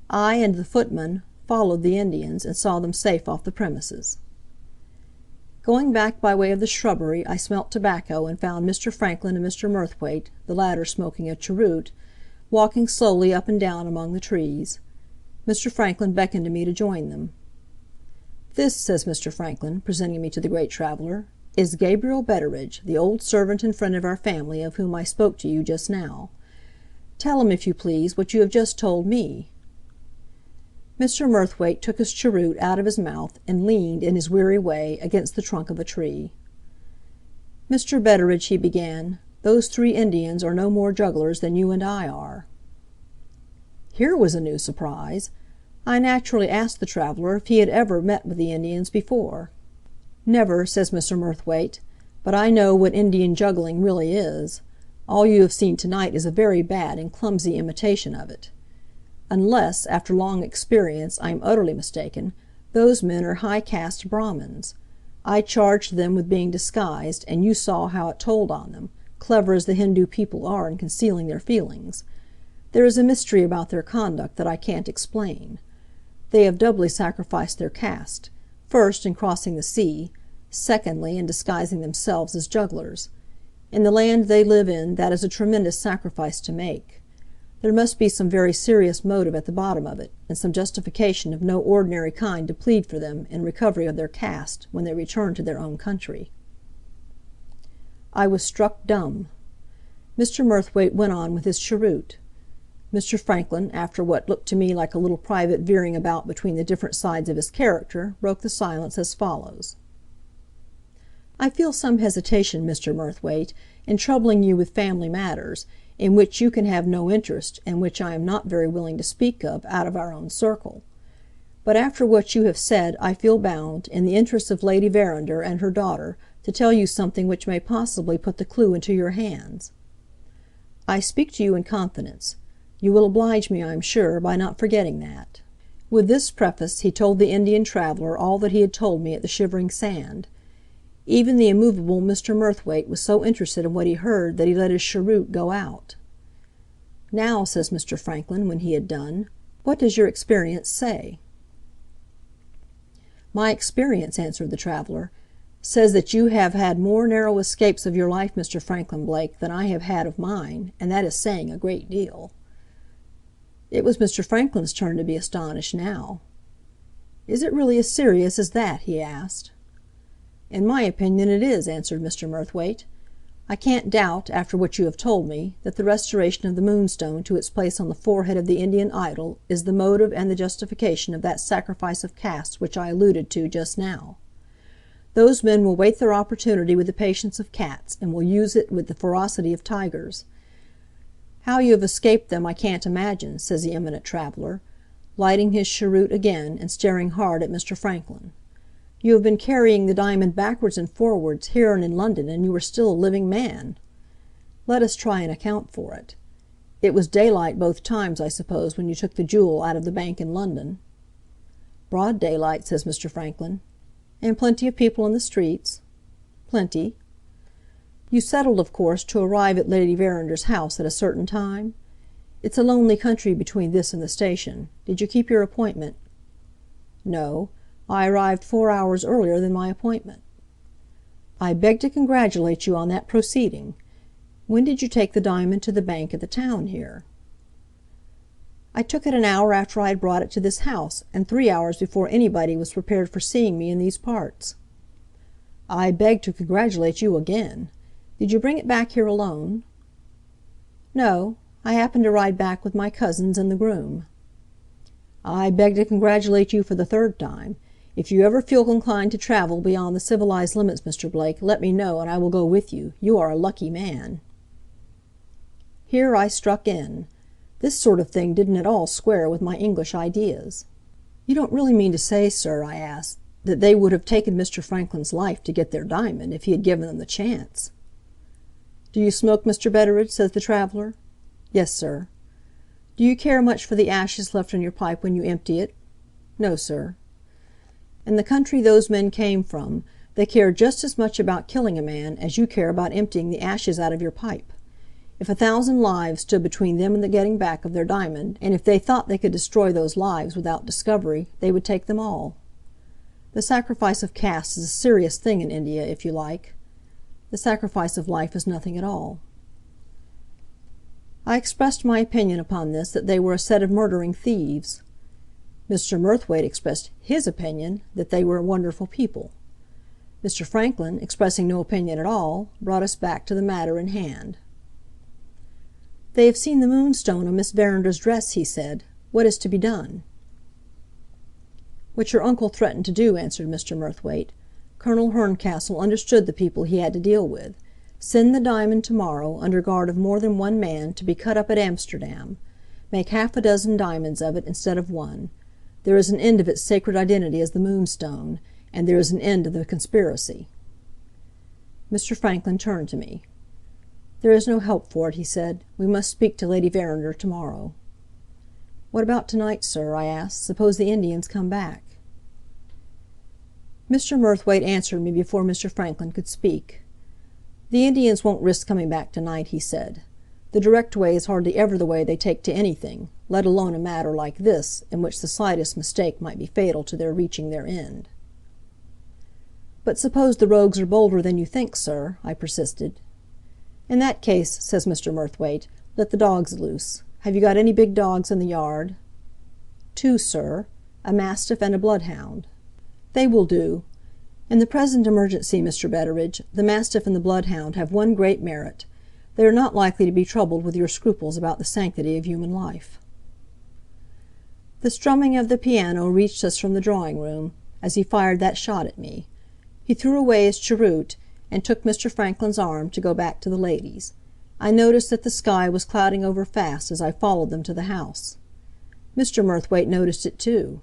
[SPEAKER 3] I and the footman followed the Indians, and saw them safe off the premises. Going back by way of the shrubbery, I smelt tobacco, and found Mr. Franklin and Mr. Murthwaite, the latter smoking a cheroot, walking slowly up and down among the trees. Mr. Franklin beckoned to me to join them. "This," says Mr. Franklin, presenting me to the great traveller, "is Gabriel Betteredge, the old servant and friend of our family of whom I spoke to you just now. Tell him, if you please, what you have just told me." Mr. Murthwaite took his cheroot out of his mouth, and leaned, in his weary way, against the trunk of a tree. "Mr. Betteredge," he began, "those 3 Indians are no more jugglers than you and I are." Here was a new surprise. I naturally asked the traveller if he had ever met with the Indians before. "Never," says Mr. Murthwaite, "but I know what Indian juggling really is. All you have seen tonight is a very bad and clumsy imitation of it. Unless, after long experience, I am utterly mistaken, those men are high-caste Brahmins. I charged them with being disguised, and you saw how it told on them, clever as the Hindu people are in concealing their feelings. There is a mystery about their conduct that I can't explain. They have doubly sacrificed their caste, first, in crossing the sea, secondly, in disguising themselves as jugglers. In the land they live in, that is a tremendous sacrifice to make. There must be some very serious motive at the bottom of it, and some justification of no ordinary kind to plead for them in recovery of their caste when they return to their own country." I was struck dumb. Mr. Murthwaite went on with his cheroot. Mr. Franklin, after what looked to me like a little private veering about between the different sides of his character, broke the silence as follows: "I feel some hesitation, Mr. Murthwaite, in troubling you with family matters, in which you can have no interest, and which I am not very willing to speak of out of our own circle. But after what you have said I feel bound, in the interests of Lady Verinder and her daughter, to tell you something which may possibly put the clue into your hands. I speak to you in confidence. You will oblige me, I am sure, by not forgetting that." With this preface he told the Indian traveller all that he had told me at the Shivering Sand. Even the immovable Mr. Murthwaite was so interested in what he heard that he let his cheroot go out. "Now," says Mr. Franklin, when he had done, "what does your experience say?" "My experience," answered the traveller, "says that you have had more narrow escapes of your life, Mr. Franklin Blake, than I have had of mine, and that is saying a great deal." It was Mr. Franklin's turn to be astonished now. "Is it really as serious as that?" he asked. "In my opinion it is," answered Mr. Murthwaite. "I can't doubt, after what you have told me, that the restoration of the Moonstone to its place on the forehead of the Indian idol is the motive and the justification of that sacrifice of caste which I alluded to just now. Those men will wait their opportunity with the patience of cats, and will use it with the ferocity of tigers. How you have escaped them I can't imagine," says the eminent traveller, lighting his cheroot again, and staring hard at Mr. Franklin. "You have been carrying the diamond backwards and forwards, here and in London, and you are still a living man. Let us try and account for it. It was daylight both times, I suppose, when you took the jewel out of the bank in London?" "Broad daylight," says Mr. Franklin. "And plenty of people in the streets?" "Plenty." "You settled, of course, to arrive at Lady Verinder's house at a certain time? It's a lonely country between this and the station. Did you keep your appointment?" "No. I arrived 4 hours earlier than my appointment." "I beg to congratulate you on that proceeding. When did you take the diamond to the bank at the town here?" "I took it an hour after I had brought it to this house, and 3 hours before anybody was prepared for seeing me in these parts." "I beg to congratulate you again. Did you bring it back here alone?" "No. I happened to ride back with my cousins and the groom." "I beg to congratulate you for the 3rd time. If you ever feel inclined to travel beyond the civilized limits, Mr. Blake, let me know, and I will go with you. You are a lucky man." Here I struck in. This sort of thing didn't at all square with my English ideas. "You don't really mean to say, sir," I asked, "that they would have taken Mr. Franklin's life to get their diamond, if he had given them the chance?" "Do you smoke, Mr. Betteredge?" says the traveller. "Yes, sir." "Do you care much for the ashes left in your pipe when you empty it?" "No, sir." In the country those men came from, they cared just as much about killing a man as you care about emptying the ashes out of your pipe. If 1,000 lives stood between them and the getting back of their diamond, and if they thought they could destroy those lives without discovery, they would take them all. The sacrifice of caste is a serious thing in India, if you like. The sacrifice of life is nothing at all. I expressed my opinion upon this that they were a set of murdering thieves. Mr. Murthwaite expressed his opinion that they were a wonderful people. Mr. Franklin, expressing no opinion at all, brought us back to the matter in hand. "They have seen the Moonstone on Miss Verinder's dress," he said. "What is to be done?" "What your uncle threatened to do," answered Mr. Murthwaite. "Colonel Herncastle understood the people he had to deal with. Send the diamond to-morrow, under guard of more than one man, to be cut up at Amsterdam. Make 6 diamonds of it, instead of 1. There is an end of its sacred identity as the Moonstone, and there is an end of the conspiracy." Mr. Franklin turned to me. "There is no help for it," he said. "We must speak to Lady Verinder to-morrow." "What about to-night, sir?" I asked. "Suppose the Indians come back?" Mr. Murthwaite answered me before Mr. Franklin could speak. "The Indians won't risk coming back to-night," he said. "The direct way is hardly ever the way they take to anything, let alone a matter like this, in which the slightest mistake might be fatal to their reaching their end." "But suppose the rogues are bolder than you think, sir?" I persisted. "In that case," says Mr. Murthwaite, "let the dogs loose. Have you got any big dogs in the yard?" "2, sir. A mastiff and a bloodhound." "They will do. In the present emergency, Mr. Betteredge, the mastiff and the bloodhound have one great merit. They are not likely to be troubled with your scruples about the sanctity of human life." The strumming of the piano reached us from the drawing-room, as he fired that shot at me. He threw away his cheroot, and took Mr. Franklin's arm to go back to the ladies. I noticed that the sky was clouding over fast as I followed them to the house. Mr. Murthwaite noticed it too.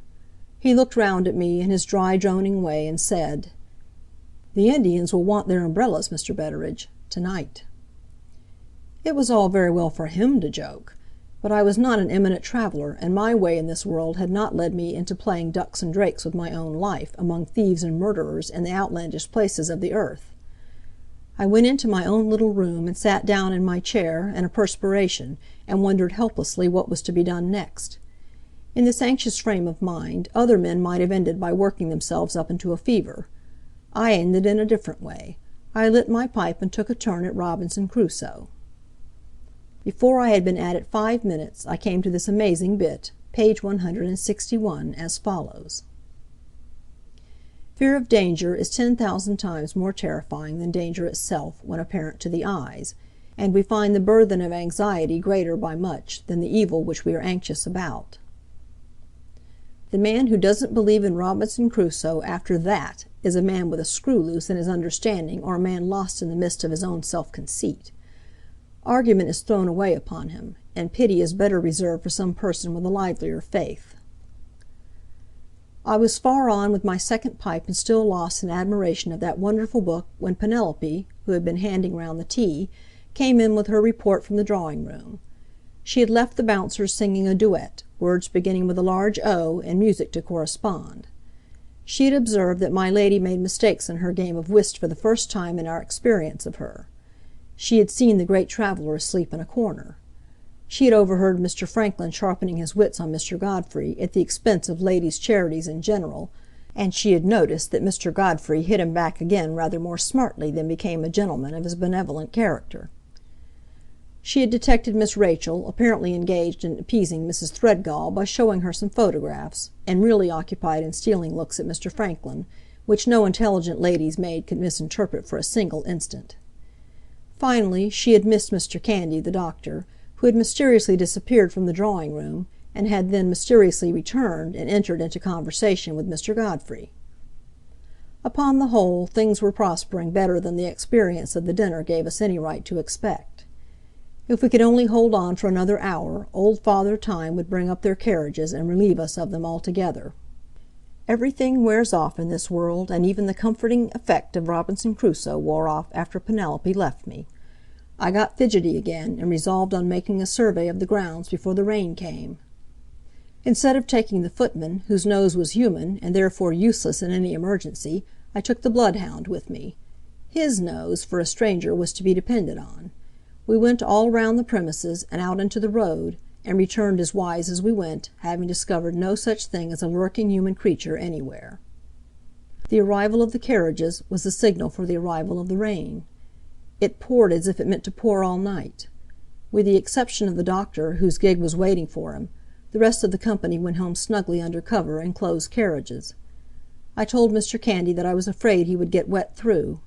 [SPEAKER 3] He looked round at me in his dry, droning way, and said, "The Indians will want their umbrellas, Mr. Betteredge, to-night." It was all very well for him to joke, but I was not an eminent traveler, and my way in this world had not led me into playing ducks and drakes with my own life among thieves and murderers in the outlandish places of the earth. I went into my own little room and sat down in my chair, in a perspiration, and wondered helplessly what was to be done next. In this anxious frame of mind, other men might have ended by working themselves up into a fever. I ended in a different way. I lit my pipe and took a turn at Robinson Crusoe. Before I had been at it 5 minutes, I came to this amazing bit, page 161, as follows: "Fear of danger is 10,000 times more terrifying than danger itself, when apparent to the eyes, and we find the burthen of anxiety greater by much than the evil which we are anxious about." The man who doesn't believe in Robinson Crusoe after that is a man with a screw loose in his understanding, or a man lost in the midst of his own self-conceit. Argument is thrown away upon him, and pity is better reserved for some person with a livelier faith. I was far on with my second pipe and still lost in admiration of that wonderful book when Penelope, who had been handing round the tea, came in with her report from the drawing-room. She had left the bouncers singing a duet, words beginning with a large O, and music to correspond. She had observed that my lady made mistakes in her game of whist for the first time in our experience of her. She had seen the great traveller asleep in a corner. She had overheard Mr. Franklin sharpening his wits on Mr. Godfrey at the expense of ladies' charities in general, and she had noticed that Mr. Godfrey hit him back again rather more smartly than became a gentleman of his benevolent character. She had detected Miss Rachel apparently engaged in appeasing Mrs. Threadgall by showing her some photographs, and really occupied in stealing looks at Mr. Franklin, which no intelligent lady's maid could misinterpret for a single instant. Finally, she had missed Mr. Candy, the doctor, who had mysteriously disappeared from the drawing-room, and had then mysteriously returned and entered into conversation with Mr. Godfrey. Upon the whole, things were prospering better than the experience of the dinner gave us any right to expect. If we could only hold on for another hour, old Father Time would bring up their carriages and relieve us of them altogether. Everything wears off in this world, and even the comforting effect of Robinson Crusoe wore off after Penelope left me. I got fidgety again, and resolved on making a survey of the grounds before the rain came. Instead of taking the footman, whose nose was human, and therefore useless in any emergency, I took the bloodhound with me. His nose, for a stranger, was to be depended on. We went all round the premises, and out into the road, and returned as wise as we went, having discovered no such thing as a lurking human creature anywhere. The arrival of the carriages was the signal for the arrival of the rain. It poured as if it meant to pour all night. With the exception of the doctor, whose gig was waiting for him, the rest of the company went home snugly under cover in closed carriages. I told Mr. Candy that I was afraid he would get wet through.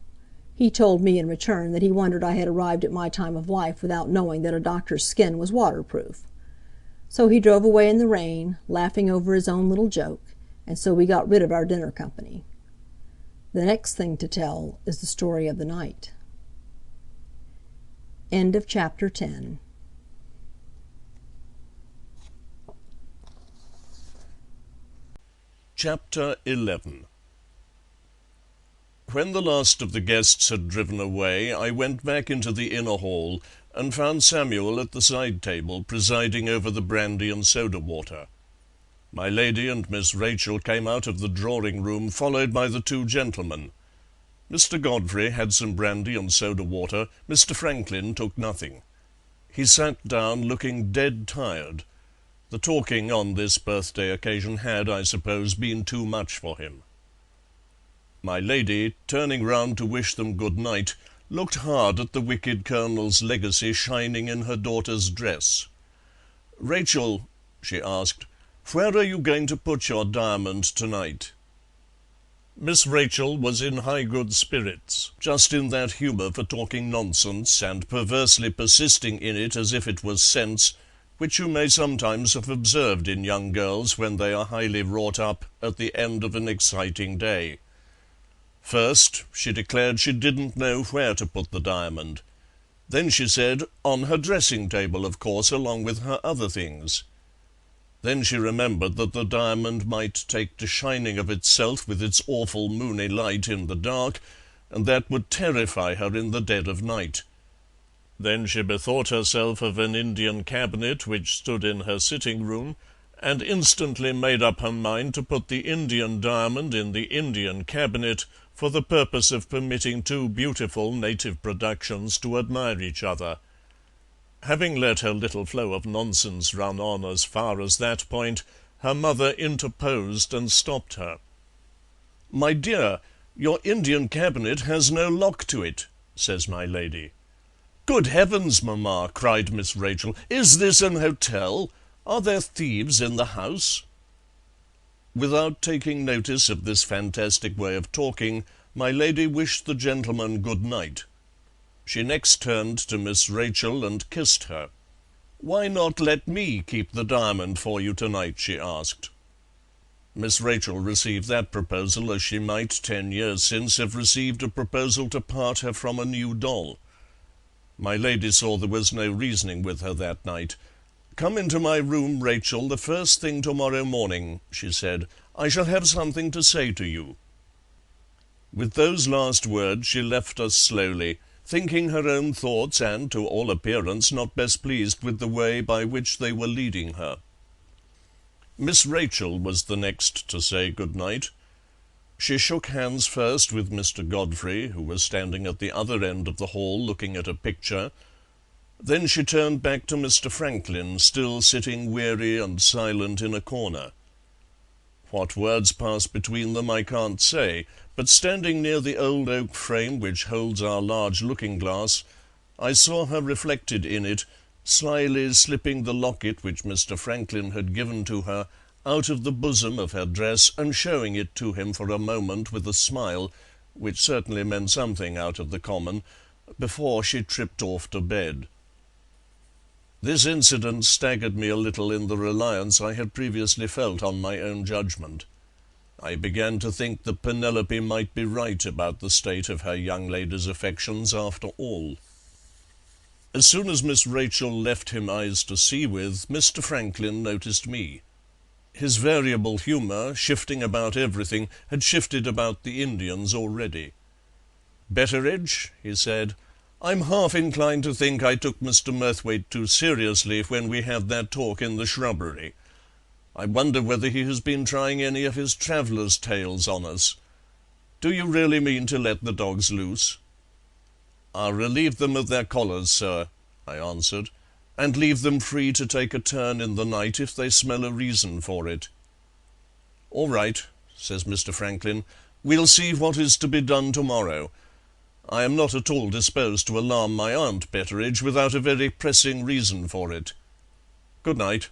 [SPEAKER 3] He told me, in return, that he wondered I had arrived at my time of life without knowing that a doctor's skin was waterproof. So he drove away in the rain, laughing over his own little joke, and so we got rid of our dinner company. The next thing to tell is the story of the night. End of chapter 10.
[SPEAKER 4] Chapter 11. When the last of the guests had driven away, I went back into the inner hall, and found Samuel at the side table, presiding over the brandy and soda water. My lady and Miss Rachel came out of the drawing-room, followed by the two gentlemen. Mr. Godfrey had some brandy and soda water. Mr. Franklin took nothing. He sat down, looking dead tired. The talking on this birthday occasion had, I suppose, been too much for him. My lady, turning round to wish them good night, looked hard at the wicked Colonel's legacy shining in her daughter's dress. "Rachel," she asked, "where are you going to put your diamond tonight?" Miss Rachel was in high good spirits, just in that humour for talking nonsense, and perversely persisting in it as if it was sense, which you may sometimes have observed in young girls when they are highly wrought up at the end of an exciting day. First, she declared she didn't know where to put the diamond. Then she said, on her dressing-table, of course, along with her other things. Then she remembered that the diamond might take to shining of itself with its awful moony light in the dark, and that would terrify her in the dead of night. Then she bethought herself of an Indian cabinet which stood in her sitting-room, and instantly made up her mind to put the Indian diamond in the Indian cabinet for the purpose of permitting two beautiful native productions to admire each other. Having let her little flow of nonsense run on as far as that point, her mother interposed and stopped her. "My dear, your Indian cabinet has no lock to it," says my lady. "Good heavens, mamma!" cried Miss Rachel. "Is this an hotel? Are there thieves in the house?" Without taking notice of this fantastic way of talking, my lady wished the gentleman good night. She next turned to Miss Rachel and kissed her. "Why not let me keep the diamond for you tonight?" she asked. Miss Rachel received that proposal as she might 10 years since have received a proposal to part her from a new doll. My lady saw there was no reasoning with her that night. "Come into my room, Rachel, the first thing to-morrow morning," she said. "I shall have something to say to you." With those last words she left us slowly, thinking her own thoughts and, to all appearance, not best pleased with the way by which they were leading her. Miss Rachel was the next to say good night. She shook hands first with Mr. Godfrey, who was standing at the other end of the hall looking at a picture. Then she turned back to Mr. Franklin, still sitting weary and silent in a corner. What words passed between them I can't say, but standing near the old oak frame which holds our large looking-glass, I saw her reflected in it, slyly slipping the locket which Mr. Franklin had given to her out of the bosom of her dress and showing it to him for a moment with a smile, which certainly meant something out of the common, before she tripped off to bed. This incident staggered me a little in the reliance I had previously felt on my own judgment. I began to think that Penelope might be right about the state of her young lady's affections after all. As soon as Miss Rachel left him eyes to see with, Mr. Franklin noticed me. His variable humour, shifting about everything, had shifted about the Indians already. "Betteredge," he said, I'm half inclined to think I took Mr. Murthwaite too seriously when we had that talk in the shrubbery. I wonder whether he has been trying any of his traveller's tales on us. Do you really mean to let the dogs loose?" "I'll relieve them of their collars, sir," I answered, "and leave them free to take a turn in the night if they smell a reason for it." "All right," says Mr. Franklin, "we'll see what is to be done tomorrow. I am not at all disposed to alarm my Aunt Betteridge without a very pressing reason for it. Good night."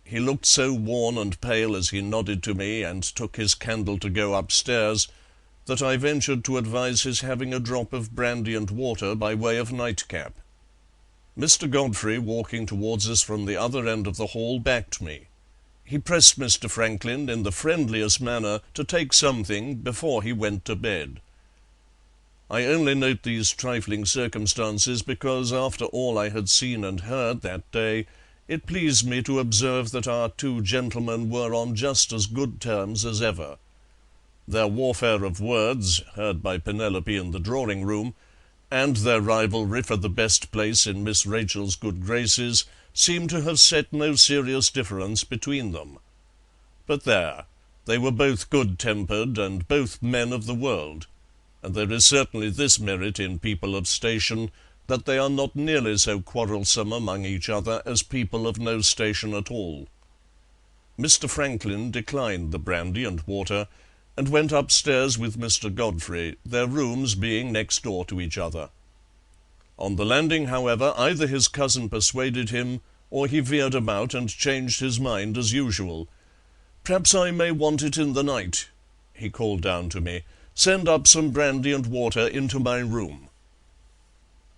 [SPEAKER 4] He looked so worn and pale as he nodded to me and took his candle to go upstairs that I ventured to advise his having a drop of brandy and water by way of nightcap. Mr. Godfrey, walking towards us from the other end of the hall, backed me. He pressed Mr. Franklin in the friendliest manner to take something before he went to bed. I only note these trifling circumstances because, after all I had seen and heard that day, it pleased me to observe that our two gentlemen were on just as good terms as ever. Their warfare of words, heard by Penelope in the drawing-room, and their rivalry for the best place in Miss Rachel's good graces seemed to have set no serious difference between them. But there, they were both good-tempered and both men of the world, and there is certainly this merit in people of station, that they are not nearly so quarrelsome among each other as people of no station at all. Mr. Franklin declined the brandy and water, and went upstairs with Mr. Godfrey, their rooms being next door to each other. On the landing, however, either his cousin persuaded him, or he veered about and changed his mind as usual. "Perhaps I may want it in the night," he called down to me. "Send up some brandy and water into my room."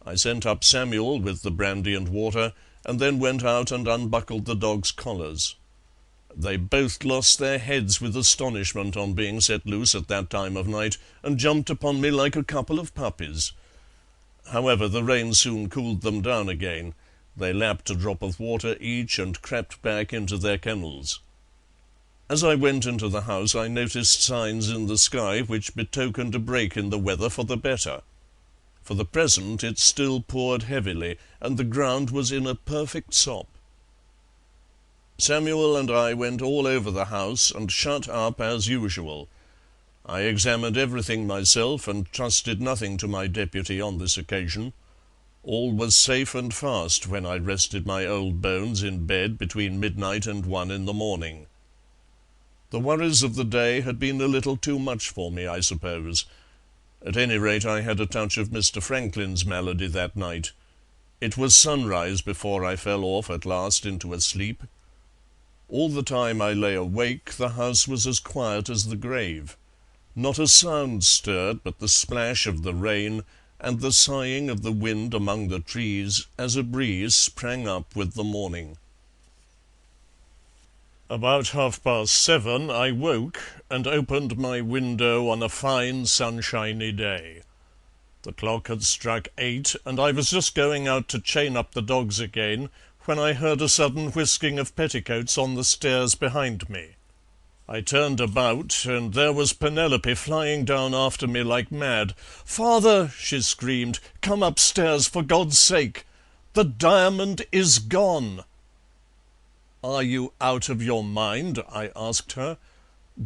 [SPEAKER 4] I sent up Samuel with the brandy and water, and then went out and unbuckled the dogs' collars. They both lost their heads with astonishment on being set loose at that time of night, and jumped upon me like a couple of puppies. However, the rain soon cooled them down again. They lapped a drop of water each and crept back into their kennels. As I went into the house I noticed signs in the sky which betokened a break in the weather for the better. For the present it still poured heavily, and the ground was in a perfect sop. Samuel and I went all over the house, and shut up as usual. I examined everything myself, and trusted nothing to my deputy on this occasion. All was safe and fast when I rested my old bones in bed between midnight and 1 in the morning. The worries of the day had been a little too much for me, I suppose. At any rate, I had a touch of Mr. Franklin's malady that night. It was sunrise before I fell off at last into a sleep. All the time I lay awake the house was as quiet as the grave. Not a sound stirred but the splash of the rain and the sighing of the wind among the trees as a breeze sprang up with the morning. About 7:30 I woke and opened my window on a fine sunshiny day. The clock had struck 8, and I was just going out to chain up the dogs again when I heard a sudden whisking of petticoats on the stairs behind me. I turned about, and there was Penelope flying down after me like mad. "Father," she screamed, "come upstairs, for God's sake! The diamond is gone!" "Are you out of your mind?" I asked her.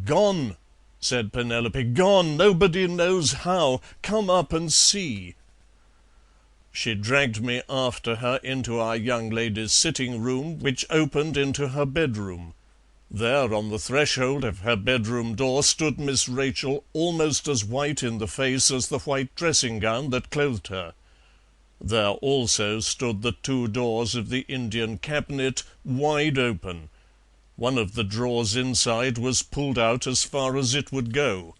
[SPEAKER 4] "Gone," said Penelope, "gone, nobody knows how. Come up and see." She dragged me after her into our young lady's sitting-room, which opened into her bedroom. There, on the threshold of her bedroom door, stood Miss Rachel, almost as white in the face as the white dressing-gown that clothed her. There also stood the 2 doors of the Indian cabinet, wide open. One of the drawers inside was pulled out as far as it would go.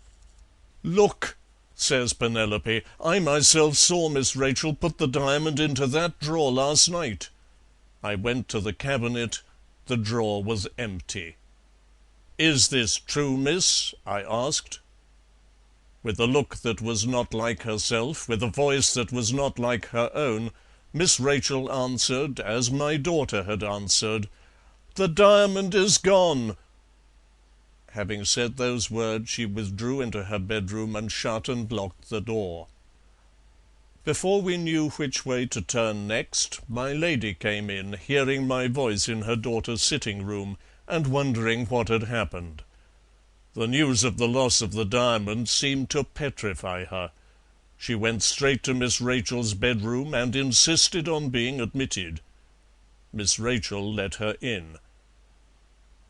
[SPEAKER 4] "Look," says Penelope, "I myself saw Miss Rachel put the diamond into that drawer last night." I went to the cabinet. The drawer was empty. "Is this true, miss?" I asked. With a look that was not like herself, with a voice that was not like her own, Miss Rachel answered, as my daughter had answered, "The diamond is gone." Having said those words, she withdrew into her bedroom and shut and locked the door. Before we knew which way to turn next, my lady came in, hearing my voice in her daughter's sitting-room, and wondering what had happened. The news of the loss of the diamond seemed to petrify her. She went straight to Miss Rachel's bedroom and insisted on being admitted. Miss Rachel let her in.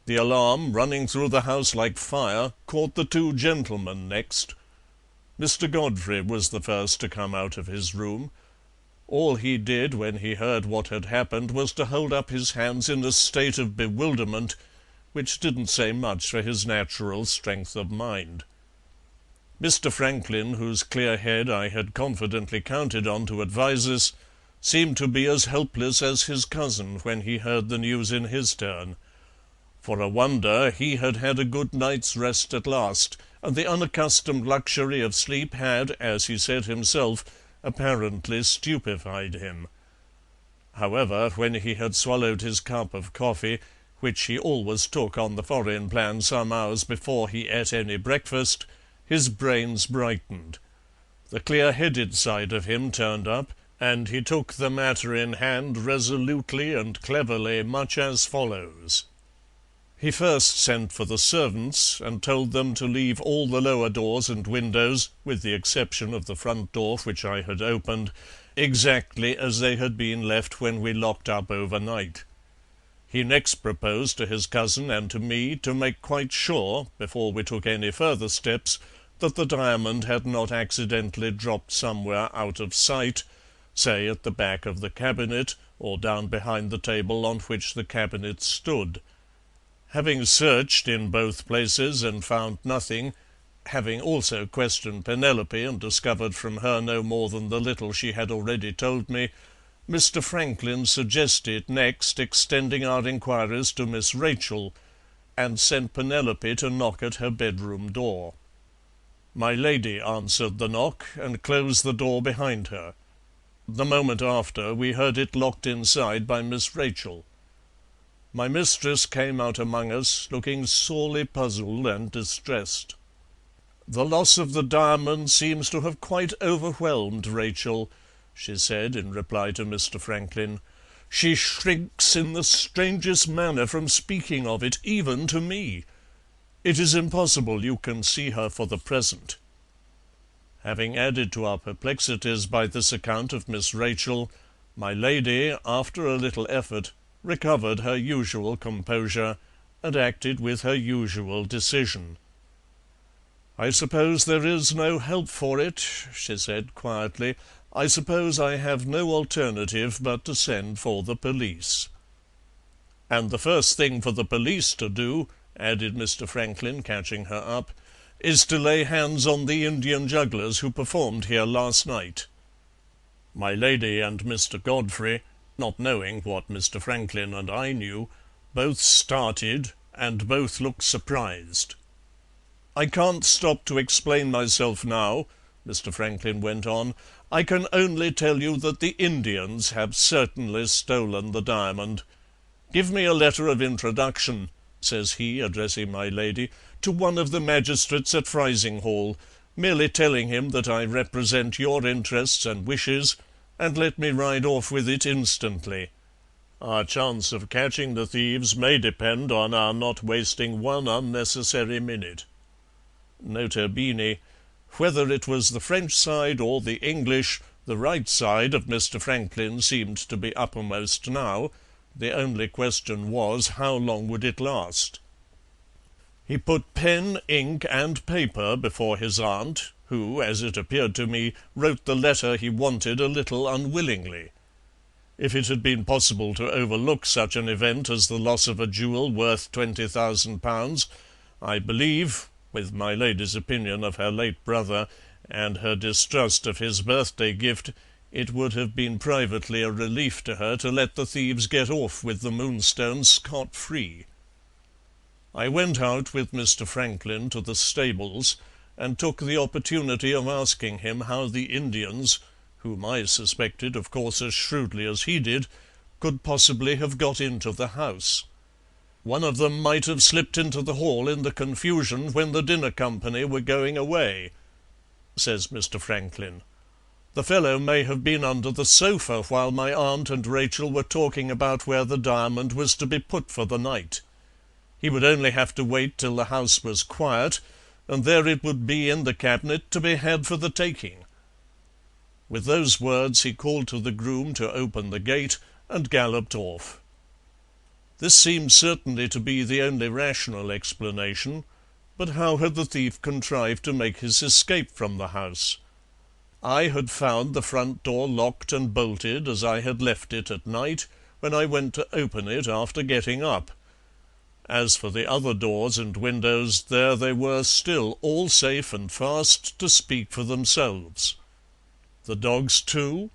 [SPEAKER 4] The alarm, running through the house like fire, caught the two gentlemen next. Mr. Godfrey was the first to come out of his room. All he did when he heard what had happened was to hold up his hands in a state of bewilderment, which didn't say much for his natural strength of mind. Mr. Franklin, whose clear head I had confidently counted on to advise us, seemed to be as helpless as his cousin when he heard the news in his turn. For a wonder, he had had a good night's rest at last, and the unaccustomed luxury of sleep had, as he said himself, apparently stupefied him. However, when he had swallowed his cup of coffee, which he always took on the foreign plan some hours before he ate any breakfast, his brains brightened. The clear-headed side of him turned up, and he took the matter in hand resolutely and cleverly, much as follows. He first sent for the servants, and told them to leave all the lower doors and windows, with the exception of the front door which I had opened, exactly as they had been left when we locked up overnight. He next proposed to his cousin and to me to make quite sure, before we took any further steps, that the diamond had not accidentally dropped somewhere out of sight, say at the back of the cabinet, or down behind the table on which the cabinet stood. Having searched in both places and found nothing, having also questioned Penelope and discovered from her no more than the little she had already told me, Mr. Franklin suggested next extending our inquiries to Miss Rachel, and sent Penelope to knock at her bedroom door. My lady answered the knock, and closed the door behind her. The moment after we heard it locked inside by Miss Rachel. My mistress came out among us, looking sorely puzzled and distressed. "The loss of the diamond seems to have quite overwhelmed Rachel," she said in reply to Mr. Franklin. "She shrinks in the strangest manner from speaking of it, even to me. It is impossible you can see her for the present." Having added to our perplexities by this account of Miss Rachel, my lady, after a little effort, recovered her usual composure, and acted with her usual decision. "I suppose there is no help for it," she said quietly. "I suppose I have no alternative but to send for the police." "And the first thing for the police to do," added Mr. Franklin, catching her up, "is to lay hands on the Indian jugglers who performed here last night." My lady and Mr. Godfrey, not knowing what Mr. Franklin and I knew, both started, and both looked surprised. "I can't stop to explain myself now," Mr. Franklin went on. "I can only tell you that the Indians have certainly stolen the diamond. Give me a letter of introduction," says he, addressing my lady, "to one of the magistrates at Frizinghall, merely telling him that I represent your interests and wishes, and let me ride off with it instantly. Our chance of catching the thieves may depend on our not wasting one unnecessary minute." Nota bene, whether it was the French side or the English, the right side of Mr. Franklin seemed to be uppermost now. The only question was, how long would it last? He put pen, ink, and paper before his aunt, who, as it appeared to me, wrote the letter he wanted a little unwillingly. If it had been possible to overlook such an event as the loss of a jewel worth £20,000, I believe, with my lady's opinion of her late brother, and her distrust of his birthday gift, it would have been privately a relief to her to let the thieves get off with the Moonstone scot-free. I went out with Mr. Franklin to the stables, and took the opportunity of asking him how the Indians, whom I suspected, of course, as shrewdly as he did, could possibly have got into the house. "One of them might have slipped into the hall in the confusion when the dinner company were going away," says Mr. Franklin. The fellow may have been under the sofa while my aunt and Rachel were talking about where the diamond was to be put for the night. He would only have to wait till the house was quiet, and there it would be in the cabinet to be had for the taking." With those words he called to the groom to open the gate, and galloped off. This seemed certainly to be the only rational explanation, but how had the thief contrived to make his escape from the house? I had found the front door locked and bolted as I had left it at night, when I went to open it after getting up. As for the other doors and windows, there they were still, all safe and fast, to speak for themselves. The dogs too?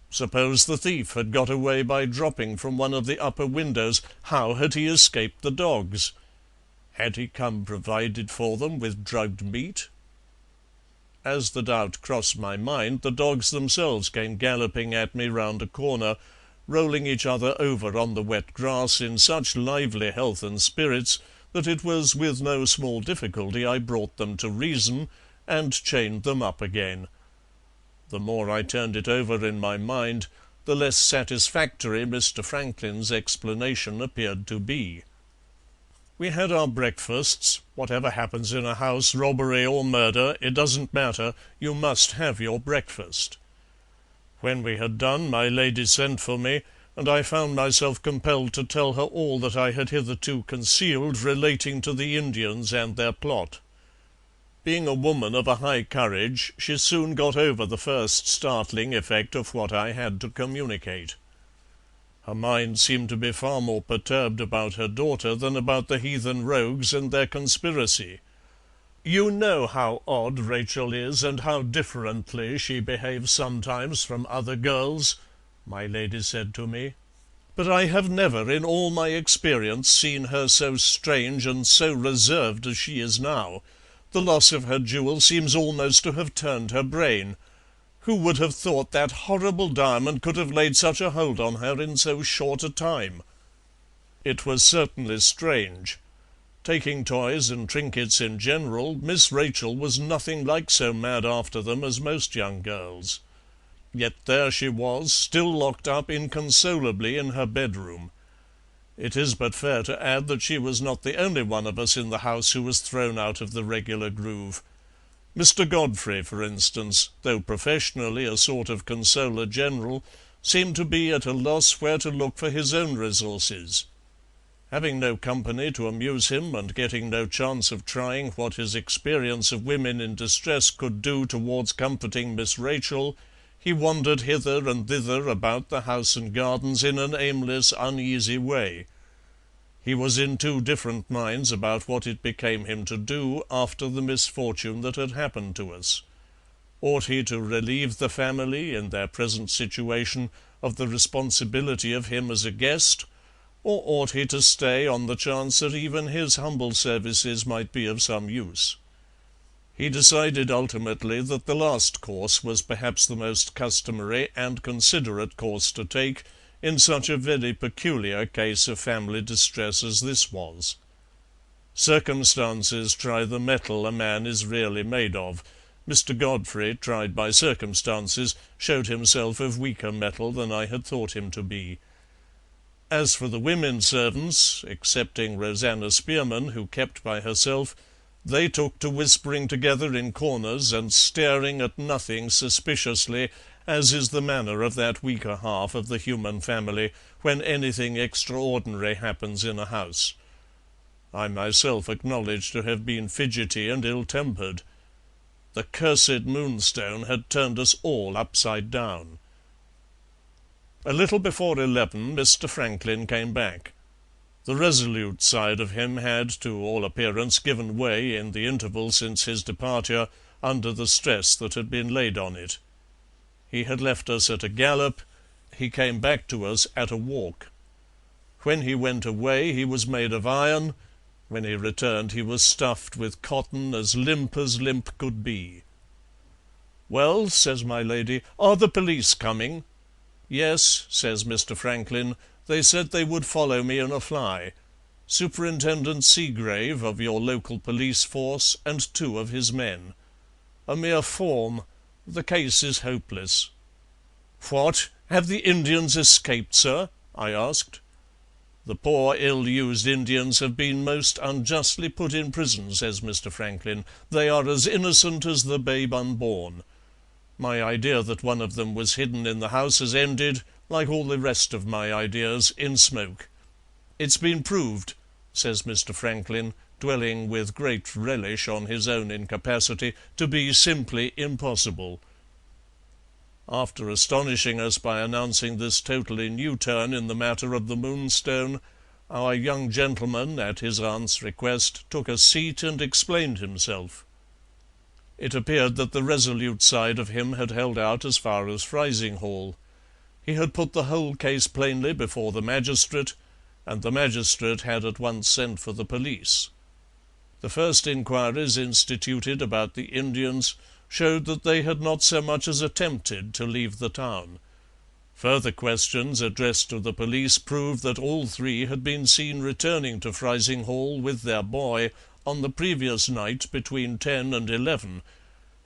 [SPEAKER 4] Suppose the thief had got away by dropping from one of the upper windows, how had he escaped the dogs? Had he come provided for them with drugged meat? As the doubt crossed my mind, the dogs themselves came galloping at me round a corner, rolling each other over on the wet grass in such lively health and spirits that it was with no small difficulty I brought them to reason, and chained them up again. The more I turned it over in my mind, the less satisfactory Mr. Franklin's explanation appeared to be. We had our breakfasts. Whatever happens in a house, robbery or murder, it doesn't matter, you must have your breakfast. When we had done, my lady sent for me, and I found myself compelled to tell her all that I had hitherto concealed relating to the Indians and their plot. Being a woman of a high courage, she soon got over the first startling effect of what I had to communicate. Her mind seemed to be far more perturbed about her daughter than about the heathen rogues and their conspiracy. "You know how odd Rachel is, and how differently she behaves sometimes from other girls," my lady said to me. "But I have never in all my experience seen her so strange and so reserved as she is now. The loss of her jewel seems almost to have turned her brain. Who would have thought that horrible diamond could have laid such a hold on her in so short a time?" It was certainly strange. Taking toys and trinkets in general, Miss Rachel was nothing like so mad after them as most young girls. Yet there she was, still locked up inconsolably in her bedroom. It is but fair to add that she was not the only one of us in the house who was thrown out of the regular groove. Mr. Godfrey, for instance, though professionally a sort of consoler general, seemed to be at a loss where to look for his own resources. Having no company to amuse him, and getting no chance of trying what his experience of women in distress could do towards comforting Miss Rachel, he wandered hither and thither about the house and gardens in an aimless, uneasy way. He was in two different minds about what it became him to do after the misfortune that had happened to us. Ought he to relieve the family, in their present situation, of the responsibility of him as a guest, or ought he to stay on the chance that even his humble services might be of some use? He decided ultimately that the last course was perhaps the most customary and considerate course to take in such a very peculiar case of family distress as this was. Circumstances try the mettle a man is really made of. Mr. Godfrey, tried by circumstances, showed himself of weaker mettle than I had thought him to be. As for the women servants, excepting Rosanna Spearman, who kept by herself, they took to whispering together in corners and staring at nothing suspiciously, as is the manner of that weaker half of the human family when anything extraordinary happens in a house. I myself acknowledge to have been fidgety and ill-tempered. The cursed Moonstone had turned us all upside down. A little before 11 Mr. Franklin came back. The resolute side of him had, to all appearance, given way in the interval since his departure under the stress that had been laid on it. He had left us at a gallop, he came back to us at a walk. When he went away he was made of iron, when he returned he was stuffed with cotton as limp could be. "Well," says my lady, "are the police coming?" "Yes," says Mr. Franklin, "they said they would follow me in a fly. Superintendent Seagrave, of your local police force, and 2 of his men. A mere form, The case is hopeless." "What? Have the Indians escaped, sir?" I asked. "The poor ill-used Indians have been most unjustly put in prison," says Mr. Franklin. "They are as innocent as the babe unborn. My idea that one of them was hidden in the house has ended, like all the rest of my ideas, in smoke. It's been proved," says Mr. Franklin, dwelling with great relish on his own incapacity, "to be simply impossible." After astonishing us by announcing this totally new turn in the matter of the Moonstone, our young gentleman, at his aunt's request, took a seat and explained himself. It appeared that the resolute side of him had held out as far as Frizing Hall. He had put the whole case plainly before the magistrate, and the magistrate had at once sent for the police. The first inquiries instituted about the Indians showed that they had not so much as attempted to leave the town. Further questions addressed to the police proved that all three had been seen returning to Frizing Hall with their boy on the previous night between 10 and 11,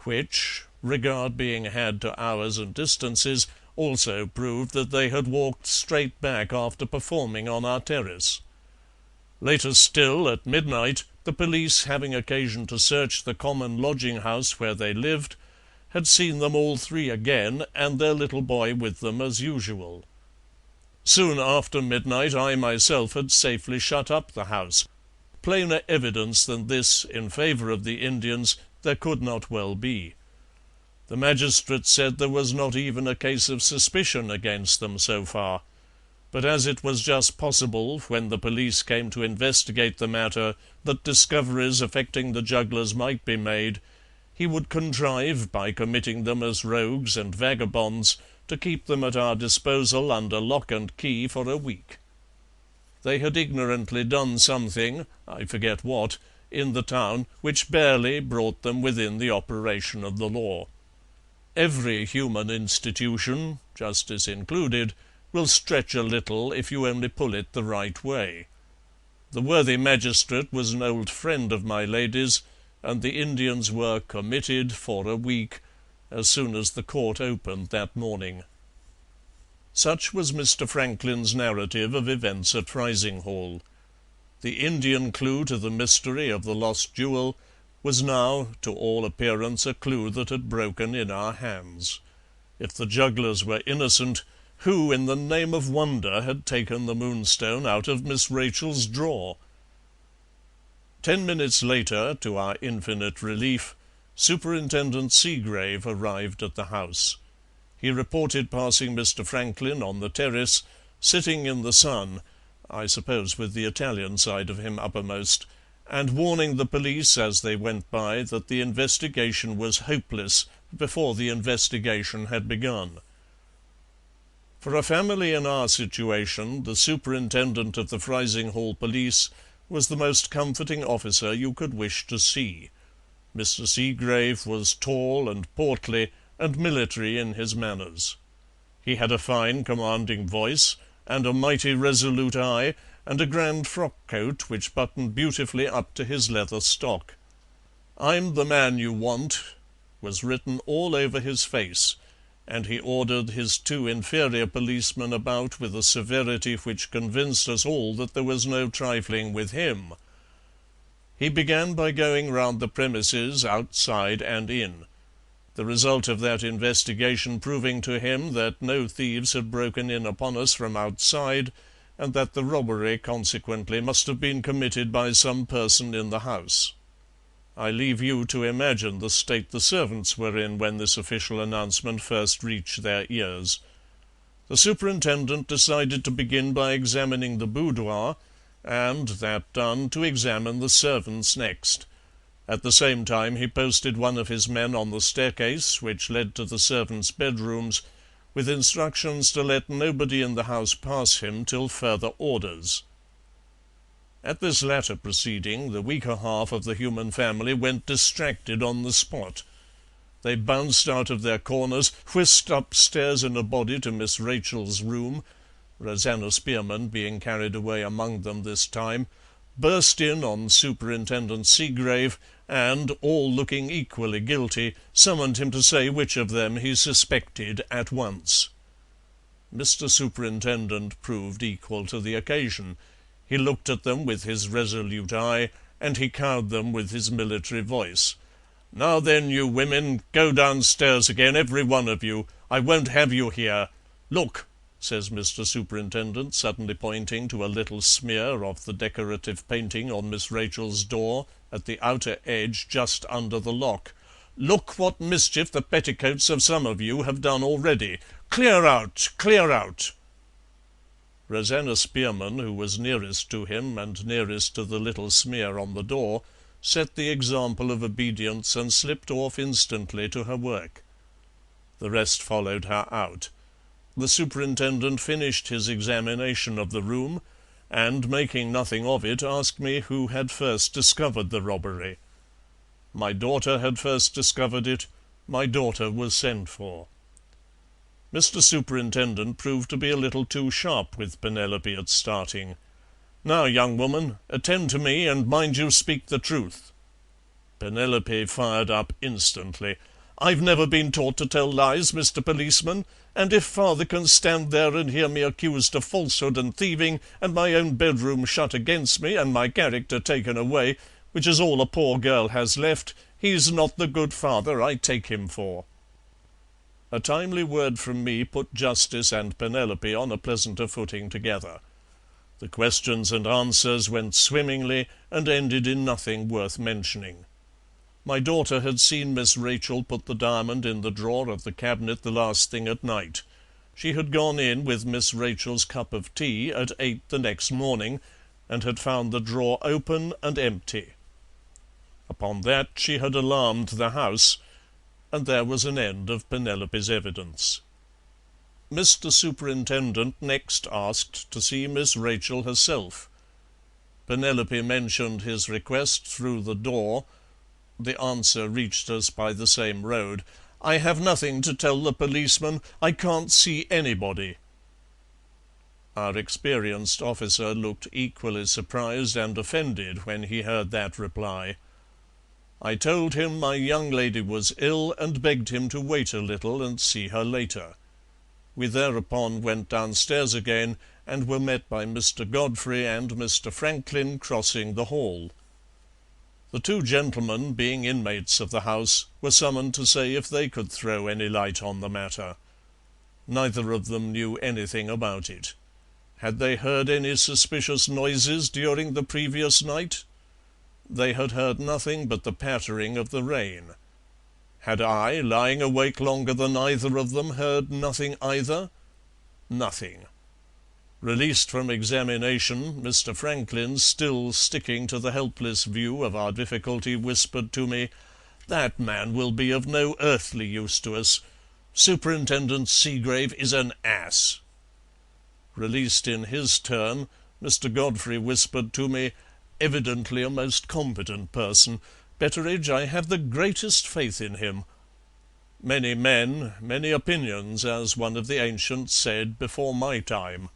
[SPEAKER 4] which, regard being had to hours and distances, also proved that they had walked straight back after performing on our terrace. Later still, at midnight, the police, having occasion to search the common lodging-house where they lived, had seen them all three again, and their little boy with them as usual. Soon after midnight I myself had safely shut up the house. Plainer evidence than this in favour of the Indians there could not well be. The magistrate said there was not even a case of suspicion against them so far, but as it was just possible, when the police came to investigate the matter, that discoveries affecting the jugglers might be made, he would contrive, by committing them as rogues and vagabonds, to keep them at our disposal under lock and key for a week. They had ignorantly done something, I forget what, in the town, which barely brought them within the operation of the law. Every human institution, justice included, will stretch a little if you only pull it the right way. The worthy magistrate was an old friend of my lady's, and the Indians were committed for a week as soon as the court opened that morning. Such was Mr. Franklin's narrative of events at Frizing Hall. The Indian clue to the mystery of the lost jewel was now, to all appearance, a clue that had broken in our hands. If the jugglers were innocent, who in the name of wonder had taken the Moonstone out of Miss Rachel's drawer? 10 minutes later, to our infinite relief, Superintendent Seagrave arrived at the house. He reported passing Mr. Franklin on the terrace, sitting in the sun, I suppose with the Italian side of him uppermost, and warning the police as they went by that the investigation was hopeless before the investigation had begun. For a family in our situation, the superintendent of the Frizing Hall police was the most comforting officer you could wish to see. Mr. Seagrave was tall and portly, and military in his manners. He had a fine commanding voice, and a mighty resolute eye, and a grand frock-coat which buttoned beautifully up to his leather stock. "I'm the man you want" was written all over his face, and he ordered his 2 inferior policemen about with a severity which convinced us all that there was no trifling with him. He began by going round the premises, outside and in, the result of that investigation proving to him that no thieves had broken in upon us from outside, and that the robbery consequently must have been committed by some person in the house. I leave you to imagine the state the servants were in when this official announcement first reached their ears. The superintendent decided to begin by examining the boudoir, and, that done, to examine the servants next. At the same time he posted one of his men on the staircase which led to the servants' bedrooms, with instructions to let nobody in the house pass him till further orders. At this latter proceeding the weaker half of the human family went distracted on the spot. They bounced out of their corners, whisked upstairs in a body to Miss Rachel's room, Rosanna Spearman being carried away among them this time, burst in on Superintendent Seagrave, and, all looking equally guilty, summoned him to say which of them he suspected at once. Mr. Superintendent proved equal to the occasion. He looked at them with his resolute eye, and he cowed them with his military voice. "Now then, you women, go downstairs again, every one of you. I won't have you here. Look," says Mr. Superintendent, suddenly pointing to a little smear of the decorative painting on Miss Rachel's door at the outer edge just under the lock. "Look what mischief the petticoats of some of you have done already. Clear out! Clear out!" Rosanna Spearman, who was nearest to him and nearest to the little smear on the door, set the example of obedience and slipped off instantly to her work. The rest followed her out. The superintendent finished his examination of the room, and, making nothing of it, asked me who had first discovered the robbery. My daughter had first discovered it. My daughter was sent for. Mr. Superintendent proved to be a little too sharp with Penelope at starting. "Now, young woman, attend to me, and mind you speak the truth." Penelope fired up instantly. "I've never been taught to tell lies, Mr. Policeman, and if father can stand there and hear me accused of falsehood and thieving, and my own bedroom shut against me, and my character taken away, which is all a poor girl has left, he's not the good father I take him for." A timely word from me put Justice and Penelope on a pleasanter footing together. The questions and answers went swimmingly, and ended in nothing worth mentioning. My daughter had seen Miss Rachel put the diamond in the drawer of the cabinet the last thing at night. She had gone in with Miss Rachel's cup of tea at 8 the next morning, and had found the drawer open and empty. Upon that she had alarmed the house, and there was an end of Penelope's evidence. Mr. Superintendent next asked to see Miss Rachel herself. Penelope mentioned his request through the door. The answer reached us by the same road. "I have nothing to tell the policeman. I can't see anybody." Our experienced officer looked equally surprised and offended when he heard that reply. I told him my young lady was ill, and begged him to wait a little and see her later. We thereupon went downstairs again, and were met by Mr. Godfrey and Mr. Franklin crossing the hall. The two gentlemen, being inmates of the house, were summoned to say if they could throw any light on the matter. Neither of them knew anything about it. Had they heard any suspicious noises during the previous night? They had heard nothing but the pattering of the rain. Had I, lying awake longer than either of them, heard nothing either? Nothing. Released from examination, Mr. Franklin, still sticking to the helpless view of our difficulty, whispered to me, "That man will be of no earthly use to us. Superintendent Seagrave is an ass." Released in his turn, Mr. Godfrey whispered to me, "Evidently a most competent person. Betteridge, I have the greatest faith in him. Many men, many opinions, as one of the ancients said before my time."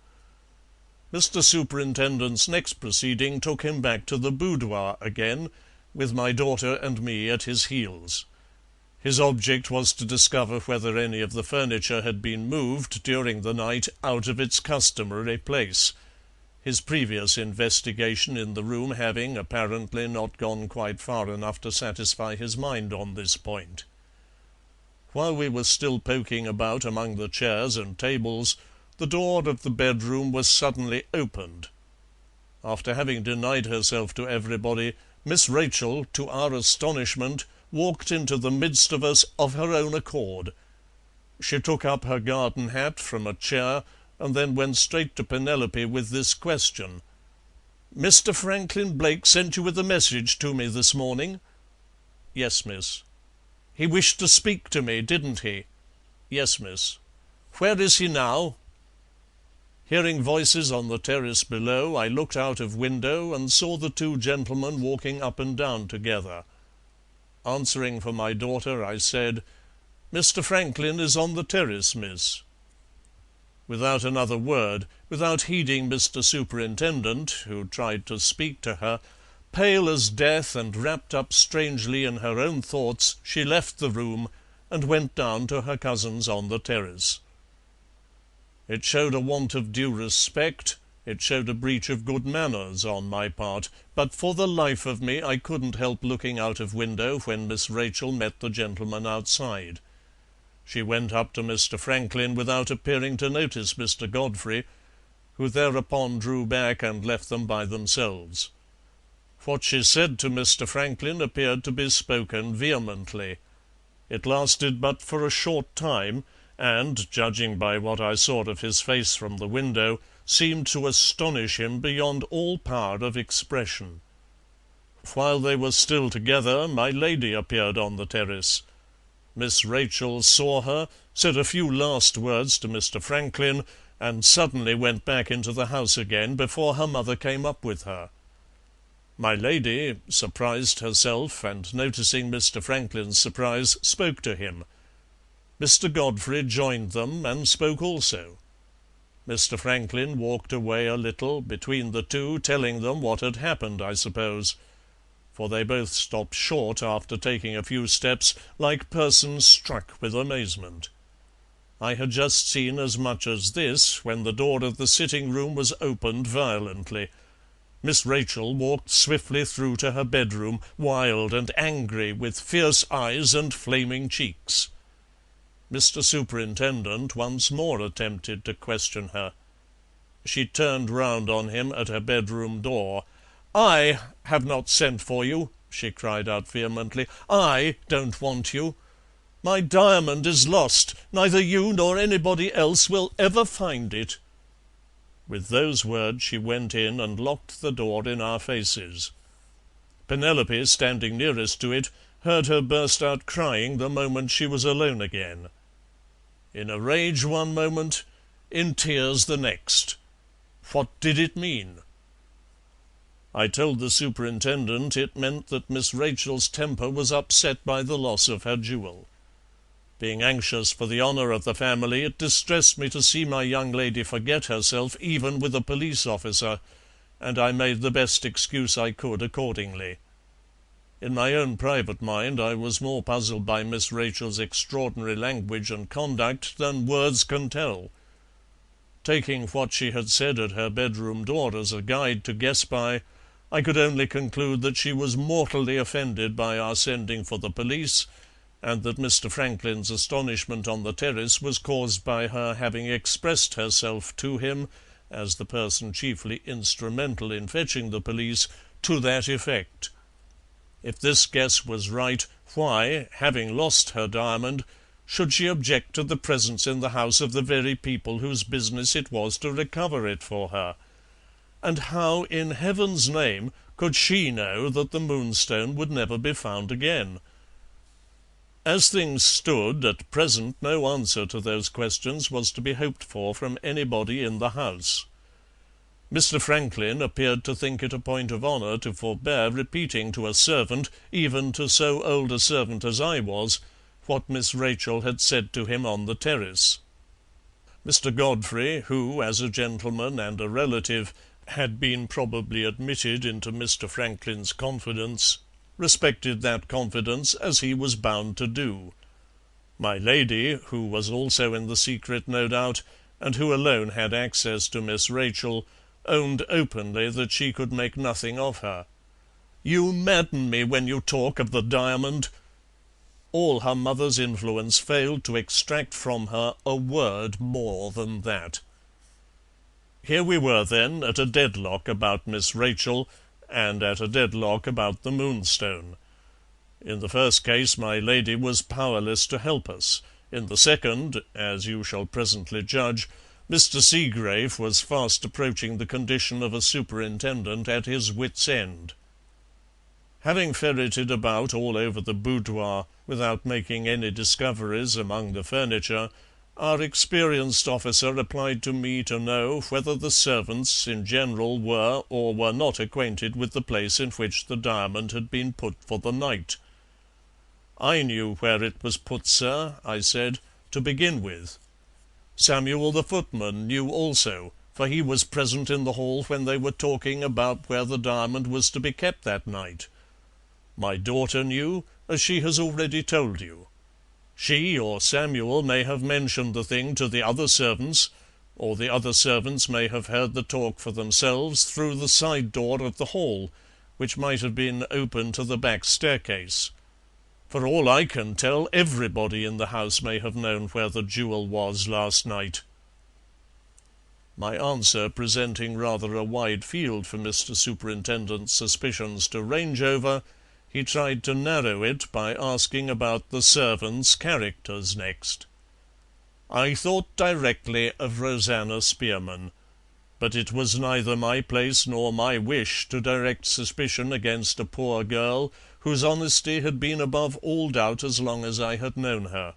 [SPEAKER 4] Mr. Superintendent's next proceeding took him back to the boudoir again, with my daughter and me at his heels. His object was to discover whether any of the furniture had been moved during the night out of its customary place, his previous investigation in the room having apparently not gone quite far enough to satisfy his mind on this point. While we were still poking about among the chairs and tables, the door of the bedroom was suddenly opened. After having denied herself to everybody, Miss Rachel, to our astonishment, walked into the midst of us of her own accord. She took up her garden hat from a chair, and then went straight to Penelope with this question: "Mr. Franklin Blake sent you with a message to me this morning?" "Yes, miss." "He wished to speak to me, didn't he?" "Yes, miss." "Where is he now?" Hearing voices on the terrace below, I looked out of window and saw the two gentlemen walking up and down together. Answering for my daughter, I said, "Mr. Franklin is on the terrace, miss." Without another word, without heeding Mr. Superintendent, who tried to speak to her, pale as death and wrapped up strangely in her own thoughts, she left the room and went down to her cousins on the terrace. It showed a want of due respect, it showed a breach of good manners on my part, but for the life of me I couldn't help looking out of window when Miss Rachel met the gentleman outside. She went up to Mr. Franklin without appearing to notice Mr. Godfrey, who thereupon drew back and left them by themselves. What she said to Mr. Franklin appeared to be spoken vehemently. It lasted but for a short time, and, judging by what I saw of his face from the window, seemed to astonish him beyond all power of expression. While they were still together, my lady appeared on the terrace. Miss Rachel saw her, said a few last words to Mr. Franklin, and suddenly went back into the house again before her mother came up with her. My lady, surprised herself, and noticing Mr. Franklin's surprise, spoke to him. Mr. Godfrey joined them, and spoke also. Mr. Franklin walked away a little between the two, telling them what had happened, I suppose, for they both stopped short after taking a few steps, like persons struck with amazement. I had just seen as much as this when the door of the sitting-room was opened violently. Miss Rachel walked swiftly through to her bedroom, wild and angry, with fierce eyes and flaming cheeks. Mr. Superintendent once more attempted to question her. She turned round on him at her bedroom door. "I have not sent for you," she cried out vehemently. "I don't want you. My diamond is lost. Neither you nor anybody else will ever find it." With those words she went in and locked the door in our faces. Penelope, standing nearest to it, heard her burst out crying the moment she was alone again. In a rage one moment, in tears the next. What did it mean? I told the superintendent it meant that Miss Rachel's temper was upset by the loss of her jewel. Being anxious for the honour of the family, it distressed me to see my young lady forget herself even with a police officer, and I made the best excuse I could accordingly. In my own private mind I was more puzzled by Miss Rachel's extraordinary language and conduct than words can tell. Taking what she had said at her bedroom door as a guide to guess by, I could only conclude that she was mortally offended by our sending for the police, and that Mr. Franklin's astonishment on the terrace was caused by her having expressed herself to him, as the person chiefly instrumental in fetching the police, to that effect. If this guess was right, why, having lost her diamond, should she object to the presence in the house of the very people whose business it was to recover it for her? And how, in heaven's name, could she know that the Moonstone would never be found again? As things stood, at present no answer to those questions was to be hoped for from anybody in the house. Mr. Franklin appeared to think it a point of honour to forbear repeating to a servant, even to so old a servant as I was, what Miss Rachel had said to him on the terrace. Mr. Godfrey, who, as a gentleman and a relative, had been probably admitted into Mr. Franklin's confidence, respected that confidence as he was bound to do. My lady, who was also in the secret no doubt, and who alone had access to Miss Rachel, owned openly that she could make nothing of her. "You madden me when you talk of the diamond." All her mother's influence failed to extract from her a word more than that. Here we were, then, at a deadlock about Miss Rachel, and at a deadlock about the Moonstone. In the first case my lady was powerless to help us. In the second, as you shall presently judge, Mr. Seagrave was fast approaching the condition of a superintendent at his wits' end. Having ferreted about all over the boudoir without making any discoveries among the furniture, our experienced officer applied to me to know whether the servants in general were or were not acquainted with the place in which the diamond had been put for the night. "I knew where it was put, sir," I said, "to begin with." Samuel the footman knew also, for he was present in the hall when they were talking about where the diamond was to be kept that night. My daughter knew, as she has already told you. She or Samuel may have mentioned the thing to the other servants, or the other servants may have heard the talk for themselves through the side door of the hall, which might have been open to the back staircase. For all I can tell, everybody in the house may have known where the jewel was last night." My answer presenting rather a wide field for Mr. Superintendent's suspicions to range over, he tried to narrow it by asking about the servants' characters next. I thought directly of Rosanna Spearman, but it was neither my place nor my wish to direct suspicion against a poor girl whose honesty had been above all doubt as long as I had known her.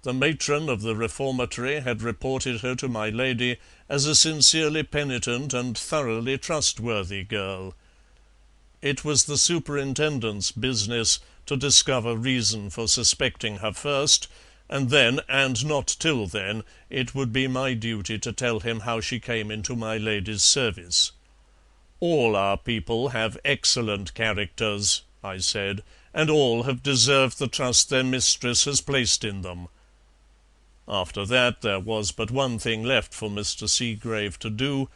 [SPEAKER 4] The matron of the reformatory had reported her to my lady as a sincerely penitent and thoroughly trustworthy girl. It was the superintendent's business to discover reason for suspecting her first, and then, and not till then, it would be my duty to tell him how she came into my lady's service. "All our people have excellent characters," I said, "and all have deserved the trust their mistress has placed in them." After that there was but one thing left for Mr. Seagrave to do,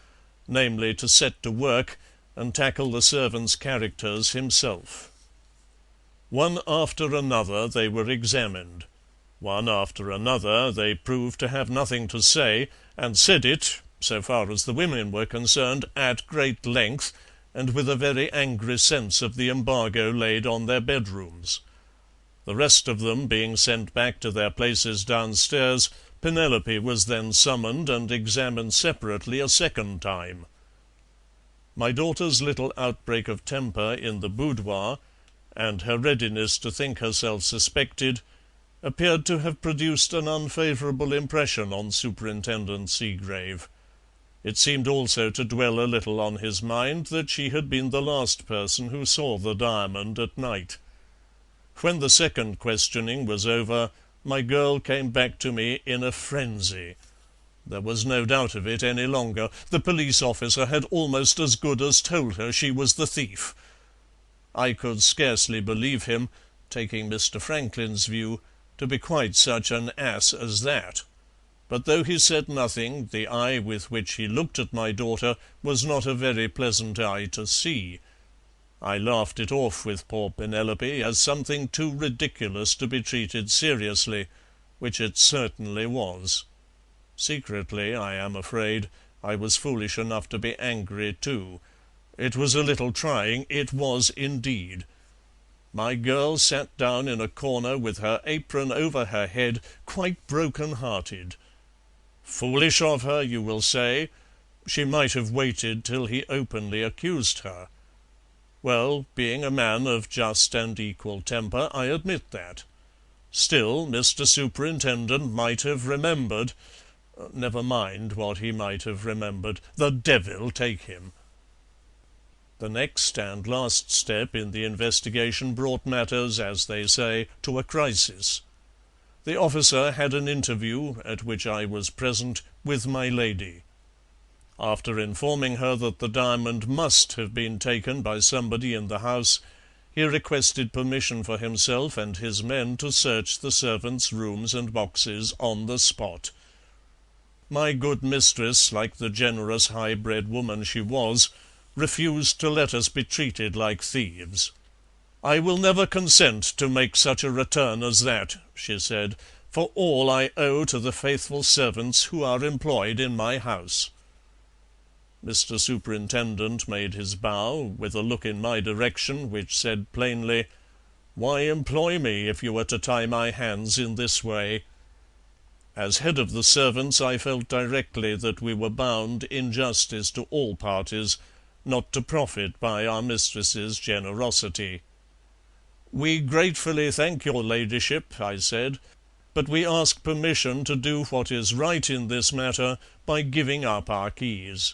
[SPEAKER 4] namely to set to work and tackle the servants' characters himself. One after another they were examined. One after another they proved to have nothing to say, and said it, so far as the women were concerned, at great length, and with a very angry sense of the embargo laid on their bedrooms. The rest of them being sent back to their places downstairs, Penelope was then summoned and examined separately a second time. My daughter's little outbreak of temper in the boudoir, and her readiness to think herself suspected, appeared to have produced an unfavourable impression on Superintendent Seagrave. It seemed also to dwell a little on his mind that she had been the last person who saw the diamond at night. When the second questioning was over, my girl came back to me in a frenzy. There was no doubt of it any longer. The police officer had almost as good as told her she was the thief. I could scarcely believe him, taking Mr. Franklin's view, to be quite such an ass as that. But though he said nothing, the eye with which he looked at my daughter was not a very pleasant eye to see. I laughed it off with poor Penelope as something too ridiculous to be treated seriously, which it certainly was. Secretly, I am afraid, I was foolish enough to be angry too. It was a little trying, it was indeed. My girl sat down in a corner with her apron over her head, quite broken-hearted. Foolish of her, you will say. She might have waited till he openly accused her. Well, being a man of just and equal temper, I admit that. Still, Mr. Superintendent might have remembered... Never mind what he might have remembered. The devil take him. The next and last step in the investigation brought matters, as they say, to a crisis. The officer had an interview, at which I was present, with my lady. After informing her that the diamond must have been taken by somebody in the house, he requested permission for himself and his men to search the servants' rooms and boxes on the spot. My good mistress, like the generous high-bred woman she was, refused to let us be treated like thieves. "I will never consent to make such a return as that," she said, "for all I owe to the faithful servants who are employed in my house." Mr. Superintendent made his bow, with a look in my direction which said plainly, "Why employ me if you are to tie my hands in this way?" As head of the servants I felt directly that we were bound, in justice to all parties, not to profit by our mistress's generosity. "We gratefully thank your ladyship," I said, "but we ask permission to do what is right in this matter by giving up our keys.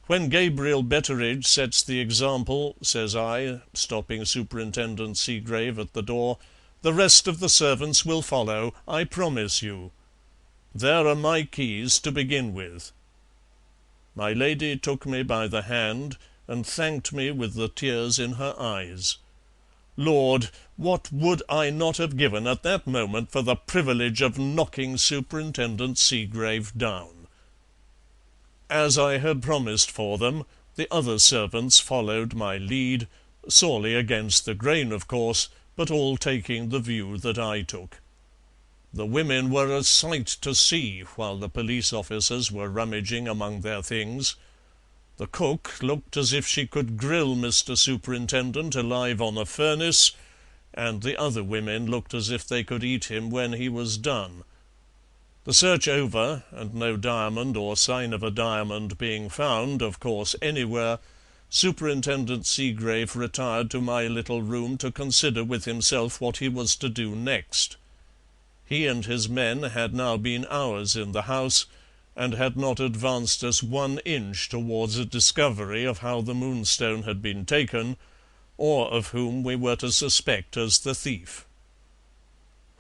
[SPEAKER 4] When Gabriel Betteridge sets the example," says I, stopping Superintendent Seagrave at the door, "the rest of the servants will follow, I promise you." There are my keys to begin with." My lady took me by the hand and thanked me with the tears in her eyes. Lord, what would I not have given at that moment for the privilege of knocking Superintendent Seagrave down! As I had promised for them, the other servants followed my lead, sorely against the grain, of course, but all taking the view that I took. The women were a sight to see while the police officers were rummaging among their things. The cook looked as if she could grill Mr. Superintendent alive on a furnace, and the other women looked as if they could eat him when he was done. The search over, and no diamond or sign of a diamond being found, of course, anywhere, Superintendent Seagrave retired to my little room to consider with himself what he was to do next. He and his men had now been hours in the house, and had not advanced us 1 inch towards a discovery of how the Moonstone had been taken, or of whom we were to suspect as the thief.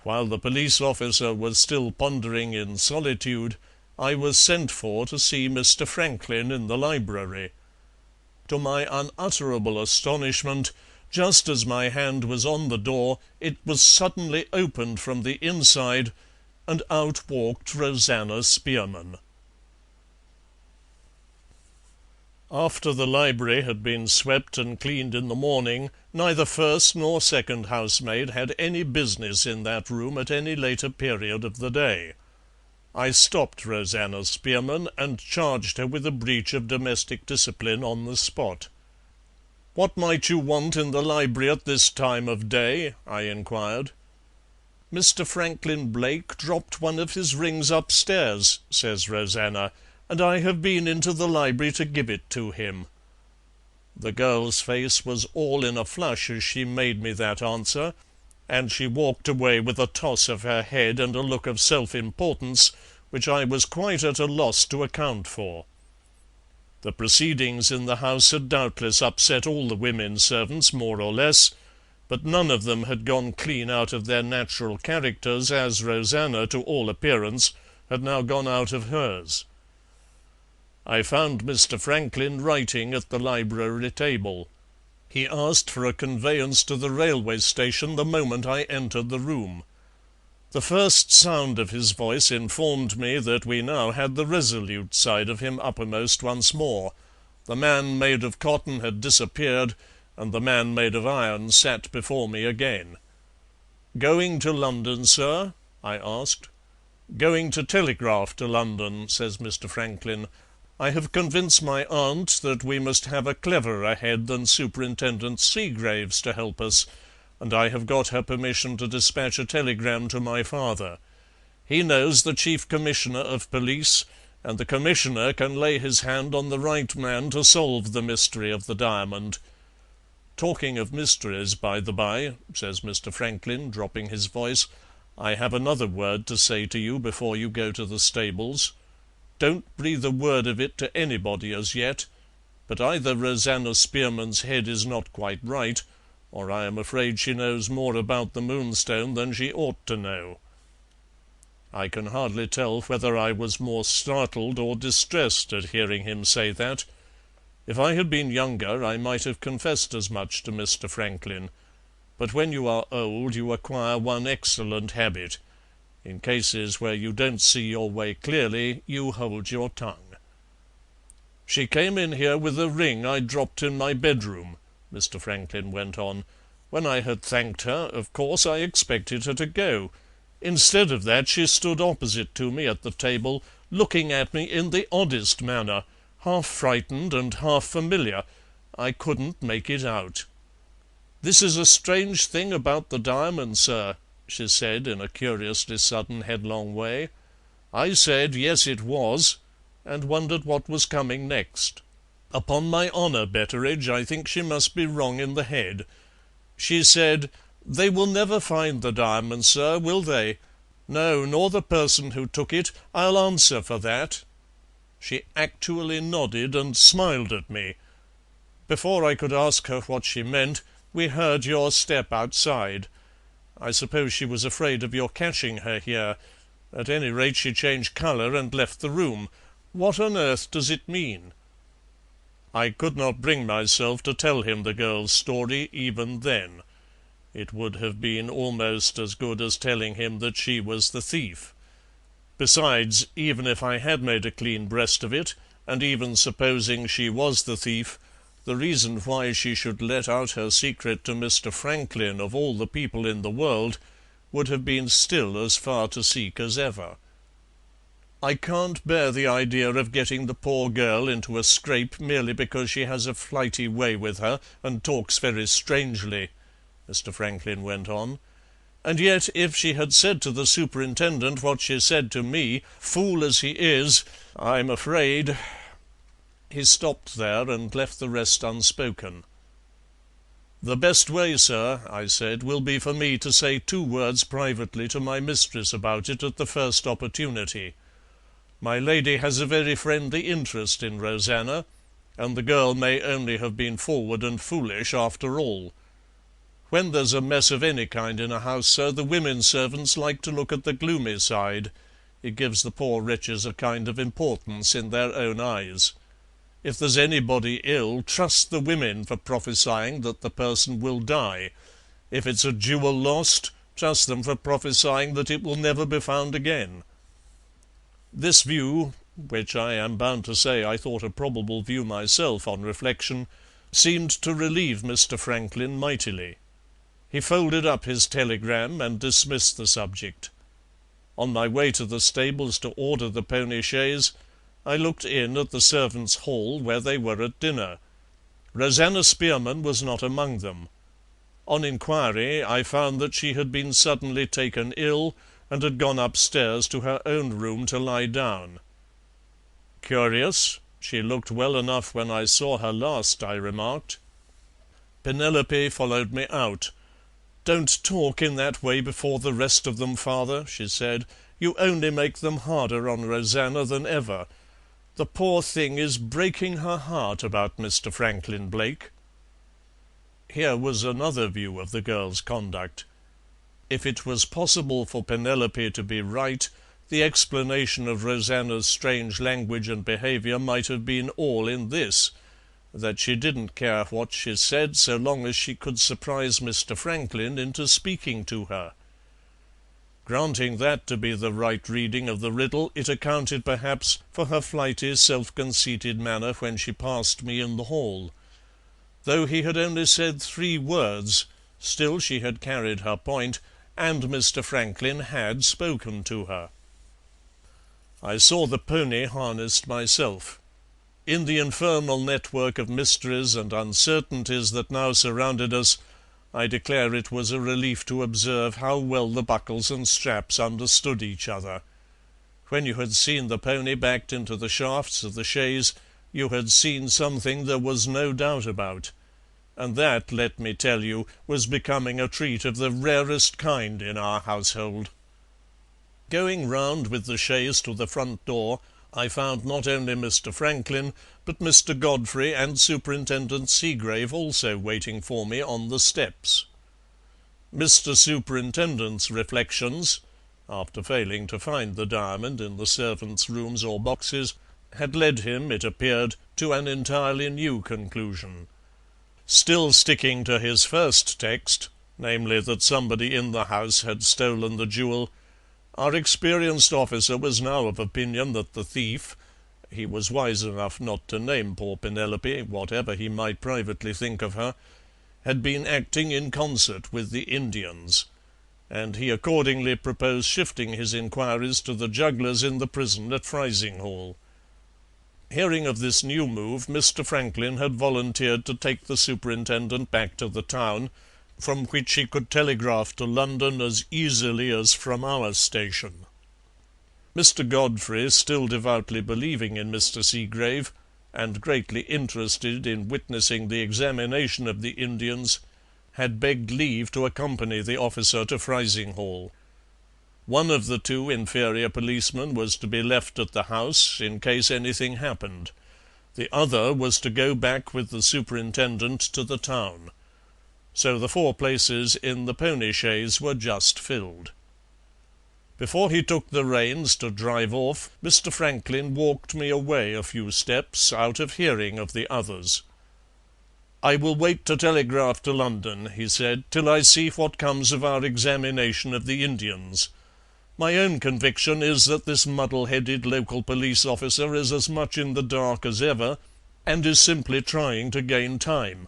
[SPEAKER 4] While the police officer was still pondering in solitude, I was sent for to see Mr. Franklin in the library. To my unutterable astonishment, just as my hand was on the door, it was suddenly opened from the inside, and out walked Rosanna Spearman. After the library had been swept and cleaned in the morning, neither first nor second housemaid had any business in that room at any later period of the day. I stopped Rosanna Spearman and charged her with a breach of domestic discipline on the spot. "What might you want in the library at this time of day?" I inquired. "Mr. Franklin Blake dropped one of his rings upstairs," says Rosanna, "and I have been into the library to give it to him." The girl's face was all in a flush as she made me that answer, and she walked away with a toss of her head and a look of self-importance which I was quite at a loss to account for. The proceedings in the house had doubtless upset all the women servants more or less, but none of them had gone clean out of their natural characters, as Rosanna, to all appearance, had now gone out of hers. I found Mr. Franklin writing at the library table. He asked for a conveyance to the railway station the moment I entered the room. The first sound of his voice informed me that we now had the resolute side of him uppermost once more. The man made of cotton had disappeared, and the man made of iron sat before me again. "Going to London, sir?" I asked. "Going to telegraph to London," says Mr. Franklin. "I have convinced my aunt that we must have a cleverer head than Superintendent Seagrave's to help us, and I have got her permission to dispatch a telegram to my father. He knows the Chief Commissioner of Police, and the Commissioner can lay his hand on the right man to solve the mystery of the diamond. Talking of mysteries, by the by," says Mr. Franklin, dropping his voice, "I have another word to say to you before you go to the stables. Don't breathe a word of it to anybody as yet, but either Rosanna Spearman's head is not quite right, or I am afraid she knows more about the Moonstone than she ought to know." I can hardly tell whether I was more startled or distressed at hearing him say that. If I had been younger I might have confessed as much to Mr. Franklin, but when you are old you acquire one excellent habit. In cases where you don't see your way clearly, you hold your tongue. "She came in here with a ring I dropped in my bedroom," Mr. Franklin went on. "When I had thanked her, of course I expected her to go. Instead of that she stood opposite to me at the table, looking at me in the oddest manner, half frightened and half familiar. I couldn't make it out. 'This is a strange thing about the diamond, sir,' she said in a curiously sudden headlong way. I said yes it was, and wondered what was coming next. Upon my honour, Betteridge, I think she must be wrong in the head. She said, 'They will never find the diamond, sir, will they? No, nor the person who took it, I'll answer for that.' She actually nodded and smiled at me. Before I could ask her what she meant, we heard your step outside. I suppose she was afraid of your catching her here. At any rate, she changed colour and left the room. What on earth does it mean?" I could not bring myself to tell him the girl's story even then. It would have been almost as good as telling him that she was the thief. Besides, even if I had made a clean breast of it, and even supposing she was the thief, the reason why she should let out her secret to Mr. Franklin, of all the people in the world, would have been still as far to seek as ever. "I can't bear the idea of getting the poor girl into a scrape merely because she has a flighty way with her and talks very strangely," Mr. Franklin went on. "And yet if she had said to the superintendent what she said to me, fool as he is, I'm afraid—" He stopped there and left the rest unspoken. "The best way, sir," I said, "will be for me to say 2 words privately to my mistress about it at the first opportunity. My lady has a very friendly interest in Rosanna, and the girl may only have been forward and foolish after all. When there's a mess of any kind in a house, sir, the women servants like to look at the gloomy side. It gives the poor wretches a kind of importance in their own eyes. If there's anybody ill, trust the women for prophesying that the person will die. If it's a jewel lost, trust them for prophesying that it will never be found again." This view, which I am bound to say I thought a probable view myself on reflection, seemed to relieve Mr. Franklin mightily. He folded up his telegram and dismissed the subject. On my way to the stables to order the pony chaise, I looked in at the servants' hall, where they were at dinner. Rosanna Spearman was not among them. On inquiry I found that she had been suddenly taken ill, and had gone upstairs to her own room to lie down. "Curious, she looked well enough when I saw her last," I remarked. Penelope followed me out. "Don't talk in that way before the rest of them, father," she said. "You only make them harder on Rosanna than ever. The poor thing is breaking her heart about Mr. Franklin Blake." Here was another view of the girl's conduct. If it was possible for Penelope to be right, the explanation of Rosanna's strange language and behaviour might have been all in this, that she didn't care what she said so long as she could surprise Mr. Franklin into speaking to her. Granting that to be the right reading of the riddle, it accounted perhaps for her flighty, self-conceited manner when she passed me in the hall. Though he had only said 3 words, still she had carried her point, and Mr. Franklin had spoken to her. I saw the pony harnessed myself. In the infernal network of mysteries and uncertainties that now surrounded us, I declare it was a relief to observe how well the buckles and straps understood each other. When you had seen the pony backed into the shafts of the chaise, you had seen something there was no doubt about, and that, let me tell you, was becoming a treat of the rarest kind in our household. Going round with the chaise to the front door, I found not only Mr. Franklin, but Mr. Godfrey and Superintendent Seagrave also waiting for me on the steps. Mr. Superintendent's reflections, after failing to find the diamond in the servants' rooms or boxes, had led him, it appeared, to an entirely new conclusion. Still sticking to his first text, namely that somebody in the house had stolen the jewel, our experienced officer was now of opinion that the thief — he was wise enough not to name poor Penelope, whatever he might privately think of her — had been acting in concert with the Indians, and he accordingly proposed shifting his inquiries to the jugglers in the prison at Frizinghall. Hearing of this new move, Mr. Franklin had volunteered to take the superintendent back to the town, from which he could telegraph to London as easily as from our station. Mr. Godfrey, still devoutly believing in Mr. Seagrave, and greatly interested in witnessing the examination of the Indians, had begged leave to accompany the officer to Frizinghall. One of the 2 inferior policemen was to be left at the house in case anything happened. The other was to go back with the superintendent to the town. So the 4 places in the pony chaise were just filled. Before he took the reins to drive off, Mr. Franklin walked me away a few steps, out of hearing of the others. "I will wait to telegraph to London," he said, "till I see what comes of our examination of the Indians. My own conviction is that this muddle-headed local police officer is as much in the dark as ever, and is simply trying to gain time.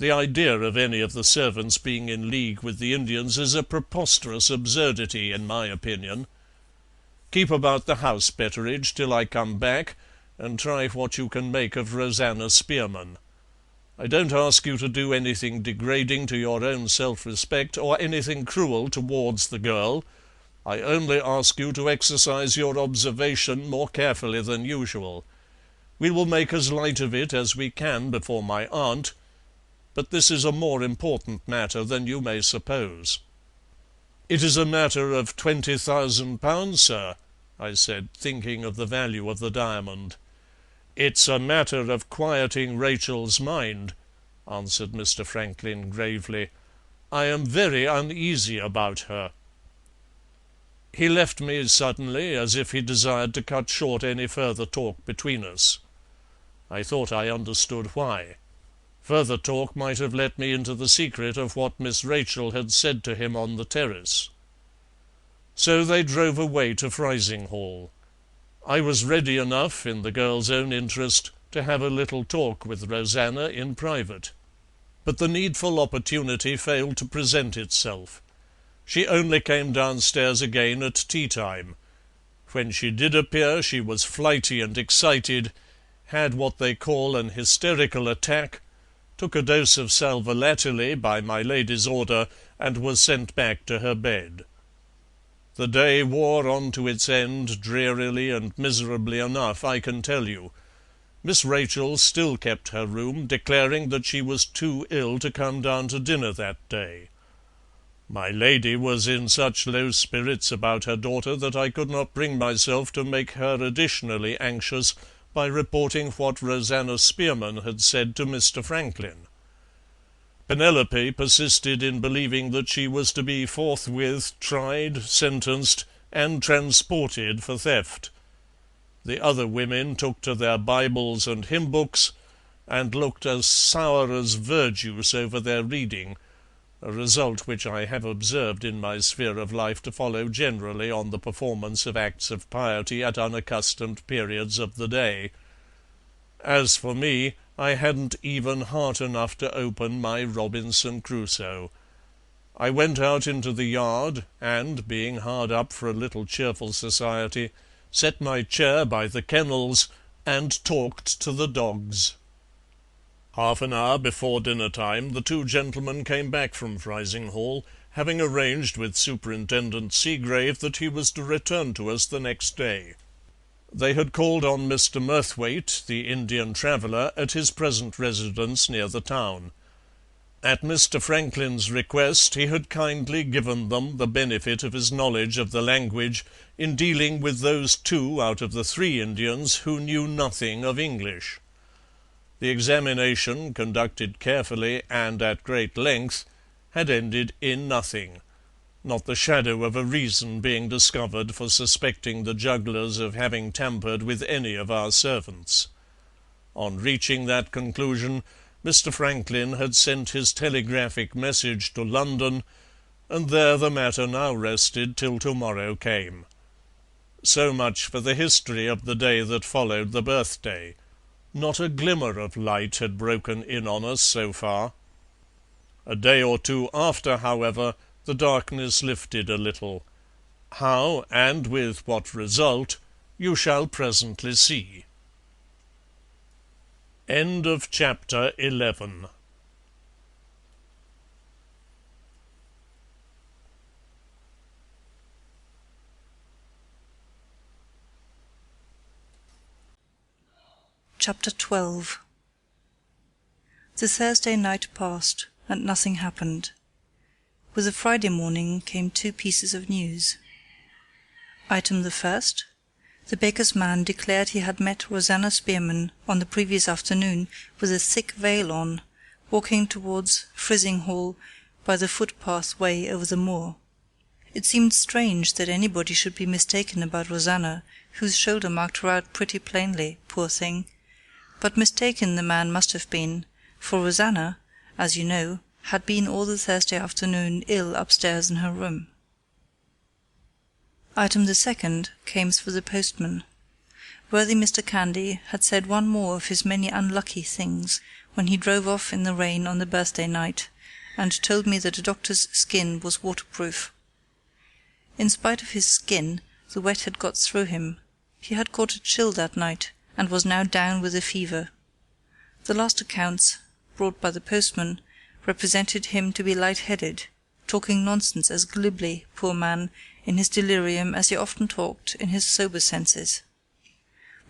[SPEAKER 4] The idea of any of the servants being in league with the Indians is a preposterous absurdity, in my opinion. Keep about the house, Betteridge, till I come back, and try what you can make of Rosanna Spearman. I don't ask you to do anything degrading to your own self-respect, or anything cruel towards the girl. I only ask you to exercise your observation more carefully than usual. We will make as light of it as we can before my aunt, but this is a more important matter than you may suppose." "It is a matter of £20,000, sir," I said, thinking of the value of the diamond. "It's a matter of quieting Rachel's mind," answered Mr. Franklin gravely. "I am very uneasy about her." He left me suddenly, as if he desired to cut short any further talk between us. I thought I understood why. Further talk might have let me into the secret of what Miss Rachel had said to him on the terrace. So they drove away to Frizinghall. I was ready enough, in the girl's own interest, to have a little talk with Rosanna in private. But the needful opportunity failed to present itself. She only came downstairs again at tea-time. When she did appear she was flighty and excited, had what they call an hysterical attack, took a dose of sal volatile by my lady's order, and was sent back to her bed. The day wore on to its end drearily and miserably enough, I can tell you. Miss Rachel still kept her room, declaring that she was too ill to come down to dinner that day. My lady was in such low spirits about her daughter that I could not bring myself to make her additionally anxious by reporting what Rosanna Spearman had said to Mr. Franklin. Penelope persisted in believing that she was to be forthwith tried, sentenced, and transported for theft. The other women took to their Bibles and hymn-books, and looked as sour as verjuice over their reading, a result which I have observed in my sphere of life to follow generally on the performance of acts of piety at unaccustomed periods of the day. As for me, I hadn't even heart enough to open my Robinson Crusoe. I went out into the yard, and, being hard up for a little cheerful society, set my chair by the kennels and talked to the dogs. Half an hour before dinner-time the two gentlemen came back from Frizinghall, having arranged with Superintendent Seagrave that he was to return to us the next day. They had called on Mr. Murthwaite, the Indian traveller, at his present residence near the town. At Mr. Franklin's request he had kindly given them the benefit of his knowledge of the language in dealing with those two out of the 3 Indians who knew nothing of English. The examination, conducted carefully and at great length, had ended in nothing, not the shadow of a reason being discovered for suspecting the jugglers of having tampered with any of our servants. On reaching that conclusion, Mr. Franklin had sent his telegraphic message to London, and there the matter now rested till tomorrow came. So much for the history of the day that followed the birthday. Not a glimmer of light had broken in on us so far. A day or two after, however, the darkness lifted a little. How, and with what result, you shall presently see. End of chapter 11.
[SPEAKER 5] Chapter 12. The Thursday night passed, and nothing happened. With the Friday morning came 2 pieces of news. Item the first: the baker's man declared he had met Rosanna Spearman on the previous afternoon with a thick veil on, walking towards Frizinghall by the footpath way over the moor. It seemed strange that anybody should be mistaken about Rosanna, whose shoulder marked her out pretty plainly, poor thing. But mistaken the man must have been, for Rosanna, as you know, had been all the Thursday afternoon ill upstairs in her room. Item the second came through the postman. Worthy Mr. Candy had said one more of his many unlucky things when he drove off in the rain on the birthday night, and told me that a doctor's skin was waterproof. In spite of his skin, the wet had got through him. He had caught a chill that night, and was now down with a fever. The last accounts, brought by the postman, represented him to be light-headed, talking nonsense as glibly, poor man, in his delirium as he often talked in his sober senses.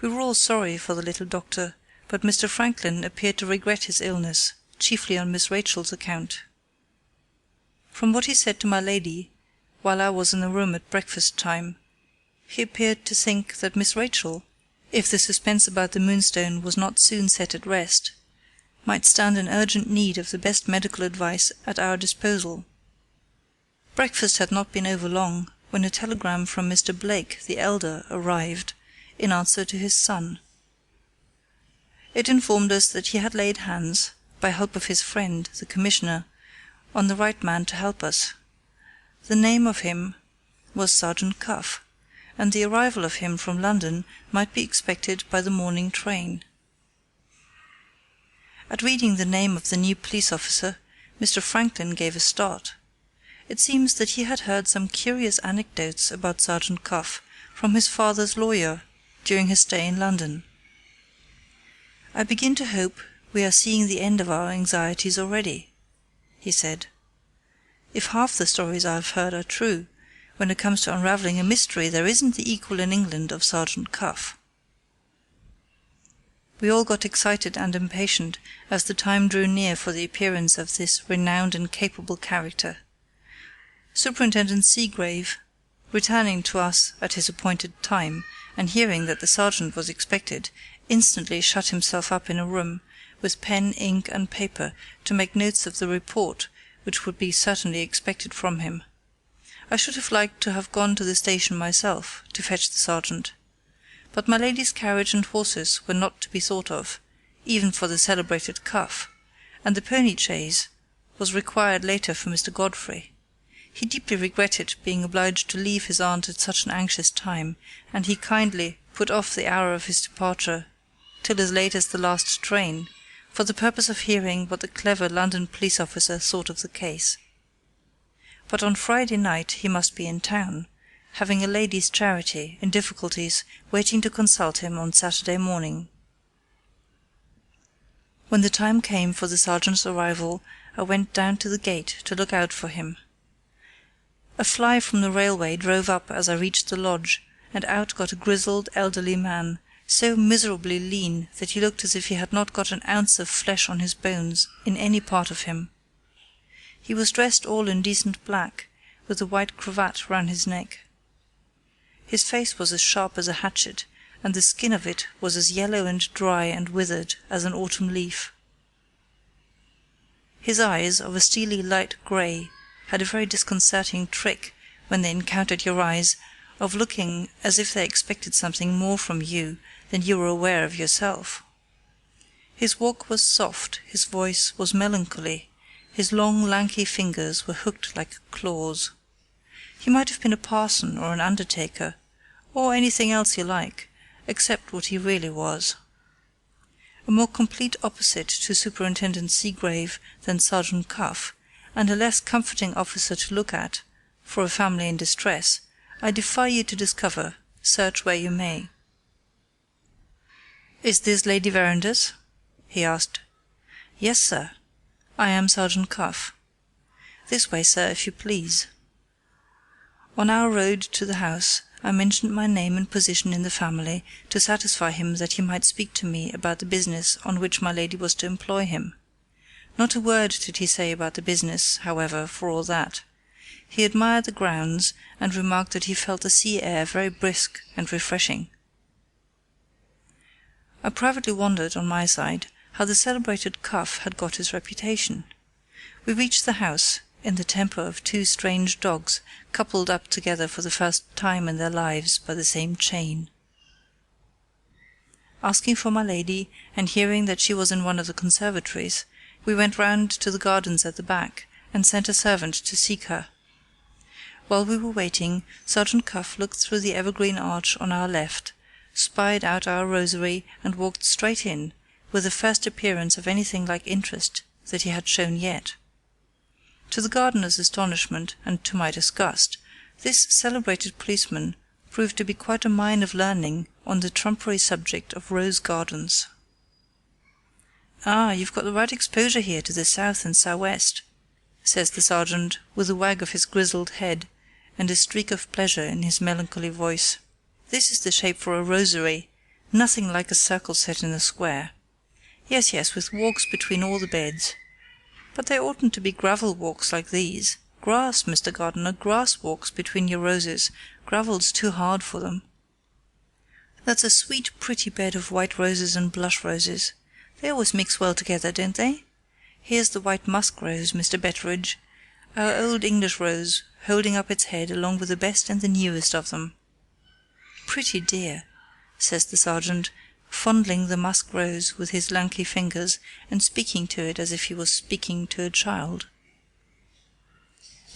[SPEAKER 5] We were all sorry for the little doctor, but Mr. Franklin appeared to regret his illness, chiefly on Miss Rachel's account. From what he said to my lady, while I was in the room at breakfast-time, he appeared to think that Miss Rachel, if the suspense about the Moonstone was not soon set at rest, might stand in urgent need of the best medical advice at our disposal. Breakfast had not been over long when a telegram from Mr. Blake the elder arrived, in answer to his son. It informed us that he had laid hands, by help of his friend, the Commissioner, on the right man to help us. The name of him was Sergeant Cuff, and the arrival of him from London might be expected by the morning train. At reading the name of the new police officer, Mr. Franklin gave a start. It seems that he had heard some curious anecdotes about Sergeant Cuff from his father's lawyer during his stay in London. "I begin to hope we are seeing the end of our anxieties already," he said. "If half the stories I have heard are true, when it comes to unravelling a mystery there isn't the equal in England of Sergeant Cuff." We all got excited and impatient as the time drew near for the appearance of this renowned and capable character. Superintendent Seagrave, returning to us at his appointed time, and hearing that the sergeant was expected, instantly shut himself up in a room, with pen, ink, and paper, to make notes of the report which would be certainly expected from him. I should have liked to have gone to the station myself, to fetch the sergeant. But my lady's carriage and horses were not to be thought of, even for the celebrated Cuff, and the pony-chaise was required later for Mr. Godfrey. He deeply regretted being obliged to leave his aunt at such an anxious time, and he kindly put off the hour of his departure till as late as the last train, for the purpose of hearing what the clever London police officer thought of the case. But on Friday night he must be in town, having a ladies' charity in difficulties waiting to consult him on Saturday morning. When the time came for the sergeant's arrival, I went down to the gate to look out for him. A fly from the railway drove up as I reached the lodge, and out got a grizzled, elderly man, so miserably lean that he looked as if he had not got an ounce of flesh on his bones in any part of him. He was dressed all in decent black, with a white cravat round his neck. His face was as sharp as a hatchet, and the skin of it was as yellow and dry and withered as an autumn leaf. His eyes, of a steely light grey, had a very disconcerting trick, when they encountered your eyes, of looking as if they expected something more from you than you were aware of yourself. His walk was soft, his voice was melancholy, his long lanky fingers were hooked like claws. He might have been a parson or an undertaker, or anything else you like, except what he really was. A more complete opposite to Superintendent Seagrave than Sergeant Cuff, and a less comforting officer to look at, for a family in distress, I defy you to discover, search where you may. "Is this Lady Verinder's?" he asked. "Yes, sir. I am Sergeant Cuff. This way, sir, if you please." On our road to the house, I mentioned my name and position in the family, to satisfy him that he might speak to me about the business on which my lady was to employ him. Not a word did he say about the business, however, for all that. He admired the grounds, and remarked that he felt the sea air very brisk and refreshing. I privately wondered, on my side, how the celebrated Cuff had got his reputation. We reached the house, in the temper of two strange dogs coupled up together for the first time in their lives by the same chain. Asking for my lady, and hearing that she was in one of the conservatories, we went round to the gardens at the back, and sent a servant to seek her. While we were waiting, Sergeant Cuff looked through the evergreen arch on our left, spied out our rosery, and walked straight in, with the first appearance of anything like interest that he had shown yet. To the gardener's astonishment, and to my disgust, this celebrated policeman proved to be quite a mine of learning on the trumpery subject of rose gardens. "Ah, you've got the right exposure here to the south and sou'west," says the sergeant, with a wag of his grizzled head, and a streak of pleasure in his melancholy voice. "This is the shape for a rosery, nothing like a circle set in a square. Yes, yes, with walks between all the beds. But they oughtn't to be gravel walks like these. Grass, Mr. Gardener, grass walks between your roses. Gravel's too hard for them. That's a sweet, pretty bed of white roses and blush roses. They always mix well together, don't they? Here's the white musk rose, Mr. Betteridge, our old English rose, holding up its head along with the best and the newest of them. Pretty dear," says the sergeant, fondling the musk rose with his lanky fingers and speaking to it as if he was speaking to a child.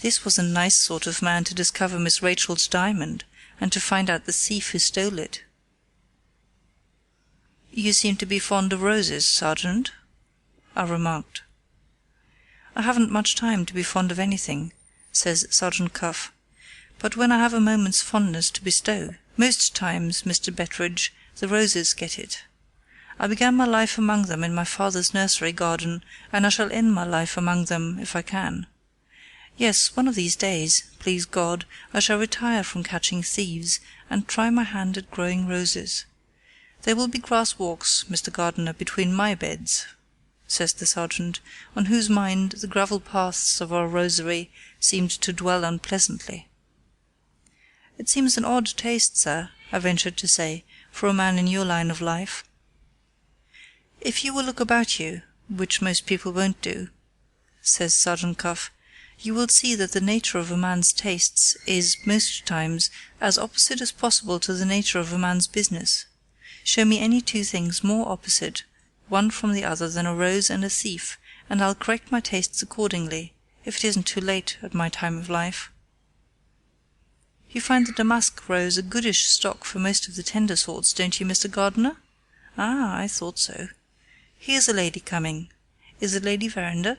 [SPEAKER 5] This was a nice sort of man to discover Miss Rachel's diamond, and to find out the thief who stole it. "You seem to be fond of roses, Sergeant," I remarked. "I haven't much time to be fond of anything," says Sergeant Cuff, "but when I have a moment's fondness to bestow, most times, Mr. Betteridge, the roses get it. I began my life among them in my father's nursery garden, and I shall end my life among them if I can. Yes, one of these days, please God, I shall retire from catching thieves, and try my hand at growing roses. There will be grass walks, Mr. Gardener, between my beds," says the sergeant, on whose mind the gravel paths of our rosery seemed to dwell unpleasantly. "It seems an odd taste, sir," I ventured to say, "for a man in your line of life." "If you will look about you, which most people won't do," says Sergeant Cuff, "you will see that the nature of a man's tastes is, most times, as opposite as possible to the nature of a man's business. Show me any two things more opposite, one from the other, than a rose and a thief, and I'll correct my tastes accordingly, if it isn't too late at my time of life. You find the damask rose a goodish stock for most of the tender sorts, don't you, Mr. Gardener? Ah, I thought so. Here's a lady coming. Is it Lady Verinder?"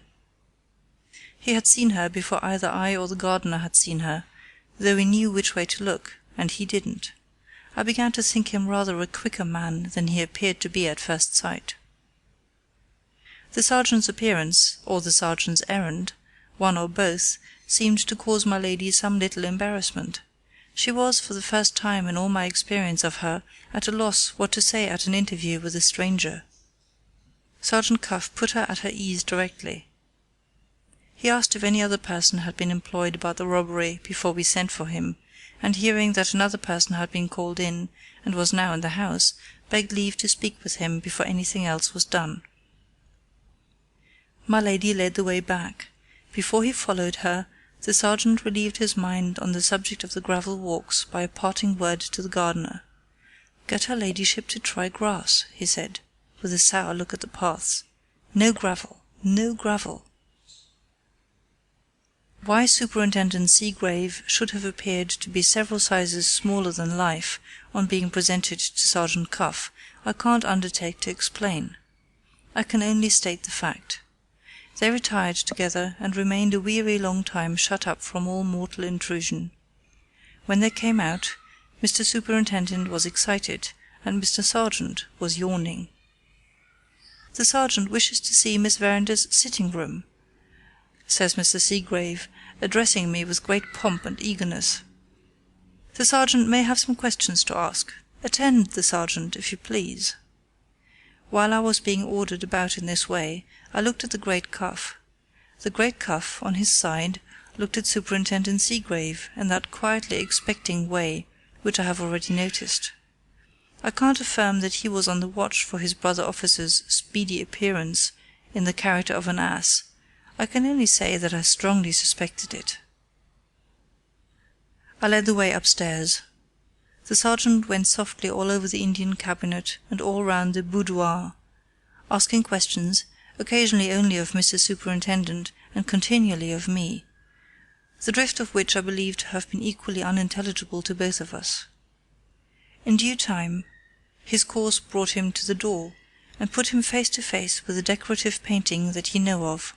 [SPEAKER 5] He had seen her before either I or the gardener had seen her, though we knew which way to look, and he didn't. I began to think him rather a quicker man than he appeared to be at first sight. The sergeant's appearance, or the sergeant's errand, one or both, seemed to cause my lady some little embarrassment. She was, for the first time in all my experience of her, at a loss what to say at an interview with a stranger. Sergeant Cuff put her at her ease directly. He asked if any other person had been employed about the robbery before we sent for him, and hearing that another person had been called in, and was now in the house, begged leave to speak with him before anything else was done. My lady led the way back. Before he followed her, the sergeant relieved his mind on the subject of the gravel walks by a parting word to the gardener. "Get her ladyship to try grass," he said, with a sour look at the paths. "No gravel, no gravel." Why Superintendent Seagrave should have appeared to be several sizes smaller than life on being presented to Sergeant Cuff, I can't undertake to explain. I can only state the fact. They retired together and remained a weary long time shut up from all mortal intrusion. When they came out, Mr. Superintendent was excited, and Mr. Sergeant was yawning. "The sergeant wishes to see Miss Verinder's sitting-room," says Mr. Seagrave, addressing me with great pomp and eagerness. "The sergeant may have some questions to ask. Attend the sergeant, if you please." While I was being ordered about in this way, I looked at the great Cuff. The great Cuff, on his side, looked at Superintendent Seagrave in that quietly expecting way which I have already noticed. I can't affirm that he was on the watch for his brother officer's speedy appearance in the character of an ass. I can only say that I strongly suspected it. I led the way upstairs. The sergeant went softly all over the Indian cabinet and all round the boudoir, asking questions, occasionally only of Mr. Superintendent and continually of me, the drift of which I believe to have been equally unintelligible to both of us. In due time, his course brought him to the door, and put him face to face with a decorative painting that you know of.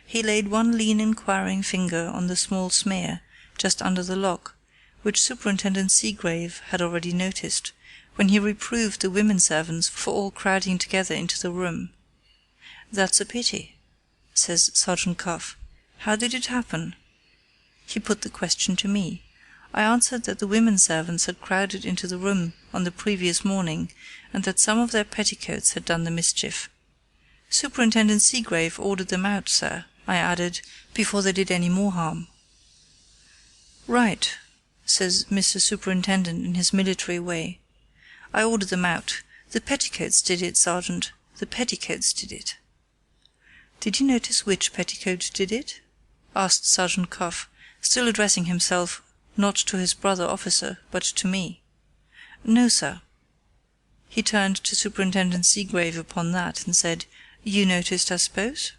[SPEAKER 5] He laid one lean inquiring finger on the small smear, just under the lock, which Superintendent Seagrave had already noticed, when he reproved the women servants for all crowding together into the room. "That's a pity," says Sergeant Cuff. "How did it happen?" He put the question to me. I answered that the women servants had crowded into the room on the previous morning, and that some of their petticoats had done the mischief. "Superintendent Seagrave ordered them out, sir," I added, "before they did any more harm." "Right," says Mr. Superintendent in his military way. "I ordered them out. The petticoats did it, Sergeant. The petticoats did it." "Did you notice which petticoat did it?" asked Sergeant Cuff, still addressing himself not to his brother officer, but to me. "No, sir." He turned to Superintendent Seagrave upon that, and said, "You noticed, I suppose?"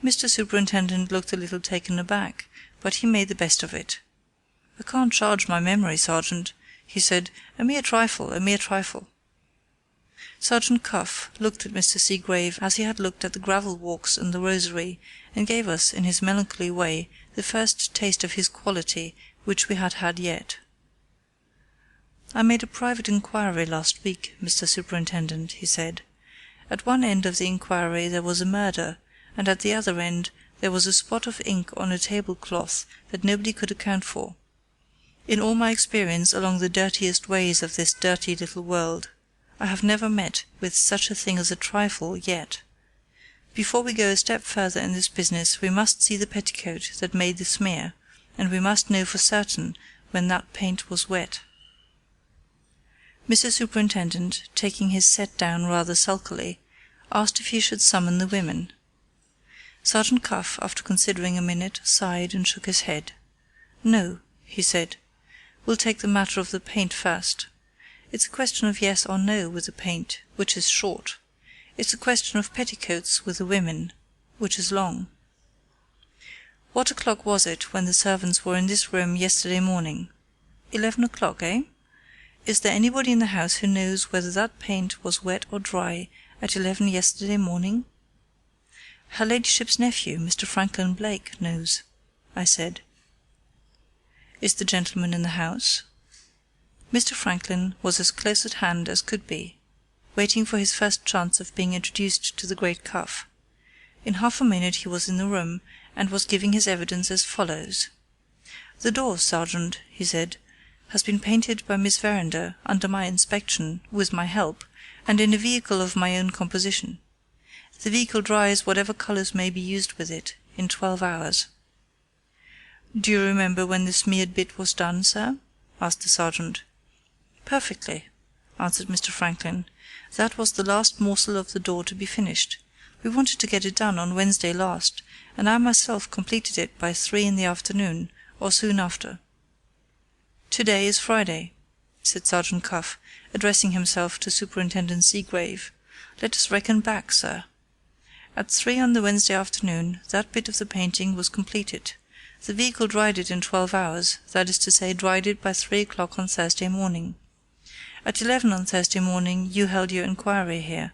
[SPEAKER 5] Mr. Superintendent looked a little taken aback, but he made the best of it. "I can't charge my memory, Sergeant," he said. "A mere trifle, a mere trifle." Sergeant Cuff looked at Mr. Seagrave as he had looked at the gravel walks and the rosary, and gave us, in his melancholy way, the first taste of his quality which we had had yet. "I made a private inquiry last week, Mr. Superintendent," he said. "At one end of the inquiry there was a murder, and at the other end there was a spot of ink on a tablecloth that nobody could account for. In all my experience along the dirtiest ways of this dirty little world, I have never met with such a thing as a trifle yet. Before we go a step further in this business we must see the petticoat that made the smear, and we must know for certain when that paint was wet." Mr. Superintendent, taking his set down rather sulkily, asked if he should summon the women. Sergeant Cuff, after considering a minute, sighed and shook his head. "No," he said. "We'll take the matter of the paint first. It's a question of yes or no with the paint, which is short. It's a question of petticoats with the women, which is long. What o'clock was it when the servants were in this room yesterday morning? 11 o'clock, eh? Is there anybody in the house who knows whether that paint was wet or dry at 11 yesterday morning?" "Her ladyship's nephew, Mr. Franklin Blake, knows," I said. "Is the gentleman in the house?" Mr. Franklin was as close at hand as could be, waiting for his first chance of being introduced to the great Cuff. In half a minute he was in the room, and was giving his evidence as follows. "The door, Sergeant," he said, "has been painted by Miss Verinder, under my inspection, with my help, and in a vehicle of my own composition. The vehicle dries whatever colours may be used with it, in 12 hours. "Do you remember when the smeared bit was done, sir?" asked the sergeant. "Perfectly," answered Mr. Franklin. "That was the last morsel of the door to be finished. We wanted to get it done on Wednesday last, and I myself completed it by 3 in the afternoon, or soon after." "Today is Friday," said Sergeant Cuff, addressing himself to Superintendent Seagrave. "Let us reckon back, sir. At 3 on the Wednesday afternoon that bit of the painting was completed. The vehicle dried it in 12 hours, that is to say, dried it by 3 o'clock on Thursday morning. At 11 on Thursday morning you held your inquiry here.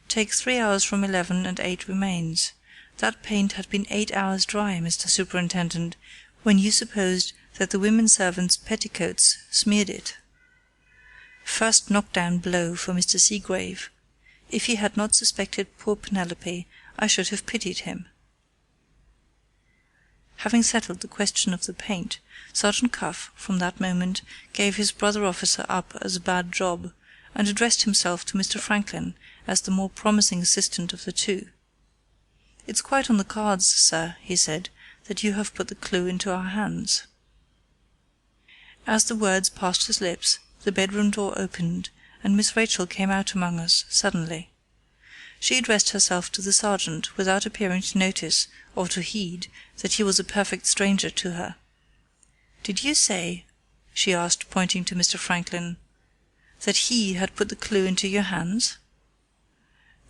[SPEAKER 5] Take 3 hours from 11 and 8 remains. That paint had been 8 hours dry, Mr. Superintendent, when you supposed that the women servants' petticoats smeared it." First knockdown blow for Mr. Seagrave. If he had not suspected poor Penelope, I should have pitied him. Having settled the question of the paint, Sergeant Cuff, from that moment, gave his brother officer up as a bad job, and addressed himself to Mr. Franklin as the more promising assistant of the two. "It's quite on the cards, sir," he said, "that you have put the clue into our hands." As the words passed his lips, the bedroom door opened, and Miss Rachel came out among us suddenly. She addressed herself to the sergeant without appearing to notice or to heed that he was a perfect stranger to her. "Did you say," she asked, pointing to Mr. Franklin, "that he had put the clue into your hands?"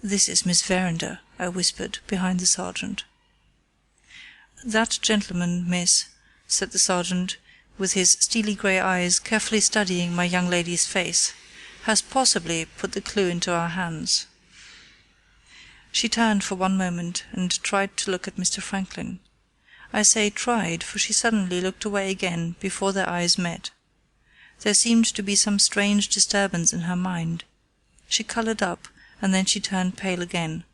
[SPEAKER 5] "This is Miss Verinder," I whispered, behind the sergeant. "That gentleman, miss," said the sergeant, with his steely grey eyes carefully studying my young lady's face, "has possibly put the clue into our hands." She turned for one moment and tried to look at Mr. Franklin. I say tried, for she suddenly looked away again before their eyes met. There seemed to be some strange disturbance in her mind. She coloured up, and then she turned pale again.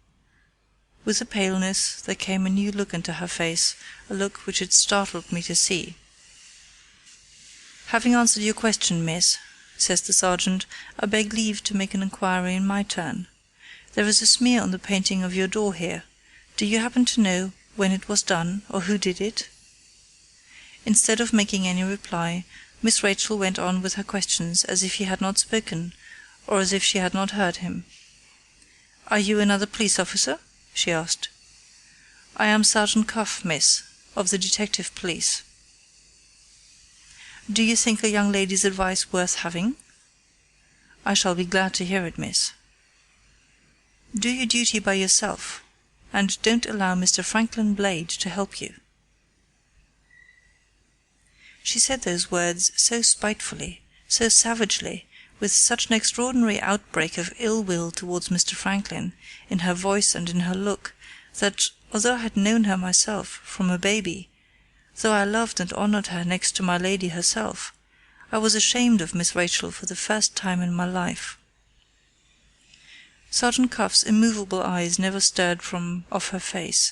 [SPEAKER 5] With the paleness there came a new look into her face, a look which it startled me to see. "Having answered your question, miss," says the sergeant, "I beg leave to make an inquiry in my turn. There is a smear on the painting of your door here. Do you happen to know when it was done, or who did it?" Instead of making any reply, Miss Rachel went on with her questions as if he had not spoken, or as if she had not heard him. "Are you another police officer?" she asked. "I am Sergeant Cuff, miss, of the detective police." "Do you think a young lady's advice worth having?" "I shall be glad to hear it, miss." "Do your duty by yourself, and don't allow Mr. Franklin Blade to help you." She said those words so spitefully, so savagely, with such an extraordinary outbreak of ill will towards Mr. Franklin, in her voice and in her look, that, although I had known her myself from a baby, though I loved and honoured her next to my lady herself, I was ashamed of Miss Rachel for the first time in my life. Sergeant Cuff's immovable eyes never stirred from off her face.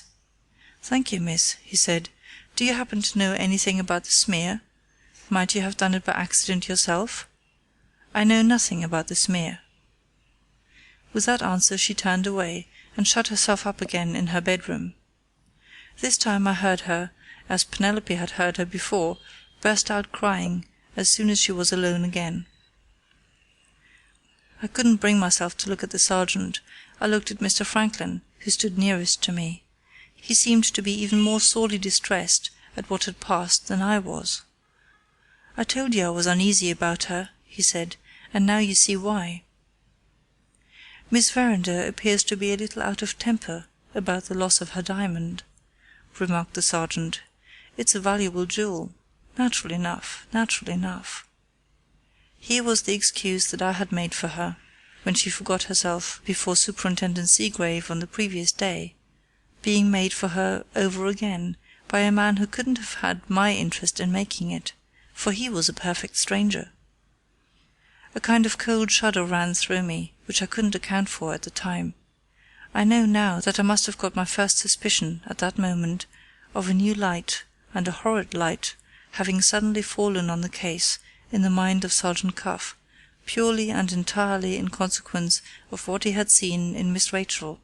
[SPEAKER 5] "Thank you, miss," he said. "Do you happen to know anything about the smear? Might you have done it by accident yourself?" "I know nothing about the smear." With that answer she turned away, and shut herself up again in her bedroom. This time I heard her, as Penelope had heard her before, burst out crying as soon as she was alone again. I couldn't bring myself to look at the sergeant. I looked at Mr. Franklin, who stood nearest to me. He seemed to be even more sorely distressed at what had passed than I was. "I told you I was uneasy about her," he said, "and now you see why." "Miss Verinder appears to be a little out of temper about the loss of her diamond," remarked the sergeant. "It's a valuable jewel. Natural enough, natural enough." Here was the excuse that I had made for her, when she forgot herself before Superintendent Seagrave on the previous day, being made for her over again by a man who couldn't have had my interest in making it, for he was a perfect stranger. A kind of cold shudder ran through me, which I couldn't account for at the time. I know now that I must have got my first suspicion, at that moment, of a new light, and a horrid light, having suddenly fallen on the case in the mind of Sergeant Cuff, purely and entirely in consequence of what he had seen in Miss Rachel,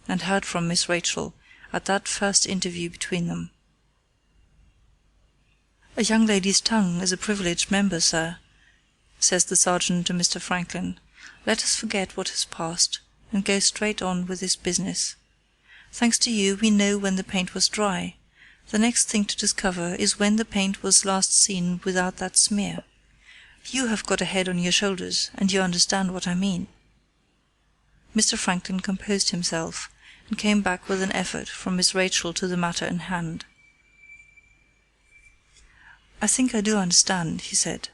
[SPEAKER 5] and heard from Miss Rachel, at that first interview between them. "A young lady's tongue is a privileged member, sir," says the sergeant to Mr. Franklin. "Let us forget what has passed, and go straight on with this business. Thanks to you, we know when the paint was dry. The next thing to discover is when the paint was last seen without that smear. You have got a head on your shoulders, and you understand what I mean." Mr. Franklin composed himself, and came back with an effort from Miss Rachel to the matter in hand. "I think I do understand," he said.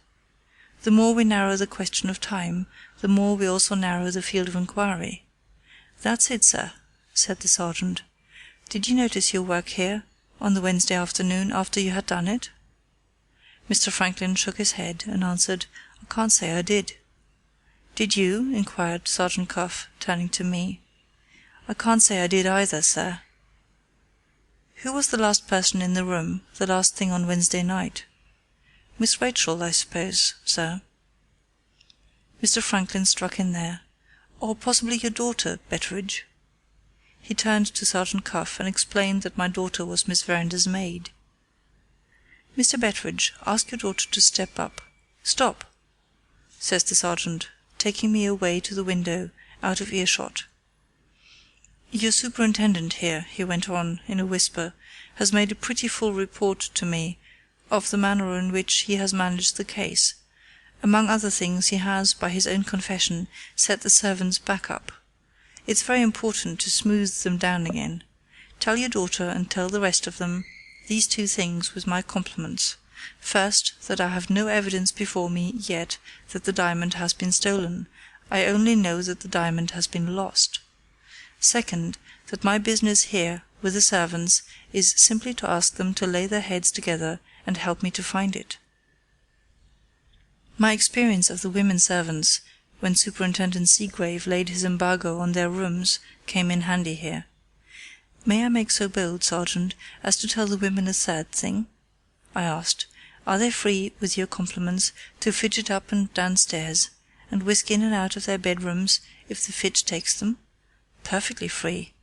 [SPEAKER 5] "The more we narrow the question of time, the more we also narrow the field of inquiry." "That's it, sir," said the sergeant. "Did you notice your work here, on the Wednesday afternoon after you had done it?" Mr. Franklin shook his head and answered, "I can't say I did." "Did you?" inquired Sergeant Cuff, turning to me. "I can't say I did either, sir." "Who was the last person in the room, the last thing on Wednesday night?" "Miss Rachel, I suppose, sir." Mr. Franklin struck in there. "Or possibly your daughter, Betteridge." He turned to Sergeant Cuff and explained that my daughter was Miss Verinder's maid. "Mr. Betteridge, ask your daughter to step up. Stop!" says the sergeant, taking me away to the window, out of earshot. "Your superintendent here," he went on, in a whisper, "has made a pretty full report to me of the manner in which he has managed the case. Among other things he has, by his own confession, set the servants back up. It's very important to smooth them down again. Tell your daughter and tell the rest of them these two things with my compliments. First, that I have no evidence before me yet that the diamond has been stolen. I only know that the diamond has been lost. Second, that my business here with the servants is simply to ask them to lay their heads together and help me to find it. My experience of the women servants, when Superintendent Seagrave laid his embargo on their rooms, came in handy here. May I make so bold, Sergeant, as to tell the women a third thing? I asked. Are they free, with your compliments, to fidget up and downstairs, and whisk in and out of their bedrooms, if the fit takes them? Perfectly free,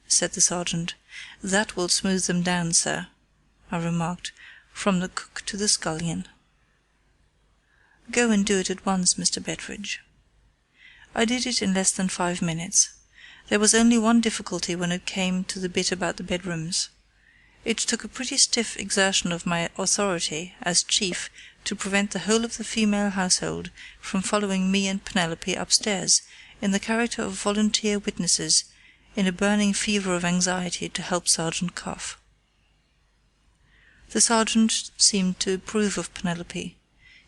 [SPEAKER 5] said the sergeant. That will smooth them down, sir, I remarked, from the cook to the scullion. Go and do it at once, Mr. Betteredge. I did it in less than 5 minutes. There was only one difficulty when it came to the bit about the bedrooms. It took a pretty stiff exertion of my authority as chief to prevent the whole of the female household from following me and Penelope upstairs in the character of volunteer witnesses in a burning fever of anxiety to help Sergeant Cuff. The sergeant seemed to approve of Penelope.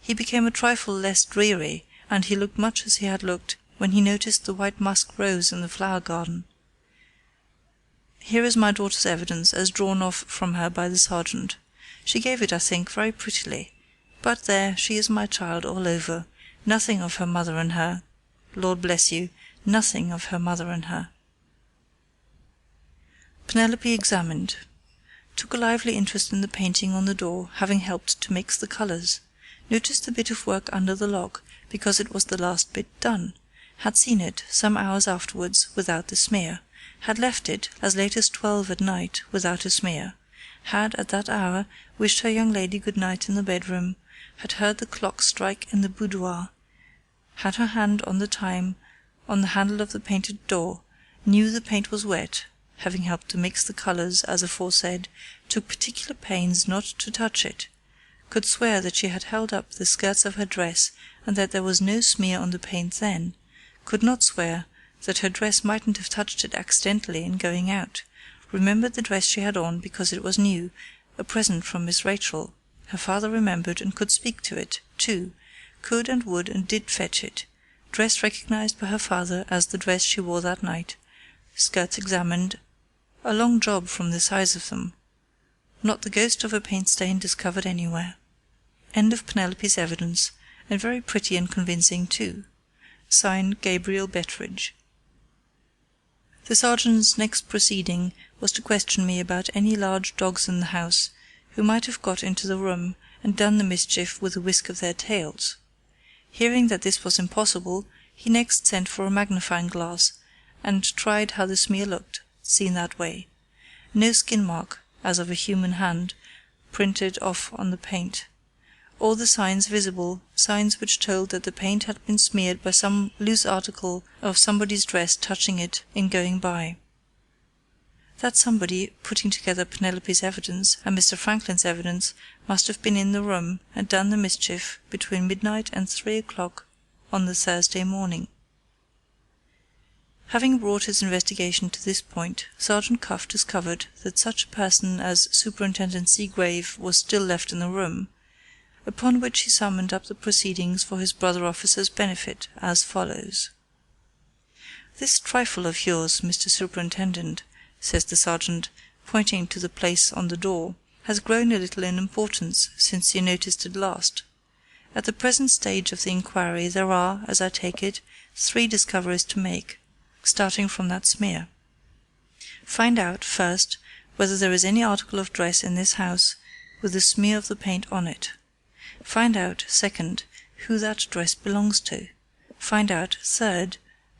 [SPEAKER 5] He became a trifle less dreary, and he looked much as he had looked when he noticed the white musk rose in the flower garden. Here is my daughter's evidence as drawn off from her by the sergeant. She gave it, I think, very prettily. But there, she is my child all over. Nothing of her mother in her. Lord bless you, nothing of her mother in her. Penelope examined. Took a lively interest in the painting on the door, having helped to mix the colours. Noticed the bit of work under the lock, because it was the last bit done. Had seen it, some hours afterwards, without the smear. Had left it, as late as 12 at night, without a smear. Had, at that hour, wished her young lady good night in the bedroom. Had heard the clock strike in the boudoir. Had her hand on the time, on the handle of the painted door. Knew the paint was wet, having helped to mix the colours, as aforesaid. Took particular pains not to touch it. Could swear that she had held up the skirts of her dress, and that there was no smear on the paint then. Could not swear that her dress mightn't have touched it accidentally in going out. Remembered the dress she had on because it was new, a present from Miss Rachel. Her father remembered and could speak to it, too. Could and would and did fetch it. Dress recognized by her father as the dress she wore that night. Skirts examined. A long job from the size of them. Not the ghost of a paint stain discovered anywhere. End of Penelope's evidence, and very pretty and convincing too. Signed Gabriel Betteredge. The sergeant's next proceeding was to question me about any large dogs in the house, who might have got into the room and done the mischief with a whisk of their tails. Hearing that this was impossible, he next sent for a magnifying glass, and tried how the smear looked, seen that way. No skin mark, as of a human hand, printed off on the paint. All the signs visible, signs which told that the paint had been smeared by some loose article of somebody's dress touching it in going by. That somebody, putting together Penelope's evidence and Mr. Franklin's evidence, must have been in the room and done the mischief between midnight and 3 o'clock on the Thursday morning. Having brought his investigation to this point, Sergeant Cuff discovered that such a person as Superintendent Seagrave was still left in the room, upon which he summoned up the proceedings for his brother officer's benefit, as follows. "This trifle of yours, Mr. Superintendent," says the sergeant, pointing to the place on the door, "has grown a little in importance since you noticed it last. At the present stage of the inquiry there are, as I take it, 3 discoveries to make, starting from that smear. Find out, first, whether there is any article of dress in this house with the smear of the paint on it. Find out, second, who that dress belongs to. Find out, third,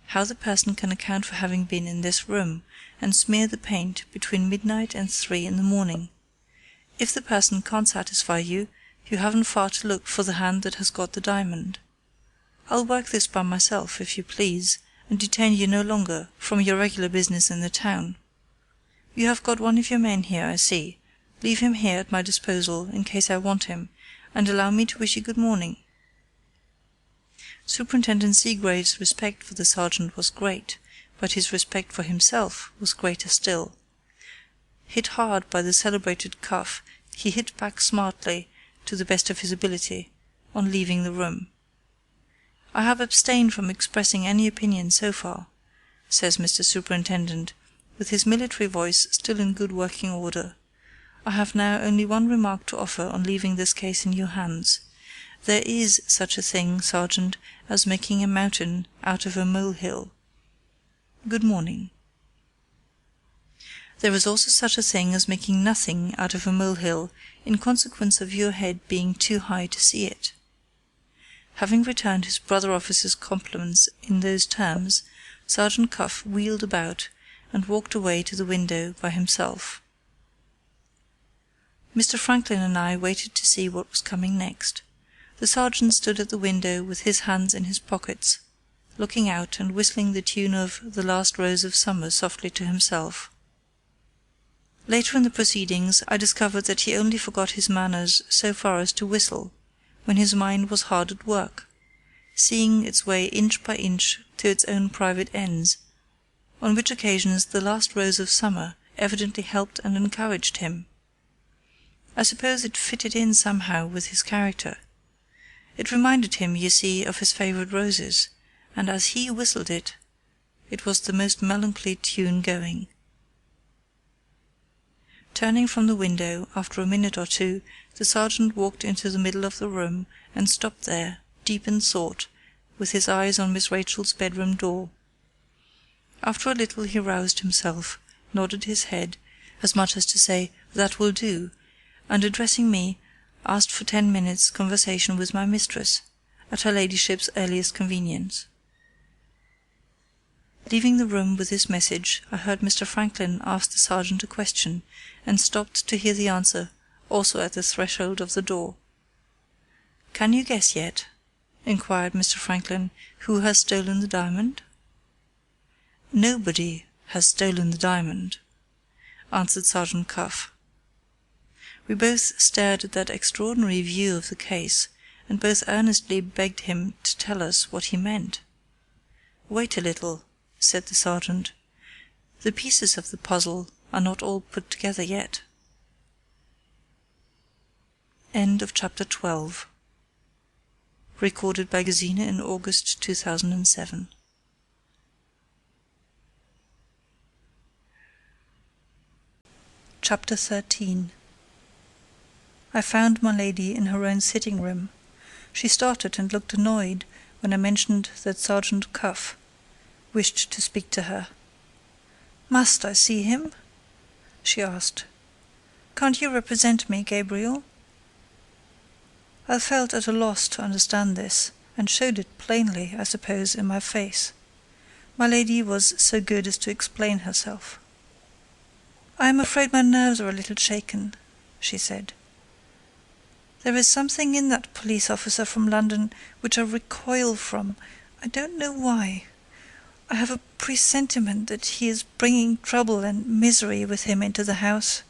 [SPEAKER 5] how the person can account for having been in this room and smear the paint between midnight and 3 in the morning. If the person can't satisfy you, you haven't far to look for the hand that has got the diamond. I'll work this by myself, if you please, and detain you no longer from your regular business in the town. You have got one of your men here, I see. Leave him here at my disposal in case I want him, and allow me to wish you good morning." Superintendent Seagrave's respect for the sergeant was great, but his respect for himself was greater still. Hit hard by the celebrated Cuff, he hit back smartly, to the best of his ability, on leaving the room. "I have abstained from expressing any opinion so far," says Mr. Superintendent, with his military voice still in good working order. "I have now only one remark to offer on leaving this case in your hands. There is such a thing, Sergeant, as making a mountain out of a molehill. Good morning." "There is also such a thing as making nothing out of a molehill in consequence of your head being too high to see it." Having returned his brother officer's compliments in those terms, Sergeant Cuff wheeled about and walked away to the window by himself. Mr. Franklin and I waited to see what was coming next. The sergeant stood at the window with his hands in his pockets, looking out and whistling the tune of "The Last Rose of Summer" softly to himself. Later in the proceedings I discovered that he only forgot his manners so far as to whistle, when his mind was hard at work, seeing its way inch by inch to its own private ends, on which occasions "The Last Rose of Summer" evidently helped and encouraged him. I suppose it fitted in somehow with his character. It reminded him, you see, of his favourite roses, and as he whistled it, it was the most melancholy tune going. Turning from the window, after a minute or two, the sergeant walked into the middle of the room and stopped there, deep in thought, with his eyes on Miss Rachel's bedroom door. After a little he roused himself, nodded his head, as much as to say, "That will do," and addressing me, asked for 10 minutes' conversation with my mistress, at her ladyship's earliest convenience. Leaving the room with this message, I heard Mr. Franklin ask the sergeant a question, and stopped to hear the answer, also at the threshold of the door. "Can you guess yet," inquired Mr. Franklin, "who has stolen the diamond?" "Nobody has stolen the diamond," answered Sergeant Cuff. We both stared at that extraordinary view of the case, and both earnestly begged him to tell us what he meant. "Wait a little," said the sergeant. "The pieces of the puzzle are not all put together yet." End of chapter 12. Recorded by Gesine in August 2007. Chapter 13. I found my lady in her own sitting-room. She started and looked annoyed when I mentioned that Sergeant Cuff wished to speak to her. "Must I see him?" she asked. "Can't you represent me, Gabriel?" I felt at a loss to understand this, and showed it plainly, I suppose, in my face. My lady was so good as to explain herself. "I am afraid my nerves are a little shaken," she said. "There is something in that police officer from London which I recoil from. I don't know why. I have a presentiment that he is bringing trouble and misery with him into the house.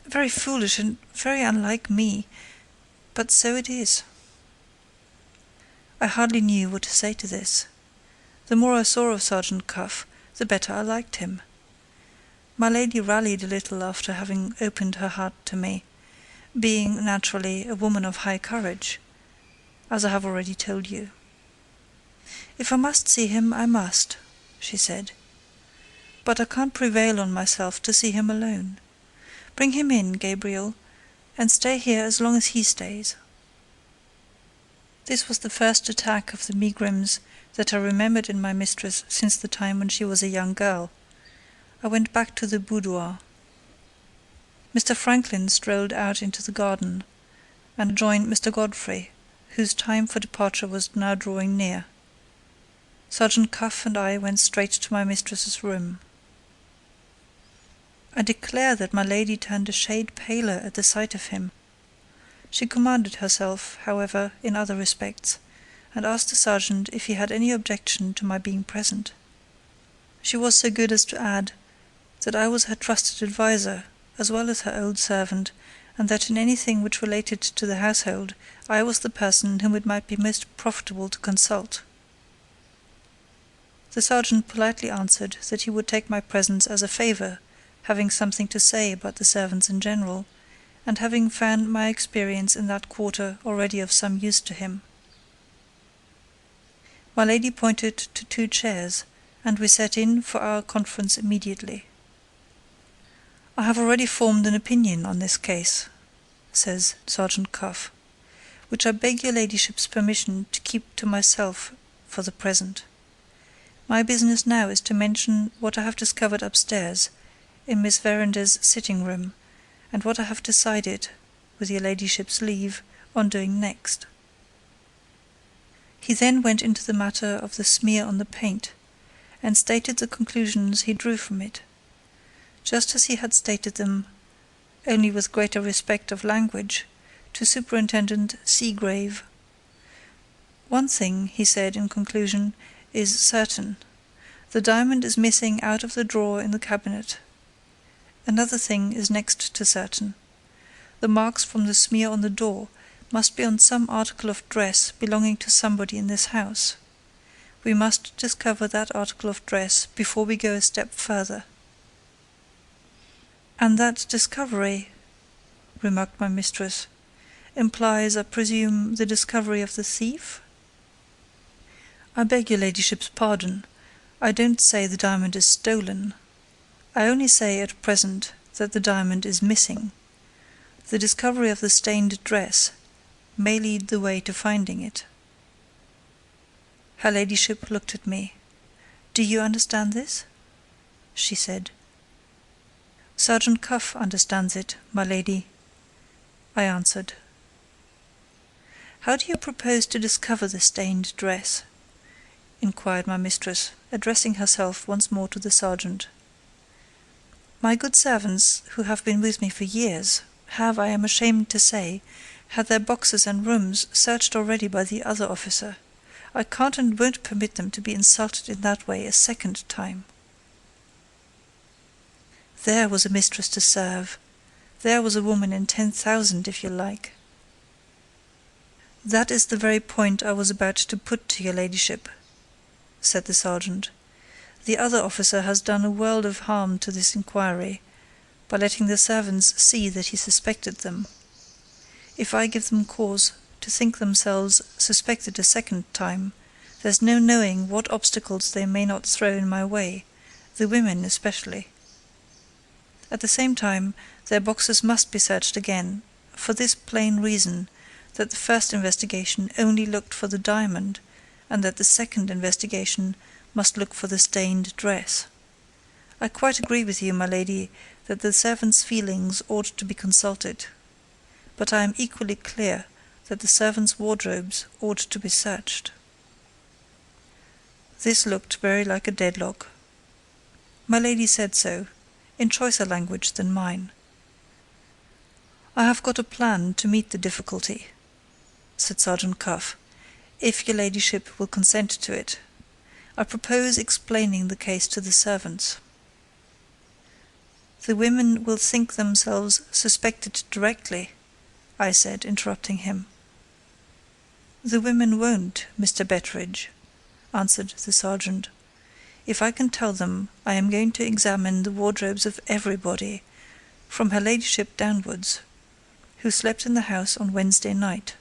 [SPEAKER 5] Very foolish and very unlike me, but so it is." I hardly knew what to say to this. The more I saw of Sergeant Cuff, the better I liked him. My lady rallied a little after having opened her heart to me, being naturally a woman of high courage, as I have already told you. "If I must see him, I must," she said. "But I can't prevail on myself to see him alone. Bring him in, Gabriel, and stay here as long as he stays." This was the first attack of the megrims that I remembered in my mistress since the time when she was a young girl. I went back to the boudoir. Mr. Franklin strolled out into the garden, and joined Mr. Godfrey, whose time for departure was now drawing near. Sergeant Cuff and I went straight to my mistress's room. I declare that my lady turned a shade paler at the sight of him. She commanded herself, however, in other respects, and asked the sergeant if he had any objection to my being present. She was so good as to add that I was her trusted adviser, as well as her old servant, and that in anything which related to the household I was the person whom it might be most profitable to consult. The sergeant politely answered that he would take my presence as a favour, having something to say about the servants in general, and having found my experience in that quarter already of some use to him. My lady pointed to 2 chairs, and we set in for our conference immediately. "I have already formed an opinion on this case," says Sergeant Cuff, "which I beg your ladyship's permission to keep to myself for the present. My business now is to mention what I have discovered upstairs, in Miss Verinder's sitting-room, and what I have decided, with your ladyship's leave, on doing next." He then went into the matter of the smear on the paint, and stated the conclusions he drew from it, just as he had stated them, only with greater respect of language, to Superintendent Seagrave. "One thing," he said in conclusion, "is certain. The diamond is missing out of the drawer in the cabinet. Another thing is next to certain. The marks from the smear on the door must be on some article of dress belonging to somebody in this house. We must discover that article of dress before we go a step further." "And that discovery," remarked my mistress, "implies, I presume, the discovery of the thief?" "I beg your ladyship's pardon. I don't say the diamond is stolen. I only say at present that the diamond is missing. The discovery of the stained dress may lead the way to finding it." Her ladyship looked at me. "Do you understand this?" she said. "Sergeant Cuff understands it, my lady," I answered. "How do you propose to discover the stained dress?" inquired my mistress, addressing herself once more to the sergeant. "My good servants, who have been with me for years, have, I am ashamed to say, had their boxes and rooms searched already by the other officer. I can't and won't permit them to be insulted in that way a second time." There was a mistress to serve. There was a woman in 10,000, if you like. "That is the very point I was about to put to your ladyship," said the sergeant. "The other officer has done a world of harm to this inquiry, by letting the servants see that he suspected them. If I give them cause to think themselves suspected a second time, there's no knowing what obstacles they may not throw in my way, the women especially. At the same time, their boxes must be searched again, for this plain reason, that the first investigation only looked for the diamond, and that the second investigation must look for the stained dress. I quite agree with you, my lady, that the servants' feelings ought to be consulted, but I am equally clear that the servants' wardrobes ought to be searched." This looked very like a deadlock. My lady said so, in choicer language than mine. "I have got a plan to meet the difficulty," said Sergeant Cuff, "if your ladyship will consent to it. I propose explaining the case to the servants." "The women will think themselves suspected directly," I said, interrupting him. "The women won't, Mr. Betteredge," answered the sergeant. "If I can tell them I am going to examine the wardrobes of everybody, from her ladyship downwards, who slept in the house on Wednesday night.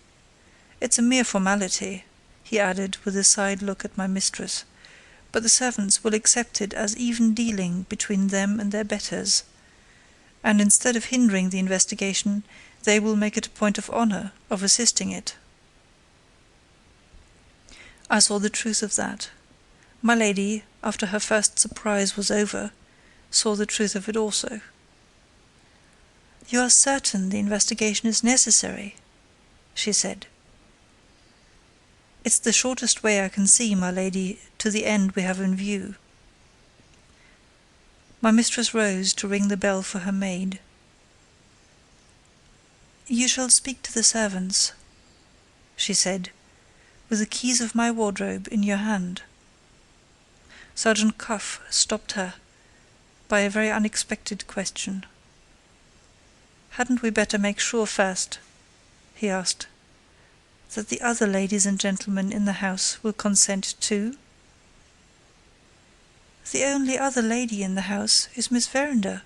[SPEAKER 5] It's a mere formality," he added with a side look at my mistress, "but the servants will accept it as even dealing between them and their betters, and instead of hindering the investigation, they will make it a point of honour of assisting it." I saw the truth of that. My lady, after her first surprise was over, saw the truth of it also. "You are certain the investigation is necessary?" she said. "It's the shortest way I can see, my lady, to the end we have in view." My mistress rose to ring the bell for her maid. "You shall speak to the servants," she said, "with the keys of my wardrobe in your hand." Sergeant Cuff stopped her by a very unexpected question. "Hadn't we better make sure first," he asked, "that the other ladies and gentlemen in the house will consent too?" "The only other lady in the house is Miss Verinder,"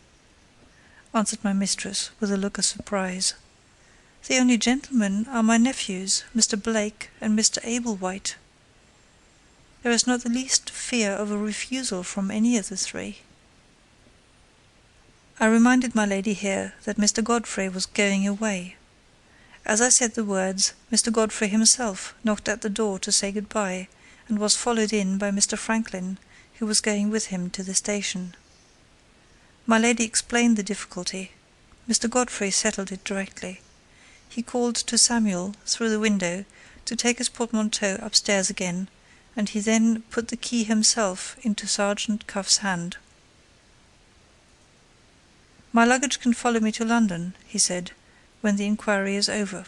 [SPEAKER 5] answered my mistress with a look of surprise. "The only gentlemen are my nephews, Mr. Blake and Mr. Ablewhite. There is not the least fear of a refusal from any of the three." I reminded my lady here that Mr. Godfrey was going away. As I said the words, Mr. Godfrey himself knocked at the door to say good-bye, and was followed in by Mr. Franklin, who was going with him to the station. My lady explained the difficulty. Mr. Godfrey settled it directly. He called to Samuel, through the window, to take his portmanteau upstairs again, and he then put the key himself into Sergeant Cuff's hand. "My luggage can follow me to London," he said, "when the inquiry is over."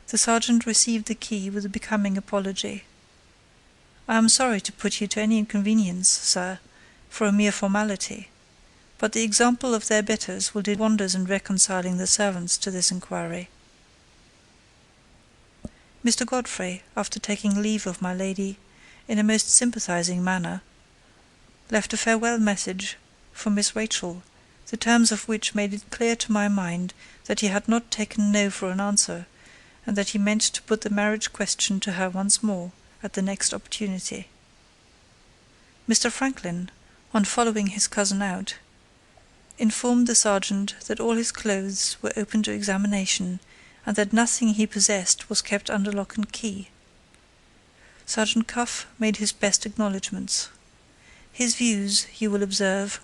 [SPEAKER 5] The sergeant received the key with a becoming apology. "I am sorry to put you to any inconvenience, sir, for a mere formality, but the example of their betters will do wonders in reconciling the servants to this inquiry." Mr. Godfrey, after taking leave of my lady in a most sympathizing manner, left a farewell message for Miss Rachel, the terms of which made it clear to my mind that he had not taken no for an answer, and that he meant to put the marriage question to her once more at the next opportunity. Mr. Franklin, on following his cousin out, informed the sergeant that all his clothes were open to examination, and that nothing he possessed was kept under lock and key. Sergeant Cuff made his best acknowledgments. His views, you will observe,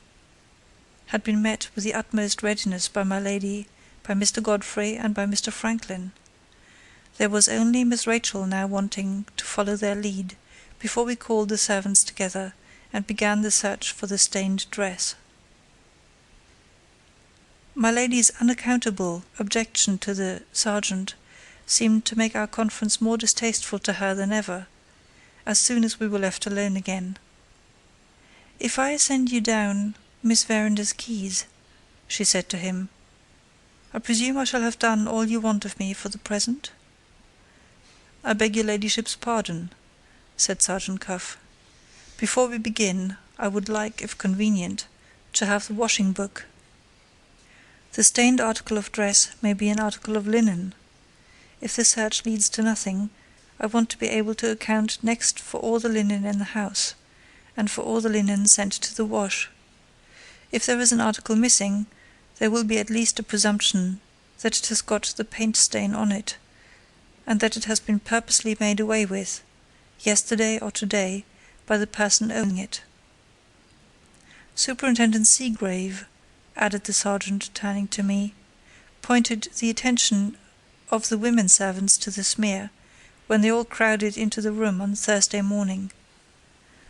[SPEAKER 5] had been met with the utmost readiness by my lady, by Mr. Godfrey, and by Mr. Franklin. There was only Miss Rachel now wanting to follow their lead, before we called the servants together, and began the search for the stained dress. My lady's unaccountable objection to the sergeant seemed to make our conference more distasteful to her than ever, as soon as we were left alone again. "If I send you down Miss Verinder's keys," she said to him, "I presume I shall have done all you want of me for the present?" "I beg your ladyship's pardon," said Sergeant Cuff. "Before we begin, I would like, if convenient, to have the washing book. The stained article of dress may be an article of linen. If the search leads to nothing, I want to be able to account next for all the linen in the house, and for all the linen sent to the wash. If there is an article missing, there will be at least a presumption that it has got the paint stain on it, and that it has been purposely made away with, yesterday or today, by the person owning it. Superintendent Seagrave," added the sergeant, turning to me, "pointed the attention of the women servants to the smear, when they all crowded into the room on Thursday morning.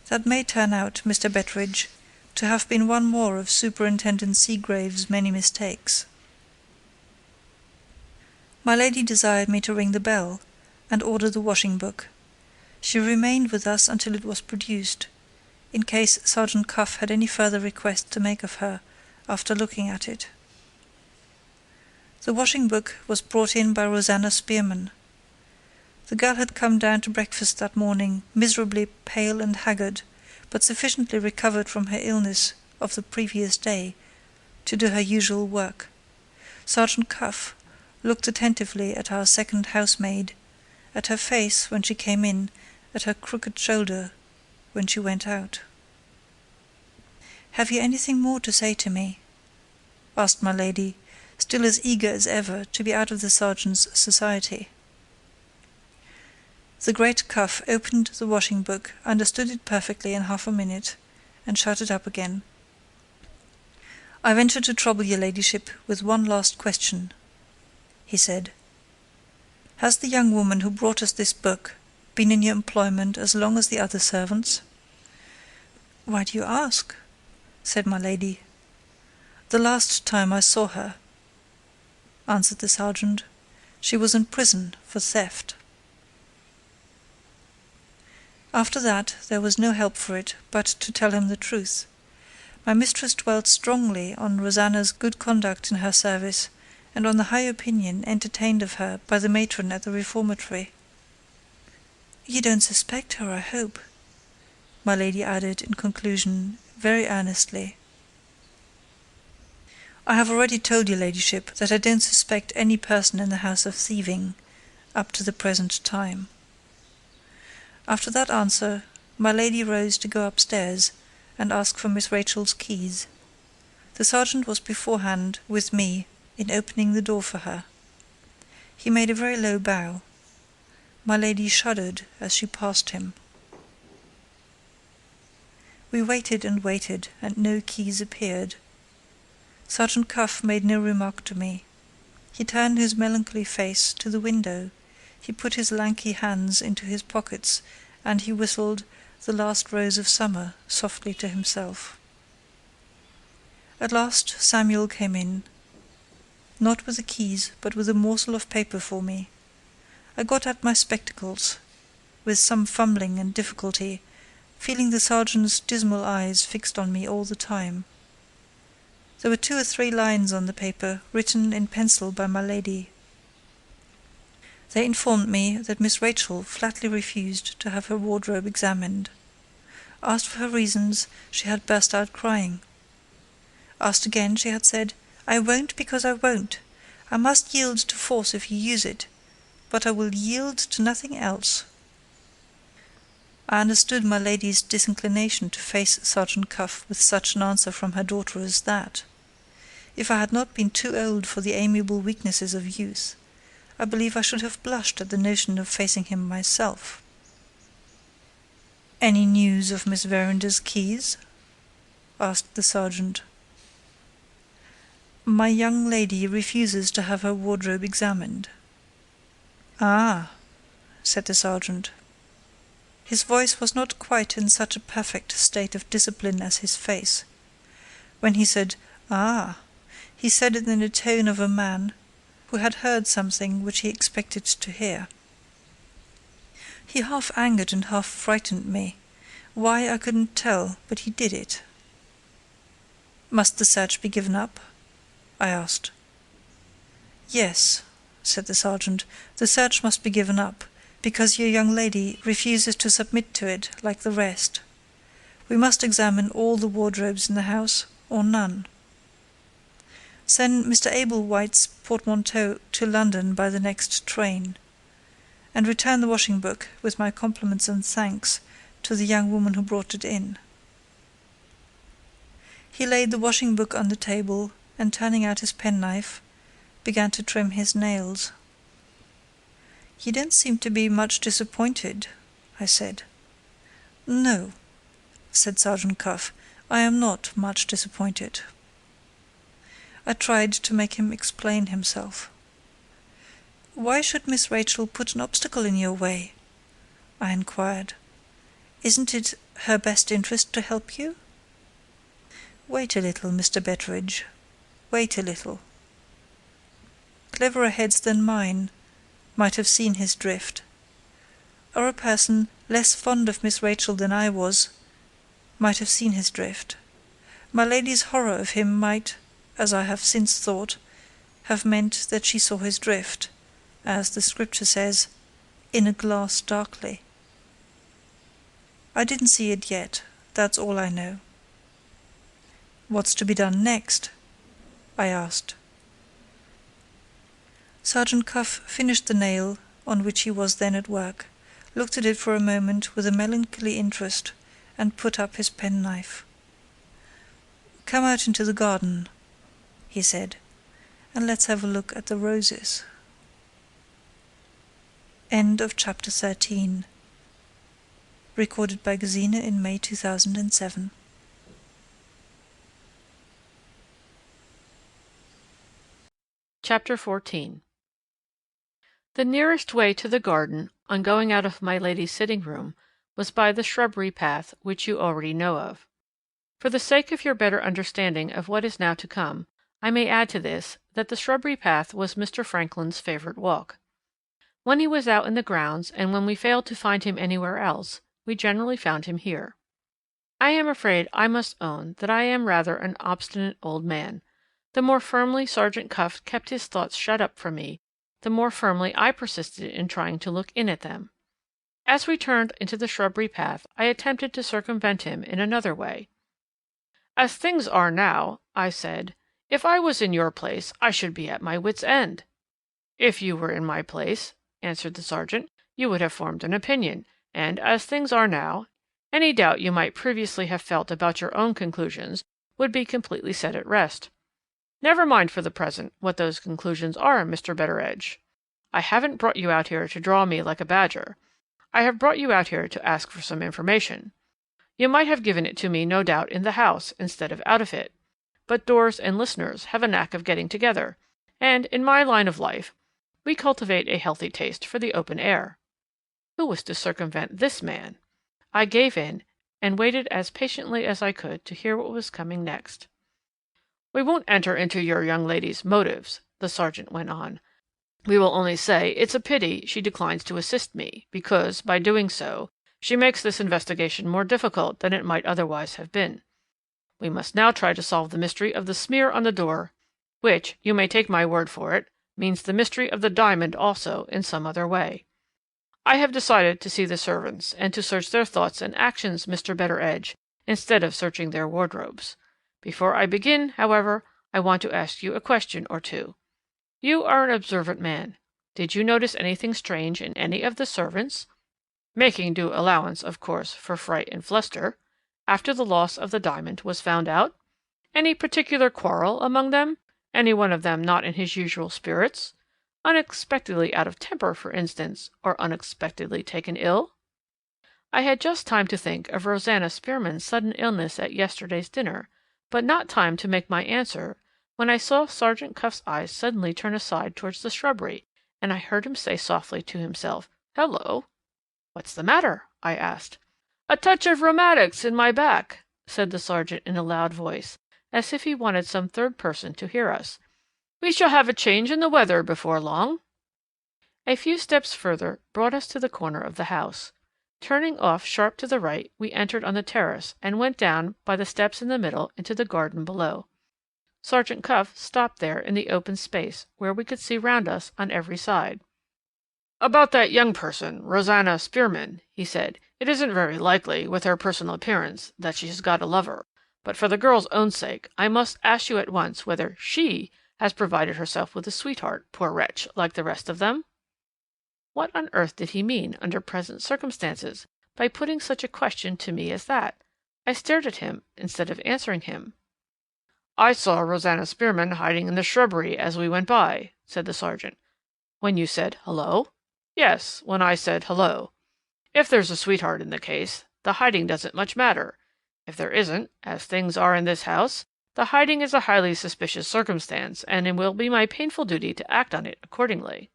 [SPEAKER 5] That may turn out, Mr. Betteridge, to have been one more of Superintendent Seagrave's many mistakes." My lady desired me to ring the bell, and order the washing book. She remained with us until it was produced, in case Sergeant Cuff had any further request to make of her after looking at it. The washing book was brought in by Rosanna Spearman. The girl had come down to breakfast that morning miserably pale and haggard, but sufficiently recovered from her illness of the previous day to do her usual work. Sergeant Cuff looked attentively at our second housemaid, at her face when she came in, at her crooked shoulder when she went out. "Have you anything more to say to me?" asked my lady, still as eager as ever to be out of the sergeant's society. The great Cuff opened the washing book, understood it perfectly in half a minute, and shut it up again. "I venture to trouble your ladyship with one last question," he said. "Has the young woman who brought us this book been in your employment as long as the other servants?" "Why do you ask?" said my lady. "The last time I saw her," answered the sergeant, "she was in prison for theft." After that there was no help for it but to tell him the truth. My mistress dwelt strongly on Rosanna's good conduct in her service, and on the high opinion entertained of her by the matron at the reformatory. "You don't suspect her, I hope," my lady added in conclusion, very earnestly. "I have already told your ladyship that I don't suspect any person in the house of thieving, up to the present time." After that answer, my lady rose to go upstairs and ask for Miss Rachel's keys. The sergeant was beforehand with me in opening the door for her. He made a very low bow. My lady shuddered as she passed him. We waited and waited, and no keys appeared. Sergeant Cuff made no remark to me. He turned his melancholy face to the window, he put his lanky hands into his pockets, and he whistled "The Last Rose of Summer" softly to himself. At last Samuel came in, not with the keys, but with a morsel of paper for me. I got at my spectacles, with some fumbling and difficulty, feeling the sergeant's dismal eyes fixed on me all the time. There were 2 or 3 lines on the paper, written in pencil by my lady. They informed me that Miss Rachel flatly refused to have her wardrobe examined. Asked for her reasons, she had burst out crying. Asked again, she had said, "I won't because I won't. I must yield to force if you use it, but I will yield to nothing else." I understood my lady's disinclination to face Sergeant Cuff with such an answer from her daughter as that. If I had not been too old for the amiable weaknesses of youth, I believe I should have blushed at the notion of facing him myself. "Any news of Miss Verinder's keys?" asked the sergeant. "My young lady refuses to have her wardrobe examined." "Ah," said the sergeant. His voice was not quite in such a perfect state of discipline as his face. When he said "Ah," he said it in the tone of a man who had heard something which he expected to hear. He half angered and half frightened me. Why, I couldn't tell, but he did it. "Must the search be given up?" I asked. "Yes," said the sergeant, "the search must be given up, because your young lady refuses to submit to it like the rest. We must examine all the wardrobes in the house, or none. Send Mr. Abel White's portmanteau to London by the next train, and return the washing book, with my compliments and thanks, to the young woman who brought it in." He laid the washing book on the table, and turning out his penknife, began to trim his nails. "You don't seem to be much disappointed," I said. "No," said Sergeant Cuff, "I am not much disappointed." I tried to make him explain himself. "Why should Miss Rachel put an obstacle in your way?" I inquired. "Isn't it her best interest to help you?" "Wait a little, Mr. Betteredge. Wait a little." Cleverer heads than mine might have seen his drift, or a person less fond of Miss Rachel than I was might have seen his drift. My lady's horror of him might, as I have since thought, have meant that she saw his drift, as the scripture says, "in a glass darkly." I didn't see it yet, that's all I know. "What's to be done next?" I asked. Sergeant Cuff finished the nail on which he was then at work, looked at it for a moment with a melancholy interest, and put up his penknife. "Come out into the garden," he said, "and let's have a look at the roses." End of chapter 13. Recorded by Gesine in May 2007.
[SPEAKER 6] Chapter 14. The nearest way to the garden, on going out of my lady's sitting-room, was by the shrubbery path which you already know of. For the sake of your better understanding of what is now to come, I may add to this, that the shrubbery path was Mr. Franklin's favourite walk. When he was out in the grounds, and when we failed to find him anywhere else, we generally found him here. I am afraid I must own that I am rather an obstinate old man. The more firmly Sergeant Cuff kept his thoughts shut up from me, the more firmly I persisted in trying to look in at them. As we turned into the shrubbery path, I attempted to circumvent him in another way. "As things are now," I said, "if I was in your place, I should be at my wits' end." "If you were in my place," answered the sergeant, "you would have formed an opinion, and, as things are now, any doubt you might previously have felt about your own conclusions would be completely set at rest. Never mind for the present what those conclusions are, Mr. Betteredge. I haven't brought you out here to draw me like a badger. I have brought you out here to ask for some information. You might have given it to me, no doubt, in the house, instead of out of it. But doors and listeners have a knack of getting together, and, in my line of life, we cultivate a healthy taste for the open air." Who was to circumvent this man? I gave in, and waited as patiently as I could to hear what was coming next. "We won't enter into your young lady's motives," the sergeant went on. "We will only say it's a pity she declines to assist me, because, by doing so, she makes this investigation more difficult than it might otherwise have been. We must now try to solve the mystery of the smear on the door, which, you may take my word for it, means the mystery of the diamond also in some other way. I have decided to see the servants, and to search their thoughts and actions, Mr. Betteredge, instead of searching their wardrobes. Before I begin, however, I want to ask you a question or two. You are an observant man. Did you notice anything strange in any of the servants, making due allowance, of course, for fright and fluster, after the loss of the diamond was found out? Any particular quarrel among them? Any one of them not in his usual spirits? Unexpectedly out of temper, for instance, or unexpectedly taken ill?" I had just time to think of Rosanna Spearman's sudden illness at yesterday's dinner, but not time to make my answer, when I saw Sergeant Cuff's eyes suddenly turn aside towards the shrubbery, and I heard him say softly to himself, "Hello!" "What's the matter?" I asked. "A touch of rheumatics in my back," said the sergeant in a loud voice, as if he wanted some third person to hear us. "We shall have a change in the weather before long." A few steps further brought us to the corner of the house. Turning off sharp to the right, we entered on the terrace, and went down by the steps in the middle into the garden below. Sergeant Cuff stopped there in the open space, where we could see round us on every side. "About that young person, Rosanna Spearman," he said. "It isn't very likely, with her personal appearance, that she has got a lover, but for the girl's own sake I must ask you at once whether she has provided herself with a sweetheart, poor wretch, like the rest of them?" What on earth did he mean, under present circumstances, by putting such a question to me as that? I stared at him, instead of answering him. "I saw Rosanna Spearman hiding in the shrubbery as we went by," said the sergeant. "When you said 'Hullo'?" "Yes, when I said 'Hullo.' If there's a sweetheart in the case, the hiding doesn't much matter. If there isn't, as things are in this house, the hiding is a highly suspicious circumstance, and it will be my painful duty to act on it accordingly."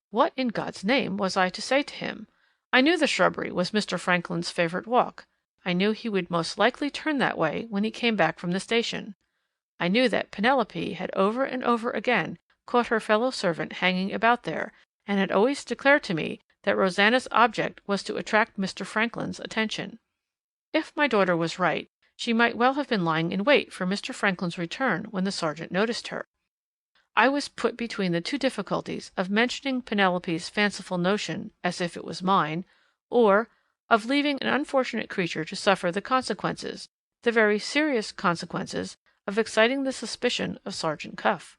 [SPEAKER 6] What in God's name was I to say to him? I knew the shrubbery was Mr. Franklin's favourite walk. I knew he would most likely turn that way when he came back from the station. I knew that Penelope had over and over again caught her fellow servant hanging about there, and had always declared to me that Rosanna's object was to attract Mr. Franklin's attention. If my daughter was right, she might well have been lying in wait for Mr. Franklin's return when the sergeant noticed her. I was put between the two difficulties of mentioning Penelope's fanciful notion as if it was mine, or of leaving an unfortunate creature to suffer the consequences, the very serious consequences, of exciting the suspicion of Sergeant Cuff.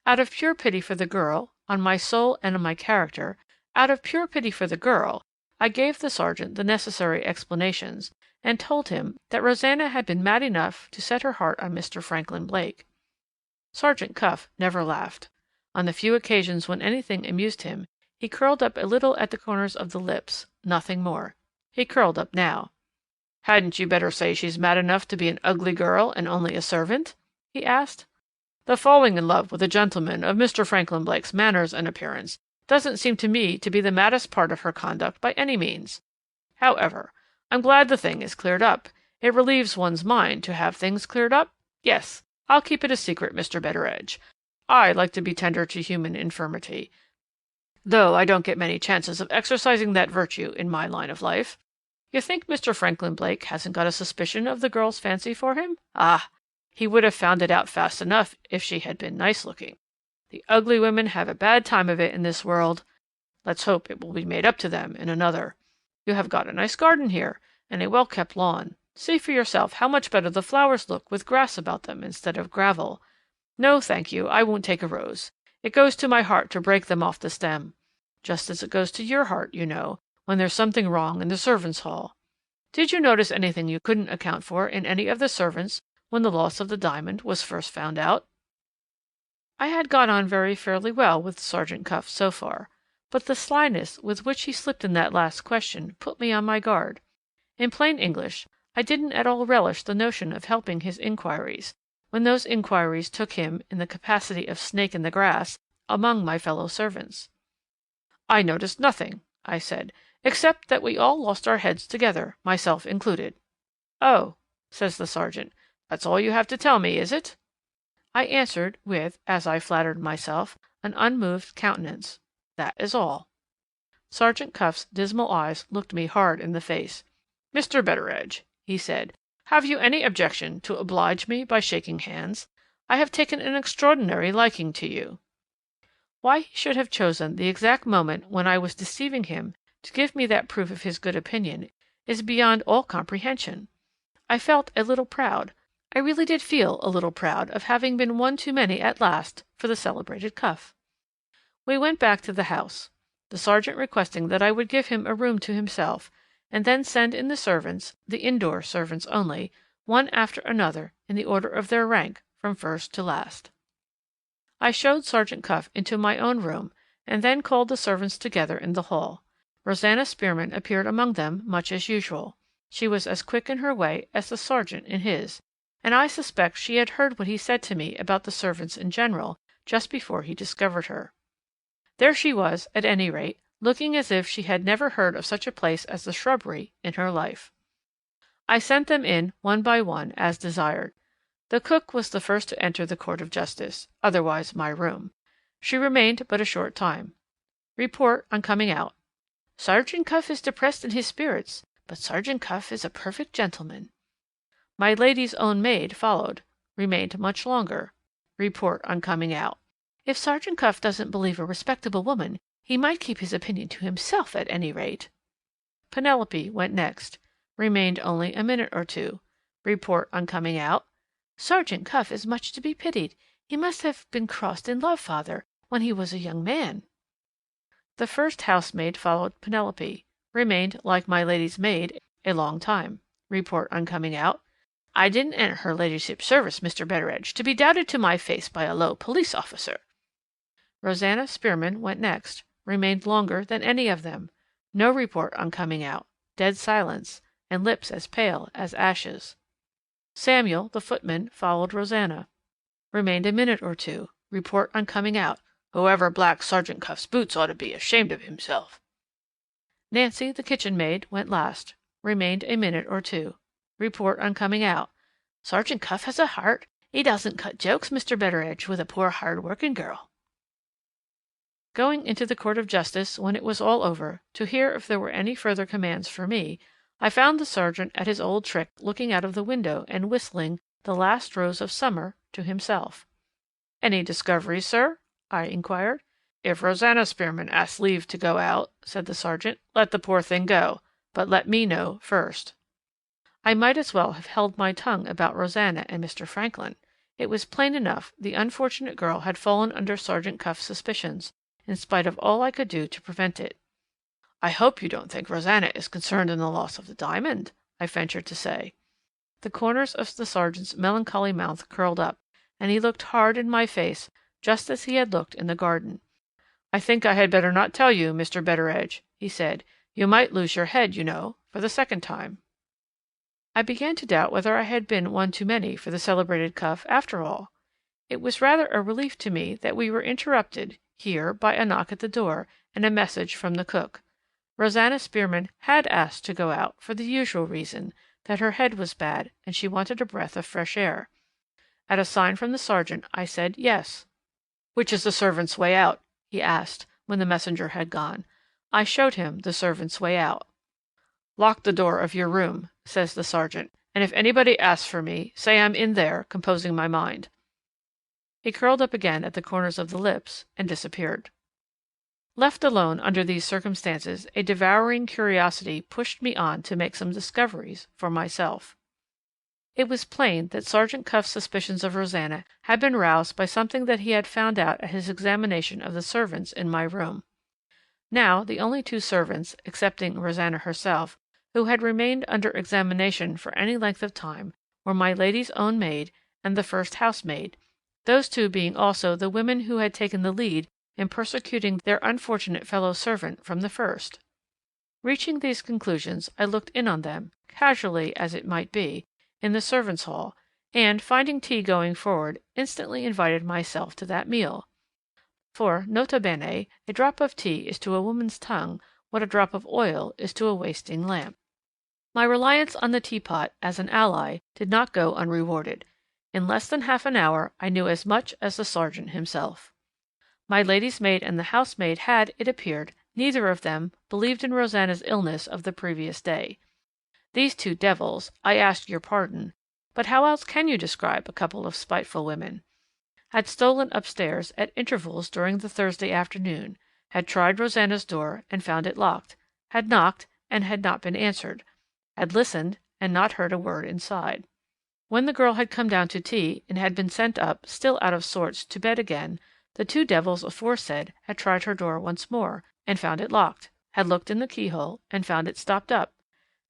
[SPEAKER 6] Out of pure pity for the girl, on my soul and on my character, out of pure pity for the girl, I gave the sergeant the necessary explanations, and told him that Rosanna had been mad enough to set her heart on Mr. Franklin Blake. Sergeant Cuff never laughed. On the few occasions when anything amused him, he curled up a little at the corners of the lips, nothing more. He curled up now. "Hadn't you better say she's mad enough to be an ugly girl and only a servant?" he asked. "The falling in love with a gentleman of Mr. Franklin Blake's manners and appearance doesn't seem to me to be the maddest part of her conduct by any means. However, I'm glad the thing is cleared up. It relieves one's mind to have things cleared up. Yes, I'll keep it a secret, Mr. Betteredge. I like to be tender to human infirmity, though I don't get many chances of exercising that virtue in my line of life. You think Mr. Franklin Blake hasn't got a suspicion of the girl's fancy for him? Ah! He would have found it out fast enough if she had been nice-looking. The ugly women have a bad time of it in this world. Let's hope it will be made up to them in another. You have got a nice garden here, and a well-kept lawn. See for yourself how much better the flowers look with grass about them instead of gravel. No, thank you, I won't take a rose. It goes to my heart to break them off the stem. Just as it goes to your heart, you know, when there's something wrong in the servants' hall. Did you notice anything you couldn't account for in any of the servants when the loss of the diamond was first found out? I had got on very fairly well with Sergeant Cuff so far, but the slyness with which he slipped in that last question put me on my guard. In plain English, I didn't at all relish the notion of helping his inquiries, when those inquiries took him, in the capacity of snake in the grass, among my fellow servants. I noticed nothing, I said, except that we all lost our heads together, myself included. Oh, says the sergeant, that's all you have to tell me, is it? I answered with, as I flattered myself, an unmoved countenance. That is all. Sergeant Cuff's dismal eyes looked me hard in the face. Mr. Betteredge, he said, have you any objection to oblige me by shaking hands? I have taken an extraordinary liking to you. Why he should have chosen the exact moment when I was deceiving him to give me that proof of his good opinion is beyond all comprehension. I felt a little proud. I really did feel a little proud of having been one too many at last for the celebrated Cuff. We went back to the house, the sergeant requesting that I would give him a room to himself, and then send in the servants, the indoor servants only, one after another in the order of their rank, from first to last. I showed Sergeant Cuff into my own room, and then called the servants together in the hall. Rosanna Spearman appeared among them much as usual. She was as quick in her way as the sergeant in his, and I suspect she had heard what he said to me about the servants in general just before he discovered her. There she was, at any rate, looking as if she had never heard of such a place as the shrubbery in her life. I sent them in one by one as desired. The cook was the first to enter the court of justice, otherwise my room. She remained but a short time. Report on coming out. Sergeant Cuff is depressed in his spirits, but Sergeant Cuff is a perfect gentleman. My lady's own maid followed. Remained much longer. Report on coming out. If Sergeant Cuff doesn't believe a respectable woman, he might keep his opinion to himself at any rate. Penelope went next. Remained only a minute or two. Report on coming out. Sergeant Cuff is much to be pitied. He must have been crossed in love, father, when he was a young man. The first housemaid followed Penelope. Remained, like my lady's maid, a long time. Report on coming out. I didn't enter her ladyship's service, Mr. Betteredge, to be doubted to my face by a low police officer. Rosanna Spearman went next. Remained longer than any of them. No report on coming out. Dead silence, and lips as pale as ashes. Samuel, the footman, followed Rosanna. Remained a minute or two. Report on coming out. Whoever blacked Sergeant Cuff's boots ought to be ashamed of himself. Nancy, the kitchen maid, went last. Remained a minute or two. Report on coming out. Sergeant Cuff has a heart. He doesn't cut jokes, Mr. Betteredge, with a poor hard-working girl. Going into the court of justice, when it was all over, to hear if there were any further commands for me, I found the sergeant at his old trick looking out of the window and whistling The Last Rose of Summer to himself. Any discoveries, sir? I inquired. If Rosanna Spearman asks leave to go out, said the sergeant, let the poor thing go, but let me know first. I might as well have held my tongue about Rosanna and Mr. Franklin. It was plain enough the unfortunate girl had fallen under Sergeant Cuff's suspicions, in spite of all I could do to prevent it. I hope you don't think Rosanna is concerned in the loss of the diamond, I ventured to say. The corners of the sergeant's melancholy mouth curled up, and he looked hard in my face, just as he had looked in the garden. I think I had better not tell you, Mr. Betteredge, he said. You might lose your head, you know, for the second time. I began to doubt whether I had been one too many for the celebrated Cuff after all. It was rather a relief to me that we were interrupted here by a knock at the door and a message from the cook. Rosanna Spearman had asked to go out for the usual reason, that her head was bad and she wanted a breath of fresh air. At a sign from the sergeant I said yes. Which is the servant's way out? He asked, when the messenger had gone. I showed him the servant's way out. "Lock the door of your room," says the sergeant, "and if anybody asks for me, say I'm in there, composing my mind." He curled up again at the corners of the lips and disappeared. Left alone under these circumstances, a devouring curiosity pushed me on to make some discoveries for myself. It was plain that Sergeant Cuff's suspicions of Rosanna had been roused by something that he had found out at his examination of the servants in my room. Now, the only two servants, excepting Rosanna herself, who had remained under examination for any length of time, were my lady's own maid and the first housemaid, those two being also the women who had taken the lead in persecuting their unfortunate fellow servant from the first. Reaching these conclusions, I looked in on them, casually as it might be, in the servants' hall, and, finding tea going forward, instantly invited myself to that meal. For, nota bene, a drop of tea is to a woman's tongue what a drop of oil is to a wasting lamp. My reliance on the teapot as an ally did not go unrewarded. In less than half an hour I knew as much as the sergeant himself. My lady's maid and the housemaid had, it appeared, neither of them believed in Rosanna's illness of the previous day. These two devils, I ask your pardon, but how else can you describe a couple of spiteful women, had stolen upstairs at intervals during the Thursday afternoon, had tried Rosanna's door and found it locked, had knocked and had not been answered, had listened and not heard a word inside. When the girl had come down to tea and had been sent up, still out of sorts, to bed again, the two devils aforesaid had tried her door once more and found it locked, had looked in the keyhole and found it stopped up,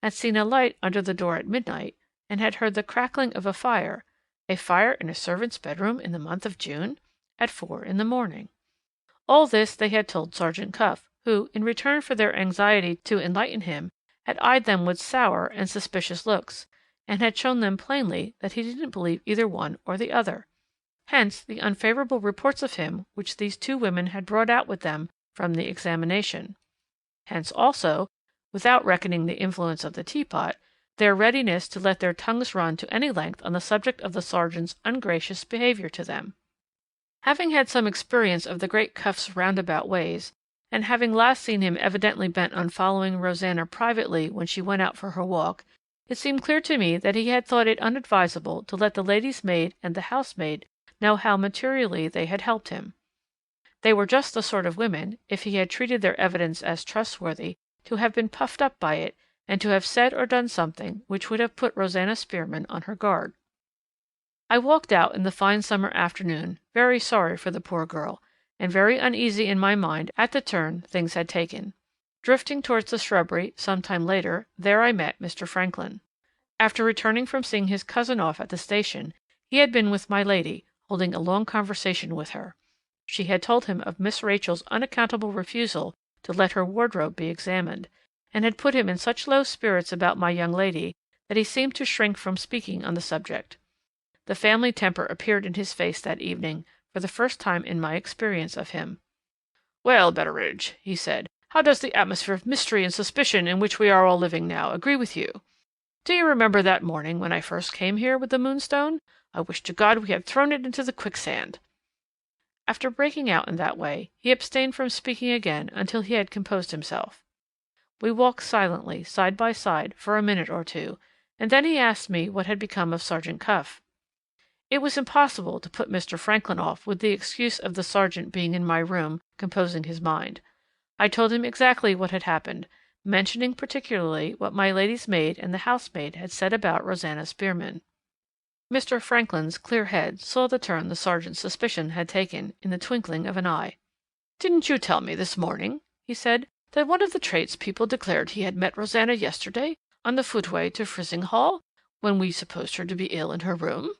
[SPEAKER 6] had seen a light under the door at midnight, and had heard the crackling of a fire in a servant's bedroom in the month of June, at 4 in the morning. All this they had told Sergeant Cuff, who, in return for their anxiety to enlighten him, had eyed them with sour and suspicious looks, and had shown them plainly that he didn't believe either one or the other. Hence the unfavourable reports of him which these two women had brought out with them from the examination. Hence also, without reckoning the influence of the teapot, their readiness to let their tongues run to any length on the subject of the sergeant's ungracious behaviour to them. Having had some experience of the great Cuff's roundabout ways, and having last seen him evidently bent on following Rosanna privately when she went out for her walk, it seemed clear to me that he had thought it unadvisable to let the lady's maid and the housemaid know how materially they had helped him. They were just the sort of women, if he had treated their evidence as trustworthy, to have been puffed up by it, and to have said or done something which would have put Rosanna Spearman on her guard. I walked out in the fine summer afternoon, very sorry for the poor girl, and very uneasy in my mind at the turn things had taken. Drifting towards the shrubbery, some time later, there I met Mr. Franklin. After returning from seeing his cousin off at the station, he had been with my lady, holding a long conversation with her. She had told him of Miss Rachel's unaccountable refusal to let her wardrobe be examined, and had put him in such low spirits about my young lady that he seemed to shrink from speaking on the subject. The family temper appeared in his face that evening for the first time in my experience of him. "Well, Betteridge," he said, "how does the atmosphere of mystery and suspicion in which we are all living now agree with you? Do you remember that morning when I first came here with the Moonstone? I wish to God we had thrown it into the quicksand." After breaking out in that way, he abstained from speaking again until he had composed himself. We walked silently, side by side, for a minute or two, and then he asked me what had become of Sergeant Cuff. It was impossible to put Mr. Franklin off with the excuse of the sergeant being in my room, composing his mind. I told him exactly what had happened, mentioning particularly what my lady's maid and the housemaid had said about Rosanna Spearman. Mr. Franklin's clear head saw the turn the sergeant's suspicion had taken in the twinkling of an eye. "Didn't you tell me this morning," he said, "that one of the tradespeople declared he had met Rosanna yesterday on the footway to Frizzing Hall, when we supposed her to be ill in her room?"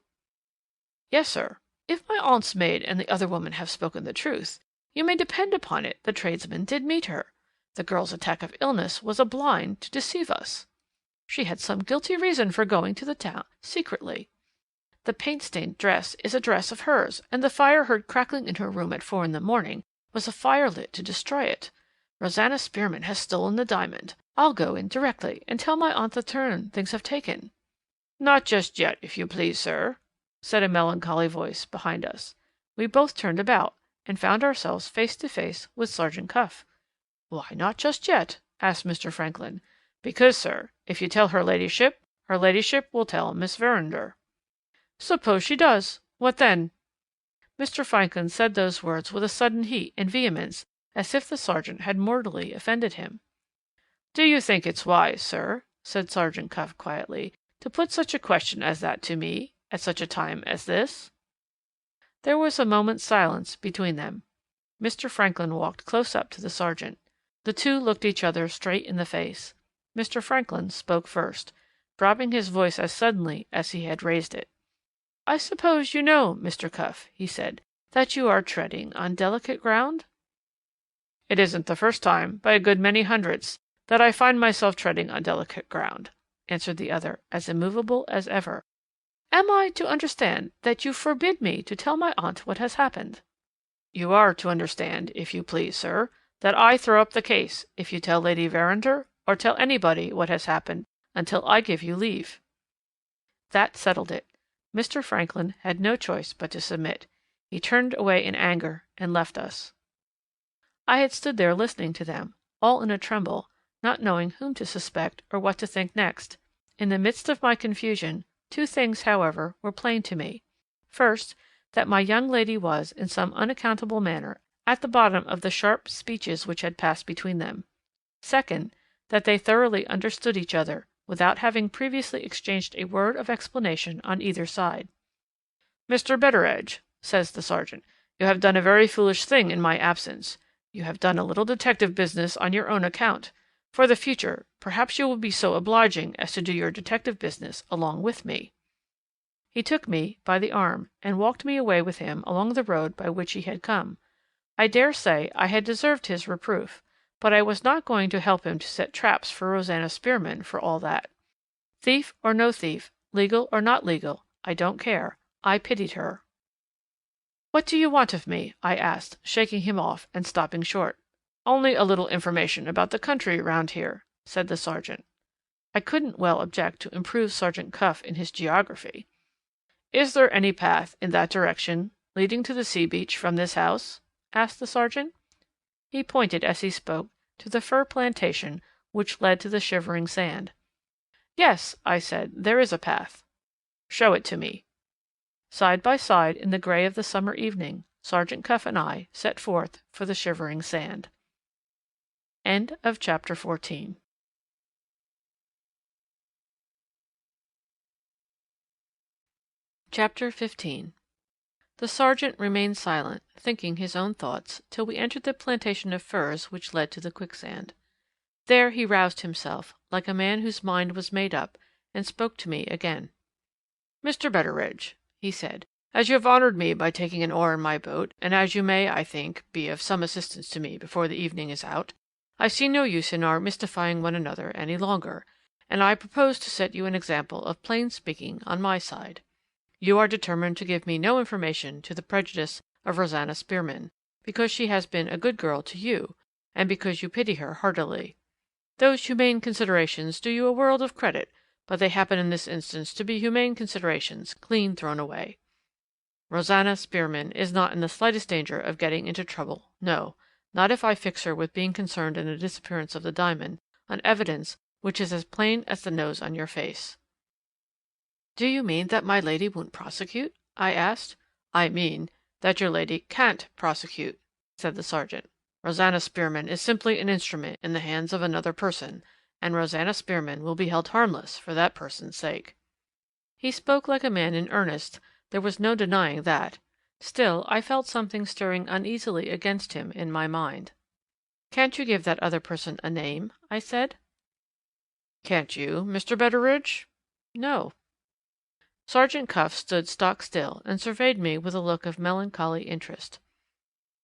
[SPEAKER 6] "Yes, sir. If my aunt's maid and the other woman have spoken the truth, you may depend upon it the tradesman did meet her. The girl's attack of illness was a blind to deceive us. She had some guilty reason for going to the town secretly. The paint-stained dress is a dress of hers, and the fire heard crackling in her room at 4 in the morning was a fire lit to destroy it. Rosanna Spearman has stolen the diamond. I'll go in directly and tell my aunt the turn things have taken." "Not just yet, if you please, sir," said a melancholy voice behind us. We both turned about, and found ourselves face to face with Sergeant Cuff. "Why not just yet?" asked Mr. Franklin. "Because, sir, if you tell her ladyship will tell Miss Verinder." "Suppose she does? What then?" Mr. Franklin said those words with a sudden heat and vehemence, as if the sergeant had mortally offended him. "Do you think it's wise, sir," said Sergeant Cuff quietly, "to put such a question as that to me, at such a time as this?" There was a moment's silence between them. Mr. Franklin walked close up to the sergeant. The two looked each other straight in the face. Mr. Franklin spoke first, dropping his voice as suddenly as he had raised it. "I suppose you know, Mr. Cuff," he said, "that you are treading on delicate ground?" "It isn't the first time, by a good many hundreds, that I find myself treading on delicate ground," answered the other, as immovable as ever. "Am I to understand that you forbid me to tell my aunt what has happened?" "You are to understand, if you please, sir, that I throw up the case if you tell Lady Verinder, or tell anybody what has happened, until I give you leave." That settled it. Mr. Franklin had no choice but to submit. He turned away in anger and left us. I had stood there listening to them, all in a tremble, not knowing whom to suspect or what to think next. In the midst of my confusion, two things, however, were plain to me. First, that my young lady was, in some unaccountable manner, at the bottom of the sharp speeches which had passed between them. Second, that they thoroughly understood each other, without having previously exchanged a word of explanation on either side. "Mr. Betteredge," says the sergeant, "you have done a very foolish thing in my absence. You have done a little detective business on your own account. For the future, perhaps you will be so obliging as to do your detective business along with me." He took me by the arm, and walked me away with him along the road by which he had come. I dare say I had deserved his reproof, but I was not going to help him to set traps for Rosanna Spearman for all that. Thief or no thief, legal or not legal, I don't care. I pitied her. "What do you want of me?" I asked, shaking him off and stopping short. "Only a little information about the country round here," said the sergeant. I couldn't well object to improve Sergeant Cuff in his geography. "Is there any path in that direction leading to the sea beach from this house?" asked the sergeant. He pointed as he spoke to the fir plantation which led to the shivering sand. "Yes," I said, "there is a path." "Show it to me." Side by side in the grey of the summer evening, Sergeant Cuff and I set forth for the shivering sand. End of Chapter 14. Chapter 15. The sergeant remained silent, thinking his own thoughts, till we entered the plantation of firs which led to the quicksand. There he roused himself, like a man whose mind was made up, and spoke to me again. "Mr. Betteredge," he said, "as you have honoured me by taking an oar in my boat, and as you may, I think, be of some assistance to me before the evening is out, I see no use in our mystifying one another any longer, and I propose to set you an example of plain speaking on my side. You are determined to give me no information to the prejudice of Rosanna Spearman, because she has been a good girl to you, and because you pity her heartily. Those humane considerations do you a world of credit, but they happen in this instance to be humane considerations clean thrown away. Rosanna Spearman is not in the slightest danger of getting into trouble, no, not if I fix her with being concerned in the disappearance of the diamond, on evidence which is as plain as the nose on your face." "Do you mean that my lady won't prosecute?" I asked. "I mean that your lady can't prosecute," said the sergeant. "Rosanna Spearman is simply an instrument in the hands of another person, and Rosanna Spearman will be held harmless for that person's sake." He spoke like a man in earnest, there was no denying that. Still, I felt something stirring uneasily against him in my mind. "Can't you give that other person a name?" I said. "Can't you, Mr. Betteredge?" "No." Sergeant Cuff stood stock still and surveyed me with a look of melancholy interest.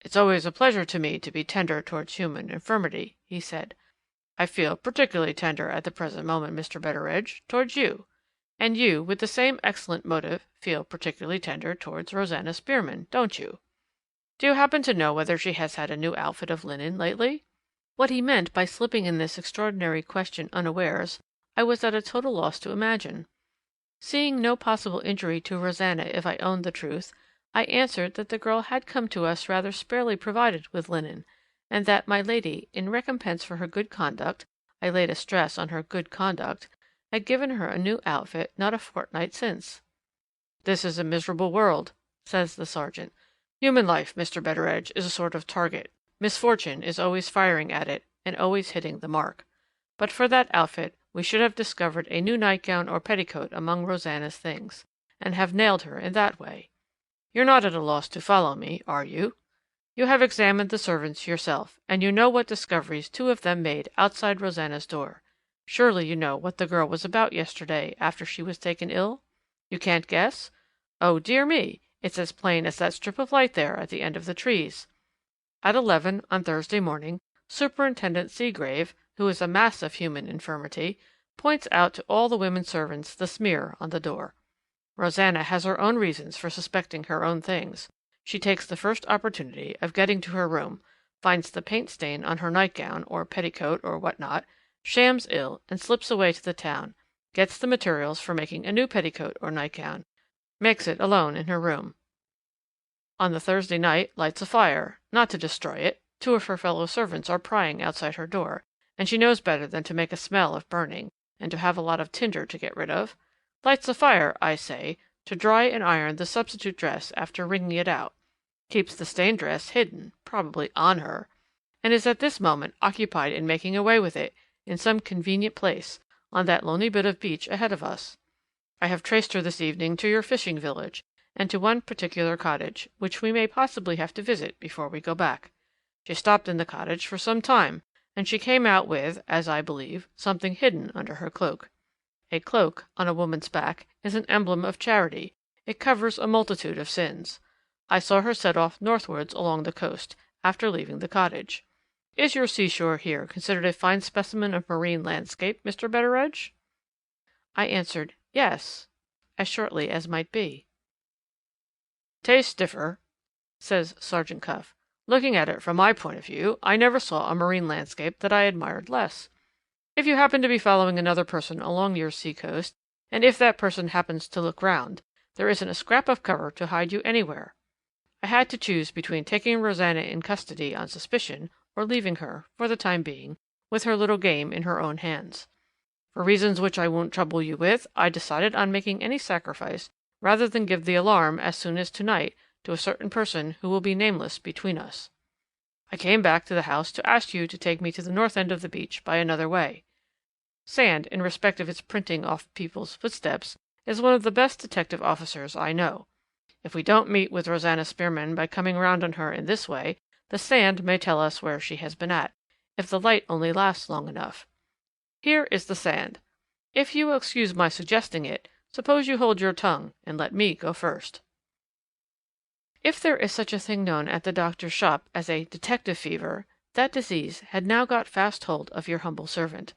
[SPEAKER 6] "It's always a pleasure to me to be tender towards human infirmity," he said. "I feel particularly tender at the present moment, Mr. Betteredge, towards you. And you, with the same excellent motive, feel particularly tender towards Rosanna Spearman, don't you? Do you happen to know whether she has had a new outfit of linen lately?" What he meant by slipping in this extraordinary question unawares, I was at a total loss to imagine. Seeing no possible injury to Rosanna if I owned the truth, I answered that the girl had come to us rather sparely provided with linen, and that my lady, in recompense for her good conduct, I laid a stress on her good conduct, had given her a new outfit not a fortnight since. "This is a miserable world," says the sergeant. "Human life, Mr. Betteredge, is a sort of target. Misfortune is always firing at it, and always hitting the mark. But for that outfit we should have discovered a new nightgown or petticoat among Rosanna's things, and have nailed her in that way. You're not at a loss to follow me, are you? You have examined the servants yourself, and you know what discoveries 2 of them made outside Rosanna's door. Surely you know what the girl was about yesterday after she was taken ill? You can't guess? Oh, dear me, it's as plain as that strip of light there at the end of the trees. At 11 on Thursday morning, Superintendent Seagrave, who is a mass of human infirmity, points out to all the women servants the smear on the door. Rosanna has her own reasons for suspecting her own things. She takes the first opportunity of getting to her room, finds the paint stain on her nightgown or petticoat or what not, shams ill, and slips away to the town, gets the materials for making a new petticoat or nightgown, makes it alone in her room. On the Thursday night lights a fire, not to destroy it. 2 of her fellow servants are prying outside her door, and she knows better than to make a smell of burning, and to have a lot of tinder to get rid of. Lights a fire, I say, to dry and iron the substitute dress after wringing it out. Keeps the stained dress hidden, probably on her, and is at this moment occupied in making away with it in some convenient place on that lonely bit of beach ahead of us. I have traced her this evening to your fishing village, and to one particular cottage, which we may possibly have to visit before we go back. She stopped in the cottage for some time, and she came out with, as I believe, something hidden under her cloak. A cloak, on a woman's back, is an emblem of charity. It covers a multitude of sins. I saw her set off northwards along the coast, after leaving the cottage. Is your seashore here considered a fine specimen of marine landscape, Mr. Betteredge?" I answered, "Yes," as shortly as might be. "Tastes differ," says Sergeant Cuff. "Looking at it from my point of view, I never saw a marine landscape that I admired less. If you happen to be following another person along your sea coast, and if that person happens to look round, there isn't a scrap of cover to hide you anywhere. I had to choose between taking Rosanna in custody on suspicion, or leaving her, for the time being, with her little game in her own hands. For reasons which I won't trouble you with, I decided on making any sacrifice rather than give the alarm as soon as to-night to a certain person who will be nameless between us. I came back to the house to ask you to take me to the north end of the beach by another way. Sand, in respect of its printing off people's footsteps, is one of the best detective officers I know. If we don't meet with Rosanna Spearman by coming round on her in this way, the sand may tell us where she has been at, if the light only lasts long enough. Here is the sand. If you will excuse my suggesting it, suppose you hold your tongue, and let me go first." If there is such a thing known at the doctor's shop as a detective fever, that disease had now got fast hold of your humble servant.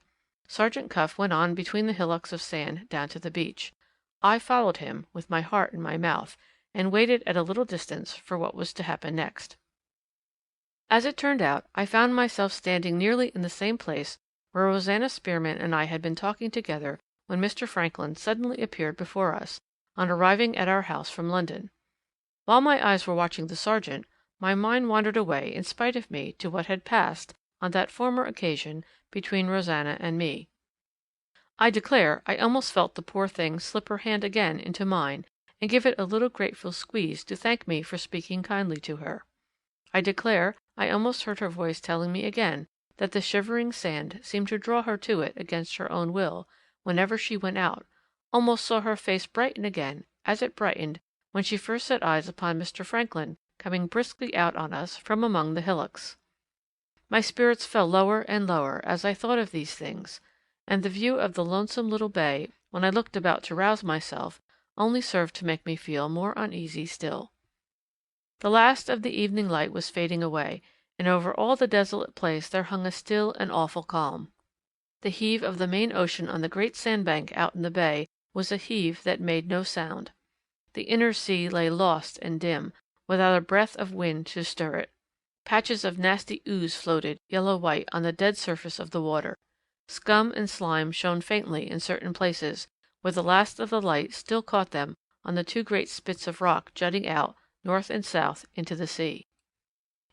[SPEAKER 6] Sergeant Cuff went on between the hillocks of sand down to the beach. I followed him, with my heart in my mouth, and waited at a little distance for what was to happen next. As it turned out, I found myself standing nearly in the same place where Rosanna Spearman and I had been talking together when Mr. Franklin suddenly appeared before us, on arriving at our house from London. While my eyes were watching the sergeant, my mind wandered away in spite of me to what had passed on that former occasion between Rosanna and me. I declare I almost felt the poor thing slip her hand again into mine and give it a little grateful squeeze to thank me for speaking kindly to her. I declare I almost heard her voice telling me again that the shivering sand seemed to draw her to it against her own will whenever she went out, almost saw her face brighten again as it brightened when she first set eyes upon Mr. Franklin coming briskly out on us from among the hillocks. My spirits fell lower and lower as I thought of these things, and the view of the lonesome little bay, when I looked about to rouse myself, only served to make me feel more uneasy still. The last of the evening light was fading away, and over all the desolate place there hung a still and awful calm. The heave of the main ocean on the great sandbank out in the bay was a heave that made no sound. The inner sea lay lost and dim, without a breath of wind to stir it. Patches of nasty ooze floated, yellow-white, on the dead surface of the water. Scum and slime shone faintly in certain places, where the last of the light still caught them on the 2 great spits of rock jutting out, north and south, into the sea.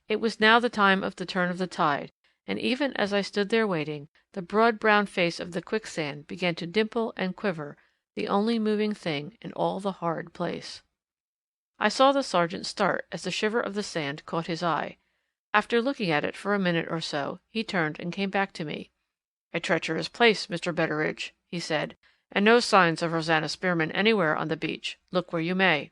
[SPEAKER 6] It was now the time of the turn of the tide, and even as I stood there waiting, the broad brown face of the quicksand began to dimple and quiver, the only moving thing in all the horrid place. I saw the sergeant start as the shiver of the sand caught his eye. After looking at it for a minute or so, he turned and came back to me. "A treacherous place, Mr. Betteredge," he said, "and no signs of Rosanna Spearman anywhere on the beach, look where you may."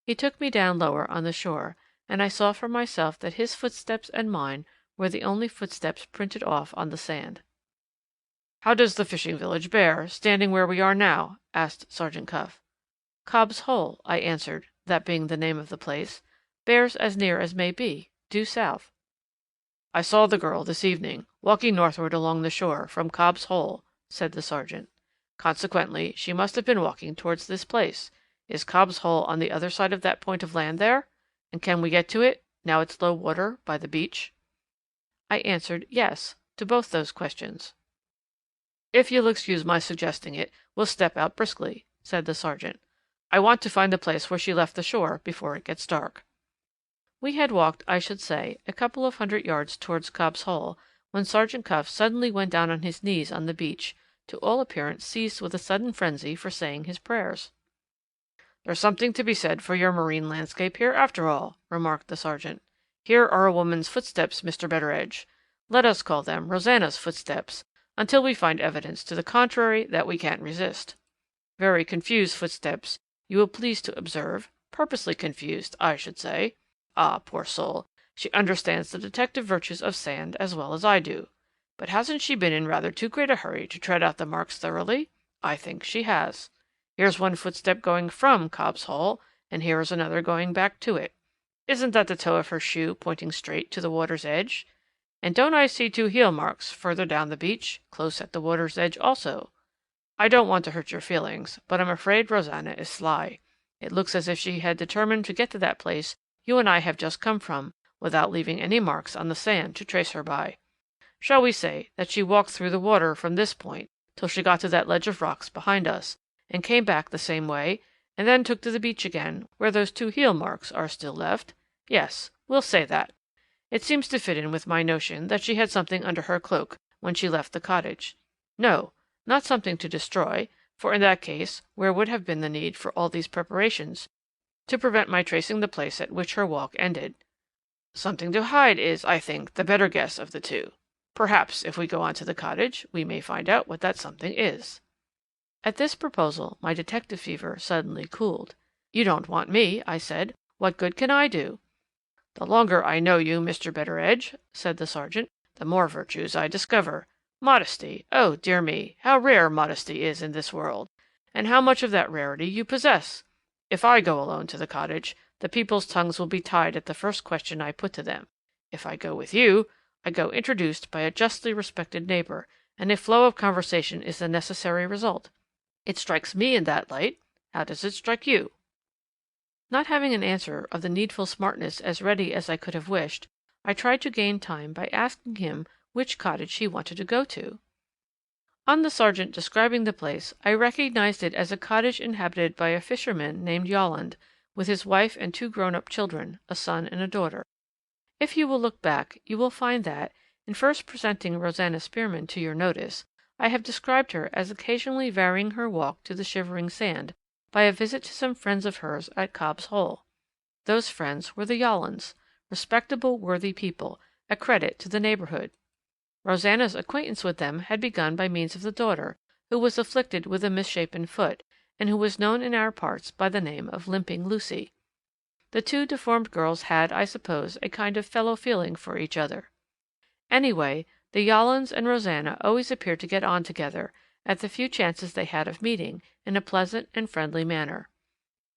[SPEAKER 6] He took me down lower on the shore, and I saw for myself that his footsteps and mine were the only footsteps printed off on the sand. "How does the fishing village bear, standing where we are now?" asked Sergeant Cuff. "Cobb's Hole," I answered, that being the name of the place, "bears as near as may be, due south." "I saw the girl this evening, walking northward along the shore, from Cobb's Hole," said the sergeant. "Consequently, she must have been walking towards this place. Is Cobb's Hole on the other side of that point of land there? And can we get to it, now it's low water, by the beach?" I answered yes to both those questions. "If you'll excuse my suggesting it, we'll step out briskly," said the sergeant. "I want to find the place where she left the shore before it gets dark." We had walked, I should say, a couple of 100 yards towards Cobb's Hole, when Sergeant Cuff suddenly went down on his knees on the beach, to all appearance seized with a sudden frenzy for saying his prayers. "There's something to be said for your marine landscape here, after all," remarked the sergeant. "Here are a woman's footsteps, Mr. Betteredge. Let us call them Rosanna's footsteps, until we find evidence to the contrary that we can't resist. Very confused footsteps, you will please to observe, purposely confused, I should say. Ah, poor soul, she understands the detective virtues of sand as well as I do. But hasn't she been in rather too great a hurry to tread out the marks thoroughly? I think she has. Here's one footstep going from Cobb's Hole, and here is another going back to it. Isn't that the toe of her shoe pointing straight to the water's edge? And don't I see 2 heel marks further down the beach, close at the water's edge also? I don't want to hurt your feelings, but I'm afraid Rosanna is sly. It looks as if she had determined to get to that place you and I have just come from, without leaving any marks on the sand to trace her by. Shall we say that she walked through the water from this point till she got to that ledge of rocks behind us, and came back the same way, and then took to the beach again, where those 2 heel marks are still left? Yes, we'll say that. It seems to fit in with my notion that she had something under her cloak when she left the cottage. No, not something to destroy, for in that case where would have been the need for all these preparations to prevent my tracing the place at which her walk ended? Something to hide is, I think, the better guess of the 2. Perhaps if we go on to the cottage we may find out what that something is." At this proposal my detective fever suddenly cooled. "You don't want me," I said. "What good can I do?" "The longer I know you, Mr. Betteredge," said the sergeant, "the more virtues I discover. Modesty, oh dear me, how rare modesty is in this world, and how much of that rarity you possess! If I go alone to the cottage, the people's tongues will be tied at the first question I put to them. If I go with you, I go introduced by a justly respected neighbour, and a flow of conversation is the necessary result. It strikes me in that light. How does it strike you?" Not having an answer of the needful smartness as ready as I could have wished, I tried to gain time by asking him which cottage he wanted to go to. On the sergeant describing the place, I recognized it as a cottage inhabited by a fisherman named Yolland, with his wife and 2 grown-up children, a son and a daughter. If you will look back, you will find that, in first presenting Rosanna Spearman to your notice, I have described her as occasionally varying her walk to the shivering sand by a visit to some friends of hers at Cobb's Hole. Those friends were the Yollands, respectable, worthy people, a credit to the neighbourhood. Rosanna's acquaintance with them had begun by means of the daughter, who was afflicted with a misshapen foot, and who was known in our parts by the name of Limping Lucy. The 2 deformed girls had, I suppose, a kind of fellow-feeling for each other. Anyway, the Yollands and Rosanna always appeared to get on together, at the few chances they had of meeting, in a pleasant and friendly manner.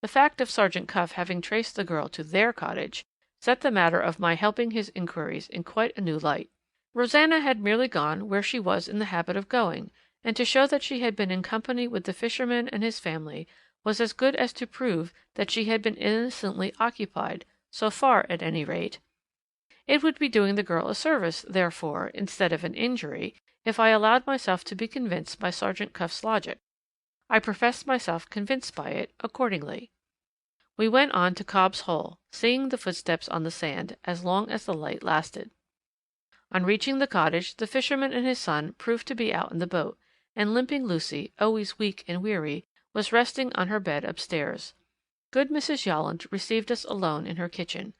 [SPEAKER 6] The fact of Sergeant Cuff having traced the girl to their cottage set the matter of my helping his inquiries in quite a new light. Rosanna had merely gone where she was in the habit of going, and to show that she had been in company with the fisherman and his family was as good as to prove that she had been innocently occupied, so far at any rate. It would be doing the girl a service, therefore, instead of an injury, if I allowed myself to be convinced by Sergeant Cuff's logic. I professed myself convinced by it accordingly. We went on to Cobb's Hole, seeing the footsteps on the sand, as long as the light lasted. On reaching the cottage, the fisherman and his son proved to be out in the boat, and limping Lucy, always weak and weary, was resting on her bed upstairs. Good Mrs. Yolland received us alone in her kitchen.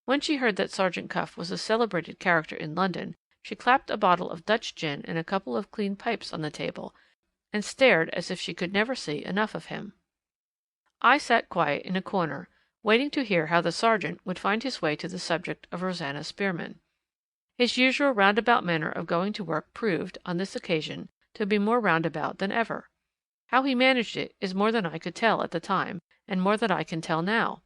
[SPEAKER 6] When she heard that Sergeant Cuff was a celebrated character in London, she clapped a bottle of Dutch gin and a couple of clean pipes on the table, and stared as if she could never see enough of him. I sat quiet in a corner, waiting to hear how the sergeant would find his way to the subject of Rosanna Spearman. His usual roundabout manner of going to work proved, on this occasion, to be more roundabout than ever. How he managed it is more than I could tell at the time, and more than I can tell now.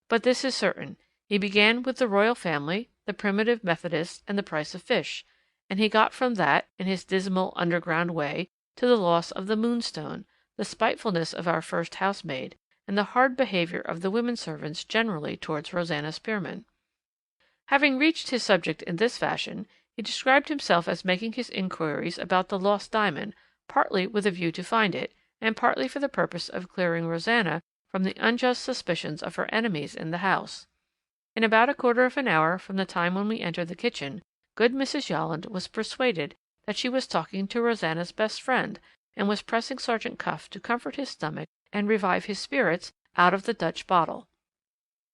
[SPEAKER 6] But this is certain, he began with the royal family, the primitive Methodists, and the price of fish, and he got from that, in his dismal underground way, to the loss of the Moonstone, the spitefulness of our first housemaid, and the hard behaviour of the women servants generally towards Rosanna Spearman. Having reached his subject in this fashion, he described himself as making his inquiries about the lost diamond, partly with a view to find it, and partly for the purpose of clearing Rosanna from the unjust suspicions of her enemies in the house. In about a quarter of an hour from the time when we entered the kitchen, good Mrs. Yolland was persuaded that she was talking to Rosanna's best friend, and was pressing Sergeant Cuff to comfort his stomach and revive his spirits out of the Dutch bottle.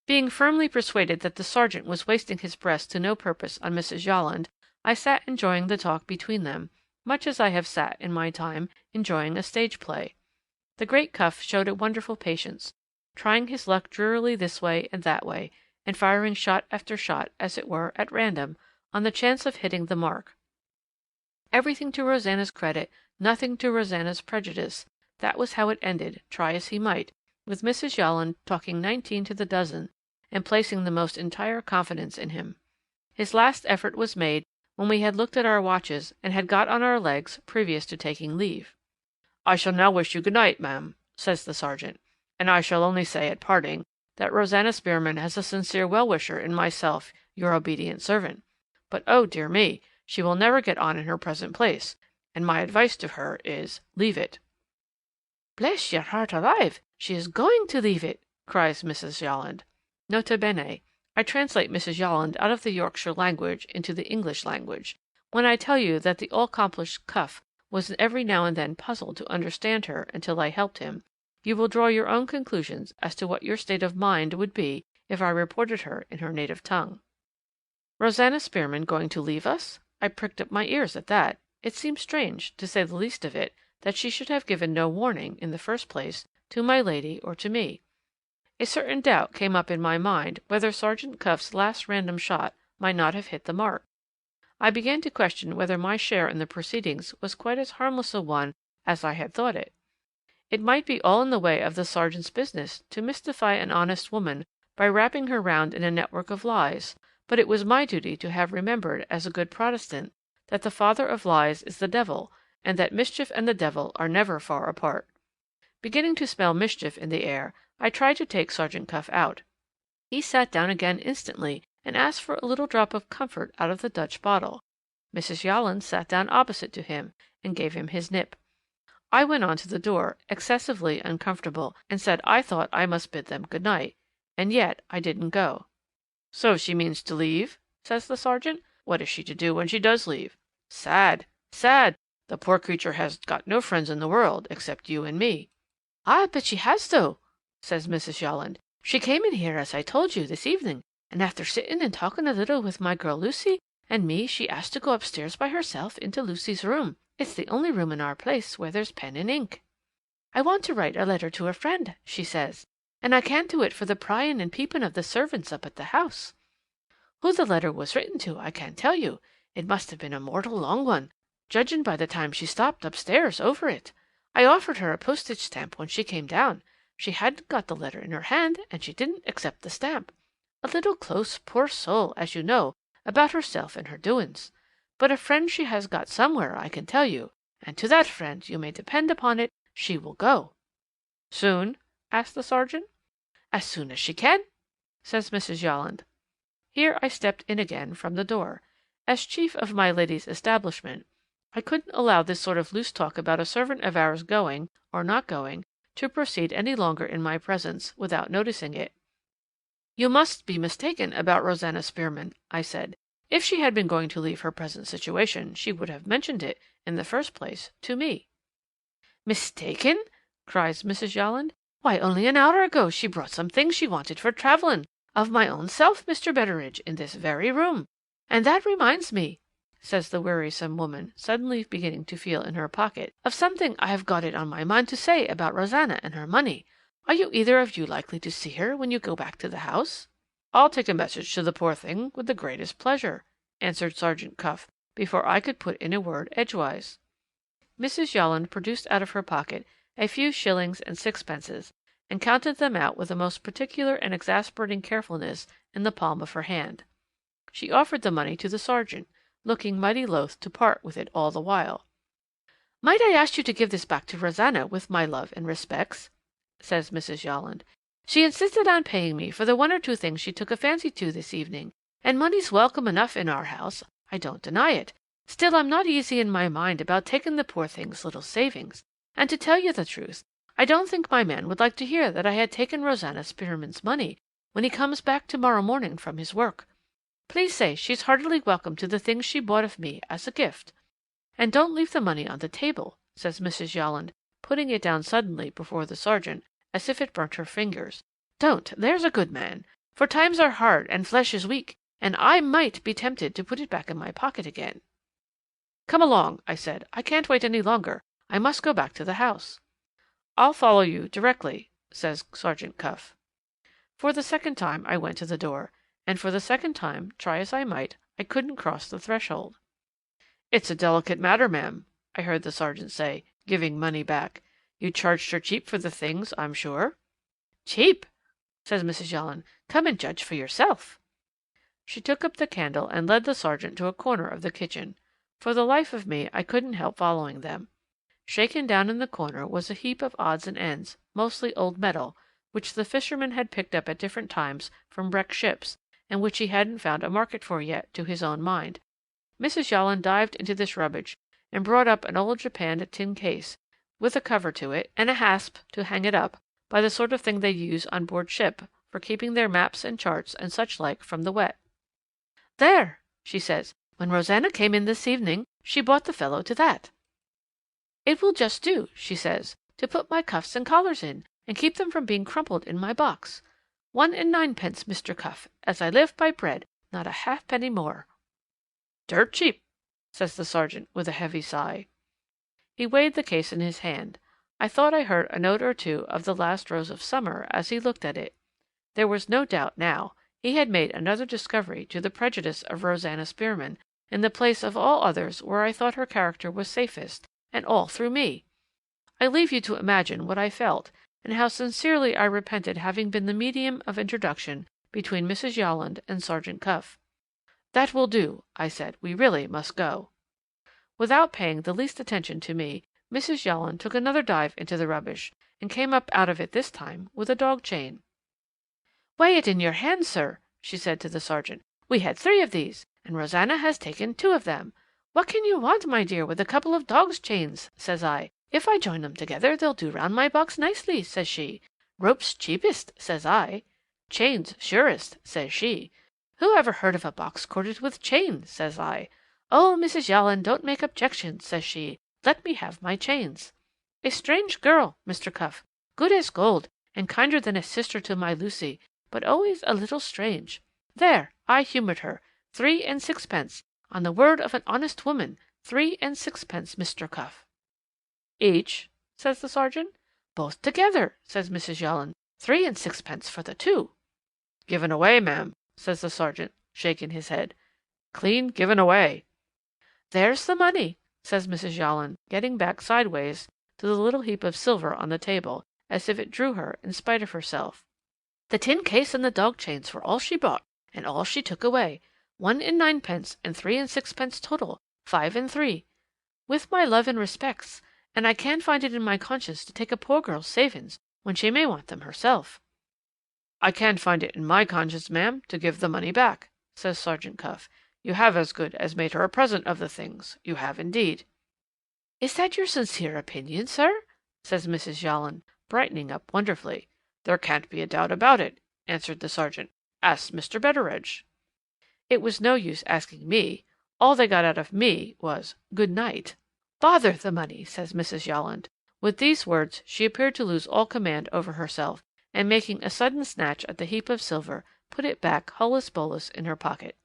[SPEAKER 6] Being firmly persuaded that the sergeant was wasting his breath to no purpose on Mrs. Yolland, I sat enjoying the talk between them, much as I have sat in my time enjoying a stage play. The great Cuff showed a wonderful patience, trying his luck drearily this way and that way, and firing shot after shot, as it were, at random, on the chance of hitting the mark. Everything to Rosanna's credit, nothing to Rosanna's prejudice. That was how it ended, try as he might, with Mrs. Yolland talking 19 to the dozen, and placing the most entire confidence in him. His last effort was made when we had looked at our watches, and had got on our legs previous to taking leave. "I shall now wish you good night, ma'am," says the sergeant, "and I shall only say at parting that Rosanna Spearman has a sincere well-wisher in myself, your obedient servant. But, oh dear me, she will never get on in her present place, and my advice to her is, leave it." "Bless your heart alive, she is going to leave it," cries Mrs. Yolland. Nota bene, I translate Mrs. Yolland out of the Yorkshire language into the English language, when I tell you that the all-accomplished Cuff was every now and then puzzled to understand her until I helped him. You will draw your own conclusions as to what your state of mind would be if I reported her in her native tongue. Rosanna Spearman going to leave us? I pricked up my ears at that. It seemed strange, to say the least of it, that she should have given no warning, in the first place, to my lady or to me. A certain doubt came up in my mind whether Sergeant Cuff's last random shot might not have hit the mark. I began to question whether my share in the proceedings was quite as harmless a one as I had thought it. It might be all in the way of the sergeant's business to mystify an honest woman by wrapping her round in a network of lies, but it was my duty to have remembered, as a good Protestant, that the father of lies is the devil, and that mischief and the devil are never far apart. Beginning to smell mischief in the air, I tried to take Sergeant Cuff out. He sat down again instantly, and asked for a little drop of comfort out of the Dutch bottle. Mrs. Yolland sat down opposite to him, and gave him his nip. I went on to the door, excessively uncomfortable, and said I thought I must bid them good night, and yet I didn't go. "So she means to leave?" says the sergeant. "What is she to do when she does leave? Sad, sad! The poor creature has got no friends in the world, except you and me." "Ah, but she has, though," says Mrs. Yolland. "She came in here, as I told you, this evening, and after sitting and talking a little with my girl Lucy and me, she asked to go upstairs by herself into Lucy's room. It's the only room in our place where there's pen and ink. 'I want to write a letter to a friend,' she says, 'and I can't do it for the prying and peeping of the servants up at the house.' Who the letter was written to I can't tell you. It must have been a mortal long one, judging by the time she stopped upstairs over it. I offered her a postage stamp when she came down. She hadn't got the letter in her hand, and she didn't accept the stamp. A little close, poor soul, as you know, about herself and her doings. But a friend she has got somewhere, I can tell you, and to that friend you may depend upon it she will go." "Soon?" asked the sergeant. "As soon as she can," says Mrs. Yolland. Here I stepped in again from the door. As chief of my lady's establishment, I couldn't allow this sort of loose talk about a servant of ours going, or not going, to proceed any longer in my presence, without noticing it. "You must be mistaken about Rosanna Spearman," I said. If she had been going to leave her present situation, she would have mentioned it, in the first place, to me. "Mistaken?" cries Mrs. Yolland. "Why, only an hour ago she brought some things she wanted for travelling, of my own self, Mr. Betteredge, in this very room. And that reminds me," says the wearisome woman, suddenly beginning to feel in her pocket, "of something I have got it on my mind to say about Rosanna and her money. Are you either of you likely to see her when you go back to the house?" "I'll take a message to the poor thing with the greatest pleasure," answered Sergeant Cuff, before I could put in a word edgewise. Mrs. Yolland produced out of her pocket a few shillings and sixpences, and counted them out with the most particular and exasperating carefulness in the palm of her hand. She offered the money to the sergeant, looking mighty loath to part with it all the while. "Might I ask you to give this back to Rosanna with my love and respects?" says Mrs. Yolland. "She insisted on paying me for the one or two things she took a fancy to this evening, and money's welcome enough in our house, I don't deny it. Still, I'm not easy in my mind about taking the poor thing's little savings, and to tell you the truth, I don't think my man would like to hear that I had taken Rosanna Spearman's money when he comes back to-morrow morning from his work. Please say she's heartily welcome to the things she bought of me as a gift. And don't leave the money on the table," says Mrs. Yolland, putting it down suddenly before the sergeant, as if it burnt her fingers. "Don't, there's a good man, for times are hard and flesh is weak, and I might be tempted to put it back in my pocket again." "Come along," I said. "I can't wait any longer. I must go back to the house." "I'll follow you directly," says Sergeant Cuff. For the second time I went to the door, and for the second time, try as I might, I couldn't cross the threshold. "It's a delicate matter, ma'am," I heard the sergeant say, giving money back. "You charged her cheap for the things, I'm sure?" "Cheap!" says Mrs. Yolland. "Come and judge for yourself." She took up the candle and led the sergeant to a corner of the kitchen. For the life of me I couldn't help following them. Shaken down in the corner was a heap of odds and ends, mostly old metal, which the fisherman had picked up at different times from wrecked ships, and which he hadn't found a market for yet, to his own mind. Mrs. Yolland dived into this rubbish, and brought up an old japanned tin case, with a cover to it, and a hasp to hang it up, by the sort of thing they use on board ship for keeping their maps and charts and such like from the wet. "There," she says, "when Rosanna came in this evening, she bought the fellow to that. It will just do," she says, "to put my cuffs and collars in, and keep them from being crumpled in my box. 1 and 9pence, Mr. Cuff, as I live by bread, not a halfpenny more." "Dirt cheap," says the sergeant, with a heavy sigh. He weighed the case in his hand. I thought I heard a note or two of the last rose of summer as he looked at it. There was no doubt now. He had made another discovery to the prejudice of Rosanna Spearman, in the place of all others where I thought her character was safest, and all through me. I leave you to imagine what I felt, and how sincerely I repented having been the medium of introduction between Mrs. Yolland and Sergeant Cuff. "That will do," I said. "We really must go." Without paying the least attention to me, Mrs. Yolland took another dive into the rubbish, and came up out of it this time with a dog chain. "Weigh it in your hand, sir," she said to the sergeant. "We had 3 of these, and Rosanna has taken 2 of them. 'What can you want, my dear, with a couple of dogs' chains?' says I. 'If I join them together, they'll do round my box nicely,' says she. 'Rope's cheapest,' says I. 'Chains surest,' says she. 'Who ever heard of a box corded with chain?' says I. 'Oh, Mrs. Yolland, don't make objections,' says she. 'Let me have my chains.' A strange girl, Mr. Cuff, good as gold, and kinder than a sister to my Lucy, but always a little strange. There, I humoured her. 3 and 6pence. On the word of an honest woman, 3 and 6pence, Mr. Cuff." "Each?" says the sergeant. "Both together," says Mrs. Yolland. 3 and 6pence for the 2. "Given away, ma'am," says the sergeant, shaking his head. "Clean given away." "There's the money," says Mrs. Yolland, getting back sideways to the little heap of silver on the table, as if it drew her in spite of herself. "The tin case and the dog chains were all she bought, and all she took away. 1 and 9pence, and 3 and 6pence total, 5 and 3. With my love and respects, and I can't find it in my conscience to take a poor girl's savings when she may want them herself." "I can't find it in my conscience, ma'am, to give the money back," says Sergeant Cuff. "You have as good as made her a present of the things. You have indeed." "Is that your sincere opinion, sir?" says Mrs. Yolland, brightening up wonderfully. "There can't be a doubt about it," answered the sergeant. "Ask Mr. Betteredge." It was no use asking me. All they got out of me was good night. Bother the money, says Mrs. Yolland. With these words she appeared to lose all command over herself, and making a sudden snatch at the heap of silver, put it back holus bolus in her pocket.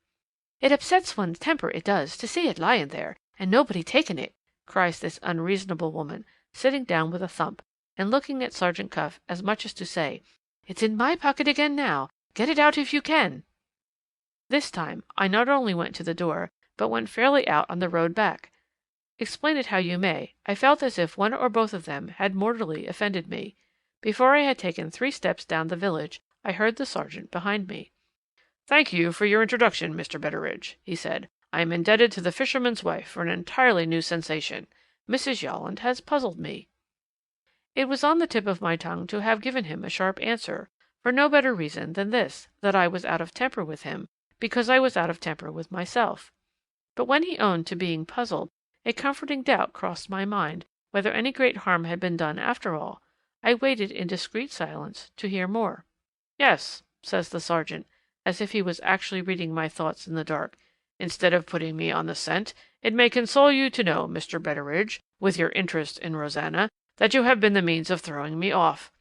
[SPEAKER 6] It upsets one's temper, it does, to see it lying there, and nobody taking it, cries this unreasonable woman, sitting down with a thump, and looking at Sergeant Cuff as much as to say, "It's in my pocket again now. Get it out if you can." This time I not only went to the door, but went fairly out on the road back. Explain it how you may, I felt as if one or both of them had mortally offended me. Before I had taken 3 steps down the village, I heard the sergeant behind me. "Thank you for your introduction, Mr. Betteridge," he said. "I am indebted to the fisherman's wife for an entirely new sensation. Mrs. Yolland has puzzled me." It was on the tip of my tongue to have given him a sharp answer, for no better reason than this, that I was out of temper with him, because I was out of temper with myself. But when he owned to being puzzled, a comforting doubt crossed my mind whether any great harm had been done after all. I waited in discreet silence to hear more. "Yes," says the sergeant, as if he was actually reading my thoughts in the dark. "Instead of putting me on the scent, it may console you to know, Mr. Betteridge, with your interest in Rosanna, that you have been the means of throwing me off.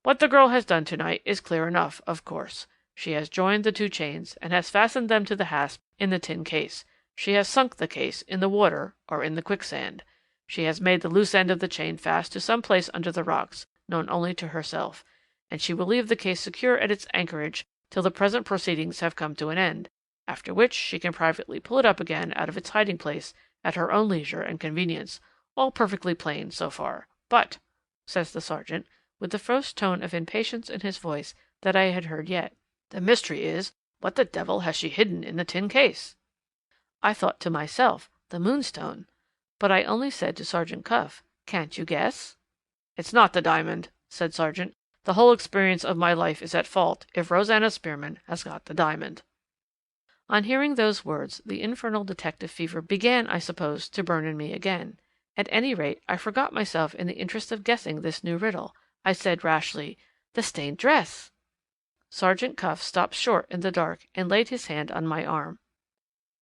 [SPEAKER 6] What the girl has done to-night is clear enough, of course. She has joined the 2 chains, and has fastened them to the hasp in the tin case. She has sunk the case in the water or in the quicksand. She has made the loose end of the chain fast to some place under the rocks, known only to herself, and she will leave the case secure at its anchorage till the present proceedings have come to an end, after which she can privately pull it up again out of its hiding place at her own leisure and convenience. All perfectly plain so far. But," says the sergeant, with the first tone of impatience in his voice that I had heard yet, "the mystery is, what the devil has she hidden in the tin case?" I thought to myself, the Moonstone, but I only said to Sergeant Cuff, "Can't you guess?" "It's not the diamond," said Sergeant. "The whole experience of my life is at fault if Rosanna Spearman has got the diamond." On hearing those words the infernal detective fever began, I suppose, to burn in me again. At any rate, I forgot myself in the interest of guessing this new riddle. I said rashly, "The stained dress." Sergeant Cuff stopped short in the dark and laid his hand on my arm.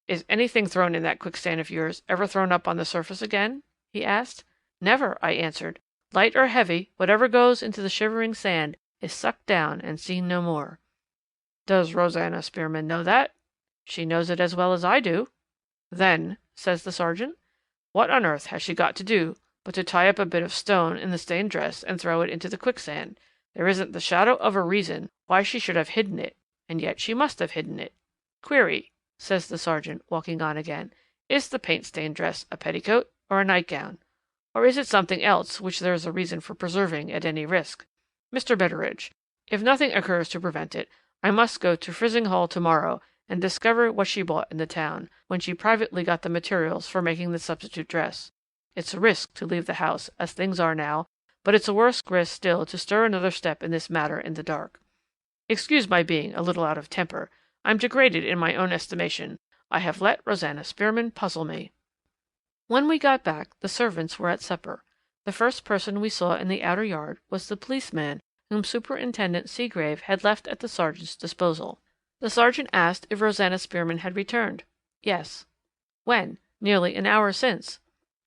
[SPEAKER 6] "Is anything thrown in that quicksand of yours ever thrown up on the surface again?" he asked. "Never," I answered. "Light or heavy, whatever goes into the shivering sand is sucked down and seen no more." "Does Rosanna Spearman know that?" "She knows it as well as I do." "Then," says the sergeant, "what on earth has she got to do but to tie up a bit of stone in the stained dress and throw it into the quicksand? There isn't the shadow of a reason why she should have hidden it, and yet she must have hidden it. Query," says the sergeant, walking on again, "is the paint-stained dress a petticoat or a nightgown? Or is it something else which there is a reason for preserving at any risk? Mr. Betteridge, if nothing occurs to prevent it, I must go to Frizinghall to-morrow and discover what she bought in the town, when she privately got the materials for making the substitute dress. It's a risk to leave the house as things are now, but it's a worse risk still to stir another step in this matter in the dark. Excuse my being a little out of temper. I'm degraded in my own estimation. I have let Rosanna Spearman puzzle me." When we got back, the servants were at supper. The first person we saw in the outer yard was the policeman whom Superintendent Seagrave had left at the sergeant's disposal. The sergeant asked if Rosanna Spearman had returned. Yes. When? Nearly an hour since.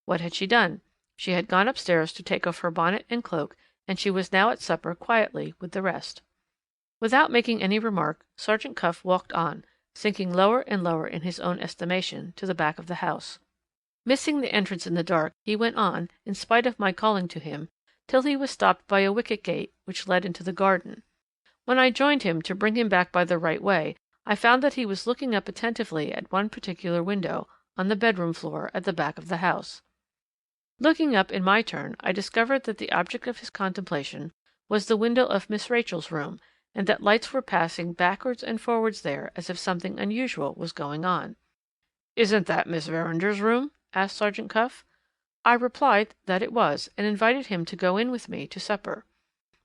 [SPEAKER 6] What had she done? She had gone upstairs to take off her bonnet and cloak, and she was now at supper quietly with the rest. Without making any remark, Sergeant Cuff walked on, sinking lower and lower in his own estimation, to the back of the house. Missing the entrance in the dark, he went on, in spite of my calling to him, till he was stopped by a wicket gate which led into the garden. When I joined him to bring him back by the right way, I found that he was looking up attentively at one particular window, on the bedroom floor at the back of the house. Looking up in my turn, I discovered that the object of his contemplation was the window of Miss Rachel's room, and that lights were passing backwards and forwards there as if something unusual was going on. "Isn't that Miss Verinder's room?" asked Sergeant Cuff. I replied that it was, and invited him to go in with me to supper.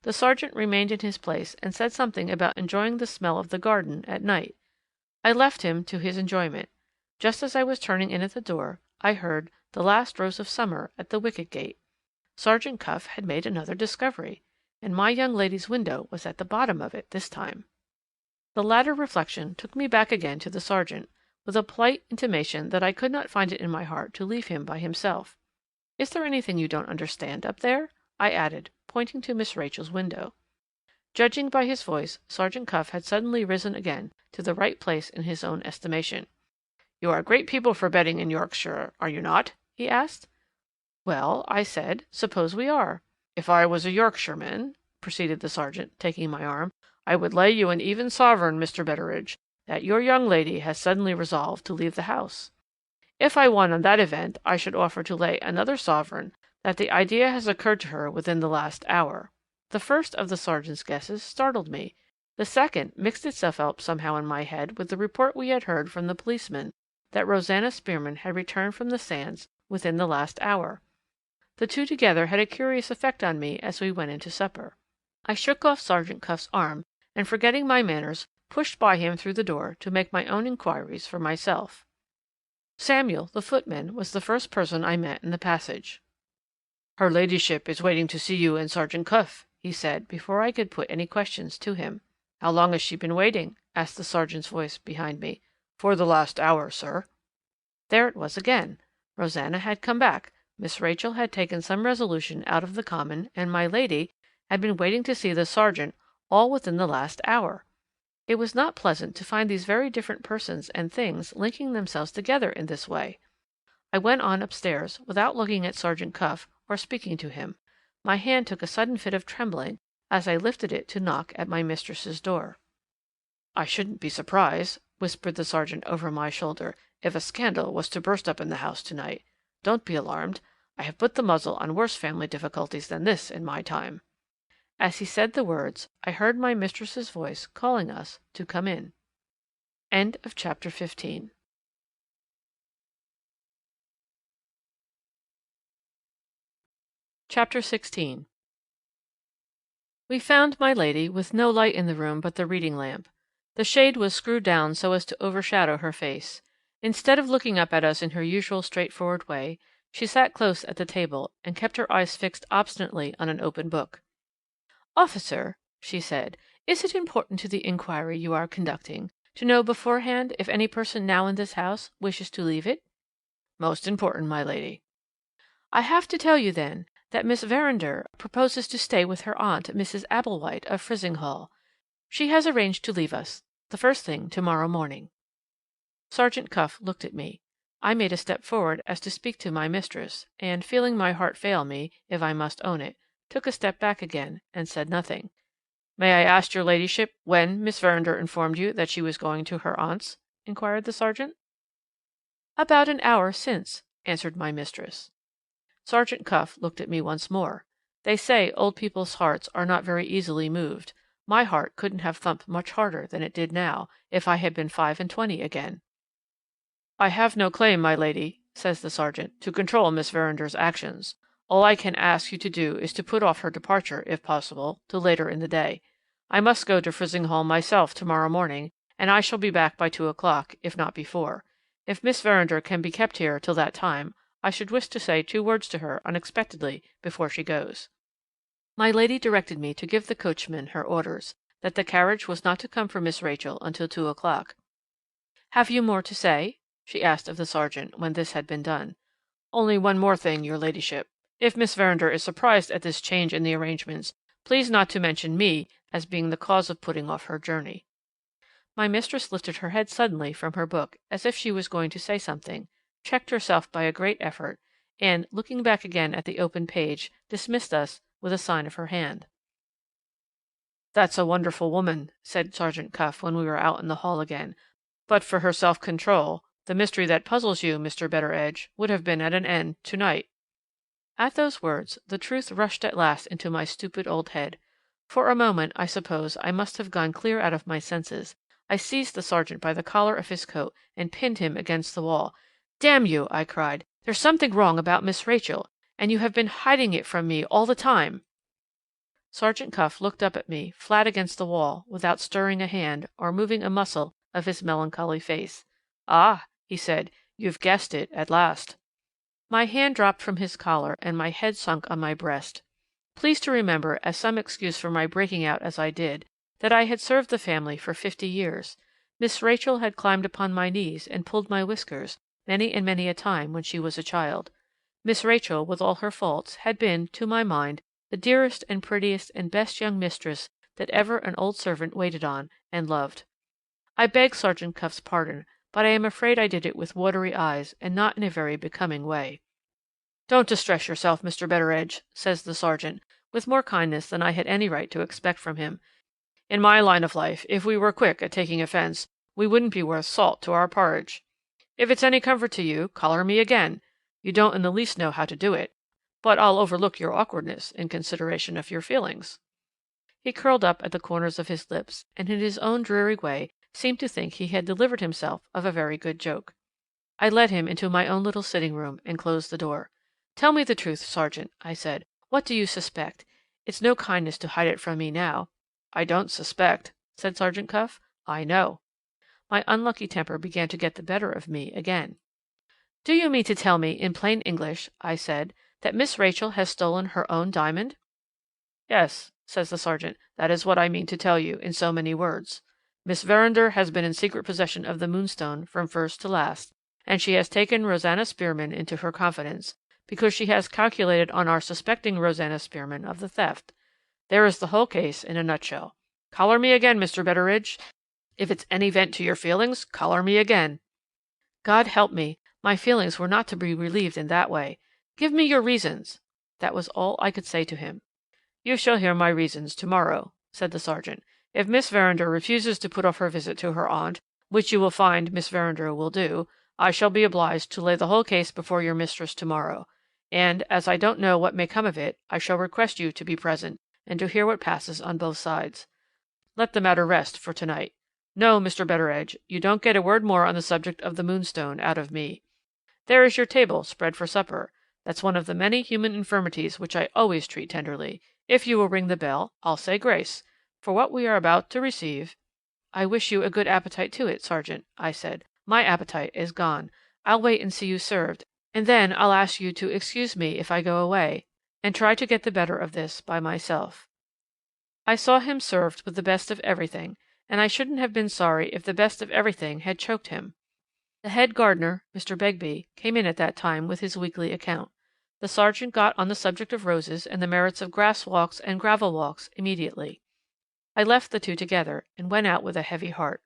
[SPEAKER 6] The sergeant remained in his place and said something about enjoying the smell of the garden at night. I left him to his enjoyment. Just as I was turning in at the door, I heard "The Last Rose of Summer" at the wicket gate. Sergeant Cuff had made another discovery, and my young lady's window was at the bottom of it this time. The latter reflection took me back again to the sergeant, with a polite intimation that I could not find it in my heart to leave him by himself. "Is there anything you don't understand up there?" I added, pointing to Miss Rachel's window. Judging by his voice, Sergeant Cuff had suddenly risen again to the right place in his own estimation. "You are great people for betting in Yorkshire, are you not?" he asked. "Well," I said, "suppose we are." "If I was a Yorkshireman," proceeded the sergeant, taking my arm, "I would lay you an even sovereign, Mr. Betteredge, that your young lady has suddenly resolved to leave the house. If I won on that event, I should offer to lay another sovereign that the idea has occurred to her within the last hour." The first of the sergeant's guesses startled me. The second mixed itself up somehow in my head with the report we had heard from the policeman that Rosanna Spearman had returned from the sands within the last hour. The two together had a curious effect on me as we went into supper. I shook off Sergeant Cuff's arm, and forgetting my manners, pushed by him through the door to make my own inquiries for myself. Samuel, the footman, was the first person I met in the passage. "Her ladyship is waiting to see you and Sergeant Cuff," he said, before I could put any questions to him. "How long has she been waiting?" asked the sergeant's voice behind me. "For the last hour, sir." There it was again. Rosanna had come back, Miss Rachel had taken some resolution out of the common, and my lady had been waiting to see the sergeant all within the last hour. It was not pleasant to find these very different persons and things linking themselves together in this way. I went on upstairs without looking at Sergeant Cuff or speaking to him. My hand took a sudden fit of trembling as I lifted it to knock at my mistress's door. "I shouldn't be surprised," whispered the sergeant over my shoulder, "if a scandal was to burst up in the house to-night. Don't be alarmed. I have put the muzzle on worse family difficulties than this in my time." As he said the words, I heard my mistress's voice calling us to come in. End of chapter 15. Chapter 16. We found my lady with no light in the room but the reading lamp. The shade was screwed down so as to overshadow her face. Instead of looking up at us in her usual straightforward way, she sat close at the table and kept her eyes fixed obstinately on an open book. "Officer," she said, "is it important to the inquiry you are conducting to know beforehand if any person now in this house wishes to leave it?" "Most important, my lady." "I have to tell you, then, that Miss Verinder proposes to stay with her aunt, Mrs. Abblewhite, of Frizinghall. She has arranged to leave us the first thing to-morrow morning." Sergeant Cuff looked at me. I made a step forward as to speak to my mistress, and, feeling my heart fail me, if I must own it, took a step back again, and said nothing. "May I ask your ladyship when Miss Verinder informed you that she was going to her aunt's?" inquired the sergeant. "About an hour since," answered my mistress. Sergeant Cuff looked at me once more. They say old people's hearts are not very easily moved. My heart couldn't have thumped much harder than it did now, if I had been 25 again. "I have no claim, my lady," says the sergeant, "to control Miss Verinder's actions. All I can ask you to do is to put off her departure, if possible, till later in the day. I must go to Frizinghall myself to-morrow morning, and I shall be back by 2 o'clock, if not before. If Miss Verinder can be kept here till that time, I should wish to say 2 words to her unexpectedly before she goes." My lady directed me to give the coachman her orders, that the carriage was not to come for Miss Rachel until 2 o'clock. "Have you more to say?" she asked of the sergeant, when this had been done. "Only one more thing, your ladyship. If Miss Verinder is surprised at this change in the arrangements, please not to mention me as being the cause of putting off her journey." My mistress lifted her head suddenly from her book, as if she was going to say something, checked herself by a great effort, and, looking back again at the open page, dismissed us with a sign of her hand. "That's a wonderful woman," said Sergeant Cuff when we were out in the hall again. "But for her self-control, the mystery that puzzles you, Mr. Betteredge, would have been at an end to-night." At those words the truth rushed at last into my stupid old head. For a moment, I suppose, I must have gone clear out of my senses. I seized the sergeant by the collar of his coat and pinned him against the wall. "Damn you!" I cried. "There's something wrong about Miss Rachel, and you have been hiding it from me all the time." Sergeant Cuff looked up at me, flat against the wall, without stirring a hand or moving a muscle of his melancholy face. "Ah," he said, "you've guessed it at last." My hand dropped from his collar, and my head sunk on my breast. Please to remember, as some excuse for my breaking out as I did, that I had served the family for 50 years. Miss Rachel had climbed upon my knees and pulled my whiskers many and many a time when she was a child. Miss Rachel, with all her faults, had been, to my mind, the dearest and prettiest and best young mistress that ever an old servant waited on and loved. I beg Sergeant Cuff's pardon, but I am afraid I did it with watery eyes, and not in a very becoming way. "Don't distress yourself, Mr. Betteredge," says the sergeant, with more kindness than I had any right to expect from him. "In my line of life, if we were quick at taking offence, we wouldn't be worth salt to our porridge. If it's any comfort to you, collar me again. You don't in the least know how to do it, but I'll overlook your awkwardness in consideration of your feelings." He curled up at the corners of his lips, and in his own dreary way seemed to think he had delivered himself of a very good joke. I led him into my own little sitting room and closed the door. "Tell me the truth, Sergeant," I said. "What do you suspect? It's no kindness to hide it from me now." "I don't suspect," said Sergeant Cuff. "I know." My unlucky temper began to get the better of me again. "Do you mean to tell me, in plain English," I said, "that Miss Rachel has stolen her own diamond?" "Yes," says the sergeant, "that is what I mean to tell you, in so many words. Miss Verinder has been in secret possession of the Moonstone from first to last, and she has taken Rosanna Spearman into her confidence, because she has calculated on our suspecting Rosanna Spearman of the theft. There is the whole case in a nutshell. Collar me again, Mr. Betteredge. If it's any vent to your feelings, collar me again." God help me! My feelings were not to be relieved in that way. "Give me your reasons." That was all I could say to him. "You shall hear my reasons to-morrow," said the sergeant. "If Miss Verinder refuses to put off her visit to her aunt, which you will find Miss Verinder will do, I shall be obliged to lay the whole case before your mistress to-morrow, and, as I don't know what may come of it, I shall request you to be present, and to hear what passes on both sides. Let the matter rest for to-night. No, Mr. Betteredge, you don't get a word more on the subject of the Moonstone out of me. There is your table spread for supper. That's one of the many human infirmities which I always treat tenderly. If you will ring the bell, I'll say grace. For what we are about to receive—" "I wish you a good appetite to it, Sergeant," I said. "My appetite is gone. I'll wait and see you served, and then I'll ask you to excuse me if I go away, and try to get the better of this by myself." I saw him served with the best of everything, and I shouldn't have been sorry if the best of everything had choked him. The head gardener, Mr. Begbie, came in at that time with his weekly account. The sergeant got on the subject of roses and the merits of grass walks and gravel walks immediately. I left the two together, and went out with a heavy heart.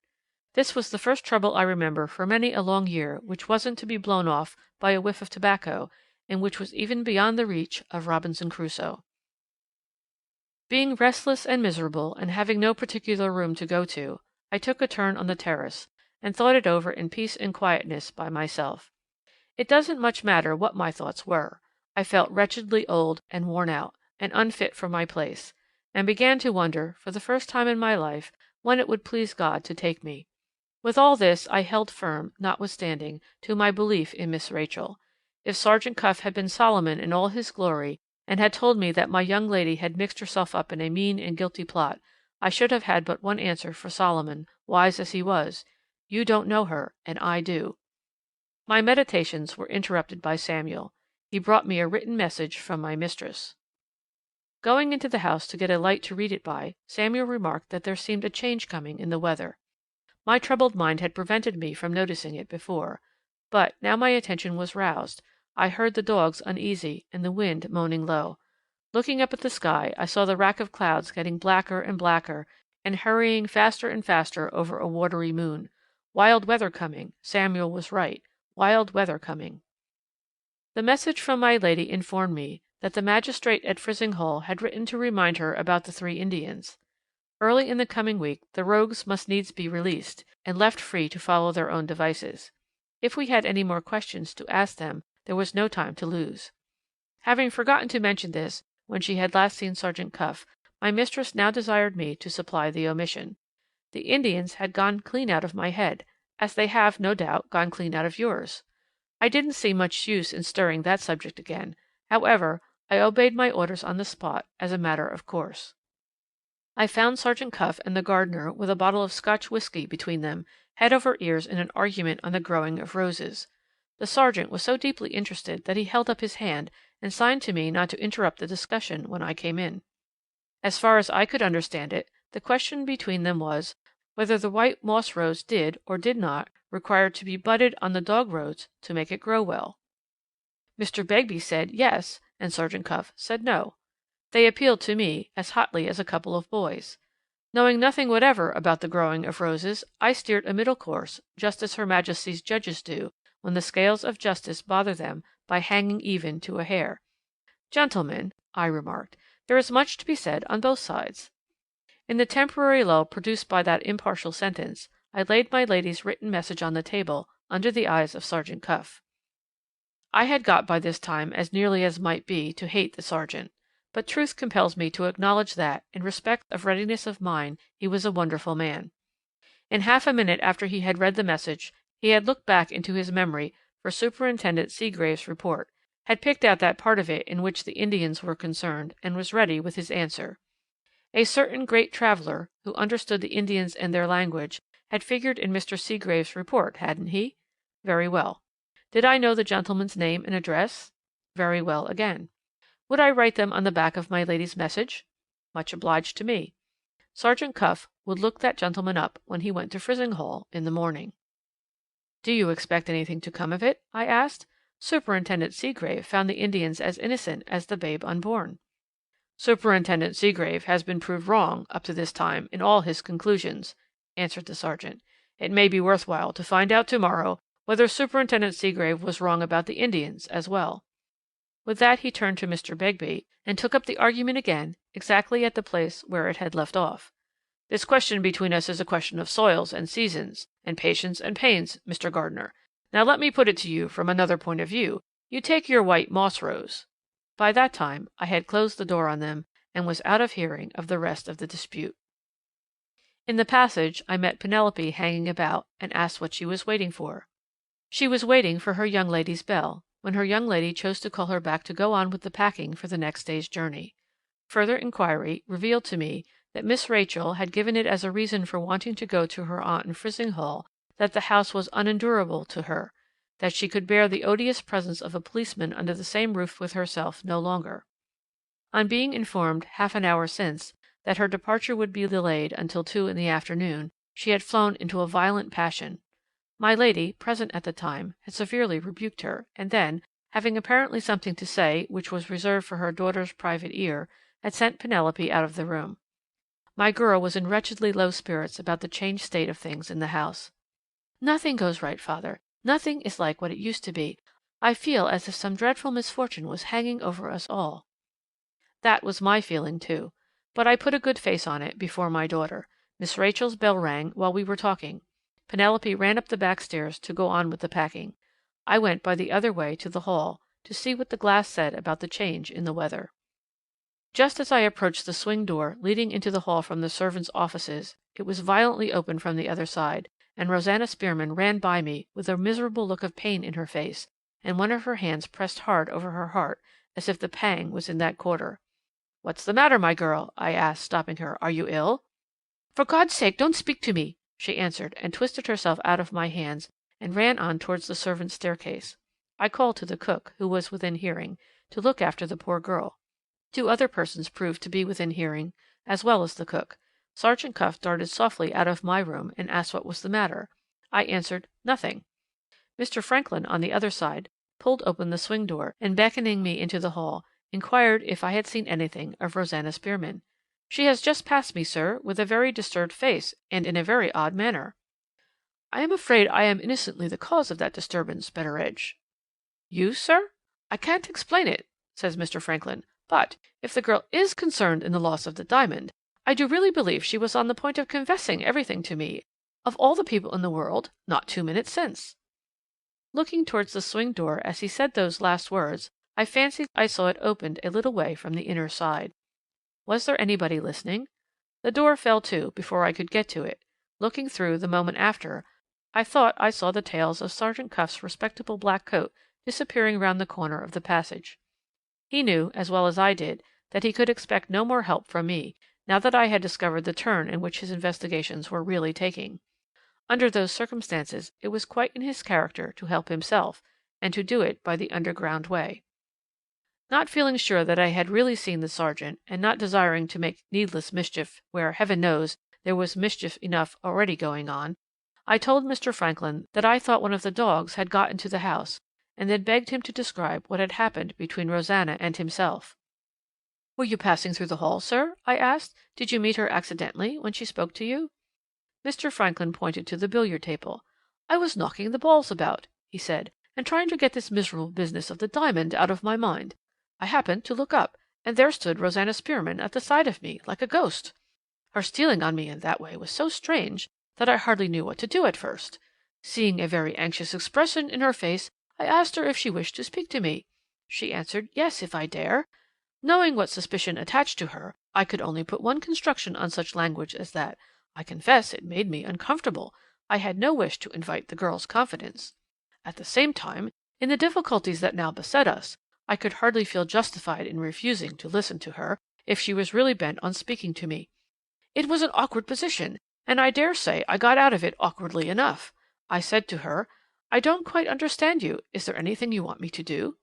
[SPEAKER 6] This was the first trouble I remember for many a long year which wasn't to be blown off by a whiff of tobacco, and which was even beyond the reach of Robinson Crusoe. Being restless and miserable, and having no particular room to go to, I took a turn on the terrace, and thought it over in peace and quietness by myself. It doesn't much matter what my thoughts were. I felt wretchedly old and worn out, and unfit for my place, and began to wonder, for the first time in my life, when it would please God to take me. With all this I held firm, notwithstanding, to my belief in Miss Rachel. If Sergeant Cuff had been Solomon in all his glory, and had told me that my young lady had mixed herself up in a mean and guilty plot, I should have had but one answer for Solomon, wise as he was: "You don't know her, and I do." My meditations were interrupted by Samuel. He brought me a written message from my mistress. Going into the house to get a light to read it by, Samuel remarked that there seemed a change coming in the weather. My troubled mind had prevented me from noticing it before, but, now my attention was roused, I heard the dogs uneasy and the wind moaning low. Looking up at the sky, I saw the rack of clouds getting blacker and blacker, and hurrying faster and faster over a watery moon. Wild weather coming. Samuel was right. Wild weather coming. The message from my lady informed me that the magistrate at Frizinghall had written to remind her about the 3 Indians. Early in the coming week the rogues must needs be released, and left free to follow their own devices. If we had any more questions to ask them, there was no time to lose. Having forgotten to mention this when she had last seen Sergeant Cuff, my mistress now desired me to supply the omission. The Indians had gone clean out of my head, as they have, no doubt, gone clean out of yours. I didn't see much use in stirring that subject again. However, I obeyed my orders on the spot, as a matter of course. I found Sergeant Cuff and the gardener with a bottle of Scotch whisky between them, head over ears in an argument on the growing of roses. The sergeant was so deeply interested that he held up his hand and signed to me not to interrupt the discussion when I came in. As far as I could understand it, the question between them was, whether the white moss rose did or did not require to be budded on the dog roads to make it grow well. Mr. Begbie said yes, and Sergeant Cuff said no. They appealed to me as hotly as a couple of boys. Knowing nothing whatever about the growing of roses, I steered a middle course, just as Her Majesty's judges do when the scales of justice bother them by hanging even to a hair. Gentlemen, I remarked, there is much to be said on both sides. In the temporary lull produced by that impartial sentence, I laid my lady's written message on the table under the eyes of Sergeant Cuff. I had got by this time as nearly as might be to hate the sergeant, but truth compels me to acknowledge that, in respect of readiness of mind, he was a wonderful man. In half a minute after he had read the message, he had looked back into his memory for Superintendent Seagrave's report, had picked out that part of it in which the Indians were concerned, and was ready with his answer. A certain great traveller, who understood the Indians and their language, had figured in Mr. Seagrave's report, hadn't he? Very well. Did I know the gentleman's name and address? Very well again. Would I write them on the back of my lady's message? Much obliged to me. Sergeant Cuff would look that gentleman up when he went to Frizinghall in the morning. Do you expect anything to come of it? I asked. Superintendent Seagrave found the Indians as innocent as the babe unborn. Superintendent Seagrave has been proved wrong up to this time in all his conclusions, answered the sergeant. It may be worth while to find out tomorrow whether Superintendent Seagrave was wrong about the Indians as well. With that he turned to Mr. Begbie, and took up the argument again, exactly at the place where it had left off. This question between us is a question of soils and seasons, and patience and pains, Mr. Gardener. Now let me put it to you from another point of view. You take your white moss rose. By that time I had closed the door on them, and was out of hearing of the rest of the dispute. In the passage I met Penelope hanging about, and asked what she was waiting for. She was waiting for her young lady's bell, when her young lady chose to call her back to go on with the packing for the next day's journey. Further inquiry revealed to me that Miss Rachel had given it as a reason for wanting to go to her aunt in Frizinghall that the house was unendurable to her, that she could bear the odious presence of a policeman under the same roof with herself no longer. On being informed half an hour since that her departure would be delayed until 2 in the afternoon, she had flown into a violent passion. My lady, present at the time, had severely rebuked her, and then, having apparently something to say which was reserved for her daughter's private ear, had sent Penelope out of the room. My girl was in wretchedly low spirits about the changed state of things in the house. Nothing goes right, father. Nothing is like what it used to be. I feel as if some dreadful misfortune was hanging over us all. That was my feeling too, but I put a good face on it before my daughter. Miss Rachel's bell rang while we were talking. Penelope ran up the back stairs to go on with the packing. I went by the other way to the hall, to see what the glass said about the change in the weather. Just as I approached the swing door leading into the hall from the servants' offices, it was violently opened from the other side, and Rosanna Spearman ran by me with a miserable look of pain in her face, and one of her hands pressed hard over her heart, as if the pang was in that quarter. "What's the matter, my girl?" I asked, stopping her. "Are you ill?" "For God's sake, don't speak to me!" she answered, and twisted herself out of my hands, and ran on towards the servants' staircase. I called to the cook, who was within hearing, to look after the poor girl. 2 other persons proved to be within hearing, as well as the cook. Sergeant Cuff darted softly out of my room, and asked what was the matter. I answered, "Nothing." Mr. Franklin, on the other side, pulled open the swing door, and beckoning me into the hall, inquired if I had seen anything of Rosanna Spearman. "She has just passed me, sir, with a very disturbed face, and in a very odd manner." "I am afraid I am innocently the cause of that disturbance, Betteredge." "You, sir? I can't explain it," says Mr. Franklin, "but, if the girl is concerned in the loss of the diamond, I do really believe she was on the point of confessing everything to me, of all the people in the world, not 2 minutes since." Looking towards the swing door as he said those last words, I fancied I saw it opened a little way from the inner side. Was there anybody listening? The door fell to before I could get to it. Looking through the moment after, I thought I saw the tails of Sergeant Cuff's respectable black coat disappearing round the corner of the passage. He knew, as well as I did, that he could expect no more help from me, now that I had discovered the turn in which his investigations were really taking. Under those circumstances it was quite in his character to help himself, and to do it by the underground way. Not feeling sure that I had really seen the sergeant, and not desiring to make needless mischief where, heaven knows, there was mischief enough already going on, I told Mr. Franklin that I thought one of the dogs had got into the house, and then begged him to describe what had happened between Rosanna and himself. "Were you passing through the hall, sir?" I asked. "Did you meet her accidentally when she spoke to you?" Mr. Franklin pointed to the billiard table. "I was knocking the balls about," he said, "and trying to get this miserable business of the diamond out of my mind. I happened to look up, and there stood Rosanna Spearman at the side of me, like a ghost. Her stealing on me in that way was so strange that I hardly knew what to do at first. Seeing a very anxious expression in her face, I asked her if she wished to speak to me. She answered, 'Yes, if I dare.' Knowing what suspicion attached to her, I could only put one construction on such language as that. I confess it made me uncomfortable. I had no wish to invite the girl's confidence. At the same time, in the difficulties that now beset us, I could hardly feel justified in refusing to listen to her, if she was really bent on speaking to me. It was an awkward position, and I dare say I got out of it awkwardly enough. I said to her, 'I don't quite understand you. Is there anything you want me to do?'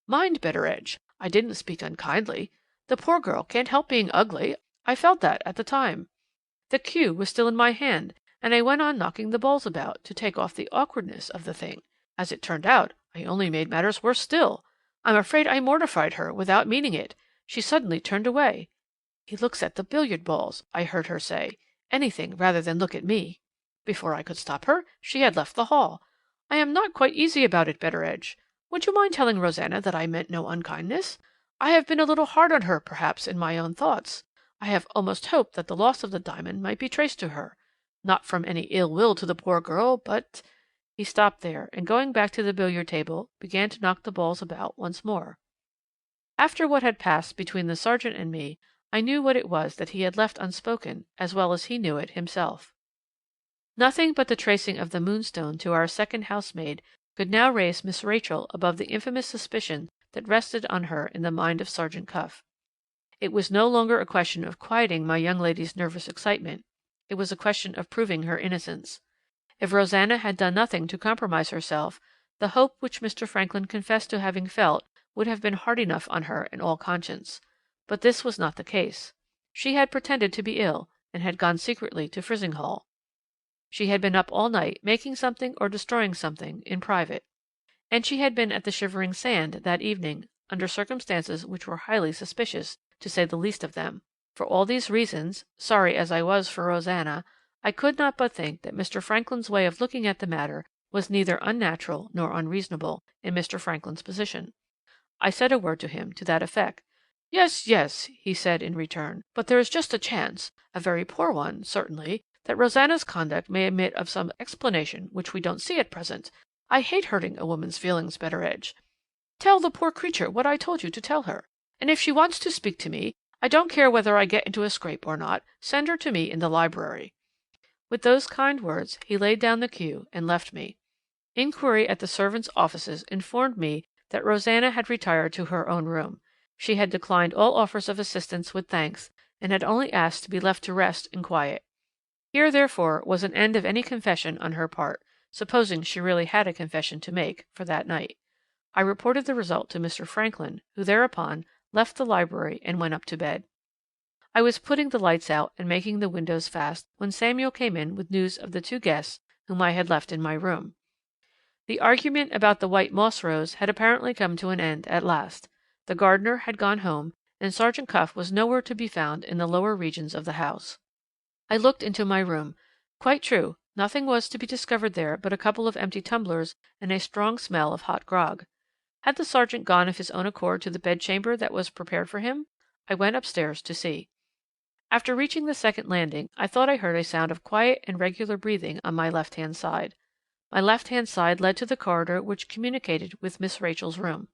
[SPEAKER 6] Mind, Betteredge, I didn't speak unkindly. The poor girl can't help being ugly. I felt that at the time. The cue was still in my hand, and I went on knocking the balls about to take off the awkwardness of the thing. As it turned out, I only made matters worse still. I'm afraid I mortified her without meaning it. She suddenly turned away. 'He looks at the billiard balls,' I heard her say. 'Anything rather than look at me.' Before I could stop her, she had left the hall. I am not quite easy about it, Betteredge. Would you mind telling Rosanna that I meant no unkindness? I have been a little hard on her, perhaps, in my own thoughts. I have almost hoped that the loss of the diamond might be traced to her. Not from any ill will to the poor girl, but—' He stopped there, and going back to the billiard table, began to knock the balls about once more. After what had passed between the sergeant and me, I knew what it was that he had left unspoken, as well as he knew it himself. Nothing but the tracing of the Moonstone to our second housemaid could now raise Miss Rachel above the infamous suspicion that rested on her in the mind of Sergeant Cuff. It was no longer a question of quieting my young lady's nervous excitement. It was a question of proving her innocence. If Rosanna had done nothing to compromise herself, the hope which Mr. Franklin confessed to having felt would have been hard enough on her in all conscience. But this was not the case. She had pretended to be ill, and had gone secretly to Frizinghall. She had been up all night, making something or destroying something, in private. And she had been at the Shivering Sand that evening, under circumstances which were highly suspicious, to say the least of them. For all these reasons, sorry as I was for Rosanna, I could not but think that Mr. Franklin's way of looking at the matter was neither unnatural nor unreasonable in Mr. Franklin's position. I said a word to him to that effect. "Yes, yes," he said in return, "but there is just a chance, a very poor one, certainly, that Rosanna's conduct may admit of some explanation which we don't see at present. I hate hurting a woman's feelings, Betteredge. Tell the poor creature what I told you to tell her, and if she wants to speak to me, I don't care whether I get into a scrape or not, send her to me in the library." With those kind words he laid down the cue and left me. Inquiry at the servants' offices informed me that Rosanna had retired to her own room. She had declined all offers of assistance with thanks, and had only asked to be left to rest in quiet. Here, therefore, was an end of any confession on her part, supposing she really had a confession to make, for that night. I reported the result to Mr. Franklin, who thereupon left the library and went up to bed. I was putting the lights out and making the windows fast when Samuel came in with news of the two guests whom I had left in my room. The argument about the white moss rose had apparently come to an end at last. The gardener had gone home, and Sergeant Cuff was nowhere to be found in the lower regions of the house. I looked into my room. Quite true, nothing was to be discovered there but a couple of empty tumblers and a strong smell of hot grog. Had the sergeant gone of his own accord to the bedchamber that was prepared for him? I went upstairs to see. After reaching the second landing, I thought I heard a sound of quiet and regular breathing on my left-hand side. My left-hand side led to the corridor which communicated with Miss Rachel's room.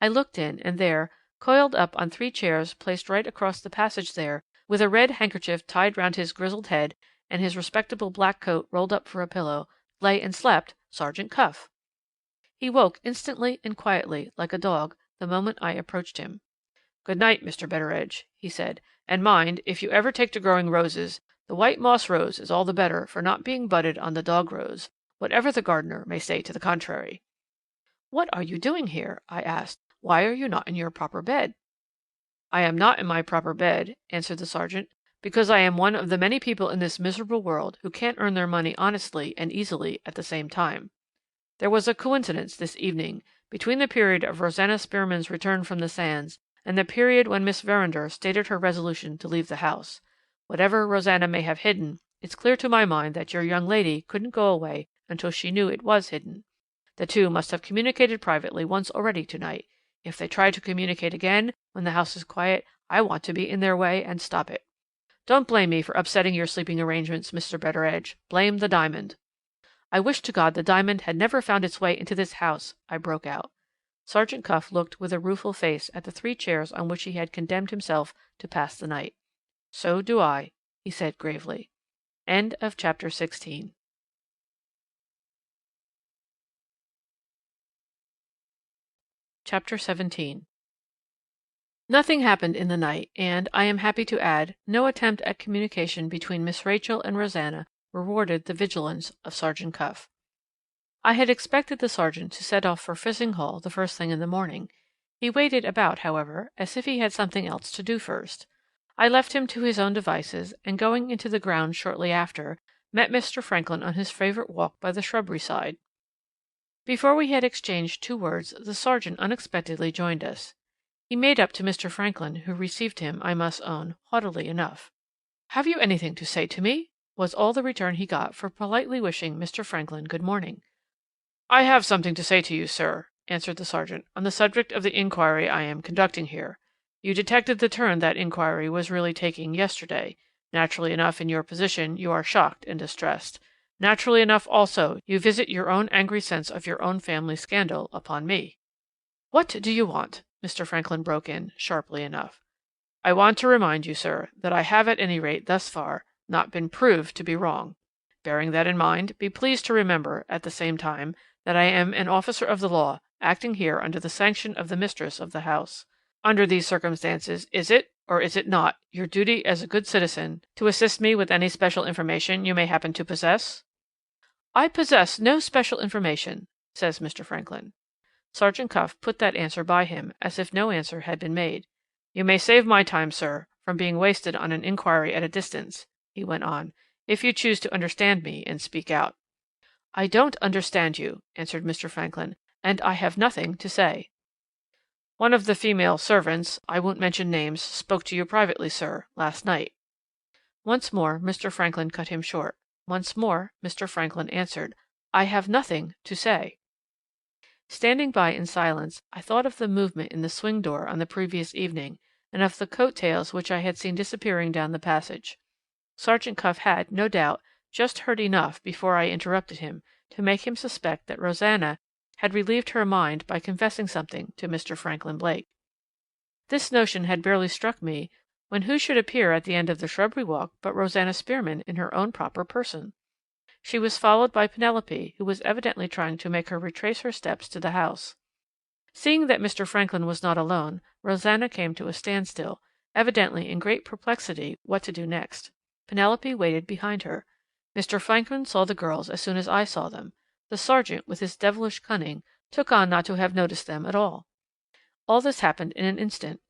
[SPEAKER 6] I looked in, and there, coiled up on 3 chairs placed right across the passage there, with a red handkerchief tied round his grizzled head, and his respectable black coat rolled up for a pillow, lay and slept Sergeant Cuff. He woke instantly and quietly, like a dog, the moment I approached him. "Good night, Mr. Betteredge," he said, "and mind, if you ever take to growing roses, the white moss rose is all the better for not being budded on the dog rose, whatever the gardener may say to the contrary." "What are you doing here?" I asked. "Why are you not in your proper bed?" "I am not in my proper bed," answered the sergeant, because I am one of the many people in this miserable world who can't earn their money honestly and easily at the same time. There was a coincidence this evening between the period of Rosanna Spearman's return from the sands and the period when Miss Verinder stated her resolution to leave the house. Whatever Rosanna may have hidden, it's clear to my mind that your young lady couldn't go away until she knew it was hidden. The two must have communicated privately once already tonight. If they try to communicate again when the house is quiet, I want to be in their way and stop it. Don't blame me for upsetting your sleeping arrangements, Mr. Betteredge. Blame the diamond. I wish to God the diamond had never found its way into this house, I broke out. Sergeant Cuff looked with a rueful face at the 3 chairs on which he had condemned himself to pass the night. So do I, he said gravely. End of chapter 16. Chapter 17. Nothing happened in the night, and, I am happy to add, no attempt at communication between Miss Rachel and Rosanna rewarded the vigilance of Sergeant Cuff. I had expected the sergeant to set off for Frizinghall the first thing in the morning. He waited about, however, as if he had something else to do first. I left him to his own devices, and going into the grounds shortly after, met Mr. Franklin on his favourite walk by the shrubbery side. Before we had exchanged 2 words, the sergeant unexpectedly joined us. He made up to Mr. Franklin, who received him, I must own, haughtily enough. "Have you anything to say to me?" was all the return he got for politely wishing Mr. Franklin good morning. "I have something to say to you, sir," answered the sergeant, "on the subject of the inquiry I am conducting here. You detected the turn that inquiry was really taking yesterday. Naturally enough, in your position, you are shocked and distressed. Naturally enough, also, you visit your own angry sense of your own family scandal upon me." "What do you want?" Mr. Franklin broke in, sharply enough. "I want to remind you, sir, that I have at any rate thus far not been proved to be wrong. Bearing that in mind, be pleased to remember, at the same time, that I am an officer of the law, acting here under the sanction of the mistress of the house. Under these circumstances, is it, or is it not, your duty as a good citizen to assist me with any special information you may happen to possess?" "I possess no special information," says Mr. Franklin. Sergeant Cuff put that answer by him, as if no answer had been made. "You may save my time, sir, from being wasted on an inquiry at a distance," he went on, "if you choose to understand me and speak out." "I don't understand you," answered Mr. Franklin, "and I have nothing to say." "One of the female servants, I won't mention names, spoke to you privately, sir, last night." Once more Mr. Franklin cut him short. Once more Mr. Franklin answered, "I have nothing to say." Standing by in silence, I thought of the movement in the swing door on the previous evening, and of the coat tails which I had seen disappearing down the passage. Sergeant Cuff had, no doubt, just heard enough before I interrupted him to make him suspect that Rosanna had relieved her mind by confessing something to Mr. Franklin Blake. This notion had barely struck me when who should appear at the end of the shrubbery walk but Rosanna Spearman in her own proper person. She was followed by Penelope, who was evidently trying to make her retrace her steps to the house. Seeing that Mr. Franklin was not alone, Rosanna came to a standstill, evidently in great perplexity what to do next. Penelope waited behind her. Mr. Franklin saw the girls as soon as I saw them. The sergeant, with his devilish cunning, took on not to have noticed them at all. All this happened in an instant.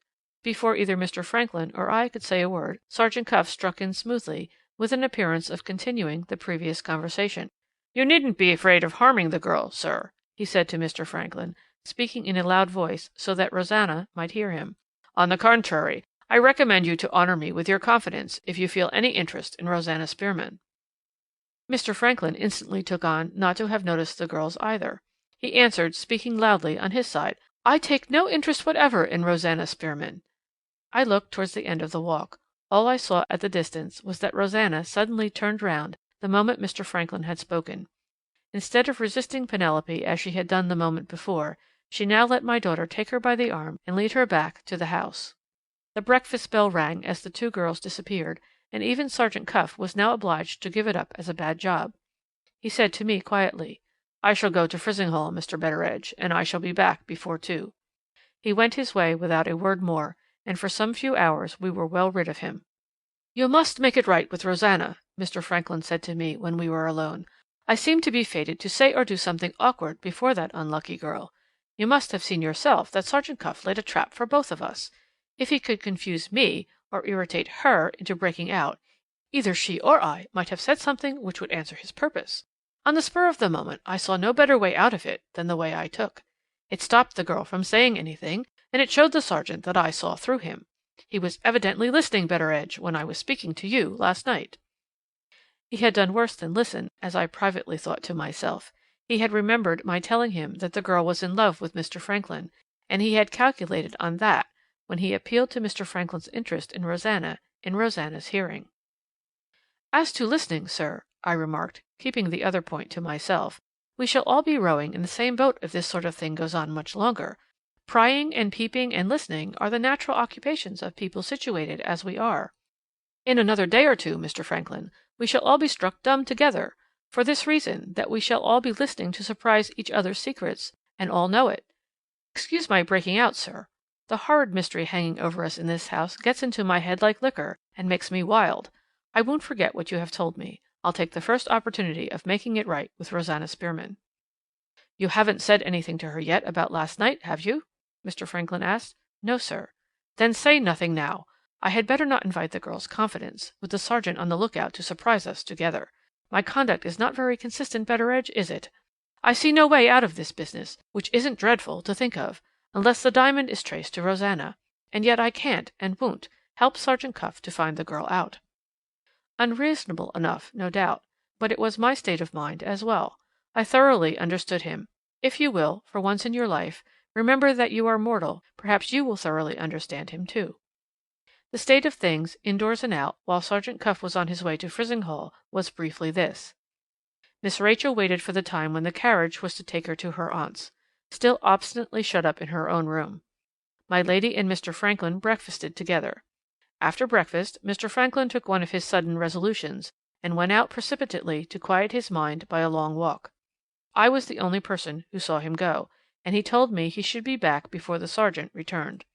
[SPEAKER 6] Before either Mr. Franklin or I could say a word, Sergeant Cuff struck in smoothly, with an appearance of continuing the previous conversation. "You needn't be afraid of harming the girl, sir," he said to Mr. Franklin, speaking in a loud voice so that Rosanna might hear him. "On the contrary, I recommend you to honour me with your confidence if you feel any interest in Rosanna Spearman." Mr. Franklin instantly took on not to have noticed the girls either. He answered, speaking loudly on his side, "I take no interest whatever in Rosanna Spearman." I looked towards the end of the walk. All I saw at the distance was that Rosanna suddenly turned round the moment Mr. Franklin had spoken. Instead of resisting Penelope as she had done the moment before, she now let my daughter take her by the arm and lead her back to the house. The breakfast bell rang as the 2 girls disappeared, and even Sergeant Cuff was now obliged to give it up as a bad job. He said to me quietly, "I shall go to Frizinghall, Mr. Betteredge, and I shall be back before 2." He went his way without a word more, and for some few hours we were well rid of him. "You must make it right with Rosanna," Mr. Franklin said to me when we were alone. "I seem to be fated to say or do something awkward before that unlucky girl. You must have seen yourself that Sergeant Cuff laid a trap for both of us. If he could confuse me, or irritate her into breaking out, either she or I might have said something which would answer his purpose. On the spur of the moment I saw no better way out of it than the way I took. It stopped the girl from saying anything, and it showed the sergeant that I saw through him. He was evidently listening, Betteredge, when I was speaking to you last night." He had done worse than listen, as I privately thought to myself. He had remembered my telling him that the girl was in love with Mr. Franklin, and he had calculated on that when he appealed to Mr. Franklin's interest in Rosanna's hearing. "As to listening, sir," I remarked, keeping the other point to myself, "we shall all be rowing in the same boat if this sort of thing goes on much longer. Prying and peeping and listening are the natural occupations of people situated as we are. In another day or two, Mr. Franklin, we shall all be struck dumb together, for this reason, that we shall all be listening to surprise each other's secrets, and all know it. Excuse my breaking out, sir. The horrid mystery hanging over us in this house gets into my head like liquor, and makes me wild. I won't forget what you have told me. I'll take the first opportunity of making it right with Rosanna Spearman." "You haven't said anything to her yet about last night, have you?" Mr. Franklin asked. "No, sir." "Then say nothing now. I had better not invite the girl's confidence, with the sergeant on the lookout to surprise us together. My conduct is not very consistent, Betteredge, is it? I see no way out of this business, which isn't dreadful to think of, unless the diamond is traced to Rosanna, and yet I can't, and won't, help Sergeant Cuff to find the girl out." Unreasonable enough, no doubt, but it was my state of mind as well. I thoroughly understood him. If you will, for once in your life, remember that you are mortal, perhaps you will thoroughly understand him too. The state of things, indoors and out, while Sergeant Cuff was on his way to Frizinghall, was briefly this. Miss Rachel waited for the time when the carriage was to take her to her aunt's, still obstinately shut up in her own room. My lady and Mr. Franklin breakfasted together. After breakfast, Mr. Franklin took one of his sudden resolutions, and went out precipitately to quiet his mind by a long walk. I was the only person who saw him go, and he told me he should be back before the sergeant returned.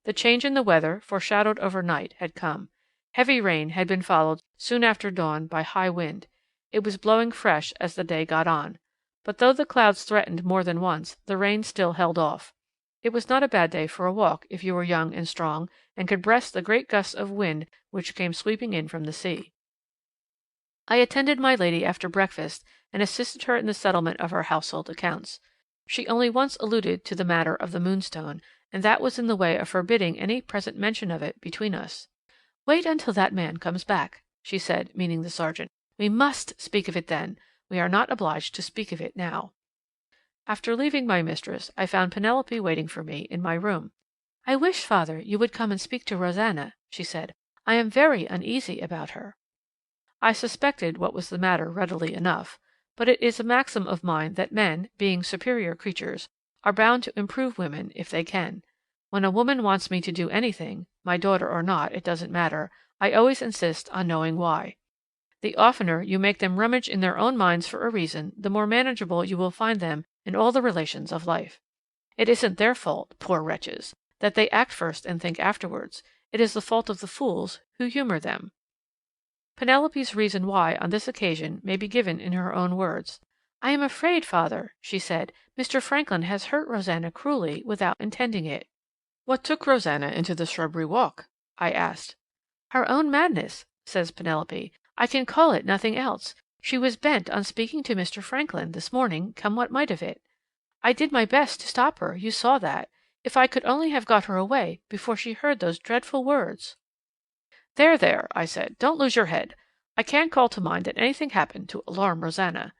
[SPEAKER 6] The change in the weather, foreshadowed overnight, had come. Heavy rain had been followed soon after dawn by high wind. It was blowing fresh as the day got on. But though the clouds threatened more than once, the rain still held off. It was not a bad day for a walk if you were young and strong, and could breast the great gusts of wind which came sweeping in from the sea. I attended my lady after breakfast, and assisted her in the settlement of her household accounts. She only once alluded to the matter of the Moonstone, and that was in the way of forbidding any present mention of it between us. "Wait until that man comes back," she said, meaning the sergeant. "We must speak of it then. We are not obliged to speak of it now." After leaving my mistress, I found Penelope waiting for me in my room. "I wish, father, you would come and speak to Rosanna," she said. "I am very uneasy about her." I suspected what was the matter readily enough, but it is a maxim of mine that men, being superior creatures, are bound to improve women if they can. When a woman wants me to do anything, my daughter or not, it doesn't matter, I always insist on knowing why. The oftener you make them rummage in their own minds for a reason, the more manageable you will find them in all the relations of life. It isn't their fault, poor wretches, that they act first and think afterwards. It is the fault of the fools who humour them. Penelope's reason why on this occasion may be given in her own words. "I am afraid, father," she said, "Mr. Franklin has hurt Rosanna cruelly without intending it." "What took Rosanna into the shrubbery walk?" I asked. "Her own madness," says Penelope. "I can call it nothing else. She was bent on speaking to Mr. Franklin this morning, come what might of it. I did my best to stop her, you saw that. If I could only have got her away before she heard those dreadful words." "There, there," I said, "don't lose your head. I can't call to mind that anything happened to alarm Rosanna."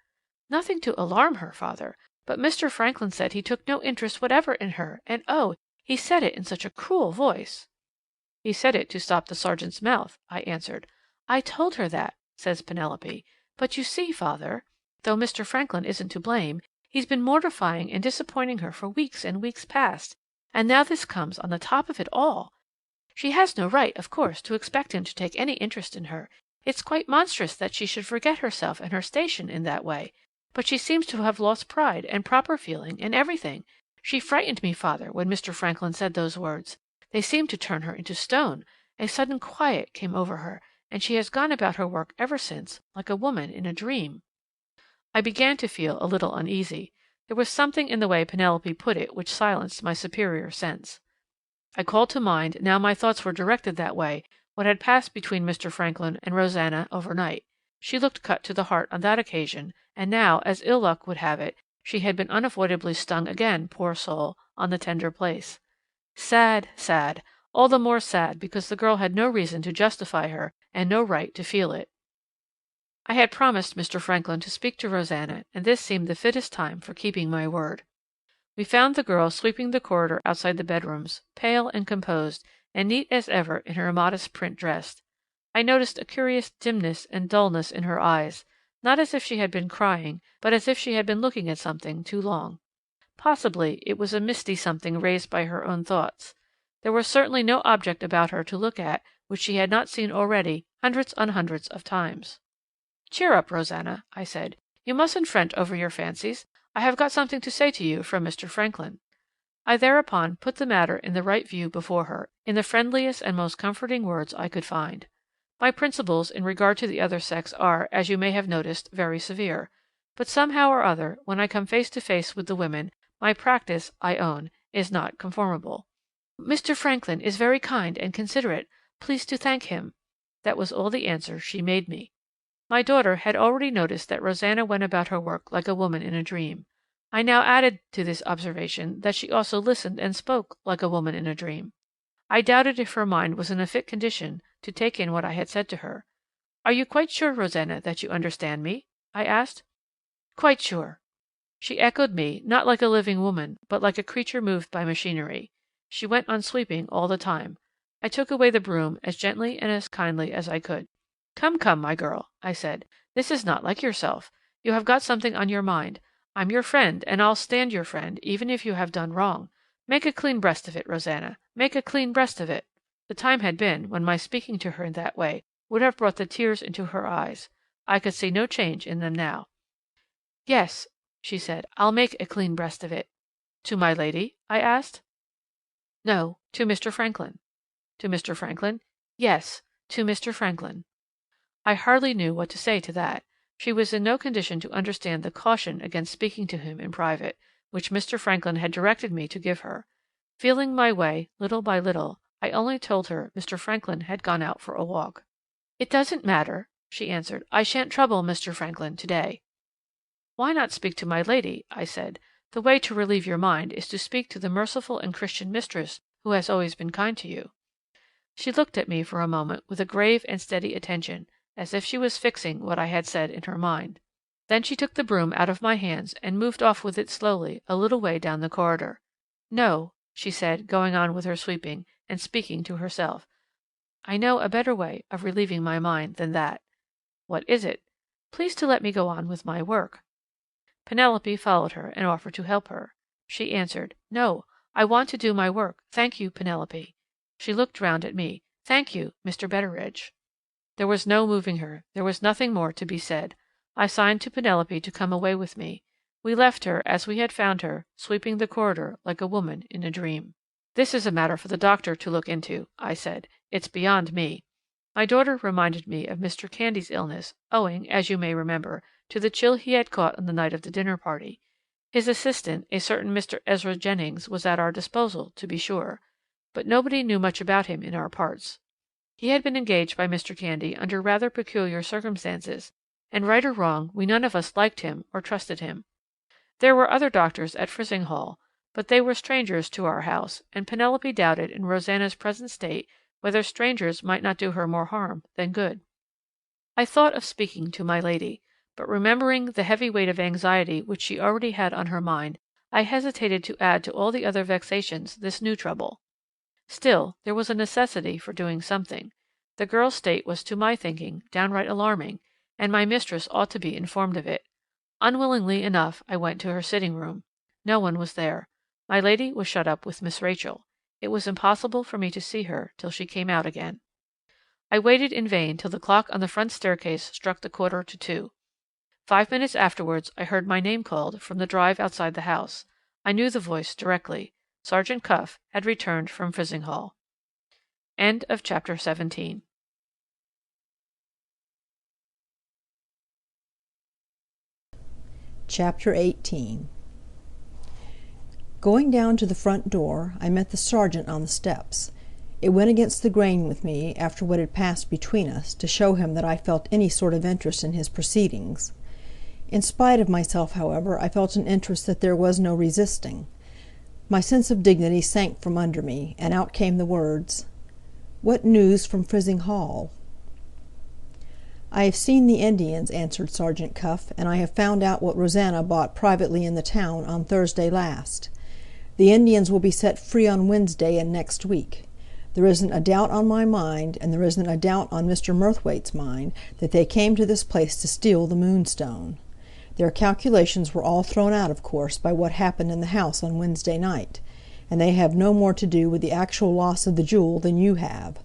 [SPEAKER 6] "Nothing to alarm her, father, but Mr. Franklin said he took no interest whatever in her, and oh, he said it in such a cruel voice." "He said it to stop the sergeant's mouth," I answered. "I told her that," says Penelope, "but you see, father, though Mr. Franklin isn't to blame, he's been mortifying and disappointing her for weeks and weeks past, and now this comes on the top of it all. She has no right, of course, to expect him to take any interest in her. It's quite monstrous that she should forget herself and her station in that way, but she seems to have lost pride and proper feeling and everything. She frightened me, father, when Mr. Franklin said those words. They seemed to turn her into stone. A sudden quiet came over her, and she has gone about her work ever since, like a woman in a dream." I began to feel a little uneasy. There was something in the way Penelope put it which silenced my superior sense. I called to mind, now my thoughts were directed that way, what had passed between Mr. Franklin and Rosanna overnight. She looked cut to the heart on that occasion, and now, as ill luck would have it, she had been unavoidably stung again, poor soul, on the tender place. Sad, sad, all the more sad because the girl had no reason to justify her and no right to feel it. I had promised Mr. Franklin to speak to Rosanna, and this seemed the fittest time for keeping my word. We found the girl sweeping the corridor outside the bedrooms, pale and composed, and neat as ever in her modest print dress. I noticed a curious dimness and dullness in her eyes, not as if she had been crying, but as if she had been looking at something too long. Possibly it was a misty something raised by her own thoughts. There was certainly no object about her to look at which she had not seen already hundreds on hundreds of times. "Cheer up, Rosanna," I said. "You mustn't fret over your fancies. I have got something to say to you from Mr. Franklin." I thereupon put the matter in the right view before her, in the friendliest and most comforting words I could find. My principles in regard to the other sex are, as you may have noticed, very severe. But somehow or other, when I come face to face with the women, my practice, I own, is not conformable. "Mr. Franklin is very kind and considerate. Please to thank him." That was all the answer she made me. My daughter had already noticed that Rosanna went about her work like a woman in a dream. I now added to this observation that she also listened and spoke like a woman in a dream. I doubted if her mind was in a fit condition to take in what I had said to her. "Are you quite sure, Rosanna, that you understand me?" I asked. "Quite sure." She echoed me, not like a living woman, but like a creature moved by machinery. She went on sweeping all the time. I took away the broom as gently and as kindly as I could. "Come, come, my girl," I said. "This is not like yourself. You have got something on your mind. I'm your friend, and I'll stand your friend, even if you have done wrong. Make a clean breast of it, Rosanna. Make a clean breast of it." The time had been when my speaking to her in that way would have brought the tears into her eyes. I could see no change in them now. "Yes," she said, "I'll make a clean breast of it." "To my lady?" I asked. "No, to Mr. Franklin." "To Mr. Franklin?" "Yes, to Mr. Franklin." I hardly knew what to say to that. She was in no condition to understand the caution against speaking to him in private, which Mr. Franklin had directed me to give her. Feeling my way, little by little, I only told her Mr. Franklin had gone out for a walk. "It doesn't matter," she answered. "I shan't trouble Mr. Franklin to-day." "Why not speak to my lady?" I said. "The way to relieve your mind is to speak to the merciful and Christian mistress who has always been kind to you." She looked at me for a moment with a grave and steady attention, as if she was fixing what I had said in her mind. Then she took the broom out of my hands and moved off with it slowly a little way down the corridor. "No," she said, going on with her sweeping, and speaking to herself. "I know a better way of relieving my mind than that." "What is it?" "Please to let me go on with my work." Penelope followed her and offered to help her. She answered, "No, I want to do my work. Thank you, Penelope." She looked round at me. "Thank you, Mr. Betteredge." There was no moving her. There was nothing more to be said. I signed to Penelope to come away with me. We left her, as we had found her, sweeping the corridor like a woman in a dream. "This is a matter for the doctor to look into," I said. "It's beyond me." My daughter reminded me of Mr. Candy's illness, owing, as you may remember, to the chill he had caught on the night of the dinner party. His assistant, a certain Mr. Ezra Jennings, was at our disposal, to be sure, but nobody knew much about him in our parts. He had been engaged by Mr. Candy under rather peculiar circumstances, and right or wrong we none of us liked him or trusted him. There were other doctors at Frizinghall, but they were strangers to our house, and Penelope doubted in Rosanna's present state whether strangers might not do her more harm than good. I thought of speaking to my lady, but remembering the heavy weight of anxiety which she already had on her mind, I hesitated to add to all the other vexations this new trouble. Still, there was a necessity for doing something. The girl's state was to my thinking downright alarming, and my mistress ought to be informed of it. Unwillingly enough I went to her sitting room. No one was there. My lady was shut up with Miss Rachel. It was impossible for me to see her till she came out again. I waited in vain till the clock on the front staircase struck the 1:45. 5 minutes afterwards I heard my name called from the drive outside the house. I knew the voice directly. Sergeant Cuff had returned from Frizinghall. End of Chapter 17.
[SPEAKER 3] Chapter 18. Going down to the front door, I met the sergeant on the steps. It went against the grain with me, after what had passed between us, to show him that I felt any sort of interest in his proceedings. In spite of myself, however, I felt an interest that there was no resisting. My sense of dignity sank from under me, and out came the words, "What news from Frizzing Hall?" "I have seen the Indians," answered Sergeant Cuff, "and I have found out what Rosanna bought privately in the town on Thursday last. The Indians will be set free on Wednesday in next week. There isn't a doubt on my mind, and there isn't a doubt on Mr. Murthwaite's mind, that they came to this place to steal the Moonstone. Their calculations were all thrown out, of course, by what happened in the house on Wednesday night, and they have no more to do with the actual loss of the jewel than you have.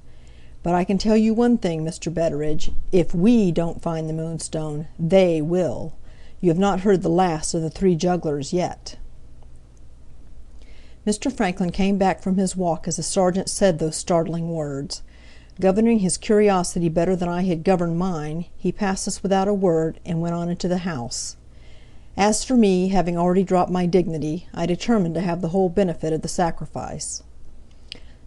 [SPEAKER 3] But I can tell you one thing, Mr. Betteredge, if we don't find the Moonstone, they will. You have not heard the last of the 3 jugglers yet." Mr. Franklin came back from his walk as the sergeant said those startling words. Governing his curiosity better than I had governed mine, he passed us without a word, and went on into the house. As for me, having already dropped my dignity, I determined to have the whole benefit of the sacrifice.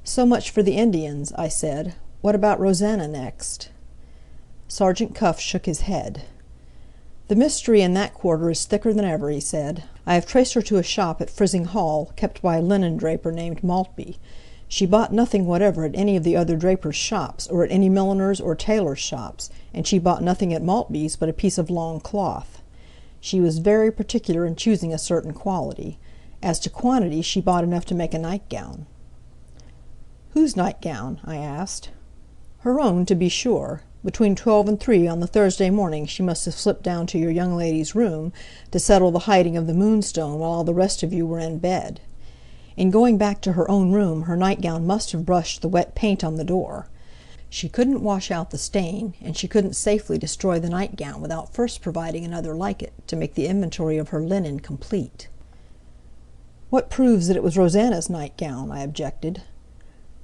[SPEAKER 3] "So much for the Indians," I said. "What about Rosanna next?" Sergeant Cuff shook his head. "The mystery in that quarter is thicker than ever," he said. "I have traced her to a shop at Frizzing Hall, kept by a linen draper named Maltby. She bought nothing whatever at any of the other drapers' shops, or at any milliner's or tailor's shops, and she bought nothing at Maltby's but a piece of long cloth. She was very particular in choosing a certain quality. As to quantity, she bought enough to make a nightgown." "Whose nightgown?" I asked. "Her own, to be sure. Between 12 and 3 on the Thursday morning she must have slipped down to your young lady's room to settle the hiding of the Moonstone while all the rest of you were in bed. In going back to her own room her nightgown must have brushed the wet paint on the door. She couldn't wash out the stain, and she couldn't safely destroy the nightgown without first providing another like it, to make the inventory of her linen complete." "What proves that it was Rosanna's nightgown?" I objected.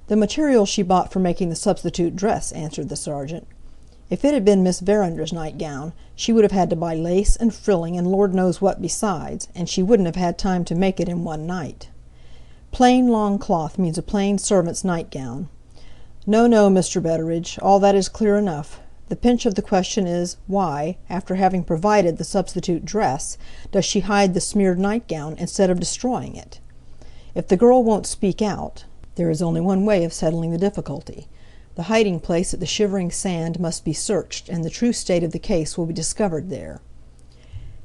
[SPEAKER 3] "The material she bought for making the substitute dress," answered the sergeant. "If it had been Miss Verinder's nightgown, she would have had to buy lace and frilling and Lord knows what besides, and she wouldn't have had time to make it in one night. Plain long cloth means a plain servant's nightgown. No, no, Mr. Betteredge, all that is clear enough. The pinch of the question is, why, after having provided the substitute dress, does she hide the smeared nightgown instead of destroying it? If the girl won't speak out, there is only one way of settling the difficulty. The hiding place at the Shivering Sand must be searched, and the true state of the case will be discovered there."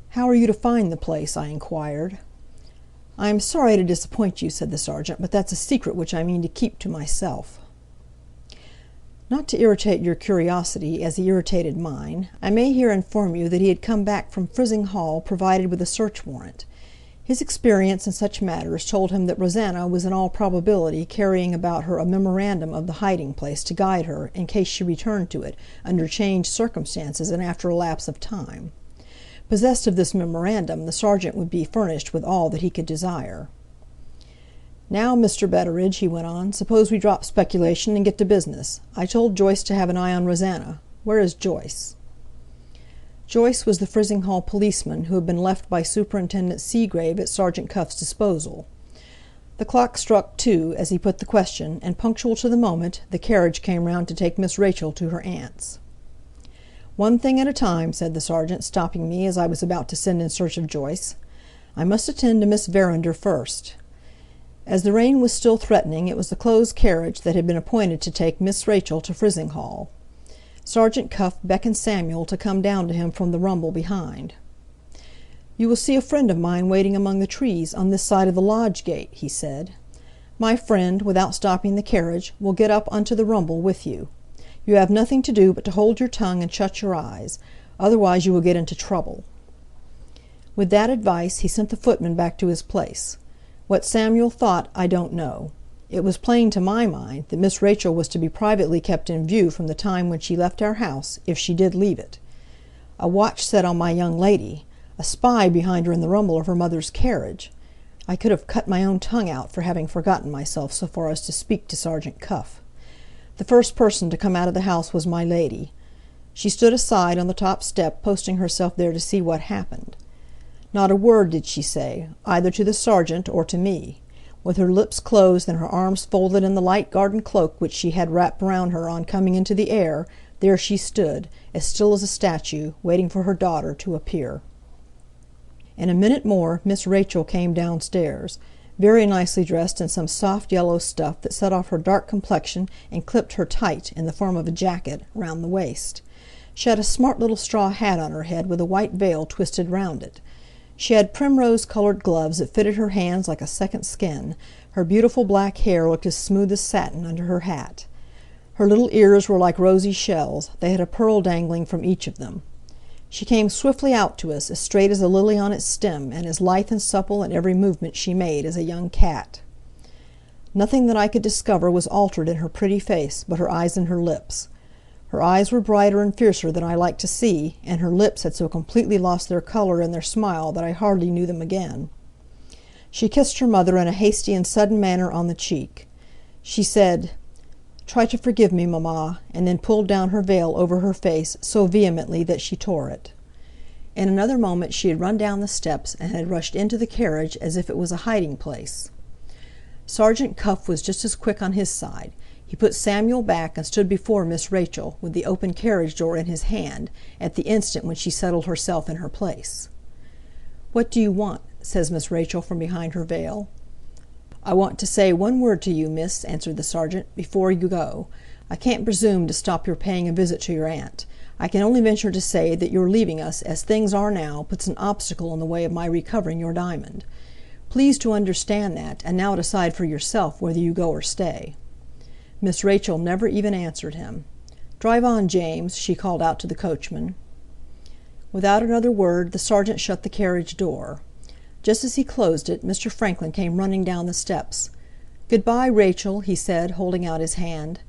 [SPEAKER 3] "How are you to find the place?" I inquired. "I am sorry to disappoint you," said the sergeant, "but that's a secret which I mean to keep to myself." Not to irritate your curiosity, as he irritated mine, I may here inform you that he had come back from Frizzing Hall provided with a search warrant. His experience in such matters told him that Rosanna was in all probability carrying about her a memorandum of the hiding place to guide her in case she returned to it under changed circumstances and after a lapse of time. Possessed of this memorandum, the sergeant would be furnished with all that he could desire. "Now, Mr. Betteredge," he went on, "suppose we drop speculation and get to business. I told Joyce to have an eye on Rosanna. Where is Joyce?" Joyce was the Frizzing Hall policeman who had been left by Superintendent Seagrave at Sergeant Cuff's disposal. The clock struck 2 as he put the question, and punctual to the moment the carriage came round to take Miss Rachel to her aunt's. "One thing at a time," said the sergeant, stopping me as I was about to send in search of Joyce. "I must attend to Miss Verinder first." As the rain was still threatening, it was the closed carriage that had been appointed to take Miss Rachel to Frizzing Hall. Sergeant Cuff beckoned Samuel to come down to him from the rumble behind. "You will see a friend of mine waiting among the trees on this side of the lodge gate," he said. "My friend, without stopping the carriage, will get up onto the rumble with you. You have nothing to do but to hold your tongue and shut your eyes, otherwise you will get into trouble." With that advice he sent the footman back to his place. What Samuel thought I don't know. It was plain to my mind that Miss Rachel was to be privately kept in view from the time when she left our house, if she did leave it. A watch set on my young lady, a spy behind her in the rumble of her mother's carriage. I could have cut my own tongue out for having forgotten myself so far as to speak to Sergeant Cuff. The first person to come out of the house was my lady. She stood aside on the top step, posting herself there to see what happened. Not a word did she say, either to the sergeant or to me. With her lips closed and her arms folded in the light garden cloak which she had wrapped round her on coming into the air, there she stood, as still as a statue, waiting for her daughter to appear. In a minute more Miss Rachel came downstairs, very nicely dressed in some soft yellow stuff that set off her dark complexion and clipped her tight, in the form of a jacket, round the waist. She had a smart little straw hat on her head with a white veil twisted round it. She had primrose-colored gloves that fitted her hands like a second skin. Her beautiful black hair looked as smooth as satin under her hat. Her little ears were like rosy shells. They had a pearl dangling from each of them. She came swiftly out to us, as straight as a lily on its stem, and as lithe and supple in every movement she made as a young cat. Nothing that I could discover was altered in her pretty face but her eyes and her lips. Her eyes were brighter and fiercer than I liked to see, and her lips had so completely lost their color in their smile that I hardly knew them again. She kissed her mother in a hasty and sudden manner on the cheek. She said, "Try to forgive me, mamma," and then pulled down her veil over her face so vehemently that she tore it. In another moment she had run down the steps and had rushed into the carriage as if it was a hiding-place. Sergeant Cuff was just as quick on his side. He put Samuel back and stood before Miss Rachel, with the open carriage door in his hand, at the instant when she settled herself in her place. "What do you want?" says Miss Rachel from behind her veil. "I want to say one word to you, miss," answered the sergeant, "before you go. I can't presume to stop your paying a visit to your aunt. I can only venture to say that your leaving us, as things are now, puts an obstacle in the way of my recovering your diamond. Please to understand that, and now decide for yourself whether you go or stay." Miss Rachel never even answered him. "Drive on, James," she called out to the coachman. Without another word the sergeant shut the carriage door. Just as he closed it, Mr. Franklin came running down the steps. "Good-bye, Rachel," he said, holding out his hand.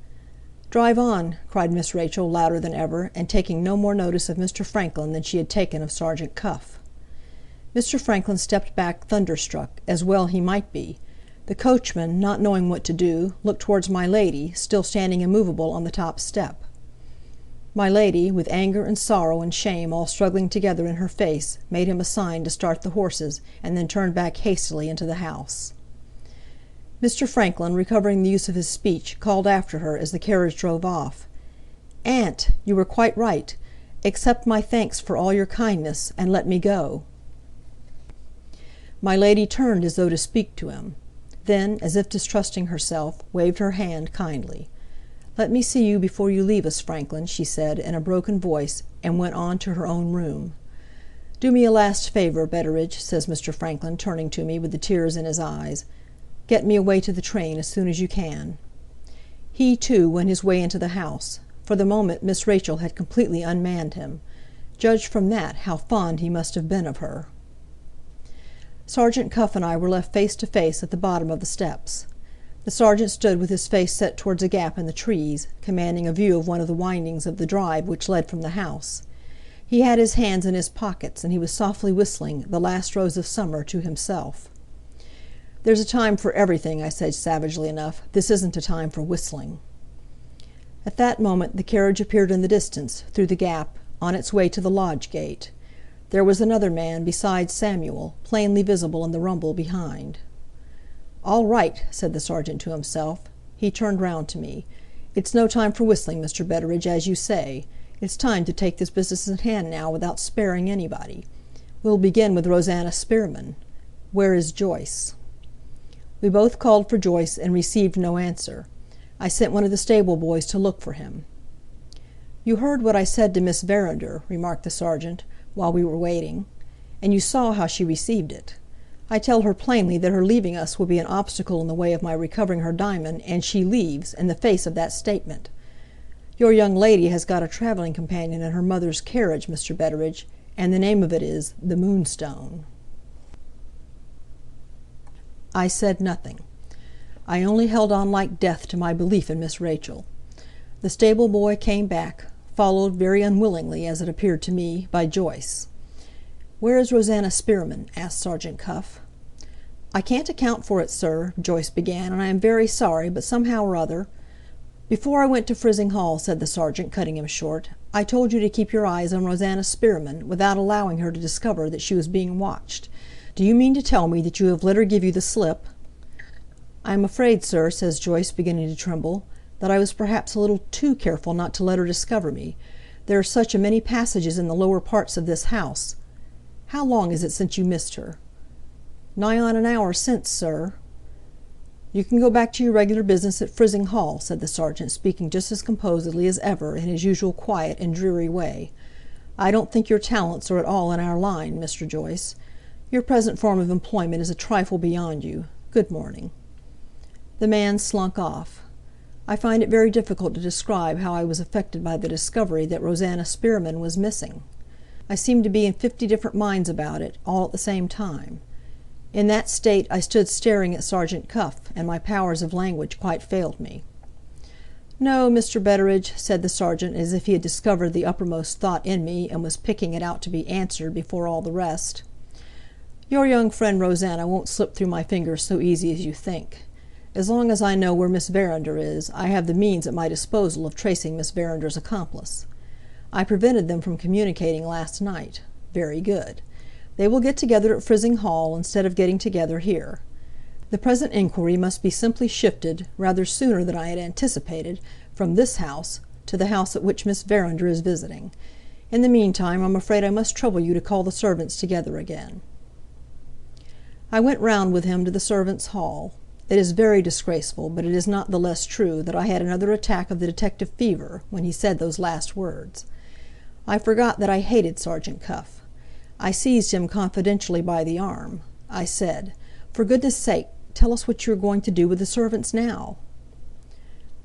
[SPEAKER 3] "Drive on," cried Miss Rachel, louder than ever, and taking no more notice of Mr. Franklin than she had taken of Sergeant Cuff. Mr. Franklin stepped back thunderstruck, as well he might be. The coachman, not knowing what to do, looked towards my lady, still standing immovable on the top step. My lady, with anger and sorrow and shame all struggling together in her face, made him a sign to start the horses, and then turned back hastily into the house. Mr. Franklin, recovering the use of his speech, called after her as the carriage drove off. "Aunt, you were quite right. Accept my thanks for all your kindness, and let me go." My lady turned as though to speak to him. Then, as if distrusting herself, waved her hand kindly. "Let me see you before you leave us, Franklin," she said, in a broken voice, and went on to her own room. "Do me a last favour, Betteridge," says Mr. Franklin, turning to me with the tears in his eyes. "Get me away to the train as soon as you can." He, too, went his way into the house. For the moment Miss Rachel had completely unmanned him. Judge from that how fond he must have been of her. Sergeant Cuff and I were left face to face at the bottom of the steps. The sergeant stood with his face set towards a gap in the trees, commanding a view of one of the windings of the drive which led from the house. He had his hands in his pockets, and he was softly whistling "The Last Rose of Summer" to himself. "There's a time for everything," I said savagely enough. "This isn't a time for whistling." At that moment the carriage appeared in the distance, through the gap, on its way to the lodge gate. There was another man besides Samuel, plainly visible in the rumble behind. "All right," said the sergeant to himself. He turned round to me. "It's no time for whistling, Mr. Betteridge, as you say. It's time to take this business in hand now without sparing anybody. We'll begin with Rosanna Spearman. Where is Joyce?" We both called for Joyce and received no answer. I sent one of the stable boys to look for him. "You heard what I said to Miss Verinder," remarked the sergeant, while we were waiting, "and you saw how she received it. I tell her plainly that her leaving us will be an obstacle in the way of my recovering her diamond, and she leaves, in the face of that statement. Your young lady has got a traveling companion in her mother's carriage, Mr. Betteridge, and the name of it is the Moonstone." I said nothing. I only held on like death to my belief in Miss Rachel. The stable boy came back, followed, very unwillingly, as it appeared to me, by Joyce. "Where is Rosanna Spearman?" asked Sergeant Cuff. "I can't account for it, sir," Joyce began, "and I am very sorry, but somehow or other—" "Before I went to Frizzing Hall," said the sergeant, cutting him short, "I told you to keep your eyes on Rosanna Spearman, without allowing her to discover that she was being watched. Do you mean to tell me that you have let her give you the slip?" "I am afraid, sir," says Joyce, beginning to tremble, "that I was perhaps a little too careful not to let her discover me. There are such a many passages in the lower parts of this house. How long is it since you missed her?" "Nigh on an hour since, sir." "You can go back to your regular business at Frizzing Hall," said the sergeant, speaking just as composedly as ever, in his usual quiet and dreary way. "I don't think your talents are at all in our line, Mr. Joyce. Your present form of employment is a trifle beyond you. Good morning." The man slunk off. I find it very difficult to describe how I was affected by the discovery that Rosanna Spearman was missing. I seemed to be in 50 different minds about it, all at the same time. In that state I stood staring at Sergeant Cuff, and my powers of language quite failed me. "No, Mr. Betteredge," said the sergeant, as if he had discovered the uppermost thought in me, and was picking it out to be answered before all the rest. "Your young friend Rosanna won't slip through my fingers so easy as you think. As long as I know where Miss Verinder is, I have the means at my disposal of tracing Miss Verinder's accomplice. I prevented them from communicating last night. Very good. They will get together at Frizzing Hall instead of getting together here. The present inquiry must be simply shifted, rather sooner than I had anticipated, from this house to the house at which Miss Verinder is visiting. In the meantime, I'm afraid I must trouble you to call the servants together again." I went round with him to the servants' hall. It is very disgraceful, but it is not the less true, that I had another attack of the detective fever when he said those last words. I forgot that I hated Sergeant Cuff. I seized him confidentially by the arm. I said, "For goodness' sake, tell us what you are going to do with the servants now."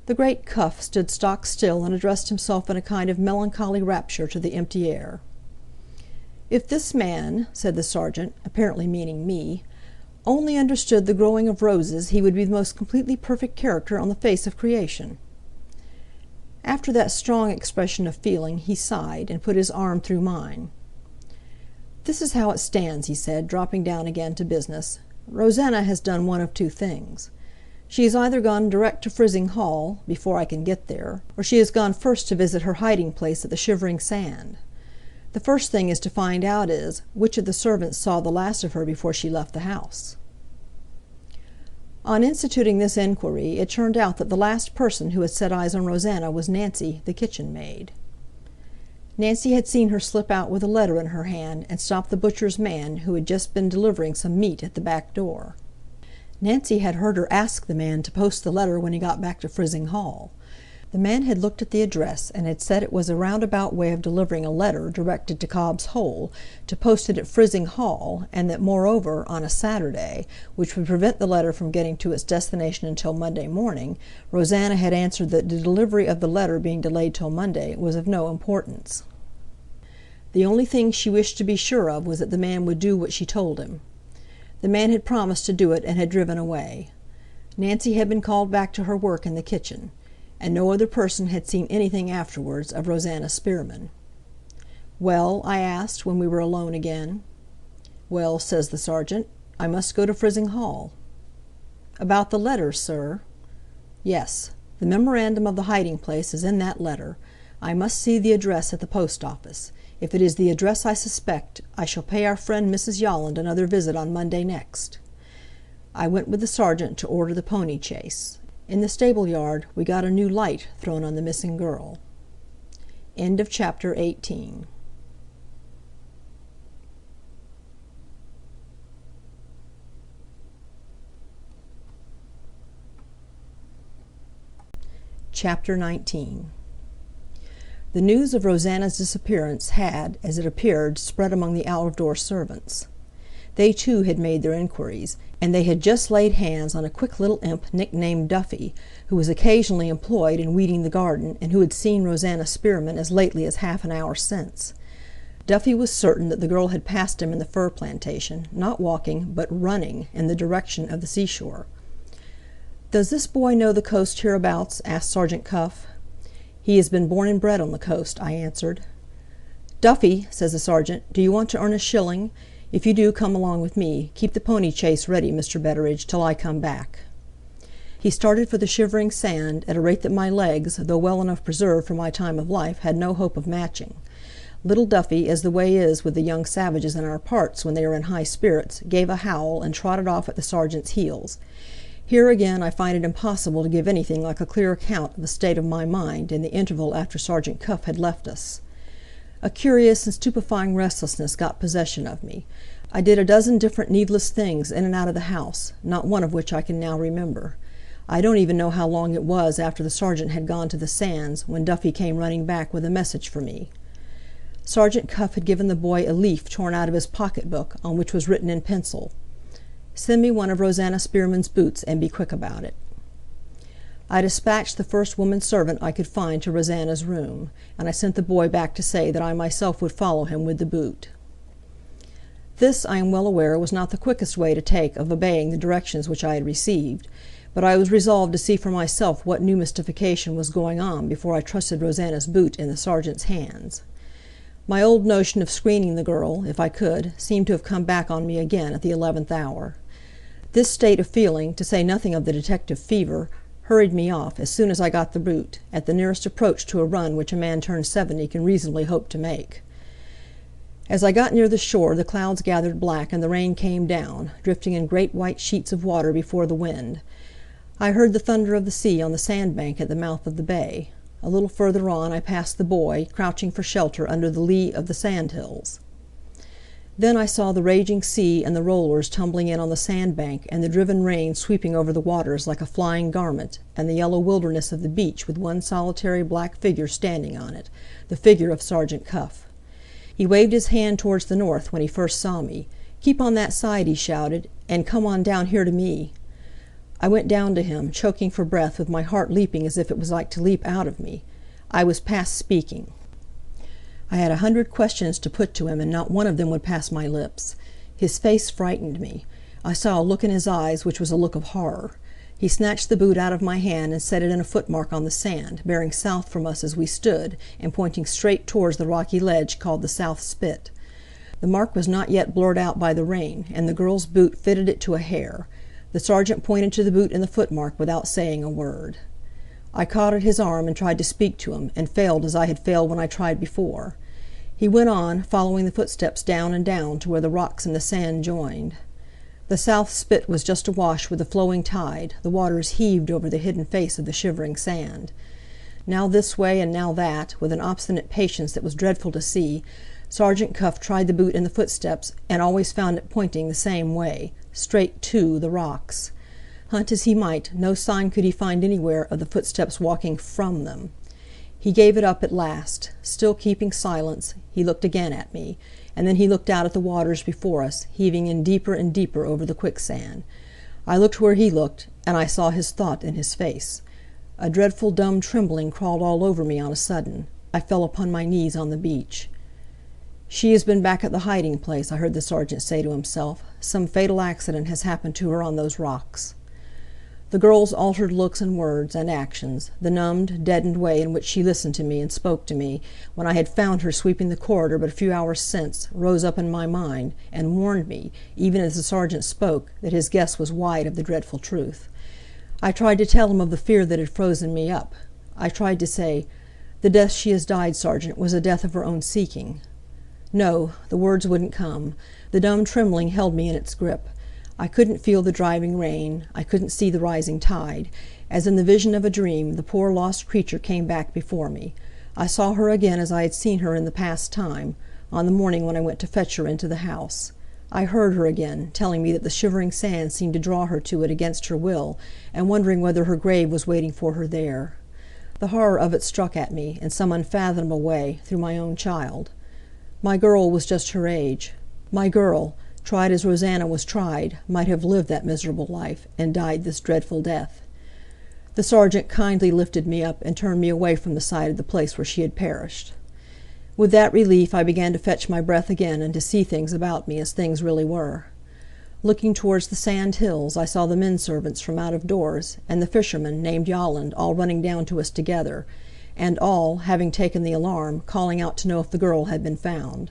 [SPEAKER 3] The great Cuff stood stock still and addressed himself in a kind of melancholy rapture to the empty air. "If this man," said the sergeant, apparently meaning me, "only understood the growing of roses, he would be the most completely perfect character on the face of creation." After that strong expression of feeling he sighed, and put his arm through mine. "This is how it stands," he said, dropping down again to business. "Rosanna has done one of two things. She has either gone direct to Frizzing Hall, before I can get there, or she has gone first to visit her hiding place at the Shivering Sand. The first thing is to find out is, which of the servants saw the last of her before she left the house." On instituting this inquiry, it turned out that the last person who had set eyes on Rosanna was Nancy, the kitchen maid. Nancy had seen her slip out with a letter in her hand, and stop the butcher's man, who had just been delivering some meat at the back door. Nancy had heard her ask the man to post the letter when he got back to Frizzing Hall. The man had looked at the address, and had said it was a roundabout way of delivering a letter directed to Cobb's Hole, to post it at Frizzing Hall, and that, moreover, on a Saturday, which would prevent the letter from getting to its destination until Monday morning, Rosanna had answered that the delivery of the letter being delayed till Monday was of no importance. The only thing she wished to be sure of was that the man would do what she told him. The man had promised to do it, and had driven away. Nancy had been called back to her work in the kitchen, and no other person had seen anything afterwards of Rosanna Spearman. "Well?" I asked, when we were alone again. "Well," says the sergeant, "I must go to Frizzing Hall." "About the letter, sir?" "Yes. The memorandum of the hiding place is in that letter. I must see the address at the post office. If it is the address I suspect, I shall pay our friend Mrs. Yolland another visit on Monday next." I went with the sergeant to order the pony chaise. In the stable yard we got a new light thrown on the missing girl. End of chapter 18. Chapter 19. The news of Rosanna's disappearance had, as it appeared, spread among the out-of-door servants. They too had made their inquiries, and they had just laid hands on a quick little imp nicknamed Duffy, who was occasionally employed in weeding the garden, and who had seen Rosanna Spearman as lately as half an hour since. Duffy was certain that the girl had passed him in the fir plantation, not walking, but running, in the direction of the seashore. "Does this boy know the coast hereabouts?" asked Sergeant Cuff. "He has been born and bred on the coast," I answered. "Duffy," says the sergeant, "do you want to earn a shilling? If you do, come along with me. Keep the pony chaise ready, Mr. Betteredge, till I come back." He started for the shivering sand at a rate that my legs, though well enough preserved for my time of life, had no hope of matching. Little Duffy, as the way is with the young savages in our parts when they are in high spirits, gave a howl and trotted off at the sergeant's heels. Here again I find it impossible to give anything like a clear account of the state of my mind in the interval after Sergeant Cuff had left us. A curious and stupefying restlessness got possession of me. I did a dozen different needless things in and out of the house, not one of which I can now remember. I don't even know how long it was after the sergeant had gone to the sands when Duffy came running back with a message for me. Sergeant Cuff had given the boy a leaf torn out of his pocket-book, on which was written in pencil, "Send me one of Rosanna Spearman's boots, and be quick about it." I dispatched the first woman servant I could find to Rosanna's room, and I sent the boy back to say that I myself would follow him with the boot. This, I am well aware, was not the quickest way to take of obeying the directions which I had received, but I was resolved to see for myself what new mystification was going on before I trusted Rosanna's boot in the sergeant's hands. My old notion of screening the girl, if I could, seemed to have come back on me again at the 11th hour. This state of feeling, to say nothing of the detective fever, hurried me off, as soon as I got the boot, at the nearest approach to a run which a man turned 70 can reasonably hope to make. As I got near the shore the clouds gathered black and the rain came down, drifting in great white sheets of water before the wind. I heard the thunder of the sea on the sandbank at the mouth of the bay. A little further on I passed the boy, crouching for shelter under the lee of the sand-hills. Then I saw the raging sea and the rollers tumbling in on the sandbank, and the driven rain sweeping over the waters like a flying garment, and the yellow wilderness of the beach with one solitary black figure standing on it, the figure of Sergeant Cuff. He waved his hand towards the north when he first saw me. "Keep on that side," he shouted, "and come on down here to me." I went down to him, choking for breath, with my heart leaping as if it was like to leap out of me. I was past speaking. I had 100 questions to put to him, and not one of them would pass my lips. His face frightened me. I saw a look in his eyes which was a look of horror. He snatched the boot out of my hand and set it in a footmark on the sand, bearing south from us as we stood, and pointing straight towards the rocky ledge called the South Spit. The mark was not yet blurred out by the rain, and the girl's boot fitted it to a hair. The sergeant pointed to the boot and the footmark without saying a word. I caught at his arm and tried to speak to him, and failed as I had failed when I tried before. He went on, following the footsteps down and down to where the rocks and the sand joined. The South Spit was just awash with the flowing tide, the waters heaved over the hidden face of the shivering sand. Now this way and now that, with an obstinate patience that was dreadful to see, Sergeant Cuff tried the boot in the footsteps, and always found it pointing the same way, straight to the rocks. Hunt as he might, no sign could he find anywhere of the footsteps walking from them. He gave it up at last. Still keeping silence, he looked again at me, and then he looked out at the waters before us, heaving in deeper and deeper over the quicksand. I looked where he looked, and I saw his thought in his face. A dreadful dumb trembling crawled all over me on a sudden. I fell upon my knees on the beach. "She has been back at the hiding place," I heard the sergeant say to himself. "Some fatal accident has happened to her on those rocks." The girl's altered looks and words and actions, the numbed, deadened way in which she listened to me and spoke to me, when I had found her sweeping the corridor but a few hours since, rose up in my mind, and warned me, even as the sergeant spoke, that his guess was wide of the dreadful truth. I tried to tell him of the fear that had frozen me up. I tried to say, "The death she has died, Sergeant, was a death of her own seeking." No, the words wouldn't come. The dumb trembling held me in its grip. I couldn't feel the driving rain. I couldn't see the rising tide. As in the vision of a dream, the poor lost creature came back before me. I saw her again as I had seen her in the past time, on the morning when I went to fetch her into the house. I heard her again, telling me that the shivering sand seemed to draw her to it against her will, and wondering whether her grave was waiting for her there. The horror of it struck at me, in some unfathomable way, through my own child. My girl was just her age. My girl, tried as Rosanna was tried, might have lived that miserable life, and died this dreadful death. The sergeant kindly lifted me up and turned me away from the side of the place where she had perished. With that relief I began to fetch my breath again and to see things about me as things really were. Looking towards the sand hills, I saw the men servants from out of doors, and the fisherman, named Yolland, all running down to us together, and all, having taken the alarm, calling out to know if the girl had been found.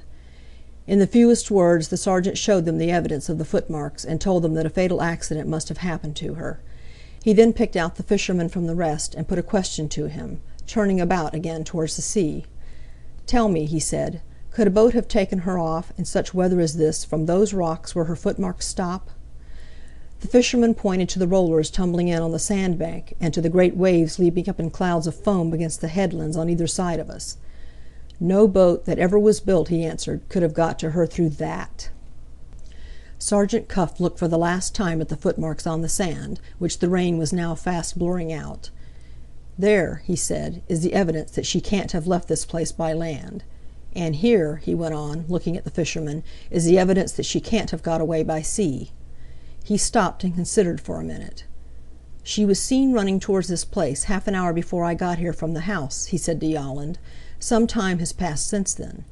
[SPEAKER 3] In the fewest words the sergeant showed them the evidence of the footmarks, and told them that a fatal accident must have happened to her. He then picked out the fisherman from the rest, and put a question to him, turning about again towards the sea. "Tell me," he said, "could a boat have taken her off, in such weather as this, from those rocks where her footmarks stop?" The fisherman pointed to the rollers tumbling in on the sandbank, and to the great waves leaping up in clouds of foam against the headlands on either side of us. "No boat that ever was built," he answered, "could have got to her through that." Sergeant Cuff looked for the last time at the footmarks on the sand, which the rain was now fast blurring out. "There," he said, "is the evidence that she can't have left this place by land. And here," he went on, looking at the fisherman, "is the evidence that she can't have got away by sea." He stopped and considered for a minute. "She was seen running towards this place half an hour before I got here from the house," he said to Yolland. "Some time has passed since then.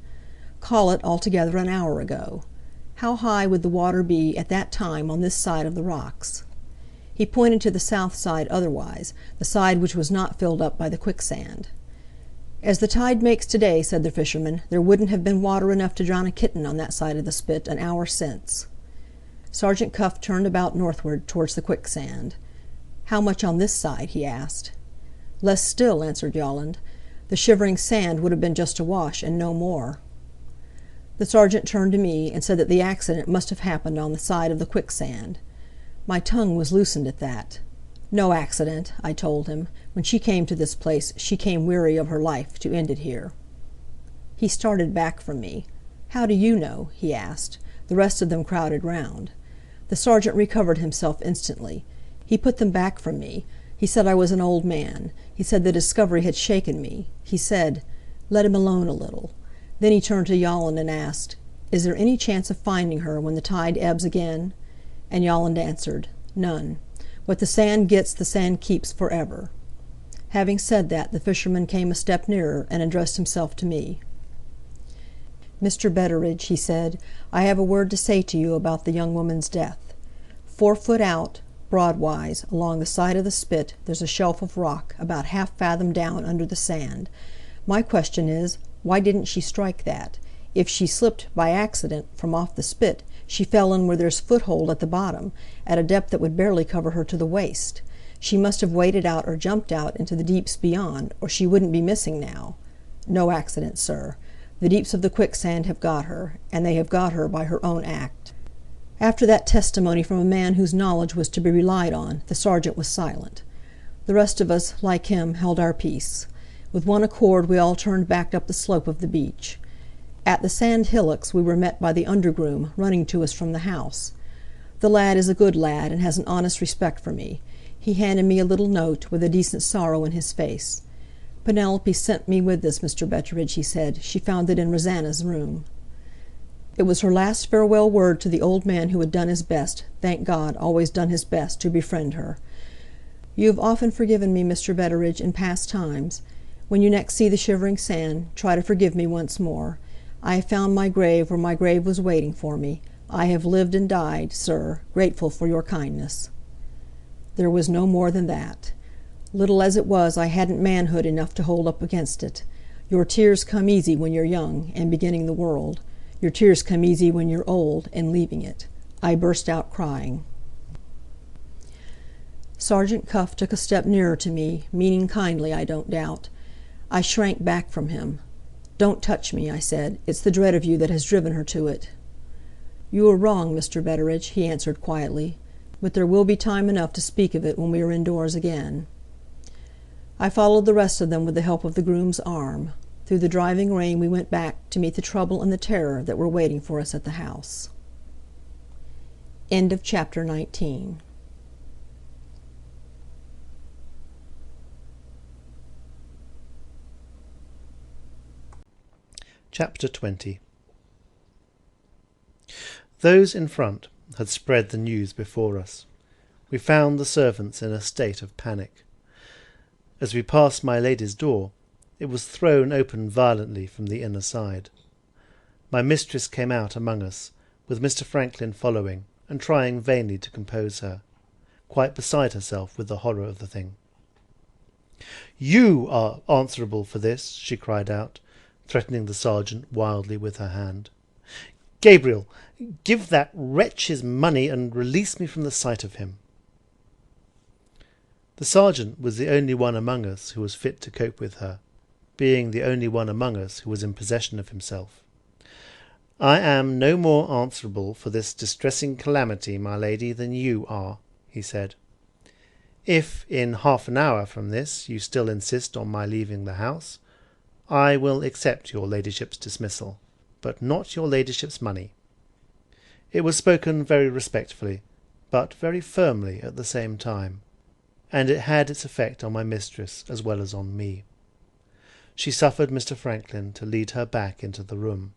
[SPEAKER 3] Call it altogether an hour ago. How high would the water be at that time on this side of the rocks?" He pointed to the south side otherwise, the side which was not filled up by the quicksand. "As the tide makes to-day," said the fisherman, "there wouldn't have been water enough to drown a kitten on that side of the spit an hour since." Sergeant Cuff turned about northward towards the quicksand. "How much on this side?" he asked. "Less still," answered Yolland. "The shivering sand would have been just awash, and no more." The sergeant turned to me, and said that the accident must have happened on the side of the quicksand. My tongue was loosened at that. "No accident," I told him. "When she came to this place, she came weary of her life, to end it here." He started back from me. "How do you know?" he asked. The rest of them crowded round. The sergeant recovered himself instantly. He put them back from me. He said I was an old man. He said the discovery had shaken me. He said, "Let him alone a little." Then he turned to Yolland and asked, "Is there any chance of finding her when the tide ebbs again?" And Yolland answered, "None. What the sand gets the sand keeps for ever." Having said that, the fisherman came a step nearer, and addressed himself to me. "Mr. Betteredge," he said, "I have a word to say to you about the young woman's death. 4 foot out, broadwise, along the side of the spit, there's a shelf of rock, about half fathom down under the sand. My question is, why didn't she strike that? If she slipped, by accident, from off the spit, she fell in where there's foothold at the bottom, at a depth that would barely cover her to the waist. She must have waded out or jumped out into the deeps beyond, or she wouldn't be missing now. No accident, sir. The deeps of the quicksand have got her, and they have got her by her own act." After that testimony from a man whose knowledge was to be relied on, the sergeant was silent. The rest of us, like him, held our peace. With one accord we all turned back up the slope of the beach. At the sand hillocks we were met by the undergroom, running to us from the house. The lad is a good lad, and has an honest respect for me. He handed me a little note, with a decent sorrow in his face. "Penelope sent me with this, Mr. Betteredge," he said. "She found it in Rosanna's room." It was her last farewell word to the old man who had done his best, thank God, always done his best, to befriend her. "You have often forgiven me, Mr. Betteredge, in past times. When you next see the shivering sand, try to forgive me once more. I have found my grave where my grave was waiting for me. I have lived and died, sir, grateful for your kindness." There was no more than that. Little as it was, I hadn't manhood enough to hold up against it. Your tears come easy when you're young, and beginning the world. Your tears come easy when you're old, and leaving it. I burst out crying. Sergeant Cuff took a step nearer to me, meaning kindly, I don't doubt. I shrank back from him. "Don't touch me," I said. "It's the dread of you that has driven her to it." "You are wrong, Mr. Betteredge," he answered quietly. "But there will be time enough to speak of it when we are indoors again." I followed the rest of them with the help of the groom's arm. Through the driving rain we went back to meet the trouble and the terror that were waiting for us at the house. End of chapter 19.
[SPEAKER 2] Chapter 20. Those in front had spread the news before us. We found the servants in a state of panic. As we passed my lady's door, it was thrown open violently from the inner side. My mistress came out among us, with Mr. Franklin following, and trying vainly to compose her, quite beside herself with the horror of the thing. "You are answerable for this," she cried out, threatening the sergeant wildly with her hand. "Gabriel, give that wretch his money, and release me from the sight of him." The sergeant was the only one among us who was fit to cope with her, being the only one among us who was in possession of himself. "I am no more answerable for this distressing calamity, my lady, than you are," he said. "If, in half an hour from this, you still insist on my leaving the house, I will accept your ladyship's dismissal, but not your ladyship's money." It was spoken very respectfully, but very firmly at the same time, and it had its effect on my mistress as well as on me. She suffered Mr. Franklin to lead her back into the room.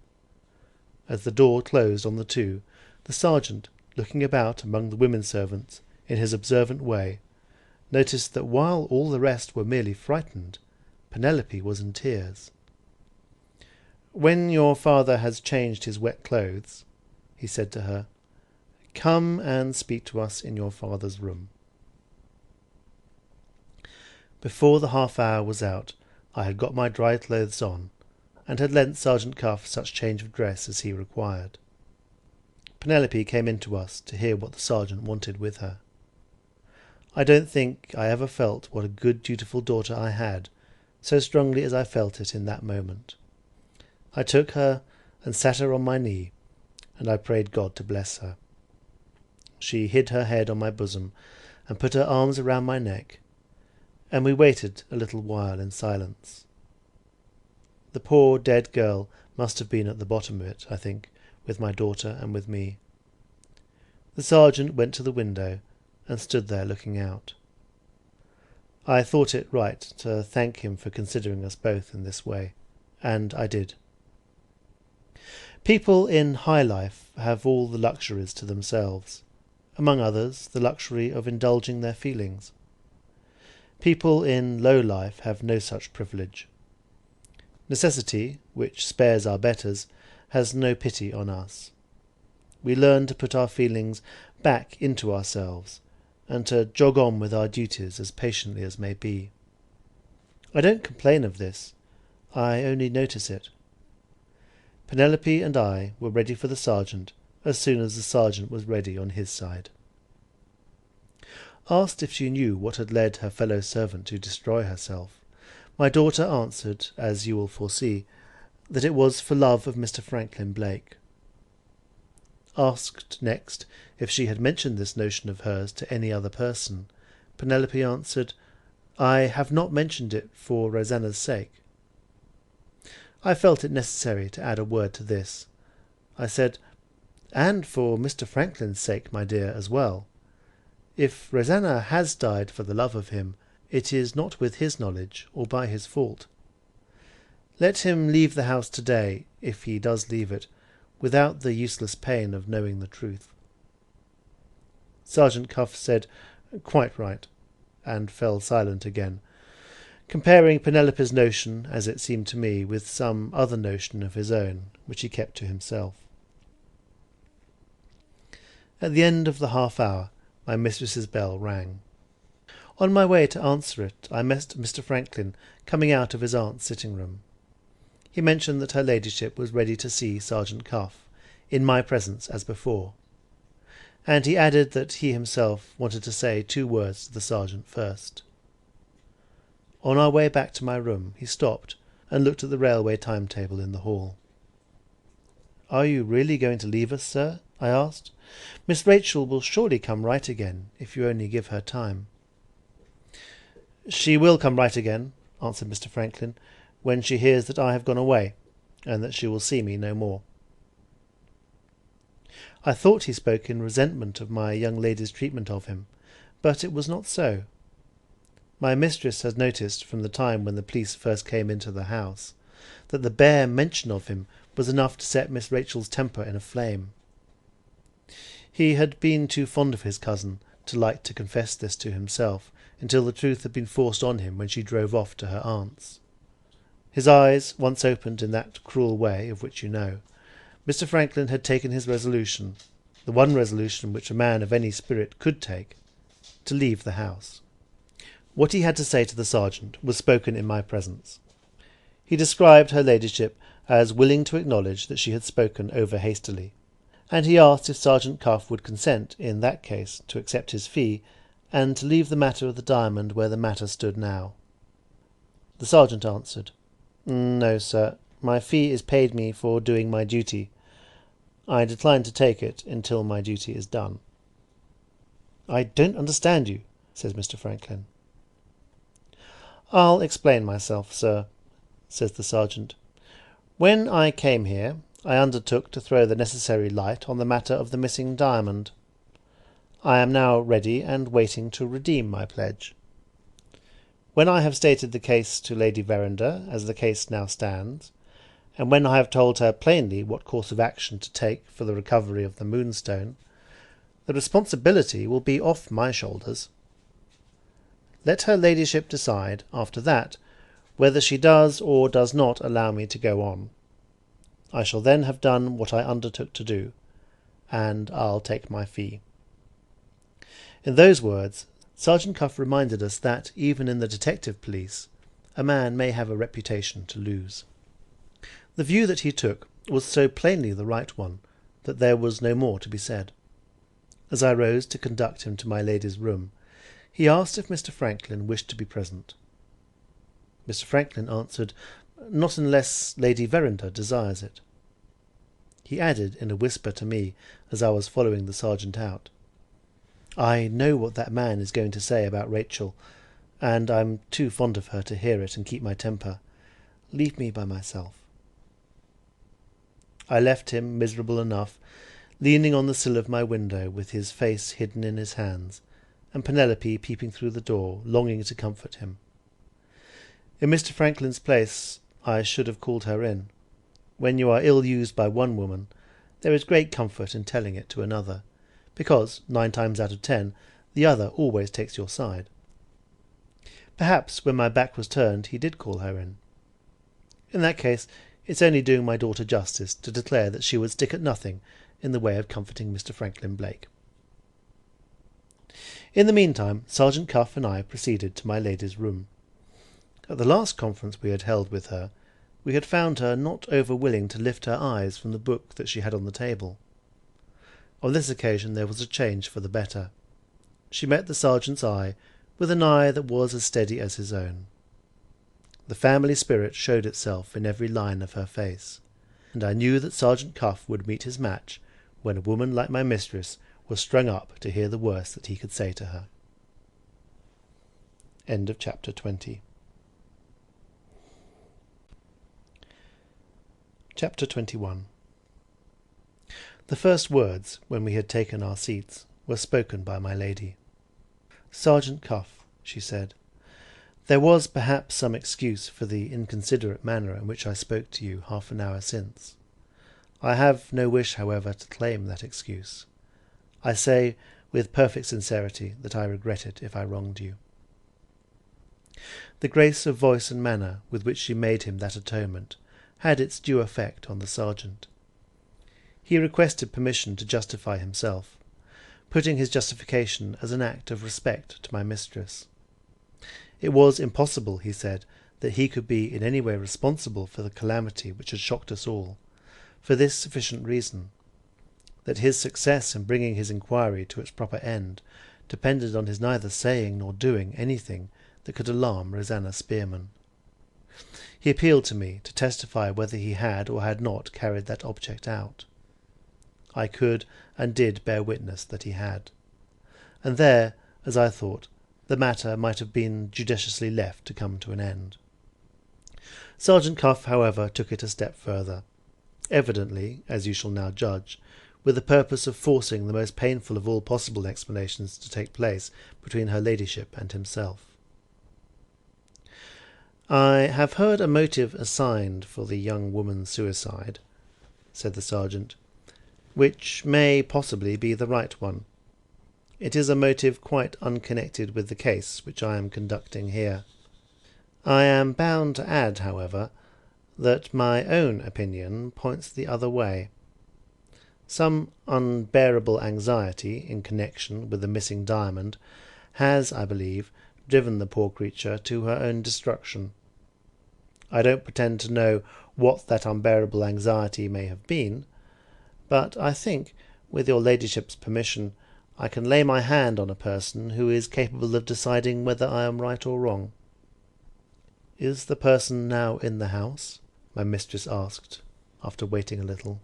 [SPEAKER 2] As the door closed on the two, the sergeant, looking about among the women servants in his observant way, noticed that while all the rest were merely frightened, Penelope was in tears. "When your father has changed his wet clothes," he said to her, "come and speak to us in your father's room." Before the half-hour was out, I had got my dry clothes on, and had lent Sergeant Cuff such change of dress as he required. Penelope came in to us to hear what the sergeant wanted with her. I don't think I ever felt what a good, dutiful daughter I had, so strongly as I felt it in that moment. I took her and sat her on my knee, and I prayed God to bless her. She hid her head on my bosom, and put her arms around my neck, and we waited a little while in silence. The poor dead girl must have been at the bottom of it, I think, with my daughter and with me. The sergeant went to the window and stood there looking out. I thought it right to thank him for considering us both in this way, and I did. People in high life have all the luxuries to themselves, among others the luxury of indulging their feelings. People in low life have no such privilege. Necessity, which spares our betters, has no pity on us. We learn to put our feelings back into ourselves, and to jog on with our duties as patiently as may be. I don't complain of this, I only notice it. Penelope and I were ready for the sergeant as soon as the sergeant was ready on his side. Asked if she knew what had led her fellow servant to destroy herself, my daughter answered, as you will foresee, that it was for love of Mr. Franklin Blake. Asked next if she had mentioned this notion of hers to any other person, Penelope answered, "I have not mentioned it for Rosanna's sake." I felt it necessary to add a word to this. I said, "And for Mr. Franklin's sake, my dear, as well. If Rosanna has died for the love of him, it is not with his knowledge or by his fault. Let him leave the house today, if he does leave it, without the useless pain of knowing the truth." Sergeant Cuff said, "Quite right," and fell silent again, comparing Penelope's notion, as it seemed to me, with some other notion of his own, which he kept to himself. At the end of the half-hour, my mistress's bell rang. On my way to answer it, I met Mr. Franklin coming out of his aunt's sitting-room. He mentioned that her ladyship was ready to see Sergeant Cuff, in my presence as before, and he added that he himself wanted to say 2 words to the sergeant first. On our way back to my room, he stopped and looked at the railway timetable in the hall. "Are you really going to leave us, sir?" I asked. "Miss Rachel will surely come right again, if you only give her time." "She will come right again," answered Mr. Franklin, "when she hears that I have gone away, and that she will see me no more." I thought he spoke in resentment of my young lady's treatment of him, but it was not so. My mistress had noticed from the time when the police first came into the house that the bare mention of him was enough to set Miss Rachel's temper in a flame. He had been too fond of his cousin to like to confess this to himself until the truth had been forced on him when she drove off to her aunt's. His eyes once opened in that cruel way of which you know, Mr. Franklin had taken his resolution, the one resolution which a man of any spirit could take, to leave the house. What he had to say to the sergeant was spoken in my presence. He described her ladyship as willing to acknowledge that she had spoken over hastily, and he asked if Sergeant Cuff would consent, in that case, to accept his fee, and to leave the matter of the diamond where the matter stood now. The sergeant answered, "No, sir. My fee is paid me for doing my duty. I decline to take it until my duty is done." "I don't understand you," says Mr. Franklin. "I'll explain myself, sir," says the sergeant. "When I came here, I undertook to throw the necessary light on the matter of the missing diamond. I am now ready and waiting to redeem my pledge. When I have stated the case to Lady Verinder, as the case now stands, and when I have told her plainly what course of action to take for the recovery of the Moonstone, the responsibility will be off my shoulders. Let her ladyship decide, after that, whether she does or does not allow me to go on. I shall then have done what I undertook to do, and I'll take my fee." In those words, Sergeant Cuff reminded us that, even in the detective police, a man may have a reputation to lose. The view that he took was so plainly the right one that there was no more to be said. As I rose to conduct him to my lady's room, he asked if Mr. Franklin wished to be present. Mr. Franklin answered, "Not unless Lady Verinder desires it." He added in a whisper to me as I was following the sergeant out, "I know what that man is going to say about Rachel, and I'm too fond of her to hear it and keep my temper. Leave me by myself." I left him miserable enough, leaning on the sill of my window with his face hidden in his hands, and Penelope peeping through the door, longing to comfort him. In Mr. Franklin's place, I should have called her in. When you are ill-used by one woman, there is great comfort in telling it to another, because, 9 times out of 10, the other always takes your side. Perhaps when my back was turned he did call her in. In that case, it's only doing my daughter justice to declare that she would stick at nothing in the way of comforting Mr. Franklin Blake. In the meantime, Sergeant Cuff and I proceeded to my lady's room. At the last conference we had held with her, we had found her not over-willing to lift her eyes from the book that she had on the table. On this occasion there was a change for the better. She met the sergeant's eye with an eye that was as steady as his own. The family spirit showed itself in every line of her face, and I knew that Sergeant Cuff would meet his match when a woman like my mistress was strung up to hear the worst that he could say to her. End of chapter 20. Chapter 21. The first words, when we had taken our seats, were spoken by my lady. "Sergeant Cuff," she said, "there was perhaps some excuse for the inconsiderate manner in which I spoke to you half an hour since. I have no wish, however, to claim that excuse. I say with perfect sincerity that I regret it if I wronged you." The grace of voice and manner with which she made him that atonement had its due effect on the sergeant. He requested permission to justify himself, putting his justification as an act of respect to my mistress. It was impossible, he said, that he could be in any way responsible for the calamity which had shocked us all, for this sufficient reason, that his success in bringing his inquiry to its proper end depended on his neither saying nor doing anything that could alarm Rosanna Spearman. He appealed to me to testify whether he had or had not carried that object out. I could and did bear witness that he had, and there, as I thought, the matter might have been judiciously left to come to an end. Sergeant Cuff, however, took it a step further, evidently, as you shall now judge, with the purpose of forcing the most painful of all possible explanations to take place between her ladyship and himself. "I have heard a motive assigned for the young woman's suicide," said the sergeant, "which may possibly be the right one. It is a motive quite unconnected with the case which I am conducting here. I am bound to add, however, that my own opinion points the other way. Some unbearable anxiety in connection with the missing diamond has, I believe, driven the poor creature to her own destruction. I don't pretend to know what that unbearable anxiety may have been, but I think, with your ladyship's permission, I can lay my hand on a person who is capable of deciding whether I am right or wrong." "Is the person now in the house?" my mistress asked, after waiting a little.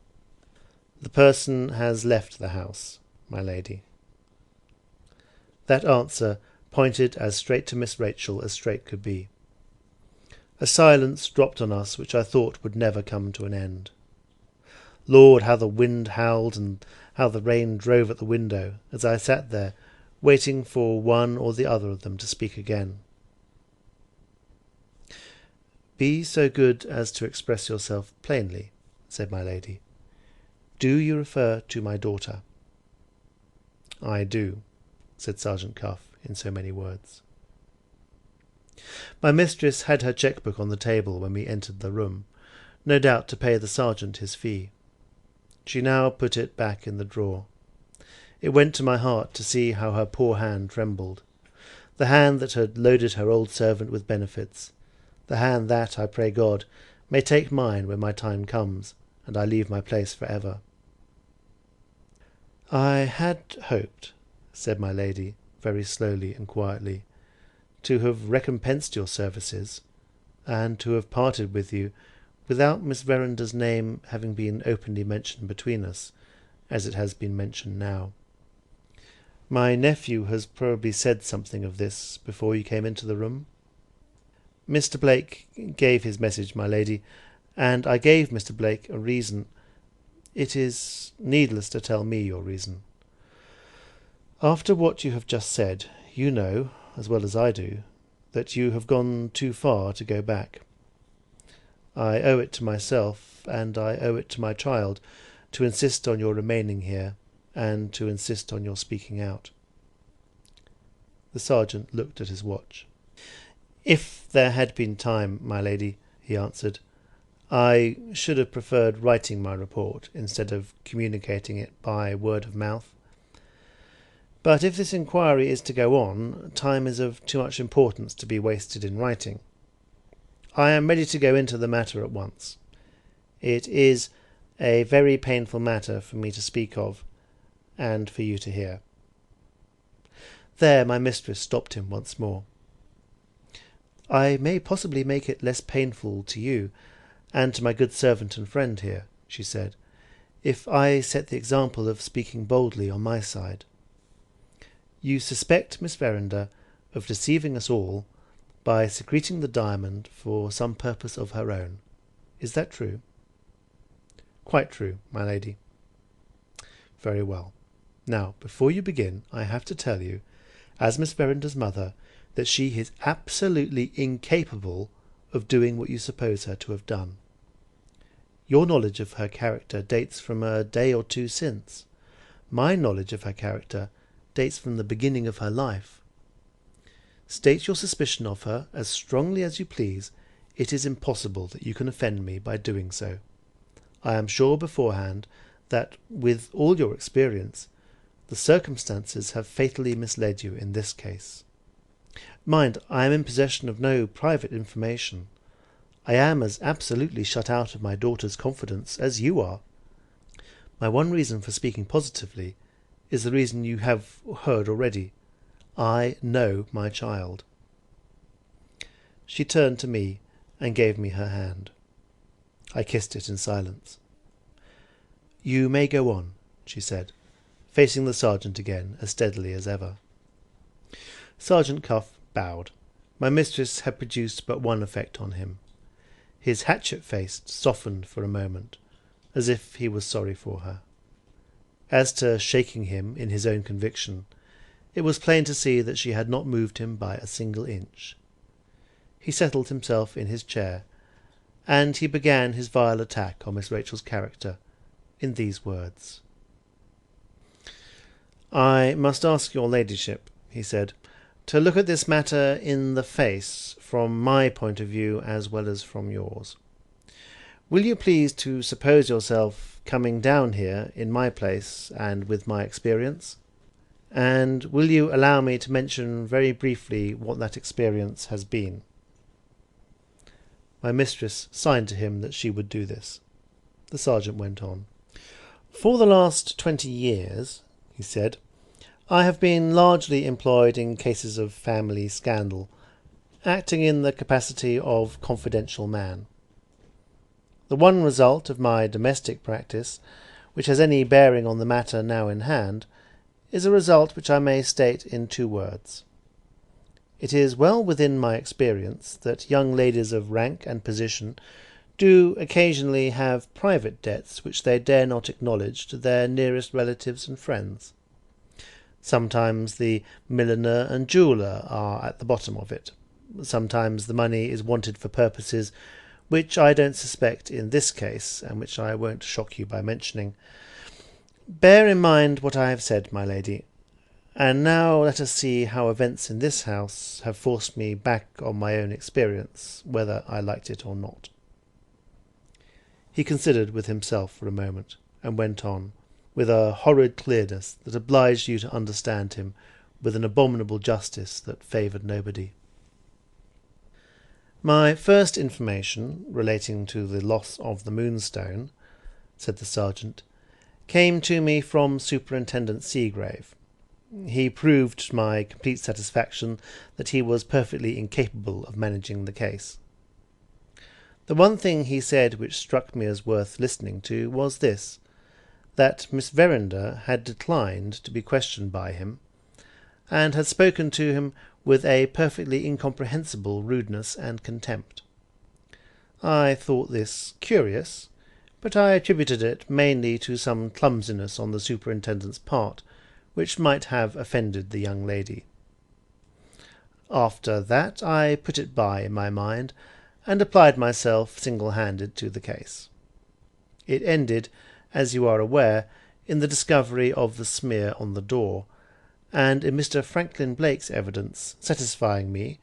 [SPEAKER 2] "The person has left the house, my lady." That answer pointed as straight to Miss Rachel as straight could be. A silence dropped on us which I thought would never come to an end. Lord, how the wind howled and how the rain drove at the window as I sat there, waiting for one or the other of them to speak again. "Be so good as to express yourself plainly," said my lady. "Do you refer to my daughter?" "I do," said Sergeant Cuff in so many words. My mistress had her cheque-book on the table when we entered the room, no doubt to pay the sergeant his fee. She now put it back in the drawer. It went to my heart to see how her poor hand trembled, the hand that had loaded her old servant with benefits, the hand that, I pray God, may take mine when my time comes, and I leave my place for ever. "I had hoped," said my lady, very slowly and quietly, "to have recompensed your services, and to have parted with you without Miss Verinder's name having been openly mentioned between us, as it has been mentioned now. My nephew has probably said something of this before you came into the room?" "Mr. Blake gave his message, my lady, and I gave Mr. Blake a reason. It is needless to tell me your reason. After what you have just said, you know, as well as I do, that you have gone too far to go back. I owe it to myself, and I owe it to my child, to insist on your remaining here, and to insist on your speaking out." The sergeant looked at his watch. "If there had been time, my lady," he answered, "I should have preferred writing my report instead of communicating it by word of mouth. But if this inquiry is to go on, time is of too much importance to be wasted in writing. I am ready to go into the matter at once. It is a very painful matter for me to speak of, and for you to hear." There my mistress stopped him once more. "I may possibly make it less painful to you, and to my good servant and friend here," she said, "if I set the example of speaking boldly on my side. You suspect Miss Verinder of deceiving us all by secreting the diamond for some purpose of her own. Is that true?" "Quite true, my lady." "Very well. Now, before you begin, I have to tell you, as Miss Verinder's mother, that she is absolutely incapable of doing what you suppose her to have done. Your knowledge of her character dates from a day or two since. My knowledge of her character dates from the beginning of her life. State your suspicion of her as strongly as you please, it is impossible that you can offend me by doing so. I am sure beforehand that, with all your experience, the circumstances have fatally misled you in this case. Mind, I am in possession of no private information. I am as absolutely shut out of my daughter's confidence as you are. My one reason for speaking positively is the reason you have heard already. I know my child." She turned to me and gave me her hand. I kissed it in silence. "You may go on," she said, facing the sergeant again as steadily as ever. Sergeant Cuff bowed. My mistress had produced but one effect on him. His hatchet face softened for a moment, as if he was sorry for her. As to shaking him in his own conviction, it was plain to see that she had not moved him by a single inch. He settled himself in his chair, and he began his vile attack on Miss Rachel's character in these words. "I must ask your ladyship," he said, "to look at this matter in the face, from my point of view as well as from yours. Will you please to suppose yourself coming down here in my place and with my experience? And will you allow me to mention very briefly what that experience has been?" My mistress signed to him that she would do this. The sergeant went on. "For the last 20 years," he said, I have been largely employed in cases of family scandal, acting in the capacity of confidential man. The one result of my domestic practice, which has any bearing on the matter now in hand, is a result which I may state in 2 words. It is well within my experience that young ladies of rank and position do occasionally have private debts which they dare not acknowledge to their nearest relatives and friends. Sometimes the milliner and jeweller are at the bottom of it. Sometimes the money is wanted for purposes which I don't suspect in this case, and which I won't shock you by mentioning. Bear in mind what I have said, my lady, and now let us see how events in this house have forced me back on my own experience, whether I liked it or not. He considered with himself for a moment, and went on, with a horrid clearness that obliged you to understand him, with an abominable justice that favoured nobody. My first information relating to the loss of the Moonstone, said the sergeant, came to me from Superintendent Seagrave. He proved to my complete satisfaction that he was perfectly incapable of managing the case. The one thing he said which struck me as worth listening to was this, that Miss Verinder had declined to be questioned by him, and had spoken to him with a perfectly incomprehensible rudeness and contempt. I thought this curious, but I attributed it mainly to some clumsiness on the superintendent's part, which might have offended the young lady. After that I put it by in my mind, and applied myself single-handed to the case. It ended, as you are aware, in the discovery of the smear on the door, and in Mr. Franklin Blake's evidence satisfying me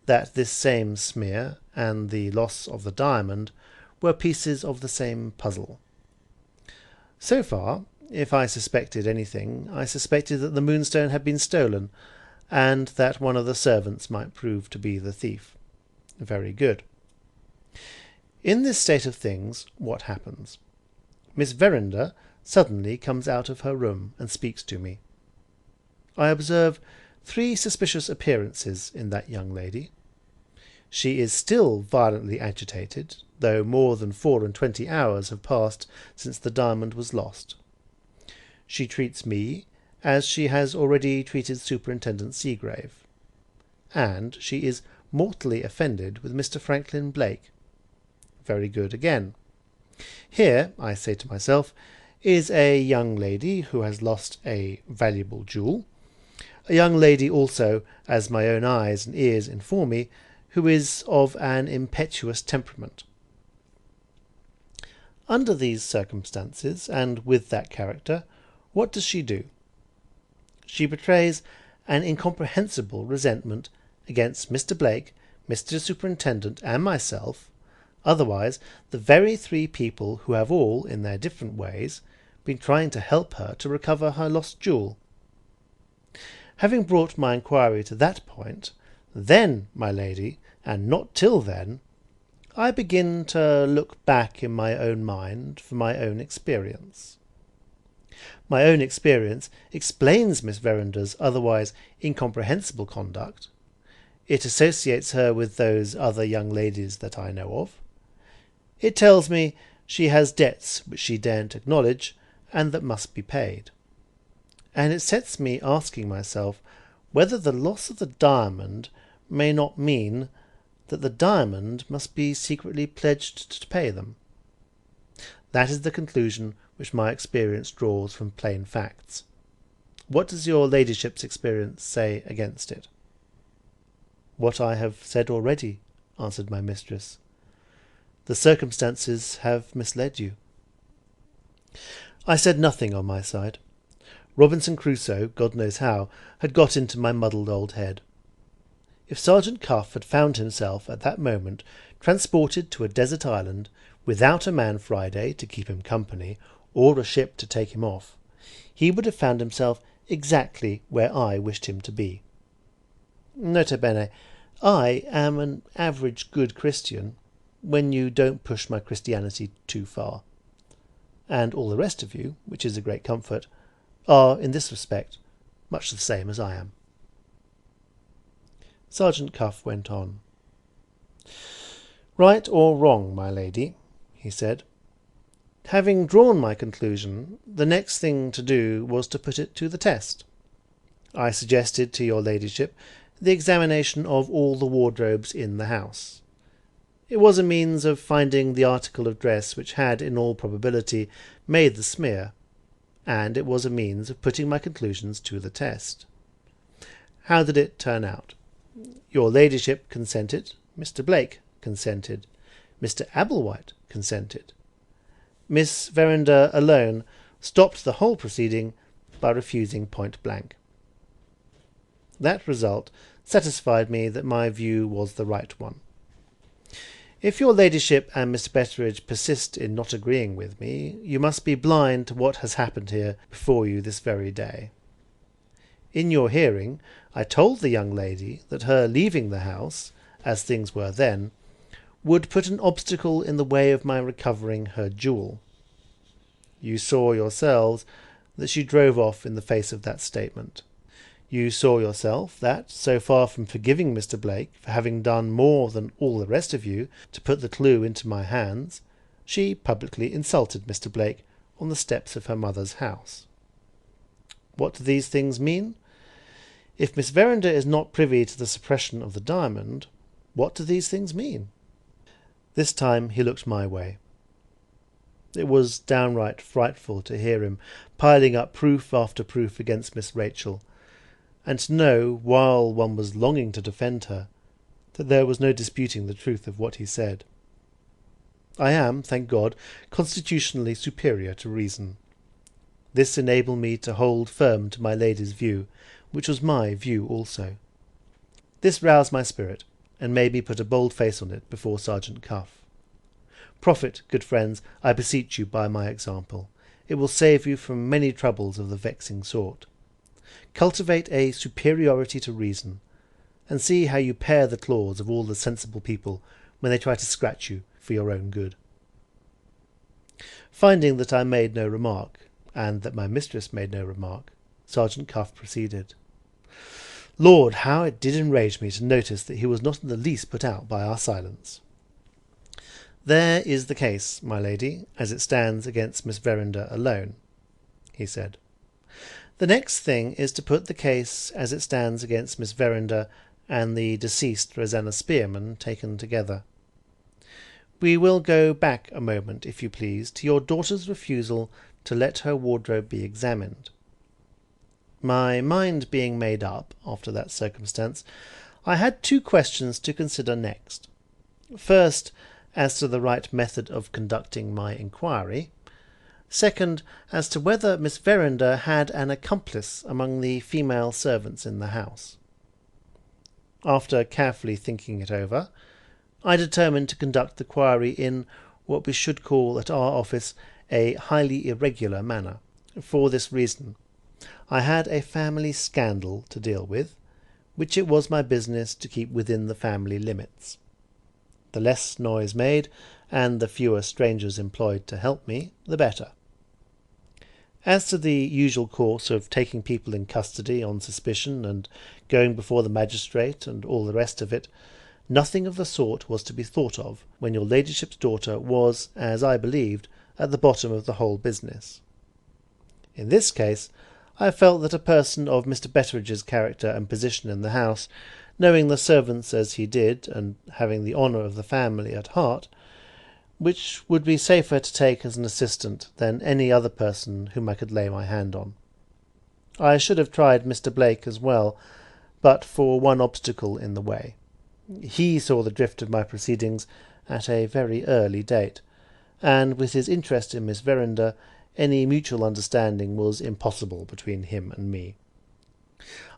[SPEAKER 2] that this same smear and the loss of the diamond were pieces of the same puzzle. So far, if I suspected anything, I suspected that the Moonstone had been stolen, and that one of the servants might prove to be the thief. Very good. In this state of things, what happens? Miss Verinder suddenly comes out of her room and speaks to me. I observe 3 suspicious appearances in that young lady. She is still violently agitated, though more than 24 hours have passed since the diamond was lost. She treats me as she has already treated Superintendent Seagrave, and she is mortally offended with Mr. Franklin Blake. Very good again. Here, I say to myself, is a young lady who has lost a valuable jewel, a young lady also, as my own eyes and ears inform me, who is of an impetuous temperament. Under these circumstances, and with that character, what does she do? She betrays an incomprehensible resentment against Mr. Blake, Mr. Superintendent, and myself, otherwise the very 3 people who have all, in their different ways, been trying to help her to recover her lost jewel. Having brought my inquiry to that point, then, my lady, and not till then, I begin to look back in my own mind for my own experience. My own experience explains Miss Verinder's otherwise incomprehensible conduct. It associates her with those other young ladies that I know of. It tells me she has debts which she daren't acknowledge, and that must be paid. And it sets me asking myself whether the loss of the diamond may not mean that the diamond must be secretly pledged to pay them. That is the conclusion which my experience draws from plain facts. What does your ladyship's experience say against it? What I have said already, answered my mistress. The circumstances have misled you. I said nothing on my side. Robinson Crusoe, God knows how, had got into my muddled old head. If Sergeant Cuff had found himself at that moment transported to a desert island, without a man Friday to keep him company, or a ship to take him off, he would have found himself exactly where I wished him to be. Nota bene, I am an average good Christian, when you don't push my Christianity too far. And all the rest of you, which is a great comfort, are, in this respect, much the same as I am. Sergeant Cuff went on. "Right or wrong, my lady," he said. "Having drawn my conclusion, the next thing to do was to put it to the test. I suggested to your ladyship the examination of all the wardrobes in the house. It was a means of finding the article of dress which had, in all probability, made the smear, and it was a means of putting my conclusions to the test. How did it turn out? Your ladyship consented, Mr. Blake consented, Mr. Ablewhite consented. Miss Verinder alone stopped the whole proceeding by refusing point blank. That result satisfied me that my view was the right one. If your ladyship and Mr. Betteredge persist in not agreeing with me, you must be blind to what has happened here before you this very day. In your hearing, I told the young lady that her leaving the house, as things were then, would put an obstacle in the way of my recovering her jewel. You saw yourselves that she drove off in the face of that statement. You saw yourself that, so far from forgiving Mr. Blake for having done more than all the rest of you to put the clue into my hands, she publicly insulted Mr. Blake on the steps of her mother's house. What do these things mean? If Miss Verinder is not privy to the suppression of the diamond, what do these things mean?" This time he looked my way. It was downright frightful to hear him piling up proof after proof against Miss Rachel, and to know, while one was longing to defend her, that there was no disputing the truth of what he said. I am, thank God, constitutionally superior to reason. This enabled me to hold firm to my lady's view, which was my view also. This roused my spirit, and made me put a bold face on it before Sergeant Cuff. Profit, good friends, I beseech you, by my example. It will save you from many troubles of the vexing sort. Cultivate a superiority to reason, and see how you pare the claws of all the sensible people when they try to scratch you for your own good." Finding that I made no remark, and that my mistress made no remark, Sergeant Cuff proceeded. "Lord, how it did enrage me to notice that he was not in the least put out by our silence. There is the case, my lady, as it stands against Miss Verinder alone," he said. "The next thing is to put the case as it stands against Miss Verinder and the deceased Rosanna Spearman taken together. We will go back a moment, if you please, to your daughter's refusal to let her wardrobe be examined. My mind being made up, after that circumstance, I had two questions to consider next. First, as to the right method of conducting my inquiry. Second, as to whether Miss Verinder had an accomplice among the female servants in the house. After carefully thinking it over, I determined to conduct the query in what we should call at our office a highly irregular manner. For this reason, I had a family scandal to deal with, which it was my business to keep within the family limits. The less noise made, and the fewer strangers employed to help me, the better. As to the usual course of taking people in custody on suspicion and going before the magistrate and all the rest of it, nothing of the sort was to be thought of when your ladyship's daughter was, as I believed, at the bottom of the whole business. In this case, I felt that a person of Mr. Betteredge's character and position in the house, knowing the servants as he did, and having the honour of the family at heart, which would be safer to take as an assistant than any other person whom I could lay my hand on. I should have tried Mr. Blake as well, but for one obstacle in the way. He saw the drift of my proceedings at a very early date, and with his interest in Miss Verinder, any mutual understanding was impossible between him and me.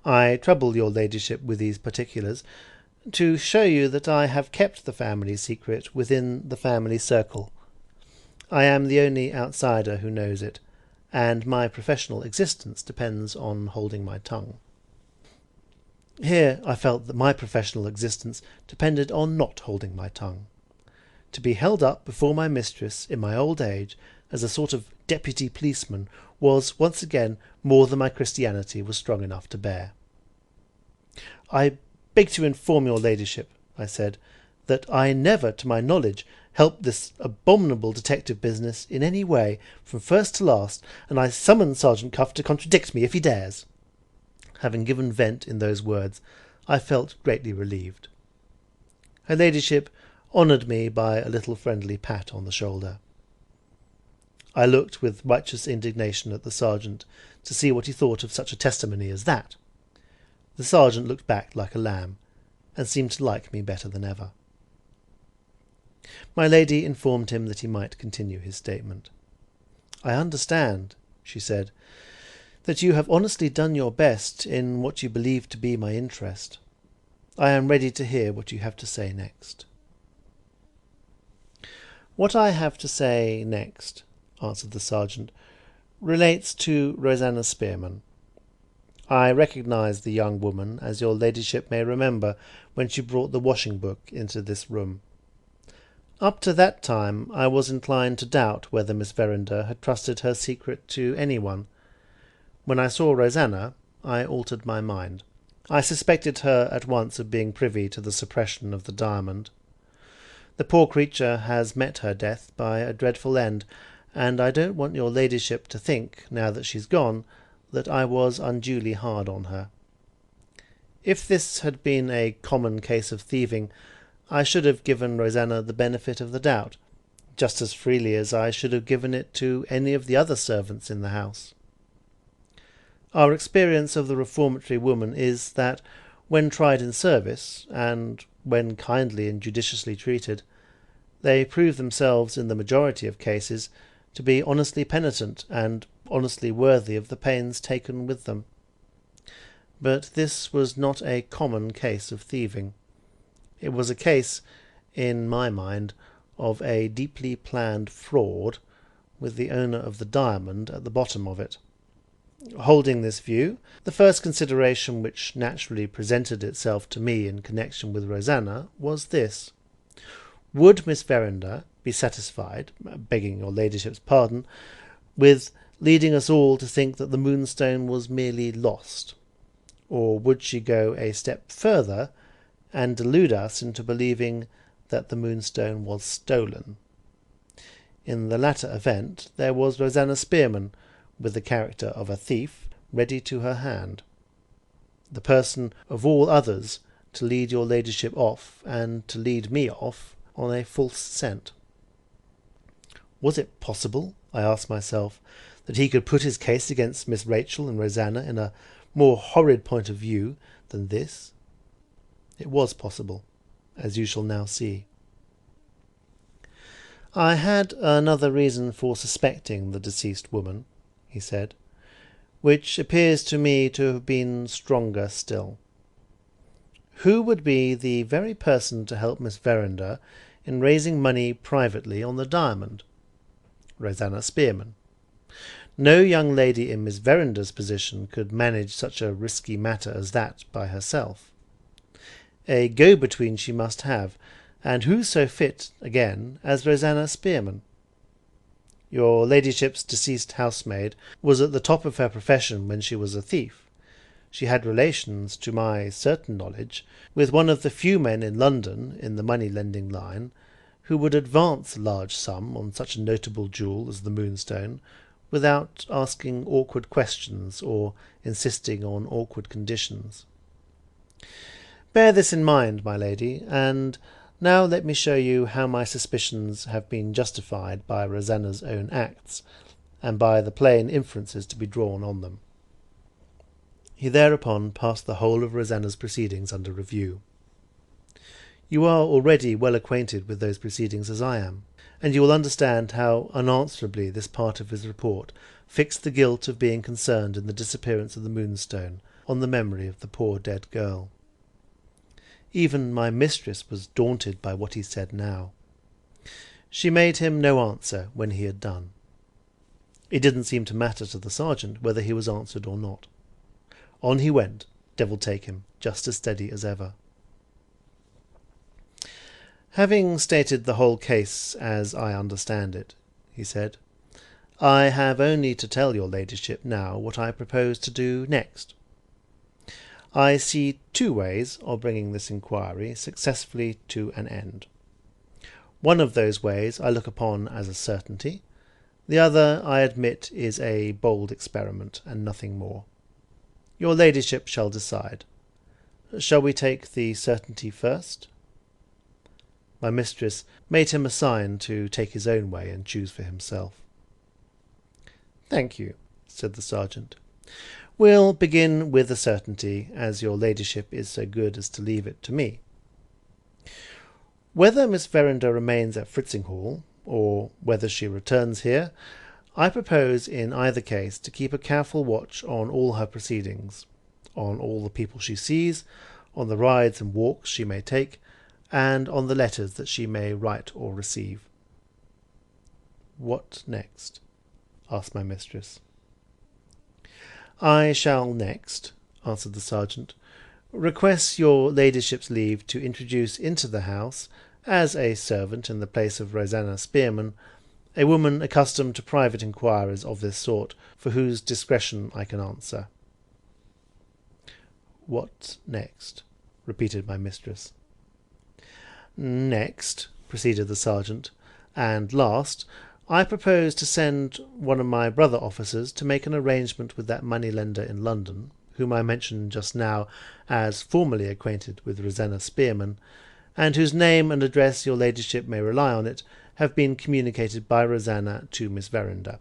[SPEAKER 2] I trouble your ladyship with these particulars to show you that I have kept the family secret within the family circle. I am the only outsider who knows it, and my professional existence depends on holding my tongue. Here I felt that my professional existence depended on not holding my tongue. To be held up before my mistress in my old age as a sort of deputy policeman was once again more than my Christianity was strong enough to bear. "I beg to inform your ladyship," I said, "that I never, to my knowledge, helped this abominable detective business in any way, from first to last, and I summon Sergeant Cuff to contradict me if he dares." Having given vent in those words, I felt greatly relieved. Her ladyship honoured me by a little friendly pat on the shoulder. I looked with righteous indignation at the sergeant to see what he thought of such a testimony as that. The sergeant looked back like a lamb, and seemed to like me better than ever. My lady informed him that he might continue his statement. "I understand," she said, "that you have honestly done your best in what you believe to be my interest. I am ready to hear what you have to say next." "What I have to say next," answered the sergeant, "relates to Rosanna Spearman. I recognise the young woman, as your ladyship may remember, when she brought the washing book into this room. Up to that time I was inclined to doubt whether Miss Verinder had trusted her secret to anyone. When I saw Rosanna, I altered my mind. I suspected her at once of being privy to the suppression of the diamond. The poor creature has met her death by a dreadful end, and I don't want your ladyship to think, now that she's gone, that I was unduly hard on her. If this had been a common case of thieving, I should have given Rosanna the benefit of the doubt, just as freely as I should have given it to any of the other servants in the house. Our experience of the reformatory woman is that, when tried in service, and when kindly and judiciously treated, they prove themselves in the majority of cases to be honestly penitent and honestly worthy of the pains taken with them. But this was not a common case of thieving. It was a case, in my mind, of a deeply planned fraud, with the owner of the diamond at the bottom of it. Holding this view, the first consideration which naturally presented itself to me in connection with Rosanna was this: would Miss Verinder be satisfied, begging your ladyship's pardon, with leading us all to think that the Moonstone was merely lost? Or would she go a step further and delude us into believing that the Moonstone was stolen? In the latter event there was Rosanna Spearman, with the character of a thief, ready to her hand, the person of all others to lead your ladyship off, and to lead me off, on a false scent. Was it possible, I asked myself, that he could put his case against Miss Rachel and Rosanna in a more horrid point of view than this? It was possible, as you shall now see. "I had another reason for suspecting the deceased woman," he said, "which appears to me to have been stronger still. Who would be the very person to help Miss Verinder in raising money privately on the diamond? Rosanna Spearman. No young lady in Miss Verinder's position could manage such a risky matter as that by herself. A go-between she must have, and who so fit, again, as Rosanna Spearman? Your ladyship's deceased housemaid was at the top of her profession when she was a thief. She had relations, to my certain knowledge, with one of the few men in London, in the money-lending line, who would advance a large sum on such a notable jewel as the Moonstone, without asking awkward questions or insisting on awkward conditions. Bear this in mind, my lady, and now let me show you how my suspicions have been justified by Rosanna's own acts, and by the plain inferences to be drawn on them." He thereupon passed the whole of Rosanna's proceedings under review. You are already well acquainted with those proceedings as I am, and you will understand how unanswerably this part of his report fixed the guilt of being concerned in the disappearance of the Moonstone on the memory of the poor dead girl. Even my mistress was daunted by what he said now. She made him no answer when he had done. It didn't seem to matter to the sergeant whether he was answered or not. On he went, devil take him, just as steady as ever. "Having stated the whole case as I understand it," he said, I have only to tell your ladyship now what I propose to do next. I see two ways of bringing this inquiry successfully to an end. One of those ways I look upon as a certainty. The other, I admit, is a bold experiment, and nothing more. Your ladyship shall decide. Shall we take the certainty first? My mistress made him a sign to take his own way and choose for himself. "Thank you," said the sergeant. "We'll begin with the certainty, as your ladyship is so good as to leave it to me. Whether Miss Verinder remains at Fritzinghall, or whether she returns here, I propose in either case to keep a careful watch on all her proceedings, on all the people she sees, on the rides and walks she may take, and on the letters that she may write or receive." "What next?" asked my mistress. "I shall next," answered the sergeant, "request your ladyship's leave to introduce into the house, as a servant in the place of Rosanna Spearman, a woman accustomed to private inquiries of this sort, for whose discretion I can answer." "What next?" repeated my mistress. "Next," proceeded the sergeant, "and last, I propose to send one of my brother officers to make an arrangement with that money-lender in London, whom I mentioned just now as formerly acquainted with Rosanna Spearman, and whose name and address, your ladyship may rely on it, have been communicated by Rosanna to Miss Verinder.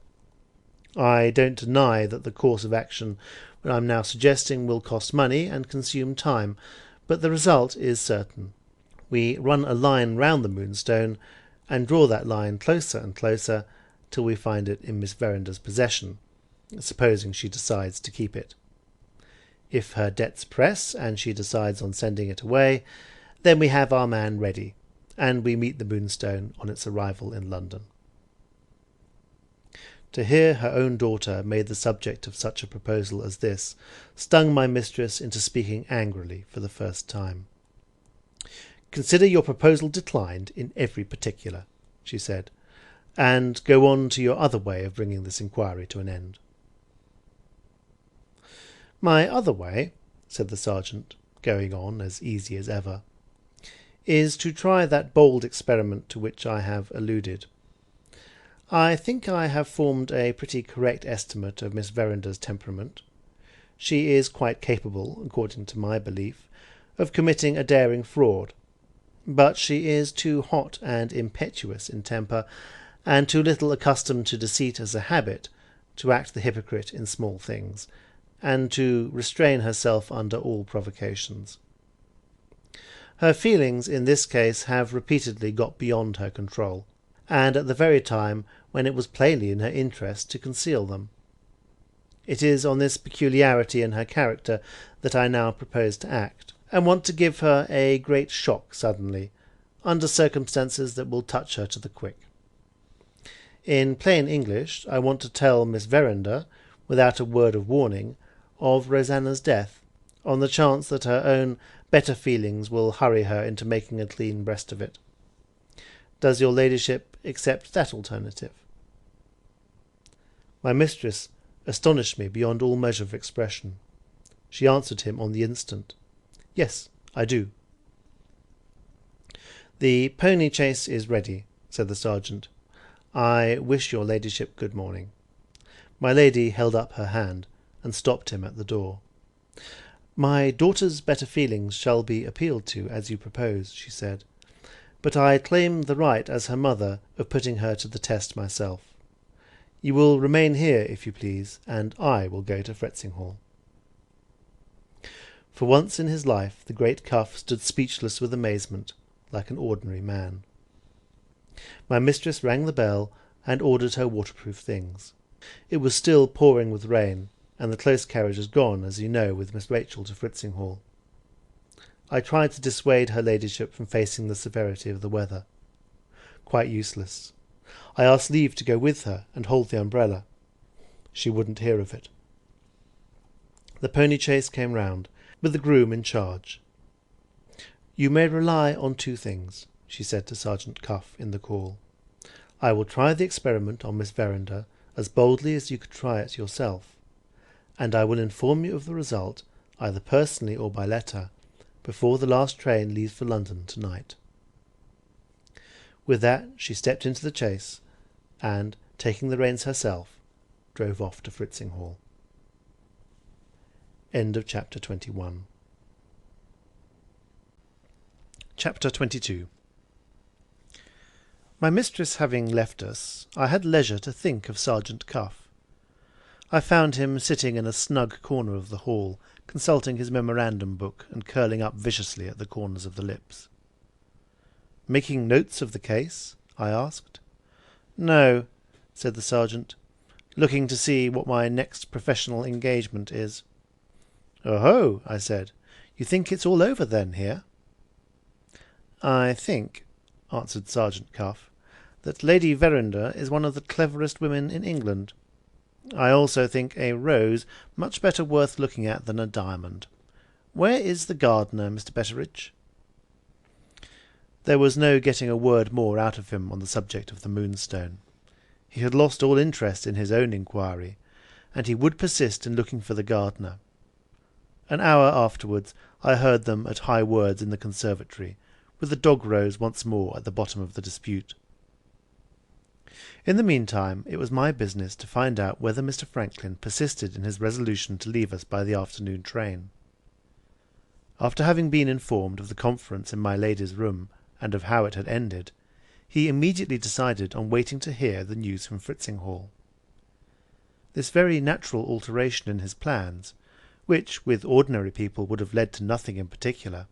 [SPEAKER 2] I don't deny that the course of action which I am now suggesting will cost money and consume time, but the result is certain. We run a line round the Moonstone, and draw that line closer and closer till we find it in Miss Verinder's possession, supposing she decides to keep it. If her debts press, and she decides on sending it away, then we have our man ready, and we meet the Moonstone on its arrival in London." To hear her own daughter made the subject of such a proposal as this stung my mistress into speaking angrily for the first time. "Consider your proposal declined in every particular," she said, "and go on to your other way of bringing this inquiry to an end." "My other way," said the sergeant, going on as easy as ever, "is to try that bold experiment to which I have alluded. I think I have formed a pretty correct estimate of Miss Verinder's temperament. She is quite capable, according to my belief, of committing a daring fraud, but she is too hot and impetuous in temper, and too little accustomed to deceit as a habit, to act the hypocrite in small things, and to restrain herself under all provocations. Her feelings in this case have repeatedly got beyond her control, and at the very time when it was plainly in her interest to conceal them. It is on this peculiarity in her character that I now propose to act, and want to give her a great shock suddenly, under circumstances that will touch her to the quick. In plain English, I want to tell Miss Verinder, without a word of warning, of Rosanna's death, on the chance that her own better feelings will hurry her into making a clean breast of it. Does your ladyship accept that alternative?" My mistress astonished me beyond all measure of expression. She answered him on the instant, "Yes, I do." "The pony chaise is ready," said the sergeant. "I wish your ladyship good morning." My lady held up her hand, and stopped him at the door. "My daughter's better feelings shall be appealed to, as you propose," she said, "but I claim the right, as her mother, of putting her to the test myself. You will remain here, if you please, and I will go to Fritzinghall." For once in his life the great Cuff stood speechless with amazement, like an ordinary man. My mistress rang the bell, and ordered her waterproof things. It was still pouring with rain, and the close carriage has gone, as you know, with Miss Rachel to Fritzinghall. I tried to dissuade her ladyship from facing the severity of the weather. Quite useless. I asked leave to go with her and hold the umbrella. She wouldn't hear of it. The pony chaise came round, with the groom in charge. "You may rely on two things," she said to Sergeant Cuff in the call. "I will try the experiment on Miss Verinder as boldly as you could try it yourself, and I will inform you of the result, either personally or by letter, before the last train leaves for London tonight." With that she stepped into the chaise, and, taking the reins herself, drove off to Fritzing End of chapter 21. Chapter 22. My mistress having left us, I had leisure to think of Sergeant Cuff. I found him sitting in a snug corner of the hall, consulting his memorandum book and curling up viciously at the corners of the lips. "Making notes of the case?" I asked. "No," said the sergeant, "looking to see what my next professional engagement is." "Oh-ho," I said, "you think it's all over then here?" "I think," answered Sergeant Cuff, "that Lady Verinder is one of the cleverest women in England. I also think a rose much better worth looking at than a diamond. Where is the gardener, Mr. Betteridge?" There was no getting a word more out of him on the subject of the Moonstone. He had lost all interest in his own inquiry, and he would persist in looking for the gardener. An hour afterwards I heard them at high words in the conservatory, with the dog rose once more at the bottom of the dispute. In the meantime it was my business to find out whether Mr. Franklin persisted in his resolution to leave us by the afternoon train. After having been informed of the conference in my lady's room, and of how it had ended, he immediately decided on waiting to hear the news from Fritzing. This very natural alteration in his plans, which with ordinary people would have led to nothing in particular,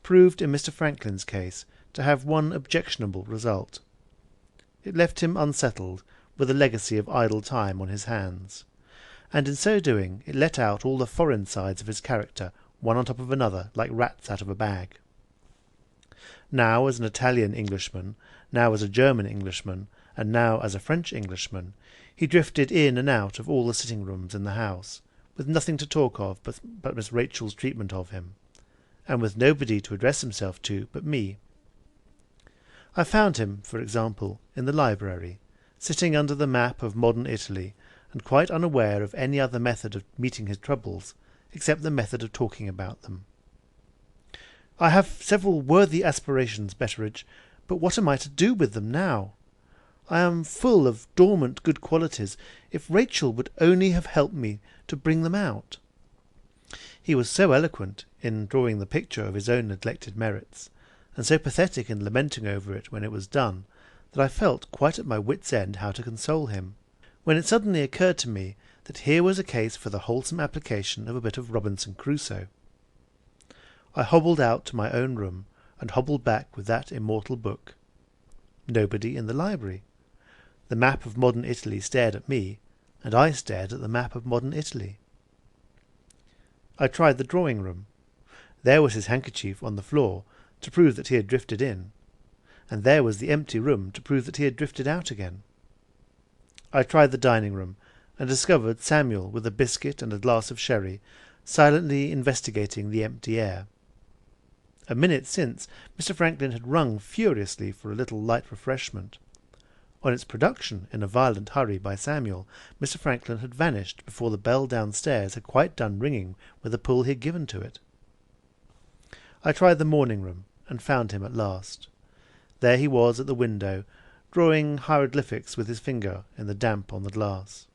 [SPEAKER 2] proved in Mr. Franklin's case to have one objectionable result. It left him unsettled, with a legacy of idle time on his hands, and in so doing it let out all the foreign sides of his character one on top of another like rats out of a bag. Now as an Italian Englishman, now as a German Englishman, and now as a French Englishman, he drifted in and out of all the sitting-rooms in the house, with nothing to talk of but Miss Rachel's treatment of him, and with nobody to address himself to but me. I found him, for example, in the library, sitting under the map of modern Italy, and quite unaware of any other method of meeting his troubles, except the method of talking about them. "I have several worthy aspirations, Betteridge, but what am I to do with them now? I am full of dormant good qualities. If Rachel would only have helped me to bring them out." He was so eloquent in drawing the picture of his own neglected merits, and so pathetic in lamenting over it when it was done, that I felt quite at my wits' end how to console him, when it suddenly occurred to me that here was a case for the wholesome application of a bit of Robinson Crusoe. I hobbled out to my own room, and hobbled back with that immortal book. Nobody in the library. The map of modern Italy stared at me, and I stared at the map of modern Italy. I tried the drawing-room. There was his handkerchief on the floor, to prove that he had drifted in, and there was the empty room to prove that he had drifted out again. I tried the dining-room, and discovered Samuel with a biscuit and a glass of sherry, silently investigating the empty air. A minute since, Mr. Franklin had rung furiously for a little light refreshment. On its production in a violent hurry by Samuel, Mr. Franklin had vanished before the bell downstairs had quite done ringing with the pull he had given to it. I tried the morning-room, and found him at last. There he was at the window, drawing hieroglyphics with his finger in the damp on the glass.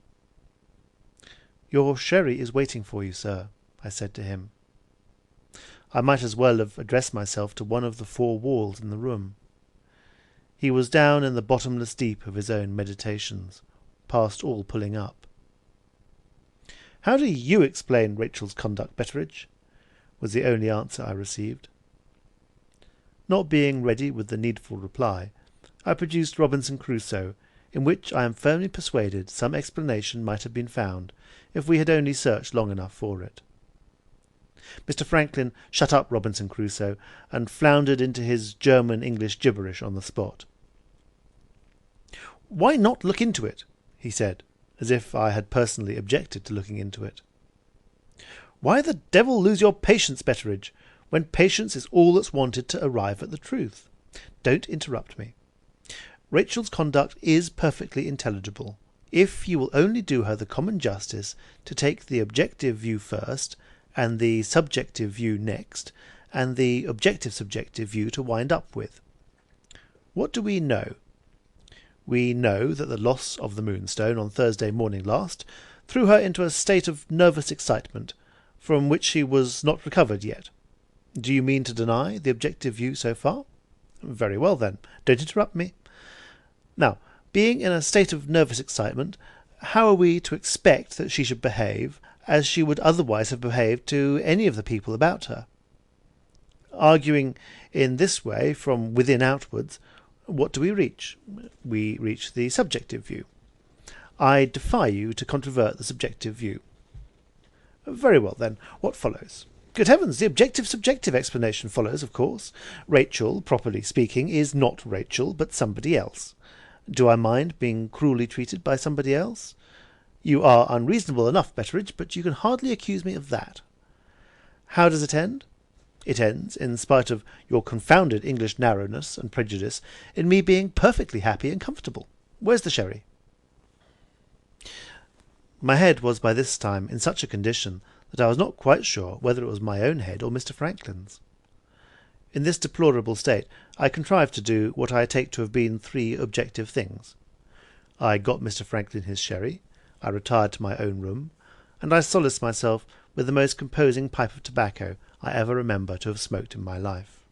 [SPEAKER 2] "Your sherry is waiting for you, sir," I said to him. I might as well have addressed myself to one of the four walls in the room. He was down in the bottomless deep of his own meditations, past all pulling up. "How do you explain Rachel's conduct, Betteridge?" was the only answer I received. Not being ready with the needful reply, I produced Robinson Crusoe, in which I am firmly persuaded some explanation might have been found, if we had only searched long enough for it. Mr. Franklin shut up Robinson Crusoe, and floundered into his German-English gibberish on the spot. "Why not look into it?" he said, as if I had personally objected to looking into it. "Why the devil lose your patience, Betteridge, when patience is all that's wanted to arrive at the truth? Don't interrupt me. Rachel's conduct is perfectly intelligible. If you will only do her the common justice to take the objective view first, and the subjective view next, and the objective-subjective view to wind up with. What do we know? We know that the loss of the Moonstone on Thursday morning last threw her into a state of nervous excitement, from which she was not recovered yet. Do you mean to deny the objective view so far? Very well, then. Don't interrupt me. Now, being in a state of nervous excitement, how are we to expect that she should behave as she would otherwise have behaved to any of the people about her? Arguing in this way from within outwards, what do we reach? We reach the subjective view. I defy you to controvert the subjective view. Very well, then. What follows? Good heavens, the objective-subjective explanation follows, of course. Rachel, properly speaking, is not Rachel, but somebody else. Do I mind being cruelly treated by somebody else? You are unreasonable enough, Betteridge, but you can hardly accuse me of that. How does it end? It ends, in spite of your confounded English narrowness and prejudice, in me being perfectly happy and comfortable. Where's the sherry? My head was by this time in such a condition that I was not quite sure whether it was my own head or Mr. Franklin's. In this deplorable state I contrived to do what I take to have been 3 objective things. I got Mr. Franklin his sherry, I retired to my own room, and I solaced myself with the most composing pipe of tobacco I ever remember to have smoked in my life.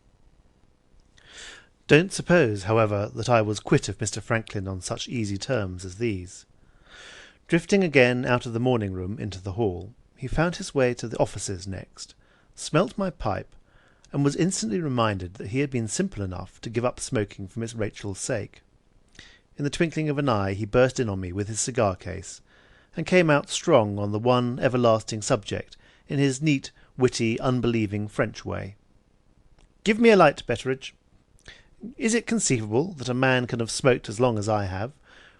[SPEAKER 2] Don't suppose, however, that I was quit of Mr. Franklin on such easy terms as these. Drifting again out of the morning-room into the hall, he found his way to the offices next, smelt my pipe, and was instantly reminded that he had been simple enough to give up smoking for Miss Rachel's sake. In the twinkling of an eye he burst in on me with his cigar-case, and came out strong on the one everlasting subject in his neat, witty, unbelieving French way. "Give me a light, Betteridge. Is it conceivable that a man can have smoked as long as I have,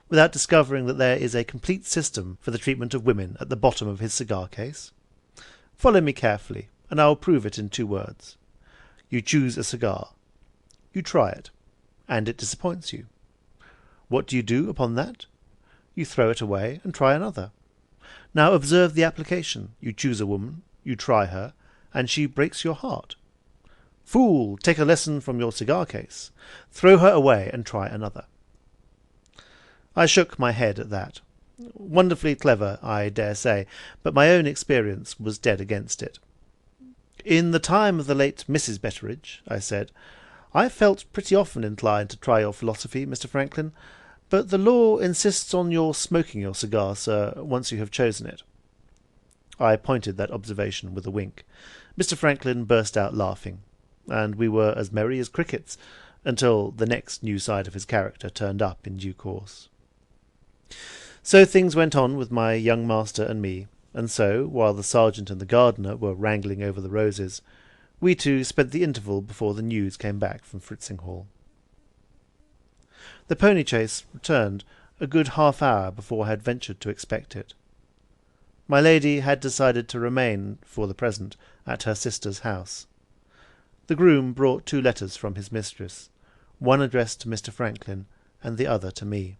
[SPEAKER 2] without discovering that there is a complete system for the treatment of women at the bottom of his cigar-case? Follow me carefully, and I will prove it in 2 words. You choose a cigar. You try it, and it disappoints you. What do you do upon that? You throw it away and try another. Now observe the application. You choose a woman, you try her, and she breaks your heart. Fool, take a lesson from your cigar-case. Throw her away and try another." I shook my head at that. Wonderfully clever, I dare say, but my own experience was dead against it. "In the time of the late Mrs. Betteridge," I said, "I felt pretty often inclined to try your philosophy, Mr. Franklin, but the law insists on your smoking your cigar, sir, once you have chosen it." I pointed that observation with a wink. Mr. Franklin burst out laughing, and we were as merry as crickets, until the next new side of his character turned up in due course. So things went on with my young master and me, and so, while the sergeant and the gardener were wrangling over the roses, we 2 spent the interval before the news came back from Fritzinghall. The pony chaise returned a good half-hour before I had ventured to expect it. My lady had decided to remain, for the present, at her sister's house. The groom brought 2 letters from his mistress, one addressed to Mr. Franklin, and the other to me.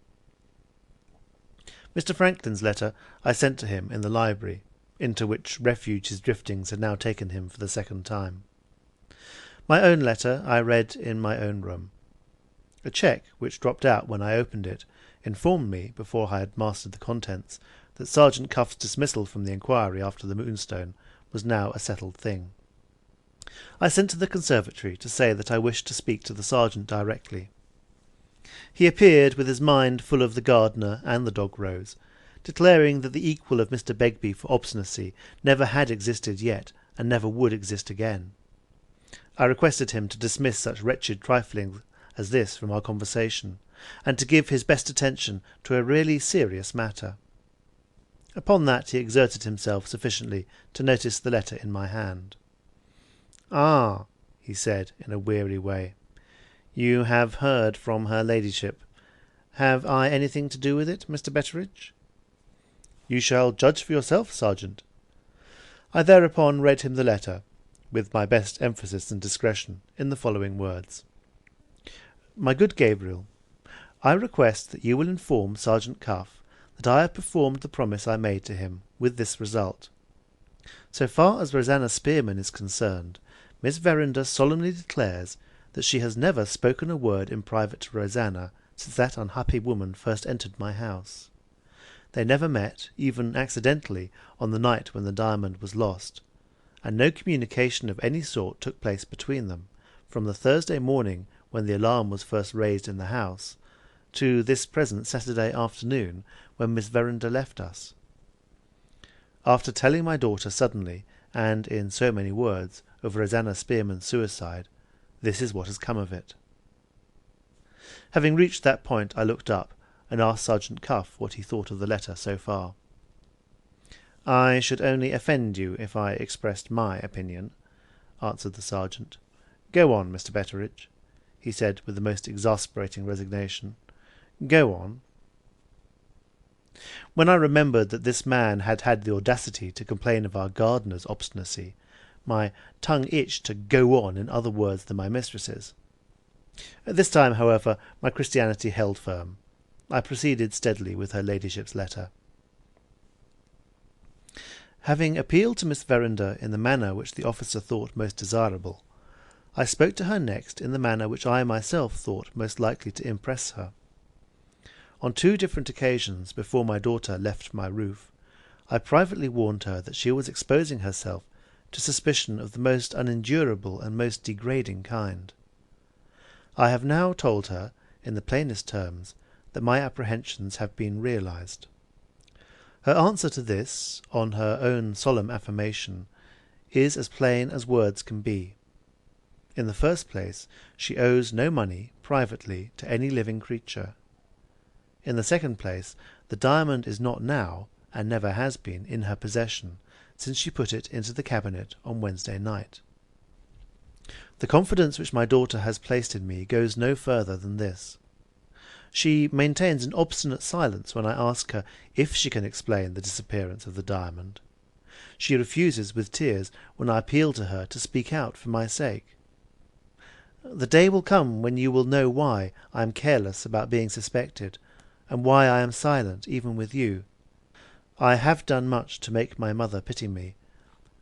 [SPEAKER 2] Mr. Franklin's letter I sent to him in the library, into which refuge his driftings had now taken him for the 2nd time. My own letter I read in my own room. A cheque, which dropped out when I opened it, informed me, before I had mastered the contents, that Sergeant Cuff's dismissal from the inquiry after the Moonstone was now a settled thing. I sent to the conservatory to say that I wished to speak to the sergeant directly. He appeared with his mind full of the gardener and the dog Rose, declaring that the equal of Mr. Begbie for obstinacy never had existed yet, and never would exist again. I requested him to dismiss such wretched trifling as this from our conversation, and to give his best attention to a really serious matter. Upon that he exerted himself sufficiently to notice the letter in my hand. "Ah," he said in a weary way, "you have heard from her ladyship. Have I anything to do with it, Mr. Betteridge?" "You shall judge for yourself, sergeant." I thereupon read him the letter, with my best emphasis and discretion, in the following words. "My good Gabriel, I request that you will inform Sergeant Cuff that I have performed the promise I made to him, with this result. So far as Rosanna Spearman is concerned, Miss Verinder solemnly declares that she has never spoken a word in private to Rosanna since that unhappy woman first entered my house. They never met, even accidentally, on the night when the diamond was lost, and no communication of any sort took place between them, from the Thursday morning when the alarm was first raised in the house, to this present Saturday afternoon when Miss Verinder left us. After telling my daughter suddenly, and in so many words, of Rosanna Spearman's suicide, this is what has come of it. Having reached that point, I looked up and asked Sergeant Cuff what he thought of the letter so far. "I should only offend you if I expressed my opinion," answered the sergeant. "Go on, Mr. Betteridge," he said with the most exasperating resignation. "Go on." When I remembered that this man had had the audacity to complain of our gardener's obstinacy, my tongue itched to go on in other words than my mistress's. This time, however, my Christianity held firm. I proceeded steadily with her ladyship's letter. Having appealed to Miss Verinder in the manner which the officer thought most desirable, I spoke to her next in the manner which I myself thought most likely to impress her. On 2 different occasions before my daughter left my roof, I privately warned her that she was exposing herself to suspicion of the most unendurable and most degrading kind. I have now told her, in the plainest terms, that my apprehensions have been realized. Her answer to this, on her own solemn affirmation, is as plain as words can be. In the first place, she owes no money, privately, to any living creature. In the second place, the diamond is not now, and never has been, in her possession, since she put it into the cabinet on Wednesday night. The confidence which my daughter has placed in me goes no further than this. She maintains an obstinate silence when I ask her if she can explain the disappearance of the diamond. She refuses with tears when I appeal to her to speak out for my sake. The day will come when you will know why I am careless about being suspected, and why I am silent even with you. I have done much to make my mother pity me,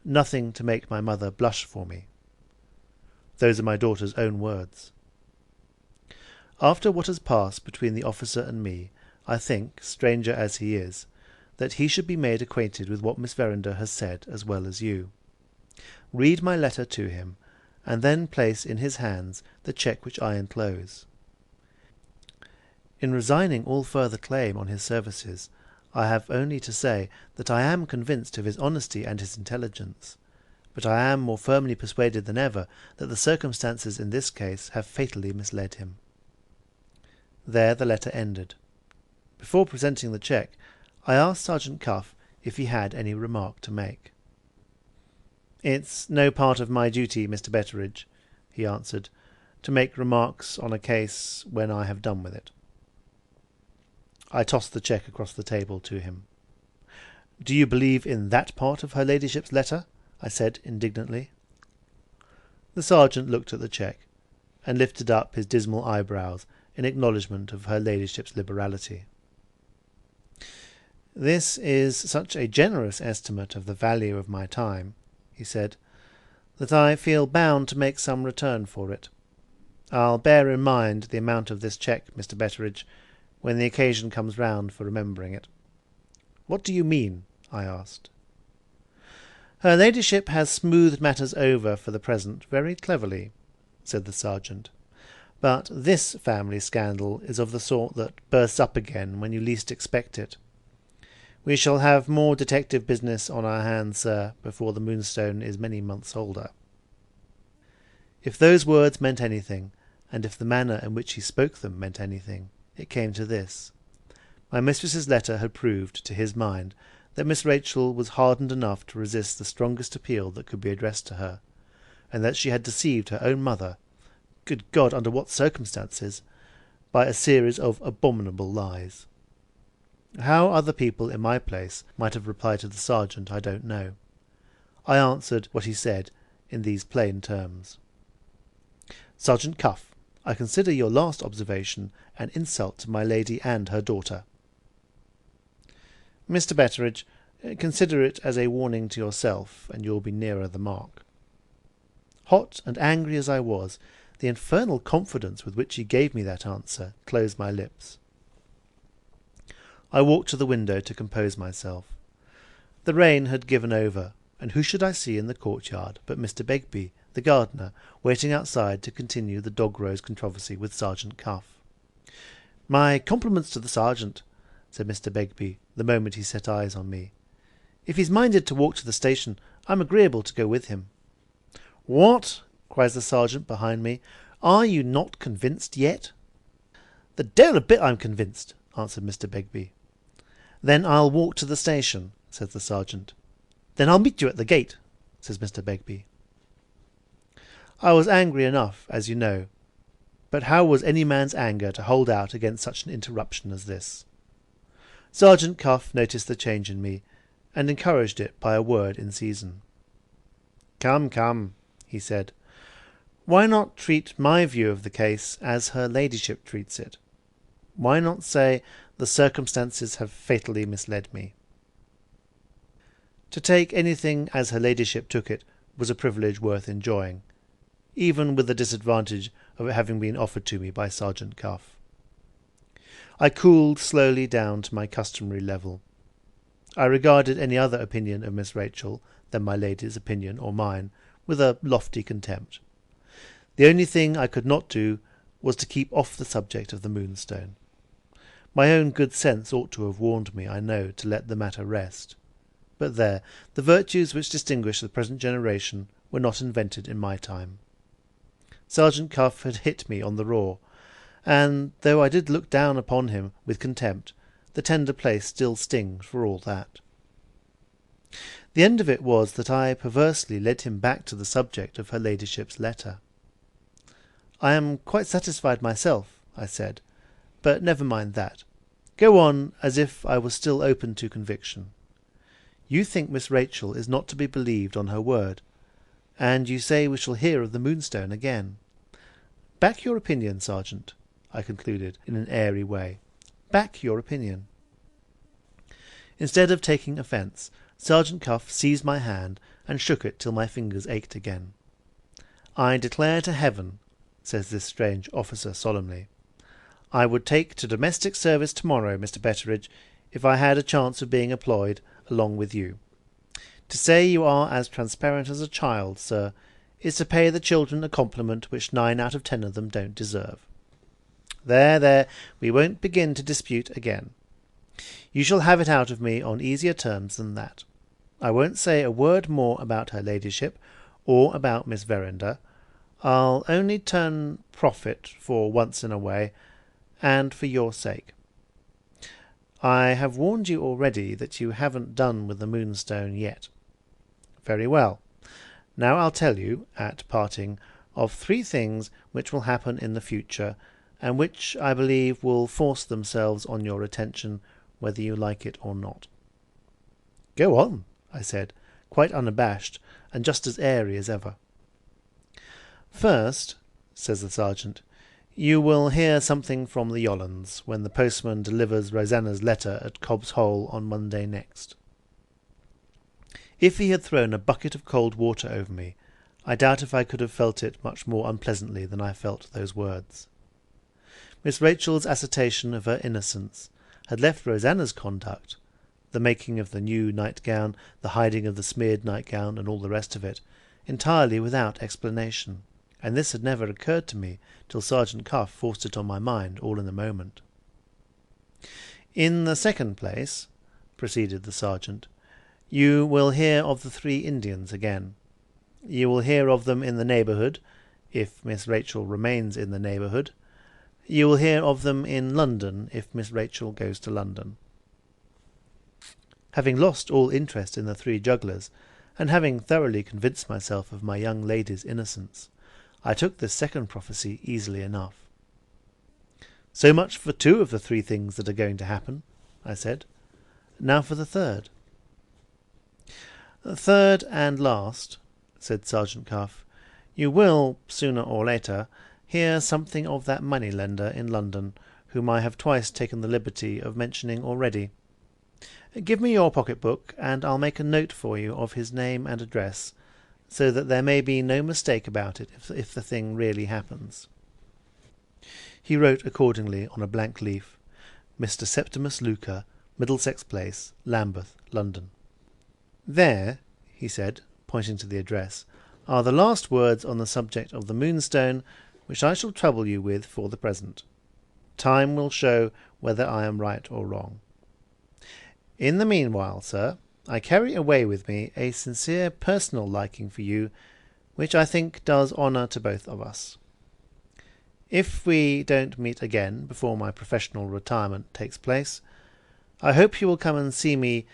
[SPEAKER 2] nothing to make my mother blush for me. Those are my daughter's own words. After what has passed between the officer and me, I think, stranger as he is, that he should be made acquainted with what Miss Verinder has said as well as you. Read my letter to him, and then place in his hands the cheque which I enclose. In resigning all further claim on his services, I have only to say that I am convinced of his honesty and his intelligence, but I am more firmly persuaded than ever that the circumstances in this case have fatally misled him. There the letter ended. Before presenting the cheque, I asked Sergeant Cuff if he had any remark to make. "It's no part of my duty, Mr. Betteridge," he answered, "to make remarks on a case when I have done with it." I tossed the cheque across the table to him. "Do you believe in that part of her ladyship's letter?" I said indignantly. The sergeant looked at the cheque, and lifted up his dismal eyebrows in acknowledgment of her ladyship's liberality. "This is such a generous estimate of the value of my time," he said, "that I feel bound to make some return for it. I'll bear in mind the amount of this cheque, Mr. Betteridge, when the occasion comes round for remembering it." "What do you mean?" I asked. "Her ladyship has smoothed matters over for the present very cleverly," said the sergeant. "But this family scandal is of the sort that bursts up again when you least expect it. We shall have more detective business on our hands, sir, before the Moonstone is many months older." If those words meant anything, and if the manner in which he spoke them meant anything, it came to this. My mistress's letter had proved, to his mind, that Miss Rachel was hardened enough to resist the strongest appeal that could be addressed to her, and that she had deceived her own mother, good God, under what circumstances, by a series of abominable lies. How other people in my place might have replied to the sergeant, I don't know. I answered what he said in these plain terms. "Sergeant Cuff, I consider your last observation an insult to my lady and her daughter." Mr. Betteridge, consider it as a warning to yourself, and you'll be nearer the mark." Hot and angry as I was, the infernal confidence with which he gave me that answer closed my lips. I walked to the window to compose myself. The rain had given over, and who should I see in the courtyard but Mr. Begbie, the gardener, waiting outside to continue the dog-rose controversy with Sergeant Cuff. "My compliments to the sergeant," said Mr. Begbie, the moment he set eyes on me. "If he's minded to walk to the station, I'm agreeable to go with him." "What?" cries the sergeant behind me. "Are you not convinced yet?" "The devil a bit I'm convinced," answered Mr. Begbie. "Then I'll walk to the station," says the sergeant. "Then I'll meet you at the gate," says Mr. Begbie. I was angry enough, as you know, but how was any man's anger to hold out against such an interruption as this? Sergeant Cuff noticed the change in me, and encouraged it by a word in season. "Come, come," he said, "why not treat my view of the case as her ladyship treats it? Why not say, the circumstances have fatally misled me?" To take anything as her ladyship took it was a privilege worth enjoying, even with the disadvantage of it having been offered to me by Sergeant Cuff. I cooled slowly down to my customary level. I regarded any other opinion of Miss Rachel than my lady's opinion or mine with a lofty contempt. The only thing I could not do was to keep off the subject of the Moonstone. My own good sense ought to have warned me, I know, to let the matter rest. But there, the virtues which distinguish the present generation were not invented in my time. Sergeant Cuff had hit me on the raw, and though I did look down upon him with contempt, the tender place still stings for all that. The end of it was that I perversely led him back to the subject of her ladyship's letter. "I am quite satisfied myself," I said, "but never mind that. Go on as if I was still open to conviction. You think Miss Rachel is not to be believed on her word, and you say we shall hear of the Moonstone again. Back your opinion, Sergeant," I concluded in an airy way. "Back your opinion." Instead of taking offence, Sergeant Cuff seized my hand and shook it till my fingers ached again. "I declare to heaven," says this strange officer solemnly, "I would take to domestic service tomorrow, Mr. Betteridge, if I had a chance of being employed along with you. To say you are as transparent as a child, sir, is to pay the children a compliment which 9 out of 10 of them don't deserve. There, there, we won't begin to dispute again. You shall have it out of me on easier terms than that. I won't say a word more about her ladyship, or about Miss Verinder. I'll only turn prophet for once in a way, and for your sake. I have warned you already that you haven't done with the Moonstone yet. Very well. Now I'll tell you, at parting, of 3 things which will happen in the future, and which, I believe, will force themselves on your attention, whether you like it or not." "Go on," I said, quite unabashed, and just as airy as ever. "First," says the sergeant, "you will hear something from the Yollands, when the postman delivers Rosanna's letter at Cobb's Hole on Monday next." If he had thrown a bucket of cold water over me, I doubt if I could have felt it much more unpleasantly than I felt those words. Miss Rachel's assertion of her innocence had left Rosanna's conduct, the making of the new nightgown, the hiding of the smeared nightgown, and all the rest of it, entirely without explanation, and this had never occurred to me till Sergeant Cuff forced it on my mind all in a moment. "In the second place," proceeded the sergeant, "you will hear of the 3 Indians again. You will hear of them in the neighbourhood, if Miss Rachel remains in the neighbourhood. You will hear of them in London, if Miss Rachel goes to London." Having lost all interest in the 3 jugglers, and having thoroughly convinced myself of my young lady's innocence, I took this second prophecy easily enough. "So much for 2 of the 3 things that are going to happen," I said. "Now for the third." "Third and last," said Sergeant Cuff, "you will, sooner or later, hear something of that money-lender in London, whom I have twice taken the liberty of mentioning already. Give me your pocket-book, and I'll make a note for you of his name and address, so that there may be no mistake about it if the thing really happens." He wrote accordingly on a blank leaf, "Mr. Septimus Luca, Middlesex Place, Lambeth, London." "There," he said, pointing to the address, "are the last words on the subject of the Moonstone, which I shall trouble you with for the present. Time will show whether I am right or wrong. In the meanwhile, sir, I carry away with me a sincere personal liking for you, which I think does honour to both of us. If we don't meet again before my professional retirement takes place, I hope you will come and see me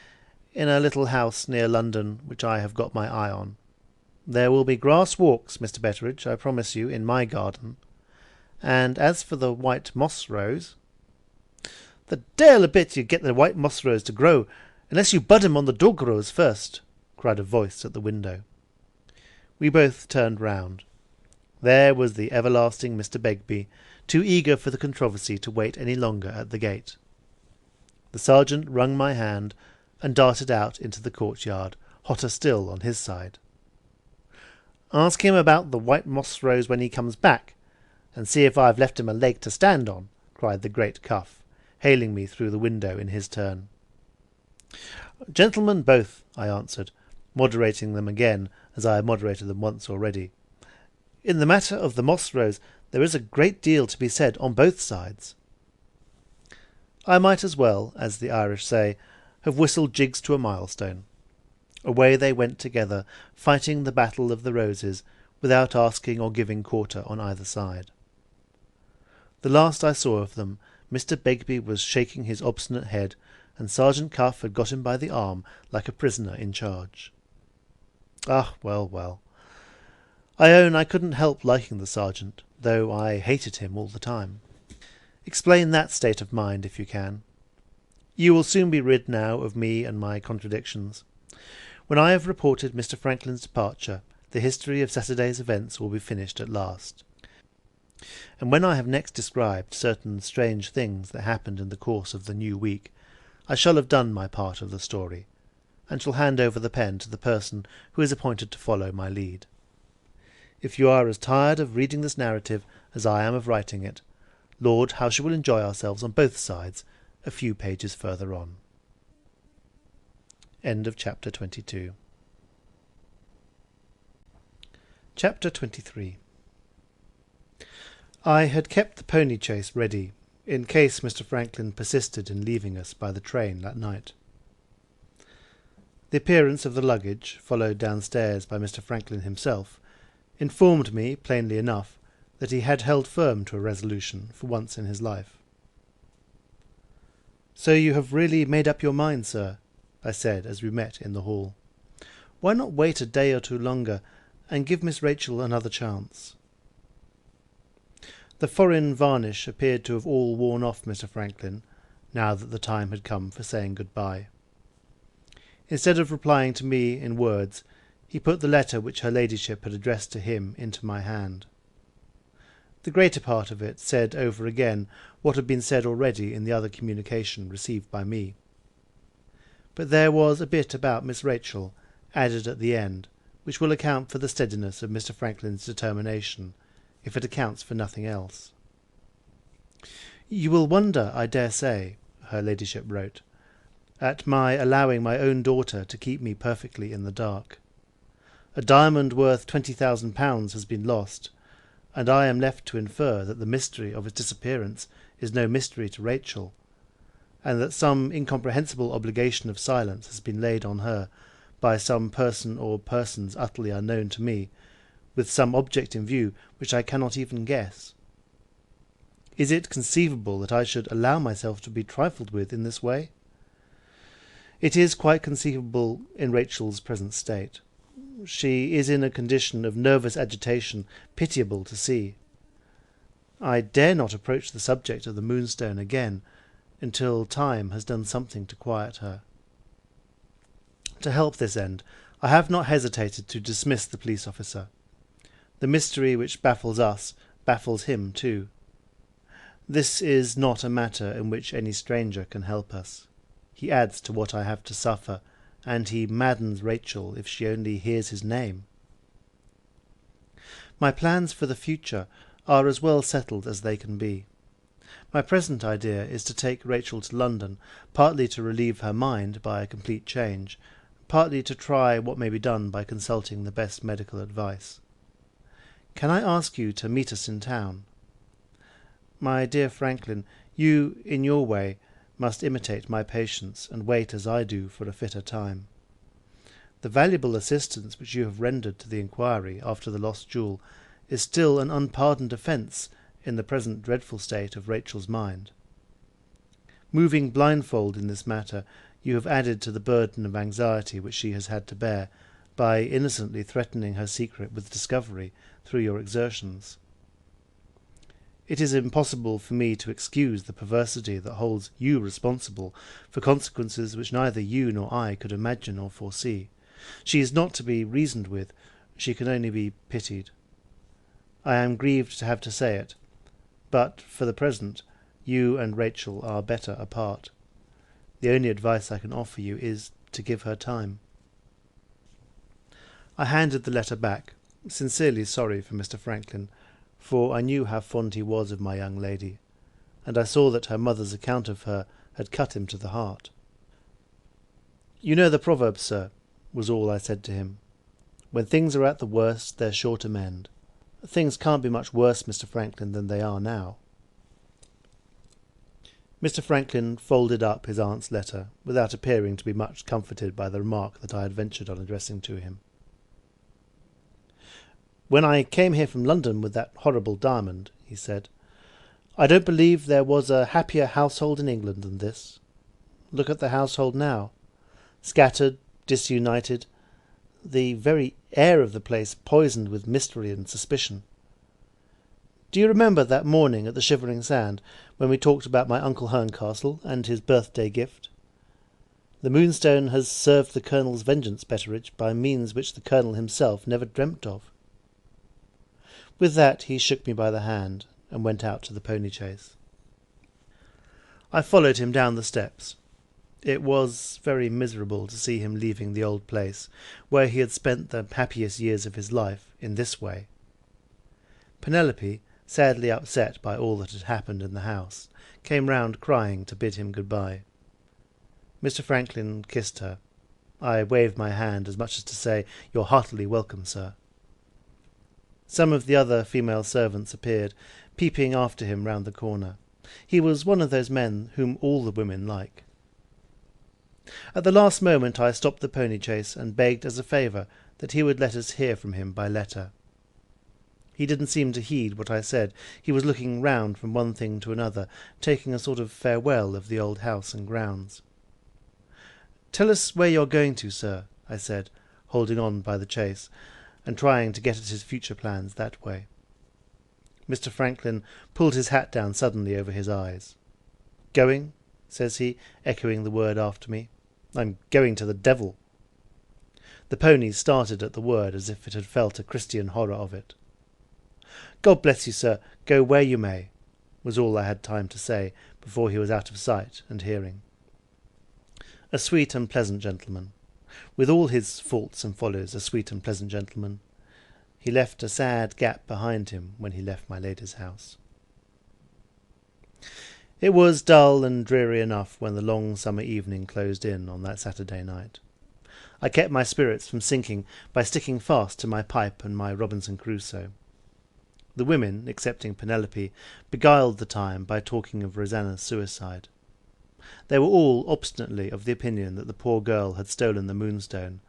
[SPEAKER 2] in a little house near London which I have got my eye on. There will be grass walks, Mr. Betteredge, I promise you, in my garden. And as for the white moss rose—" "The deil a bit you get the white moss rose to grow, unless you bud him on the dog rose first," cried a voice at the window. We both turned round. There was the everlasting Mr. Begbie, too eager for the controversy to wait any longer at the gate. The sergeant wrung my hand, and darted out into the courtyard, hotter still on his side. "Ask him about the white moss rose when he comes back, and see if I've left him a leg to stand on," cried the great Cuff, hailing me through the window in his turn. "Gentlemen both," I answered, moderating them again, as I had moderated them once already. "In the matter of the moss rose there is a great deal to be said on both sides." I might as well, as the Irish say, have whistled jigs to a milestone. Away they went together, fighting the battle of the roses, without asking or giving quarter on either side. The last I saw of them, Mr. Begbie was shaking his obstinate head, and Sergeant Cuff had got him by the arm like a prisoner in charge. Ah, well, well. I own I couldn't help liking the sergeant, though I hated him all the time. Explain that state of mind if you can. You will soon be rid now of me and my contradictions. When I have reported Mr. Franklin's departure, the history of Saturday's events will be finished at last. And when I have next described certain strange things that happened in the course of the new week, I shall have done my part of the story, and shall hand over the pen to the person who is appointed to follow my lead. If you are as tired of reading this narrative as I am of writing it, Lord, how she will enjoy ourselves on both sides a few pages further on. End of chapter 22. Chapter 23. I had kept the pony chaise ready, in case Mr. Franklin persisted in leaving us by the train that night. The appearance of the luggage, followed downstairs by Mr. Franklin himself, informed me, plainly enough, that he had held firm to a resolution for once in his life. "So you have really made up your mind, sir?" I said as we met in the hall. "Why not wait a day or two longer, and give Miss Rachel another chance?" The foreign varnish appeared to have all worn off Mr. Franklin, now that the time had come for saying good-bye. Instead of replying to me in words, he put the letter which her ladyship had addressed to him into my hand. The greater part of it said over again what had been said already in the other communication received by me. But there was a bit about Miss Rachel, added at the end, which will account for the steadiness of Mr. Franklin's determination, if it accounts for nothing else. "You will wonder, I dare say," her ladyship wrote, "at my allowing my own daughter to keep me perfectly in the dark. A diamond worth £20,000 has been lost, and I am left to infer that the mystery of its disappearance is no mystery to Rachel, and that some incomprehensible obligation of silence has been laid on her by some person or persons utterly unknown to me, with some object in view which I cannot even guess. Is it conceivable that I should allow myself to be trifled with in this way? It is quite conceivable in Rachel's present state. She is in a condition of nervous agitation pitiable to see. I dare not approach the subject of the Moonstone again until time has done something to quiet her. To help this end, I have not hesitated to dismiss the police officer. The mystery which baffles us baffles him too. This is not a matter in which any stranger can help us. he adds to what I have to suffer, and he maddens Rachel if she only hears his name. My plans for the future are as well settled as they can be. My present idea is to take Rachel to London, partly to relieve her mind by a complete change, partly to try what may be done by consulting the best medical advice. Can I ask you to meet us in town? My dear Franklin, you, in your way, must imitate my patience and wait as I do for a fitter time. The valuable assistance which you have rendered to the inquiry after the lost jewel is still an unpardoned offence in the present dreadful state of Rachel's mind. Moving blindfold in this matter, you have added to the burden of anxiety which she has had to bear, by innocently threatening her secret with discovery through your exertions. It is impossible for me to excuse the perversity that holds you responsible for consequences which neither you nor I could imagine or foresee. She is not to be reasoned with, she can only be pitied. I am grieved to have to say it, but for the present you and Rachel are better apart. The only advice I can offer you is to give her time. I handed the letter back, sincerely sorry for Mr. Franklin, for I knew how fond he was of my young lady, and I saw that her mother's account of her had cut him to the heart. "You know the proverb, sir," was all I said to him. "When things are at the worst, they're sure to mend. Things can't be much worse, Mr. Franklin, than they are now." Mr. Franklin folded up his aunt's letter, without appearing to be much comforted by the remark that I had ventured on addressing to him. "When I came here from London with that horrible diamond," he said, "I don't believe there was a happier household in England than this. Look at the household now. Scattered, disunited, the very air of the place poisoned with mystery and suspicion. Do you remember that morning at the Shivering Sand, when we talked about my Uncle Herncastle and his birthday gift? The Moonstone has served the Colonel's vengeance, Betteridge, by means which the Colonel himself never dreamt of." With that he shook me by the hand, and went out to the pony-chaise. I followed him down the steps. It was very miserable to see him leaving the old place, where he had spent the happiest years of his life, in this way. Penelope, sadly upset by all that had happened in the house, came round crying to bid him good-bye. Mr. Franklin kissed her. I waved my hand as much as to say, "You're heartily welcome, sir." Some of the other female servants appeared, peeping after him round the corner. He was one of those men whom all the women like. At the last moment I stopped the pony-chaise and begged as a favour that he would let us hear from him by letter. He didn't seem to heed what I said. He was looking round from one thing to another, taking a sort of farewell of the old house and grounds. "Tell us where you're going to, sir," I said, holding on by the chaise, and trying to get at his future plans that way. Mr. Franklin pulled his hat down suddenly over his eyes. "Going?" says he, echoing the word after me. "I'm going to the devil." The pony started at the word as if it had felt a Christian horror of it. "God bless you, sir, go where you may," was all I had time to say before he was out of sight and hearing. A sweet and pleasant gentleman. With all his faults and follies, a sweet and pleasant gentleman. He left a sad gap behind him when he left my lady's house. It was dull and dreary enough when the long summer evening closed in on that Saturday night. I kept my spirits from sinking by sticking fast to my pipe and my Robinson Crusoe. The women, excepting Penelope, beguiled the time by talking of Rosanna's suicide. They were all obstinately of the opinion that the poor girl had stolen the Moonstone,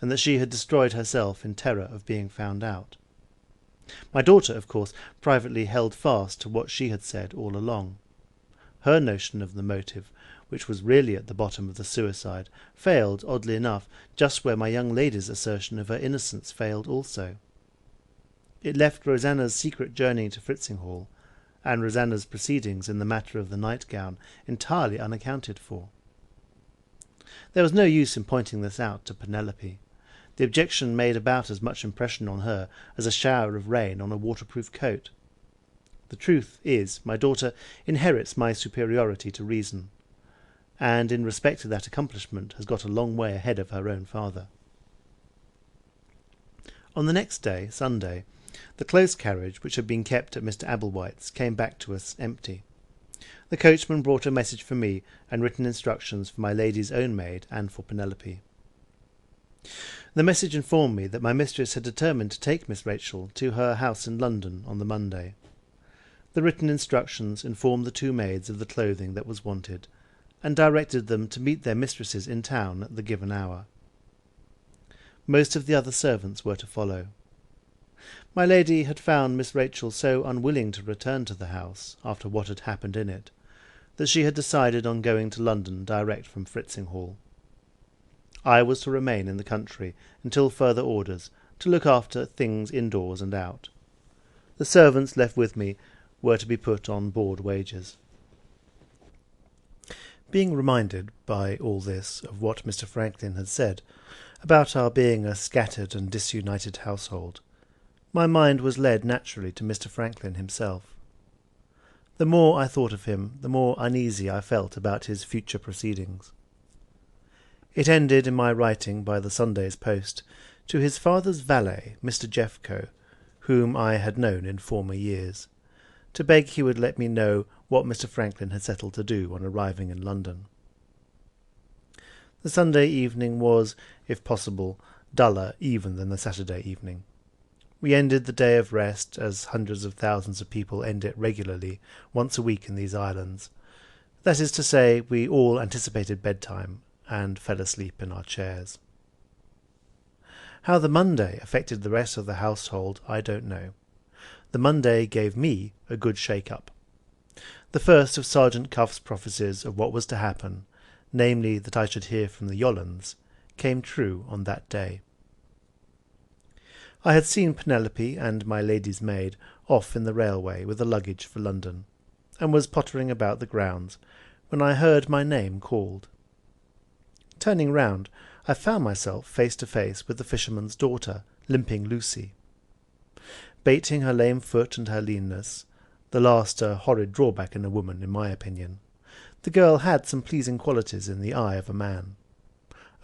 [SPEAKER 2] and that she had destroyed herself in terror of being found out. My daughter, of course, privately held fast to what she had said all along. Her notion of the motive, which was really at the bottom of the suicide, failed, oddly enough, just where my young lady's assertion of her innocence failed also. It left Rosanna's secret journey to Fritzinghall, and Rosanna's proceedings in the matter of the nightgown, entirely unaccounted for. There was no use in pointing this out to Penelope. The objection made about as much impression on her as a shower of rain on a waterproof coat. The truth is, my daughter inherits my superiority to reason. and in respect to that accomplishment has got a long way ahead of her own father. On the next day, Sunday, the close carriage which had been kept at Mr. Ablewhite's came back to us empty. The coachman brought a message for me and written instructions for my lady's own maid and for Penelope. The message informed me that my mistress had determined to take Miss Rachel to her house in London on the Monday. The written instructions informed the two maids of the clothing that was wanted, and directed them to meet their mistresses in town at the given hour. Most of the other servants were to follow. My lady had found Miss Rachel so unwilling to return to the house, after what had happened in it, that she had decided on going to London direct from Fritzinghall. I was to remain in the country until further orders, to look after things indoors and out. The servants left with me were to be put on board wages. Being reminded by all this of what Mr. Franklin had said about our being a scattered and disunited household, my mind was led naturally to Mr. Franklin himself. The more I thought of him, the more uneasy I felt about his future proceedings. It ended in my writing by the Sunday's post to his father's valet, Mr. Jeffco, whom I had known in former years, to beg he would let me know what Mr. Franklin had settled to do on arriving in London. The Sunday evening was, if possible, duller even than the Saturday evening. We ended the day of rest, as hundreds of thousands of people end it regularly, once a week in these islands. That is to say, we all anticipated bedtime, and fell asleep in our chairs. How the Monday affected the rest of the household, I don't know. The Monday gave me a good shake-up. The first of Sergeant Cuff's prophecies of what was to happen, namely that I should hear from the Yollands, came true on that day. I had seen Penelope and my lady's maid off in the railway with the luggage for London, and was pottering about the grounds, when I heard my name called. Turning round, I found myself face to face with the fisherman's daughter, Limping Lucy. Bating her lame foot and her leanness, the last a horrid drawback in a woman, in my opinion, the girl had some pleasing qualities in the eye of a man.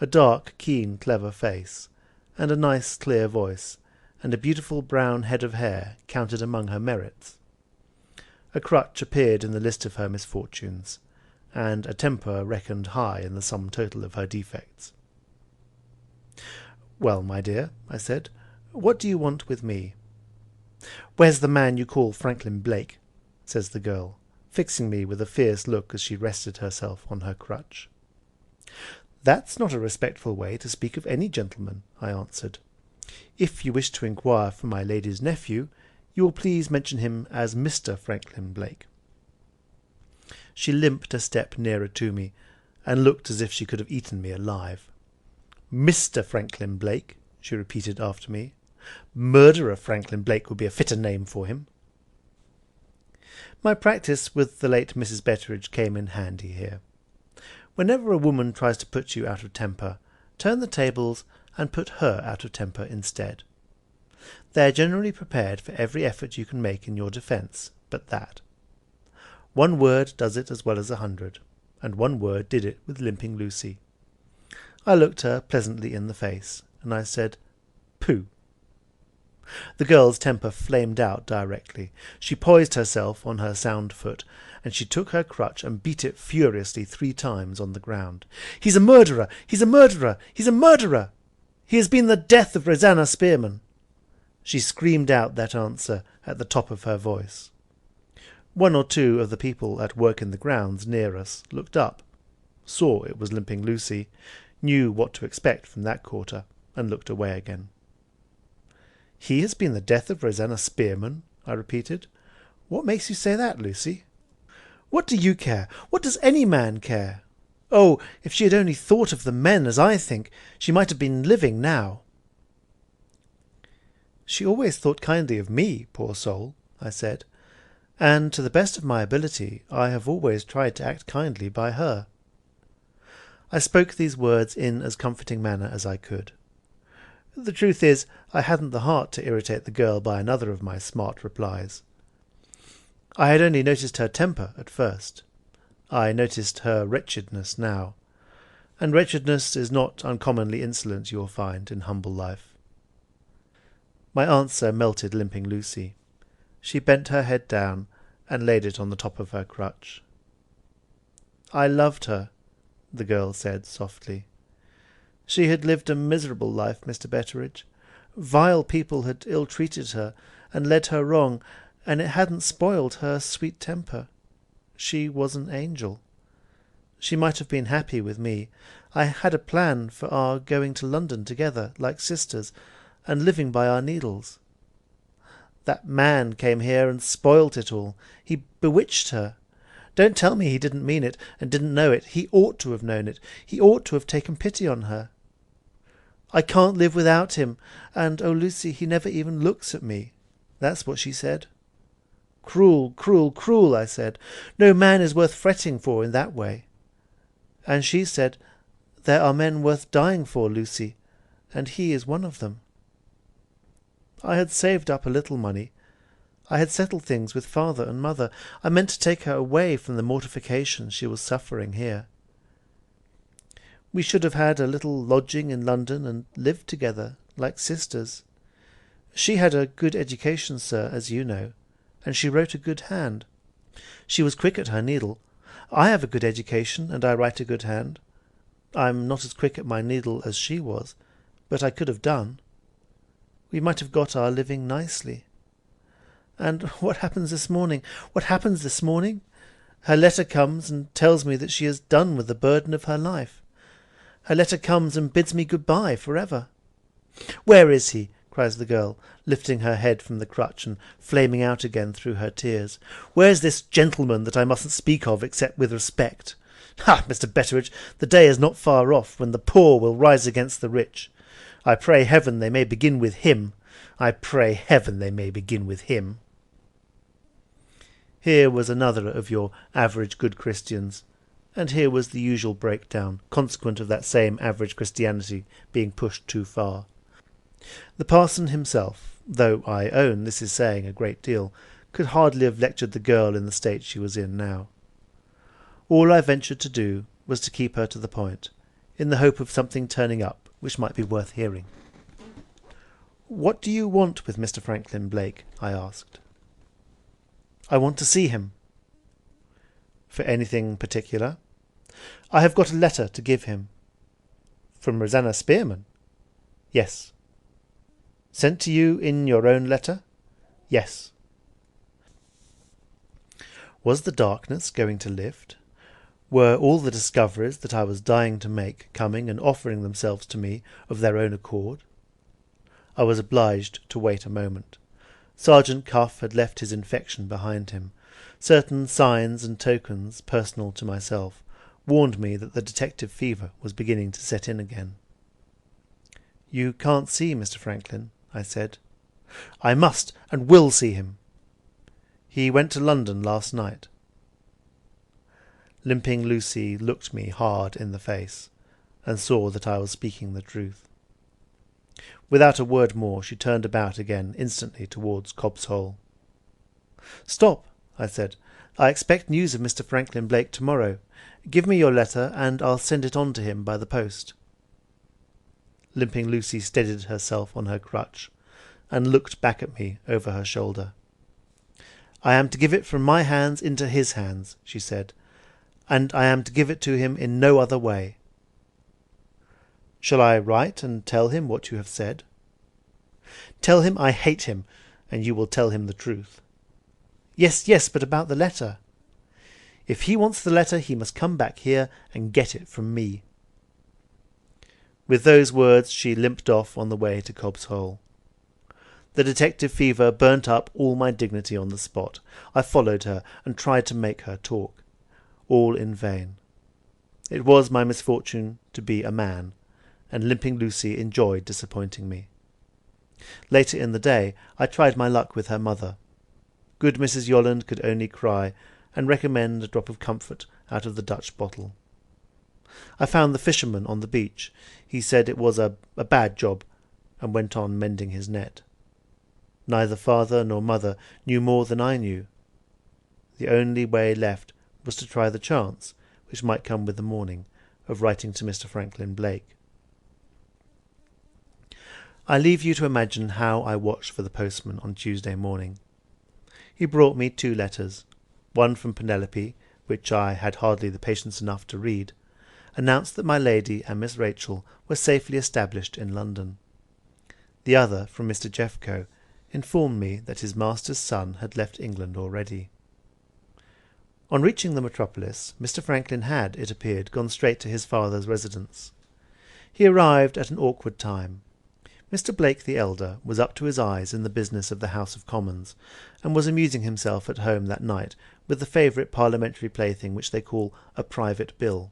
[SPEAKER 2] A dark, keen, clever face, and a nice, clear voice, and a beautiful brown head of hair counted among her merits. A crutch appeared in the list of her misfortunes, and a temper reckoned high in the sum total of her defects. "Well, my dear," I said, "what do you want with me?" "Where's the man you call Franklin Blake?" says the girl, fixing me with a fierce look as she rested herself on her crutch. "That's not a respectful way to speak of any gentleman," I answered. "If you wish to inquire for my lady's nephew, you will please mention him as Mr. Franklin Blake." She limped a step nearer to me, and looked as if she could have eaten me alive. "Mr. Franklin Blake," she repeated after me. "Murderer Franklin Blake would be a fitter name for him." My practice with the late Mrs. Betteridge came in handy here. Whenever a woman tries to put you out of temper, turn the tables and put her out of temper instead. They are generally prepared for every effort you can make in your defence, but that. One word does it as well as 100, and one word did it with Limping Lucy. I looked her pleasantly in the face, and I said, "Pooh." The girl's temper flamed out directly. She poised herself on her sound foot, and she took her crutch and beat it furiously 3 times on the ground. "He's a murderer! He's a murderer! He's a murderer! He has been the death of Rosanna Spearman!" She screamed out that answer at the top of her voice. 1 or 2 of the people at work in the grounds near us looked up, saw it was Limping Lucy, knew what to expect from that quarter, and looked away again. "He has been the death of Rosanna Spearman?" I repeated. "What makes you say that, Lucy?" "What do you care? What does any man care? Oh, if she had only thought of the men as I think, she might have been living now." "She always thought kindly of me, poor soul," I said, "and to the best of my ability I have always tried to act kindly by her." I spoke these words in as comforting manner as I could. The truth is, I hadn't the heart to irritate the girl by another of my smart replies. I had only noticed her temper at first. I noticed her wretchedness now, and wretchedness is not uncommonly insolent, you will find, in humble life. My answer melted Limping Lucy. She bent her head down and laid it on the top of her crutch. "I loved her," the girl said softly. "She had lived a miserable life, Mr. Betteridge. Vile people had ill-treated her and led her wrong, and it hadn't spoiled her sweet temper. She was an angel. She might have been happy with me. I had a plan for our going to London together, like sisters, and living by our needles. That man came here and spoilt it all. He bewitched her. Don't tell me he didn't mean it and didn't know it. He ought to have known it. He ought to have taken pity on her. I can't live without him, and, oh, Lucy, he never even looks at me. That's what she said. Cruel, cruel, cruel, I said. No man is worth fretting for in that way. And she said, there are men worth dying for, Lucy, and he is one of them. I had saved up a little money. I had settled things with father and mother. I meant to take her away from the mortification she was suffering here. We should have had a little lodging in London and lived together, like sisters. She had a good education, sir, as you know, and she wrote a good hand. She was quick at her needle. I have a good education, and I write a good hand. I'm not as quick at my needle as she was, but I could have done. We might have got our living nicely. And what happens this morning? What happens this morning? Her letter comes and tells me that she has done with the burden of her life. Her letter comes and bids me good-bye forever. Where is he? Cries the girl, lifting her head from the crutch and flaming out again through her tears. Where's this gentleman that I mustn't speak of except with respect? Ha, Mr. Betteridge, the day is not far off when the poor will rise against the rich. I pray heaven they may begin with him. I pray heaven they may begin with him. Here was another of your average good Christians, and here was the usual breakdown, consequent of that same average Christianity being pushed too far. The parson himself, though I own this is saying a great deal, could hardly have lectured the girl in the state she was in now. All I ventured to do was to keep her to the point, in the hope of something turning up which might be worth hearing. "What do you want with Mr. Franklin Blake?" I asked. "I want to see him." "For anything particular?" "I have got a letter to give him." "From Rosanna Spearman?" "Yes." "Sent to you in your own letter?" "Yes." Was the darkness going to lift? Were all the discoveries that I was dying to make coming and offering themselves to me of their own accord? I was obliged to wait a moment. Sergeant Cuff had left his infection behind him. Certain signs and tokens, personal to myself, warned me that the detective fever was beginning to set in again. "You can't see Mr. Franklin," I said. "I must and will see him." "He went to London last night." Limping Lucy looked me hard in the face, and saw that I was speaking the truth. Without a word more, she turned about again instantly towards Cobb's Hole. "Stop," I said. "I expect news of Mr. Franklin Blake tomorrow. Give me your letter, and I'll send it on to him by the post." Limping Lucy steadied herself on her crutch, and looked back at me over her shoulder. "I am to give it from my hands into his hands," she said, "and I am to give it to him in no other way." "Shall I write and tell him what you have said?" "Tell him I hate him, and you will tell him the truth." "Yes, yes, but about the letter." "If he wants the letter, he must come back here and get it from me." With those words she limped off on the way to Cobb's Hole. The detective fever burnt up all my dignity on the spot. I followed her and tried to make her talk. All in vain. It was my misfortune to be a man, and Limping Lucy enjoyed disappointing me. Later in the day I tried my luck with her mother. Good Mrs. Yolland could only cry, and recommend a drop of comfort out of the Dutch bottle. I found the fisherman on the beach. He said it was a bad job, and went on mending his net. Neither father nor mother knew more than I knew. The only way left was to try the chance, which might come with the morning, of writing to Mr. Franklin Blake. I leave you to imagine how I watched for the postman on Tuesday morning. He brought me 2 letters. One from Penelope, which I had hardly the patience enough to read, announced that my lady and Miss Rachel were safely established in London. The other, from Mr. Jeffco, informed me that his master's son had left England already. On reaching the metropolis, Mr. Franklin had, it appeared, gone straight to his father's residence. He arrived at an awkward time. Mr. Blake the elder was up to his eyes in the business of the House of Commons, and was amusing himself at home that night with the favourite parliamentary plaything which they call a private bill.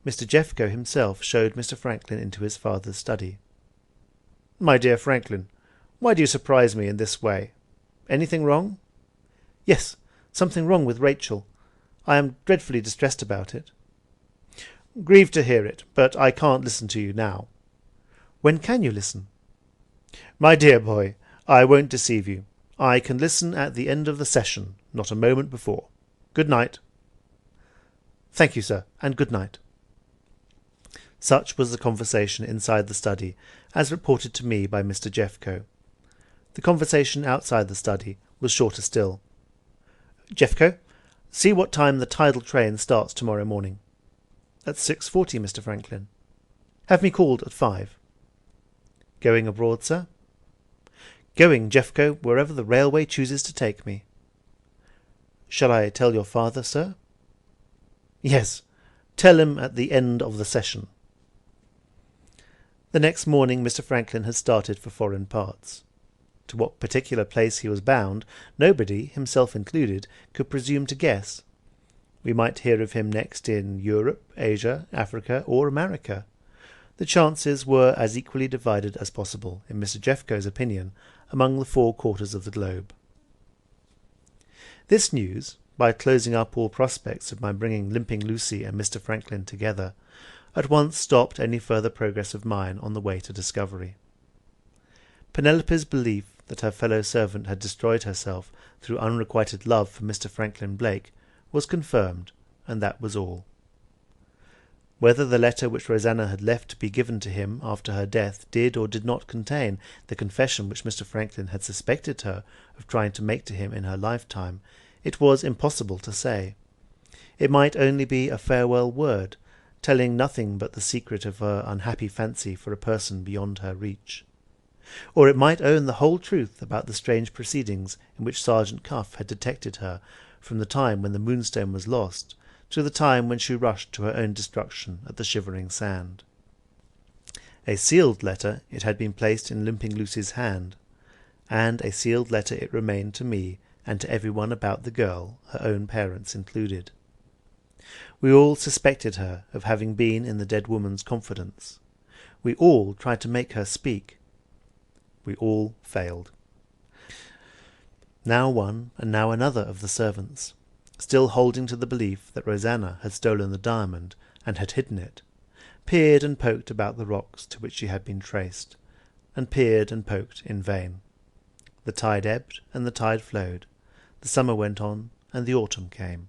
[SPEAKER 2] Mr. Jeffco himself showed Mr. Franklin into his father's study. "My dear Franklin, why do you surprise me in this way? Anything wrong?" "Yes, something wrong with Rachel. I am dreadfully distressed about it." "Grieved to hear it, but I can't listen to you now." "When can you listen?" "My dear boy, I won't deceive you. I can listen at the end of the session, not a moment before. Good night." "Thank you, sir, and good night." Such was the conversation inside the study, as reported to me by Mr. Jeffco. The conversation outside the study was shorter still. "Jeffco, see what time the tidal train starts tomorrow morning." "At 6:40, Mr. Franklin." "Have me called at 5. "Going abroad, sir?" "Going, Jeffco, wherever the railway chooses to take me." "Shall I tell your father, sir?" "Yes, tell him at the end of the session." The next morning Mr. Franklin had started for foreign parts. To what particular place he was bound, nobody, himself included, could presume to guess. We might hear of him next in Europe, Asia, Africa, or America. The chances were as equally divided as possible, in Mr. Jeffco's opinion, among the 4 quarters of the globe. This news, by closing up all prospects of my bringing Limping Lucy and Mr. Franklin together, at once stopped any further progress of mine on the way to discovery. Penelope's belief that her fellow servant had destroyed herself through unrequited love for Mr. Franklin Blake was confirmed, and that was all. Whether the letter which Rosanna had left to be given to him after her death did or did not contain the confession which Mr. Franklin had suspected her of trying to make to him in her lifetime, it was impossible to say. It might only be a farewell word, telling nothing but the secret of her unhappy fancy for a person beyond her reach. Or it might own the whole truth about the strange proceedings in which Sergeant Cuff had detected her from the time when the Moonstone was lost to the time when she rushed to her own destruction at the Shivering Sand. A sealed letter it had been placed in Limping Lucy's hand, and a sealed letter it remained to me and to everyone about the girl, her own parents included. We all suspected her of having been in the dead woman's confidence. We all tried to make her speak. We all failed. Now one and now another of the servants, still holding to the belief that Rosanna had stolen the diamond and had hidden it, peered and poked about the rocks to which she had been traced, and peered and poked in vain. The tide ebbed and the tide flowed, the summer went on and the autumn came,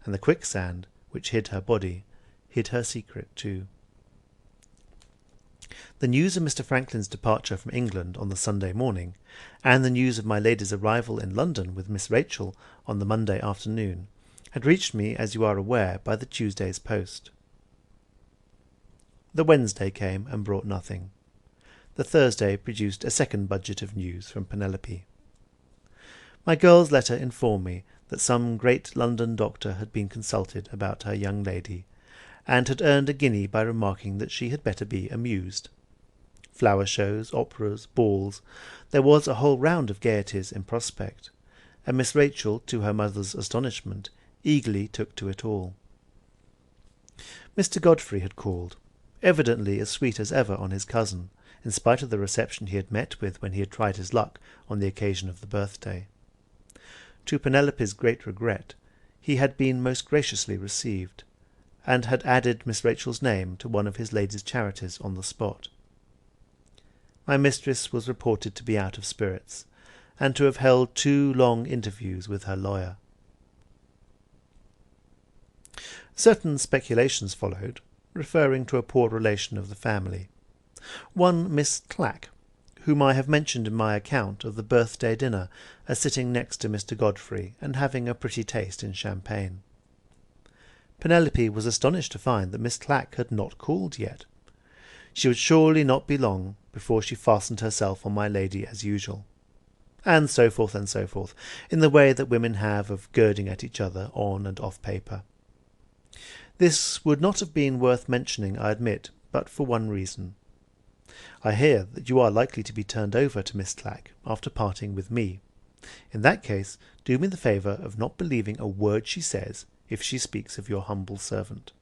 [SPEAKER 2] and the quicksand which hid her body hid her secret too. The news of Mr. Franklin's departure from England on the Sunday morning, and the news of my lady's arrival in London with Miss Rachel on the Monday afternoon, had reached me, as you are aware, by the Tuesday's post. The Wednesday came and brought nothing. The Thursday produced a second budget of news from Penelope. My girl's letter informed me that some great London doctor had been consulted about her young lady, and had earned a guinea by remarking that she had better be amused. Flower shows, operas, balls, there was a whole round of gaieties in prospect, and Miss Rachel, to her mother's astonishment, eagerly took to it all. Mr. Godfrey had called, evidently as sweet as ever on his cousin, in spite of the reception he had met with when he had tried his luck on the occasion of the birthday. To Penelope's great regret, he had been most graciously received, and had added Miss Rachel's name to one of his lady's charities on the spot. My mistress was reported to be out of spirits, and to have held 2 long interviews with her lawyer. Certain speculations followed, referring to a poor relation of the family. One Miss Clack, whom I have mentioned in my account of the birthday dinner as sitting next to Mr. Godfrey and having a pretty taste in champagne. Penelope was astonished to find that Miss Clack had not called yet. She would surely not be long before she fastened herself on my lady as usual. And so forth, in the way that women have of girding at each other on and off paper. This would not have been worth mentioning, I admit, but for one reason. I hear that you are likely to be turned over to Miss Clack after parting with me. In that case, do me the favour of not believing a word she says if she speaks of your humble servant.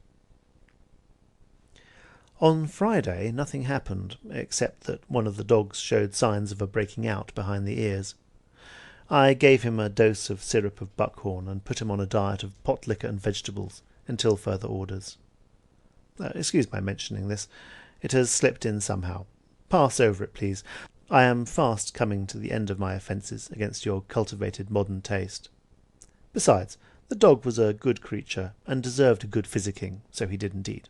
[SPEAKER 2] On Friday nothing happened, except that one of the dogs showed signs of a breaking out behind the ears. I gave him a dose of syrup of buckhorn and put him on a diet of pot liquor and vegetables until further orders. Excuse my mentioning this. It has slipped in somehow. Pass over it, please. I am fast coming to the end of my offences against your cultivated modern taste. Besides, the dog was a good creature, and deserved a good physicking, so he did indeed.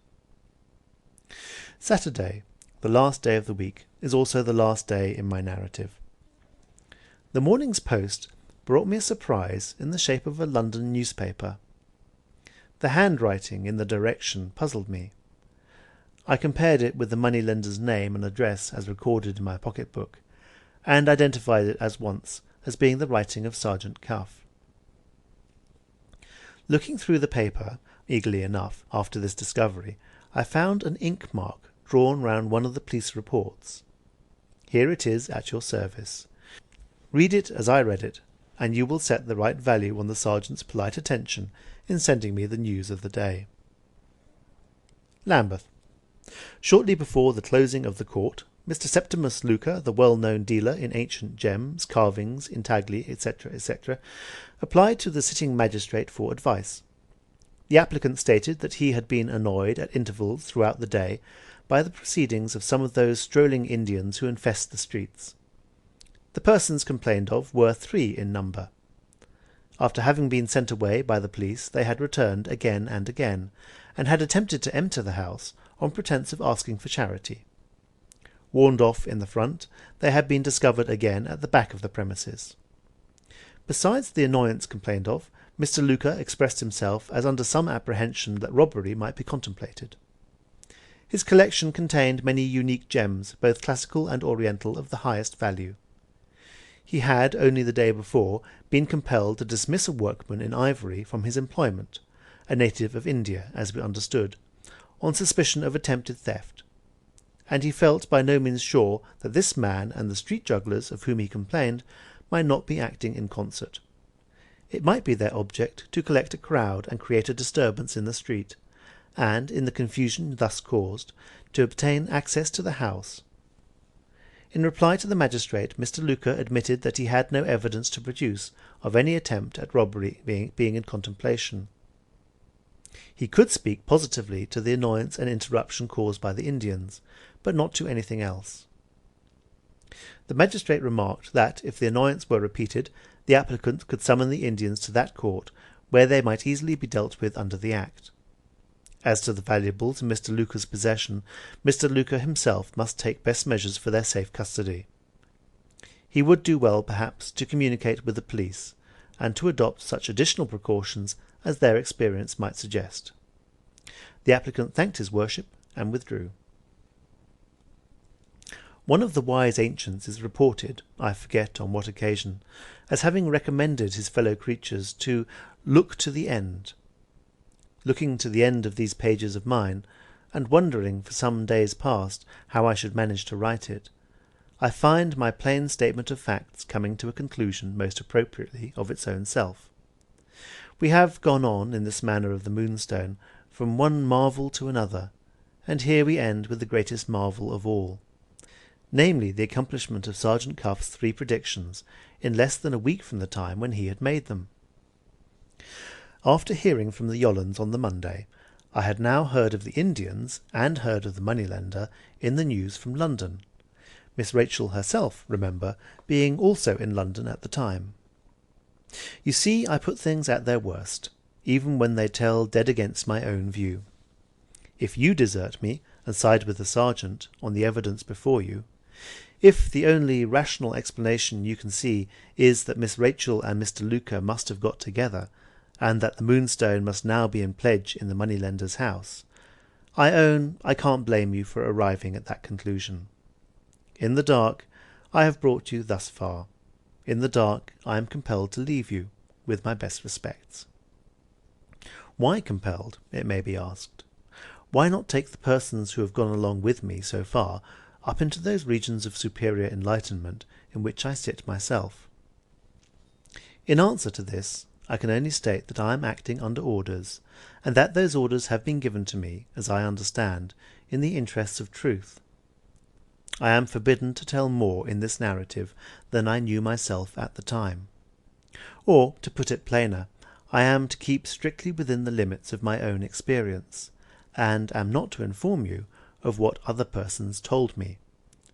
[SPEAKER 2] Saturday, the last day of the week, is also the last day in my narrative. The morning's post brought me a surprise in the shape of a London newspaper. The handwriting in the direction puzzled me. I compared it with the moneylender's name and address as recorded in my pocket-book, and identified it at once as being the writing of Sergeant Cuff. Looking through the paper, eagerly enough, after this discovery, I found an ink mark drawn round one of the police reports. Here it is at your service. Read it as I read it, and you will set the right value on the sergeant's polite attention in sending me the news of the day. Lambeth. Shortly before the closing of the court, Mr. Septimus Luca, the well-known dealer in ancient gems, carvings, intagli, etc., applied to the sitting magistrate for advice. The applicant stated that he had been annoyed at intervals throughout the day by the proceedings of some of those strolling Indians who infest the streets. The persons complained of were 3 in number. After having been sent away by the police, they had returned again and again, and had attempted to enter the house on pretence of asking for charity. Warned off in the front, they had been discovered again at the back of the premises. Besides the annoyance complained of, Mr. Luca expressed himself as under some apprehension that robbery might be contemplated. His collection contained many unique gems, both classical and oriental, of the highest value. He had, only the day before, been compelled to dismiss a workman in ivory from his employment, a native of India, as we understood, on suspicion of attempted theft, and he felt by no means sure that this man and the street jugglers of whom he complained might not be acting in concert. It might be their object to collect a crowd and create a disturbance in the street, and, in the confusion thus caused, to obtain access to the house. In reply to the magistrate, Mr. Luca admitted that he had no evidence to produce of any attempt at robbery being in contemplation. He could speak positively to the annoyance and interruption caused by the Indians, but not to anything else. The magistrate remarked that, if the annoyance were repeated, the applicant could summon the Indians to that court, where they might easily be dealt with under the Act. As to the valuables in Mr. Luca's possession, Mr. Luca himself must take best measures for their safe custody. He would do well, perhaps, to communicate with the police, and to adopt such additional precautions as their experience might suggest. The applicant thanked his worship and withdrew. One of the wise ancients is reported, I forget on what occasion, as having recommended his fellow creatures to look to the end. Looking to the end of these pages of mine, and wondering for some days past how I should manage to write it, I find my plain statement of facts coming to a conclusion most appropriately of its own self. We have gone on, in this manner of the Moonstone, from one marvel to another, and here we end with the greatest marvel of all, namely the accomplishment of Sergeant Cuff's 3 predictions in less than a week from the time when he had made them. After hearing from the Yollands on the Monday, I had now heard of the Indians, and heard of the moneylender, in the news from London, Miss Rachel herself, remember, being also in London at the time. You see, I put things at their worst. even when they tell dead against my own view. If you desert me, and side with the sergeant, on the evidence before you, if the only rational explanation you can see is that Miss Rachel and Mr. Luca must have got together, and that the Moonstone must now be in pledge in the moneylender's house, I own I can't blame you for arriving at that conclusion. In the dark, I have brought you thus far. In the dark, I am compelled to leave you, with my best respects. Why compelled, it may be asked? Why not take the persons who have gone along with me so far up into those regions of superior enlightenment in which I sit myself? In answer to this, I can only state that I am acting under orders, and that those orders have been given to me, as I understand, in the interests of truth. I am forbidden to tell more in this narrative than I knew myself at the time. Or, to put it plainer, I am to keep strictly within the limits of my own experience, and am not to inform you of what other persons told me,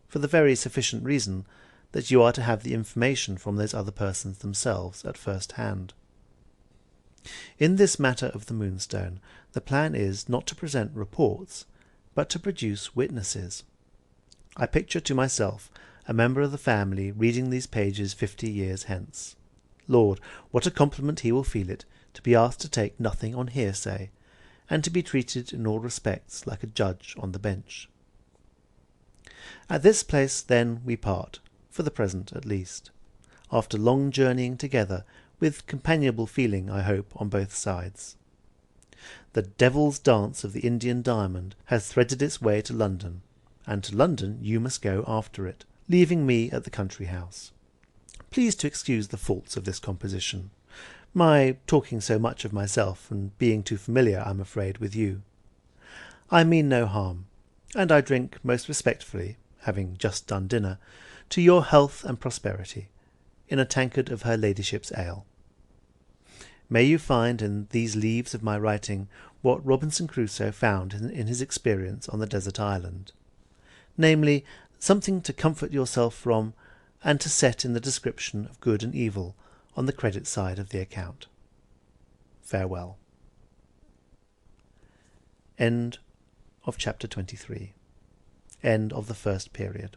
[SPEAKER 2] for the very sufficient reason that you are to have the information from those other persons themselves at first hand. In this matter of the Moonstone, the plan is not to present reports, but to produce witnesses. I picture to myself a member of the family reading these pages 50 years hence. Lord, what a compliment he will feel it, to be asked to take nothing on hearsay, and to be treated in all respects like a judge on the bench. At this place, then, we part, for the present at least, after long journeying together, with companionable feeling, I hope, on both sides. The devil's dance of the Indian diamond has threaded its way to London, and to London you must go after it, leaving me at the country house. Please to excuse the faults of this composition, my talking so much of myself, and being too familiar, I'm afraid, with you. I mean no harm, and I drink most respectfully, having just done dinner, to your health and prosperity, in a tankard of her ladyship's ale. May you find in these leaves of my writing what Robinson Crusoe found in his experience on the desert island, namely, something to comfort yourself from, and to set in the description of good and evil on the credit side of the account. Farewell. End of chapter 23. End of the first period.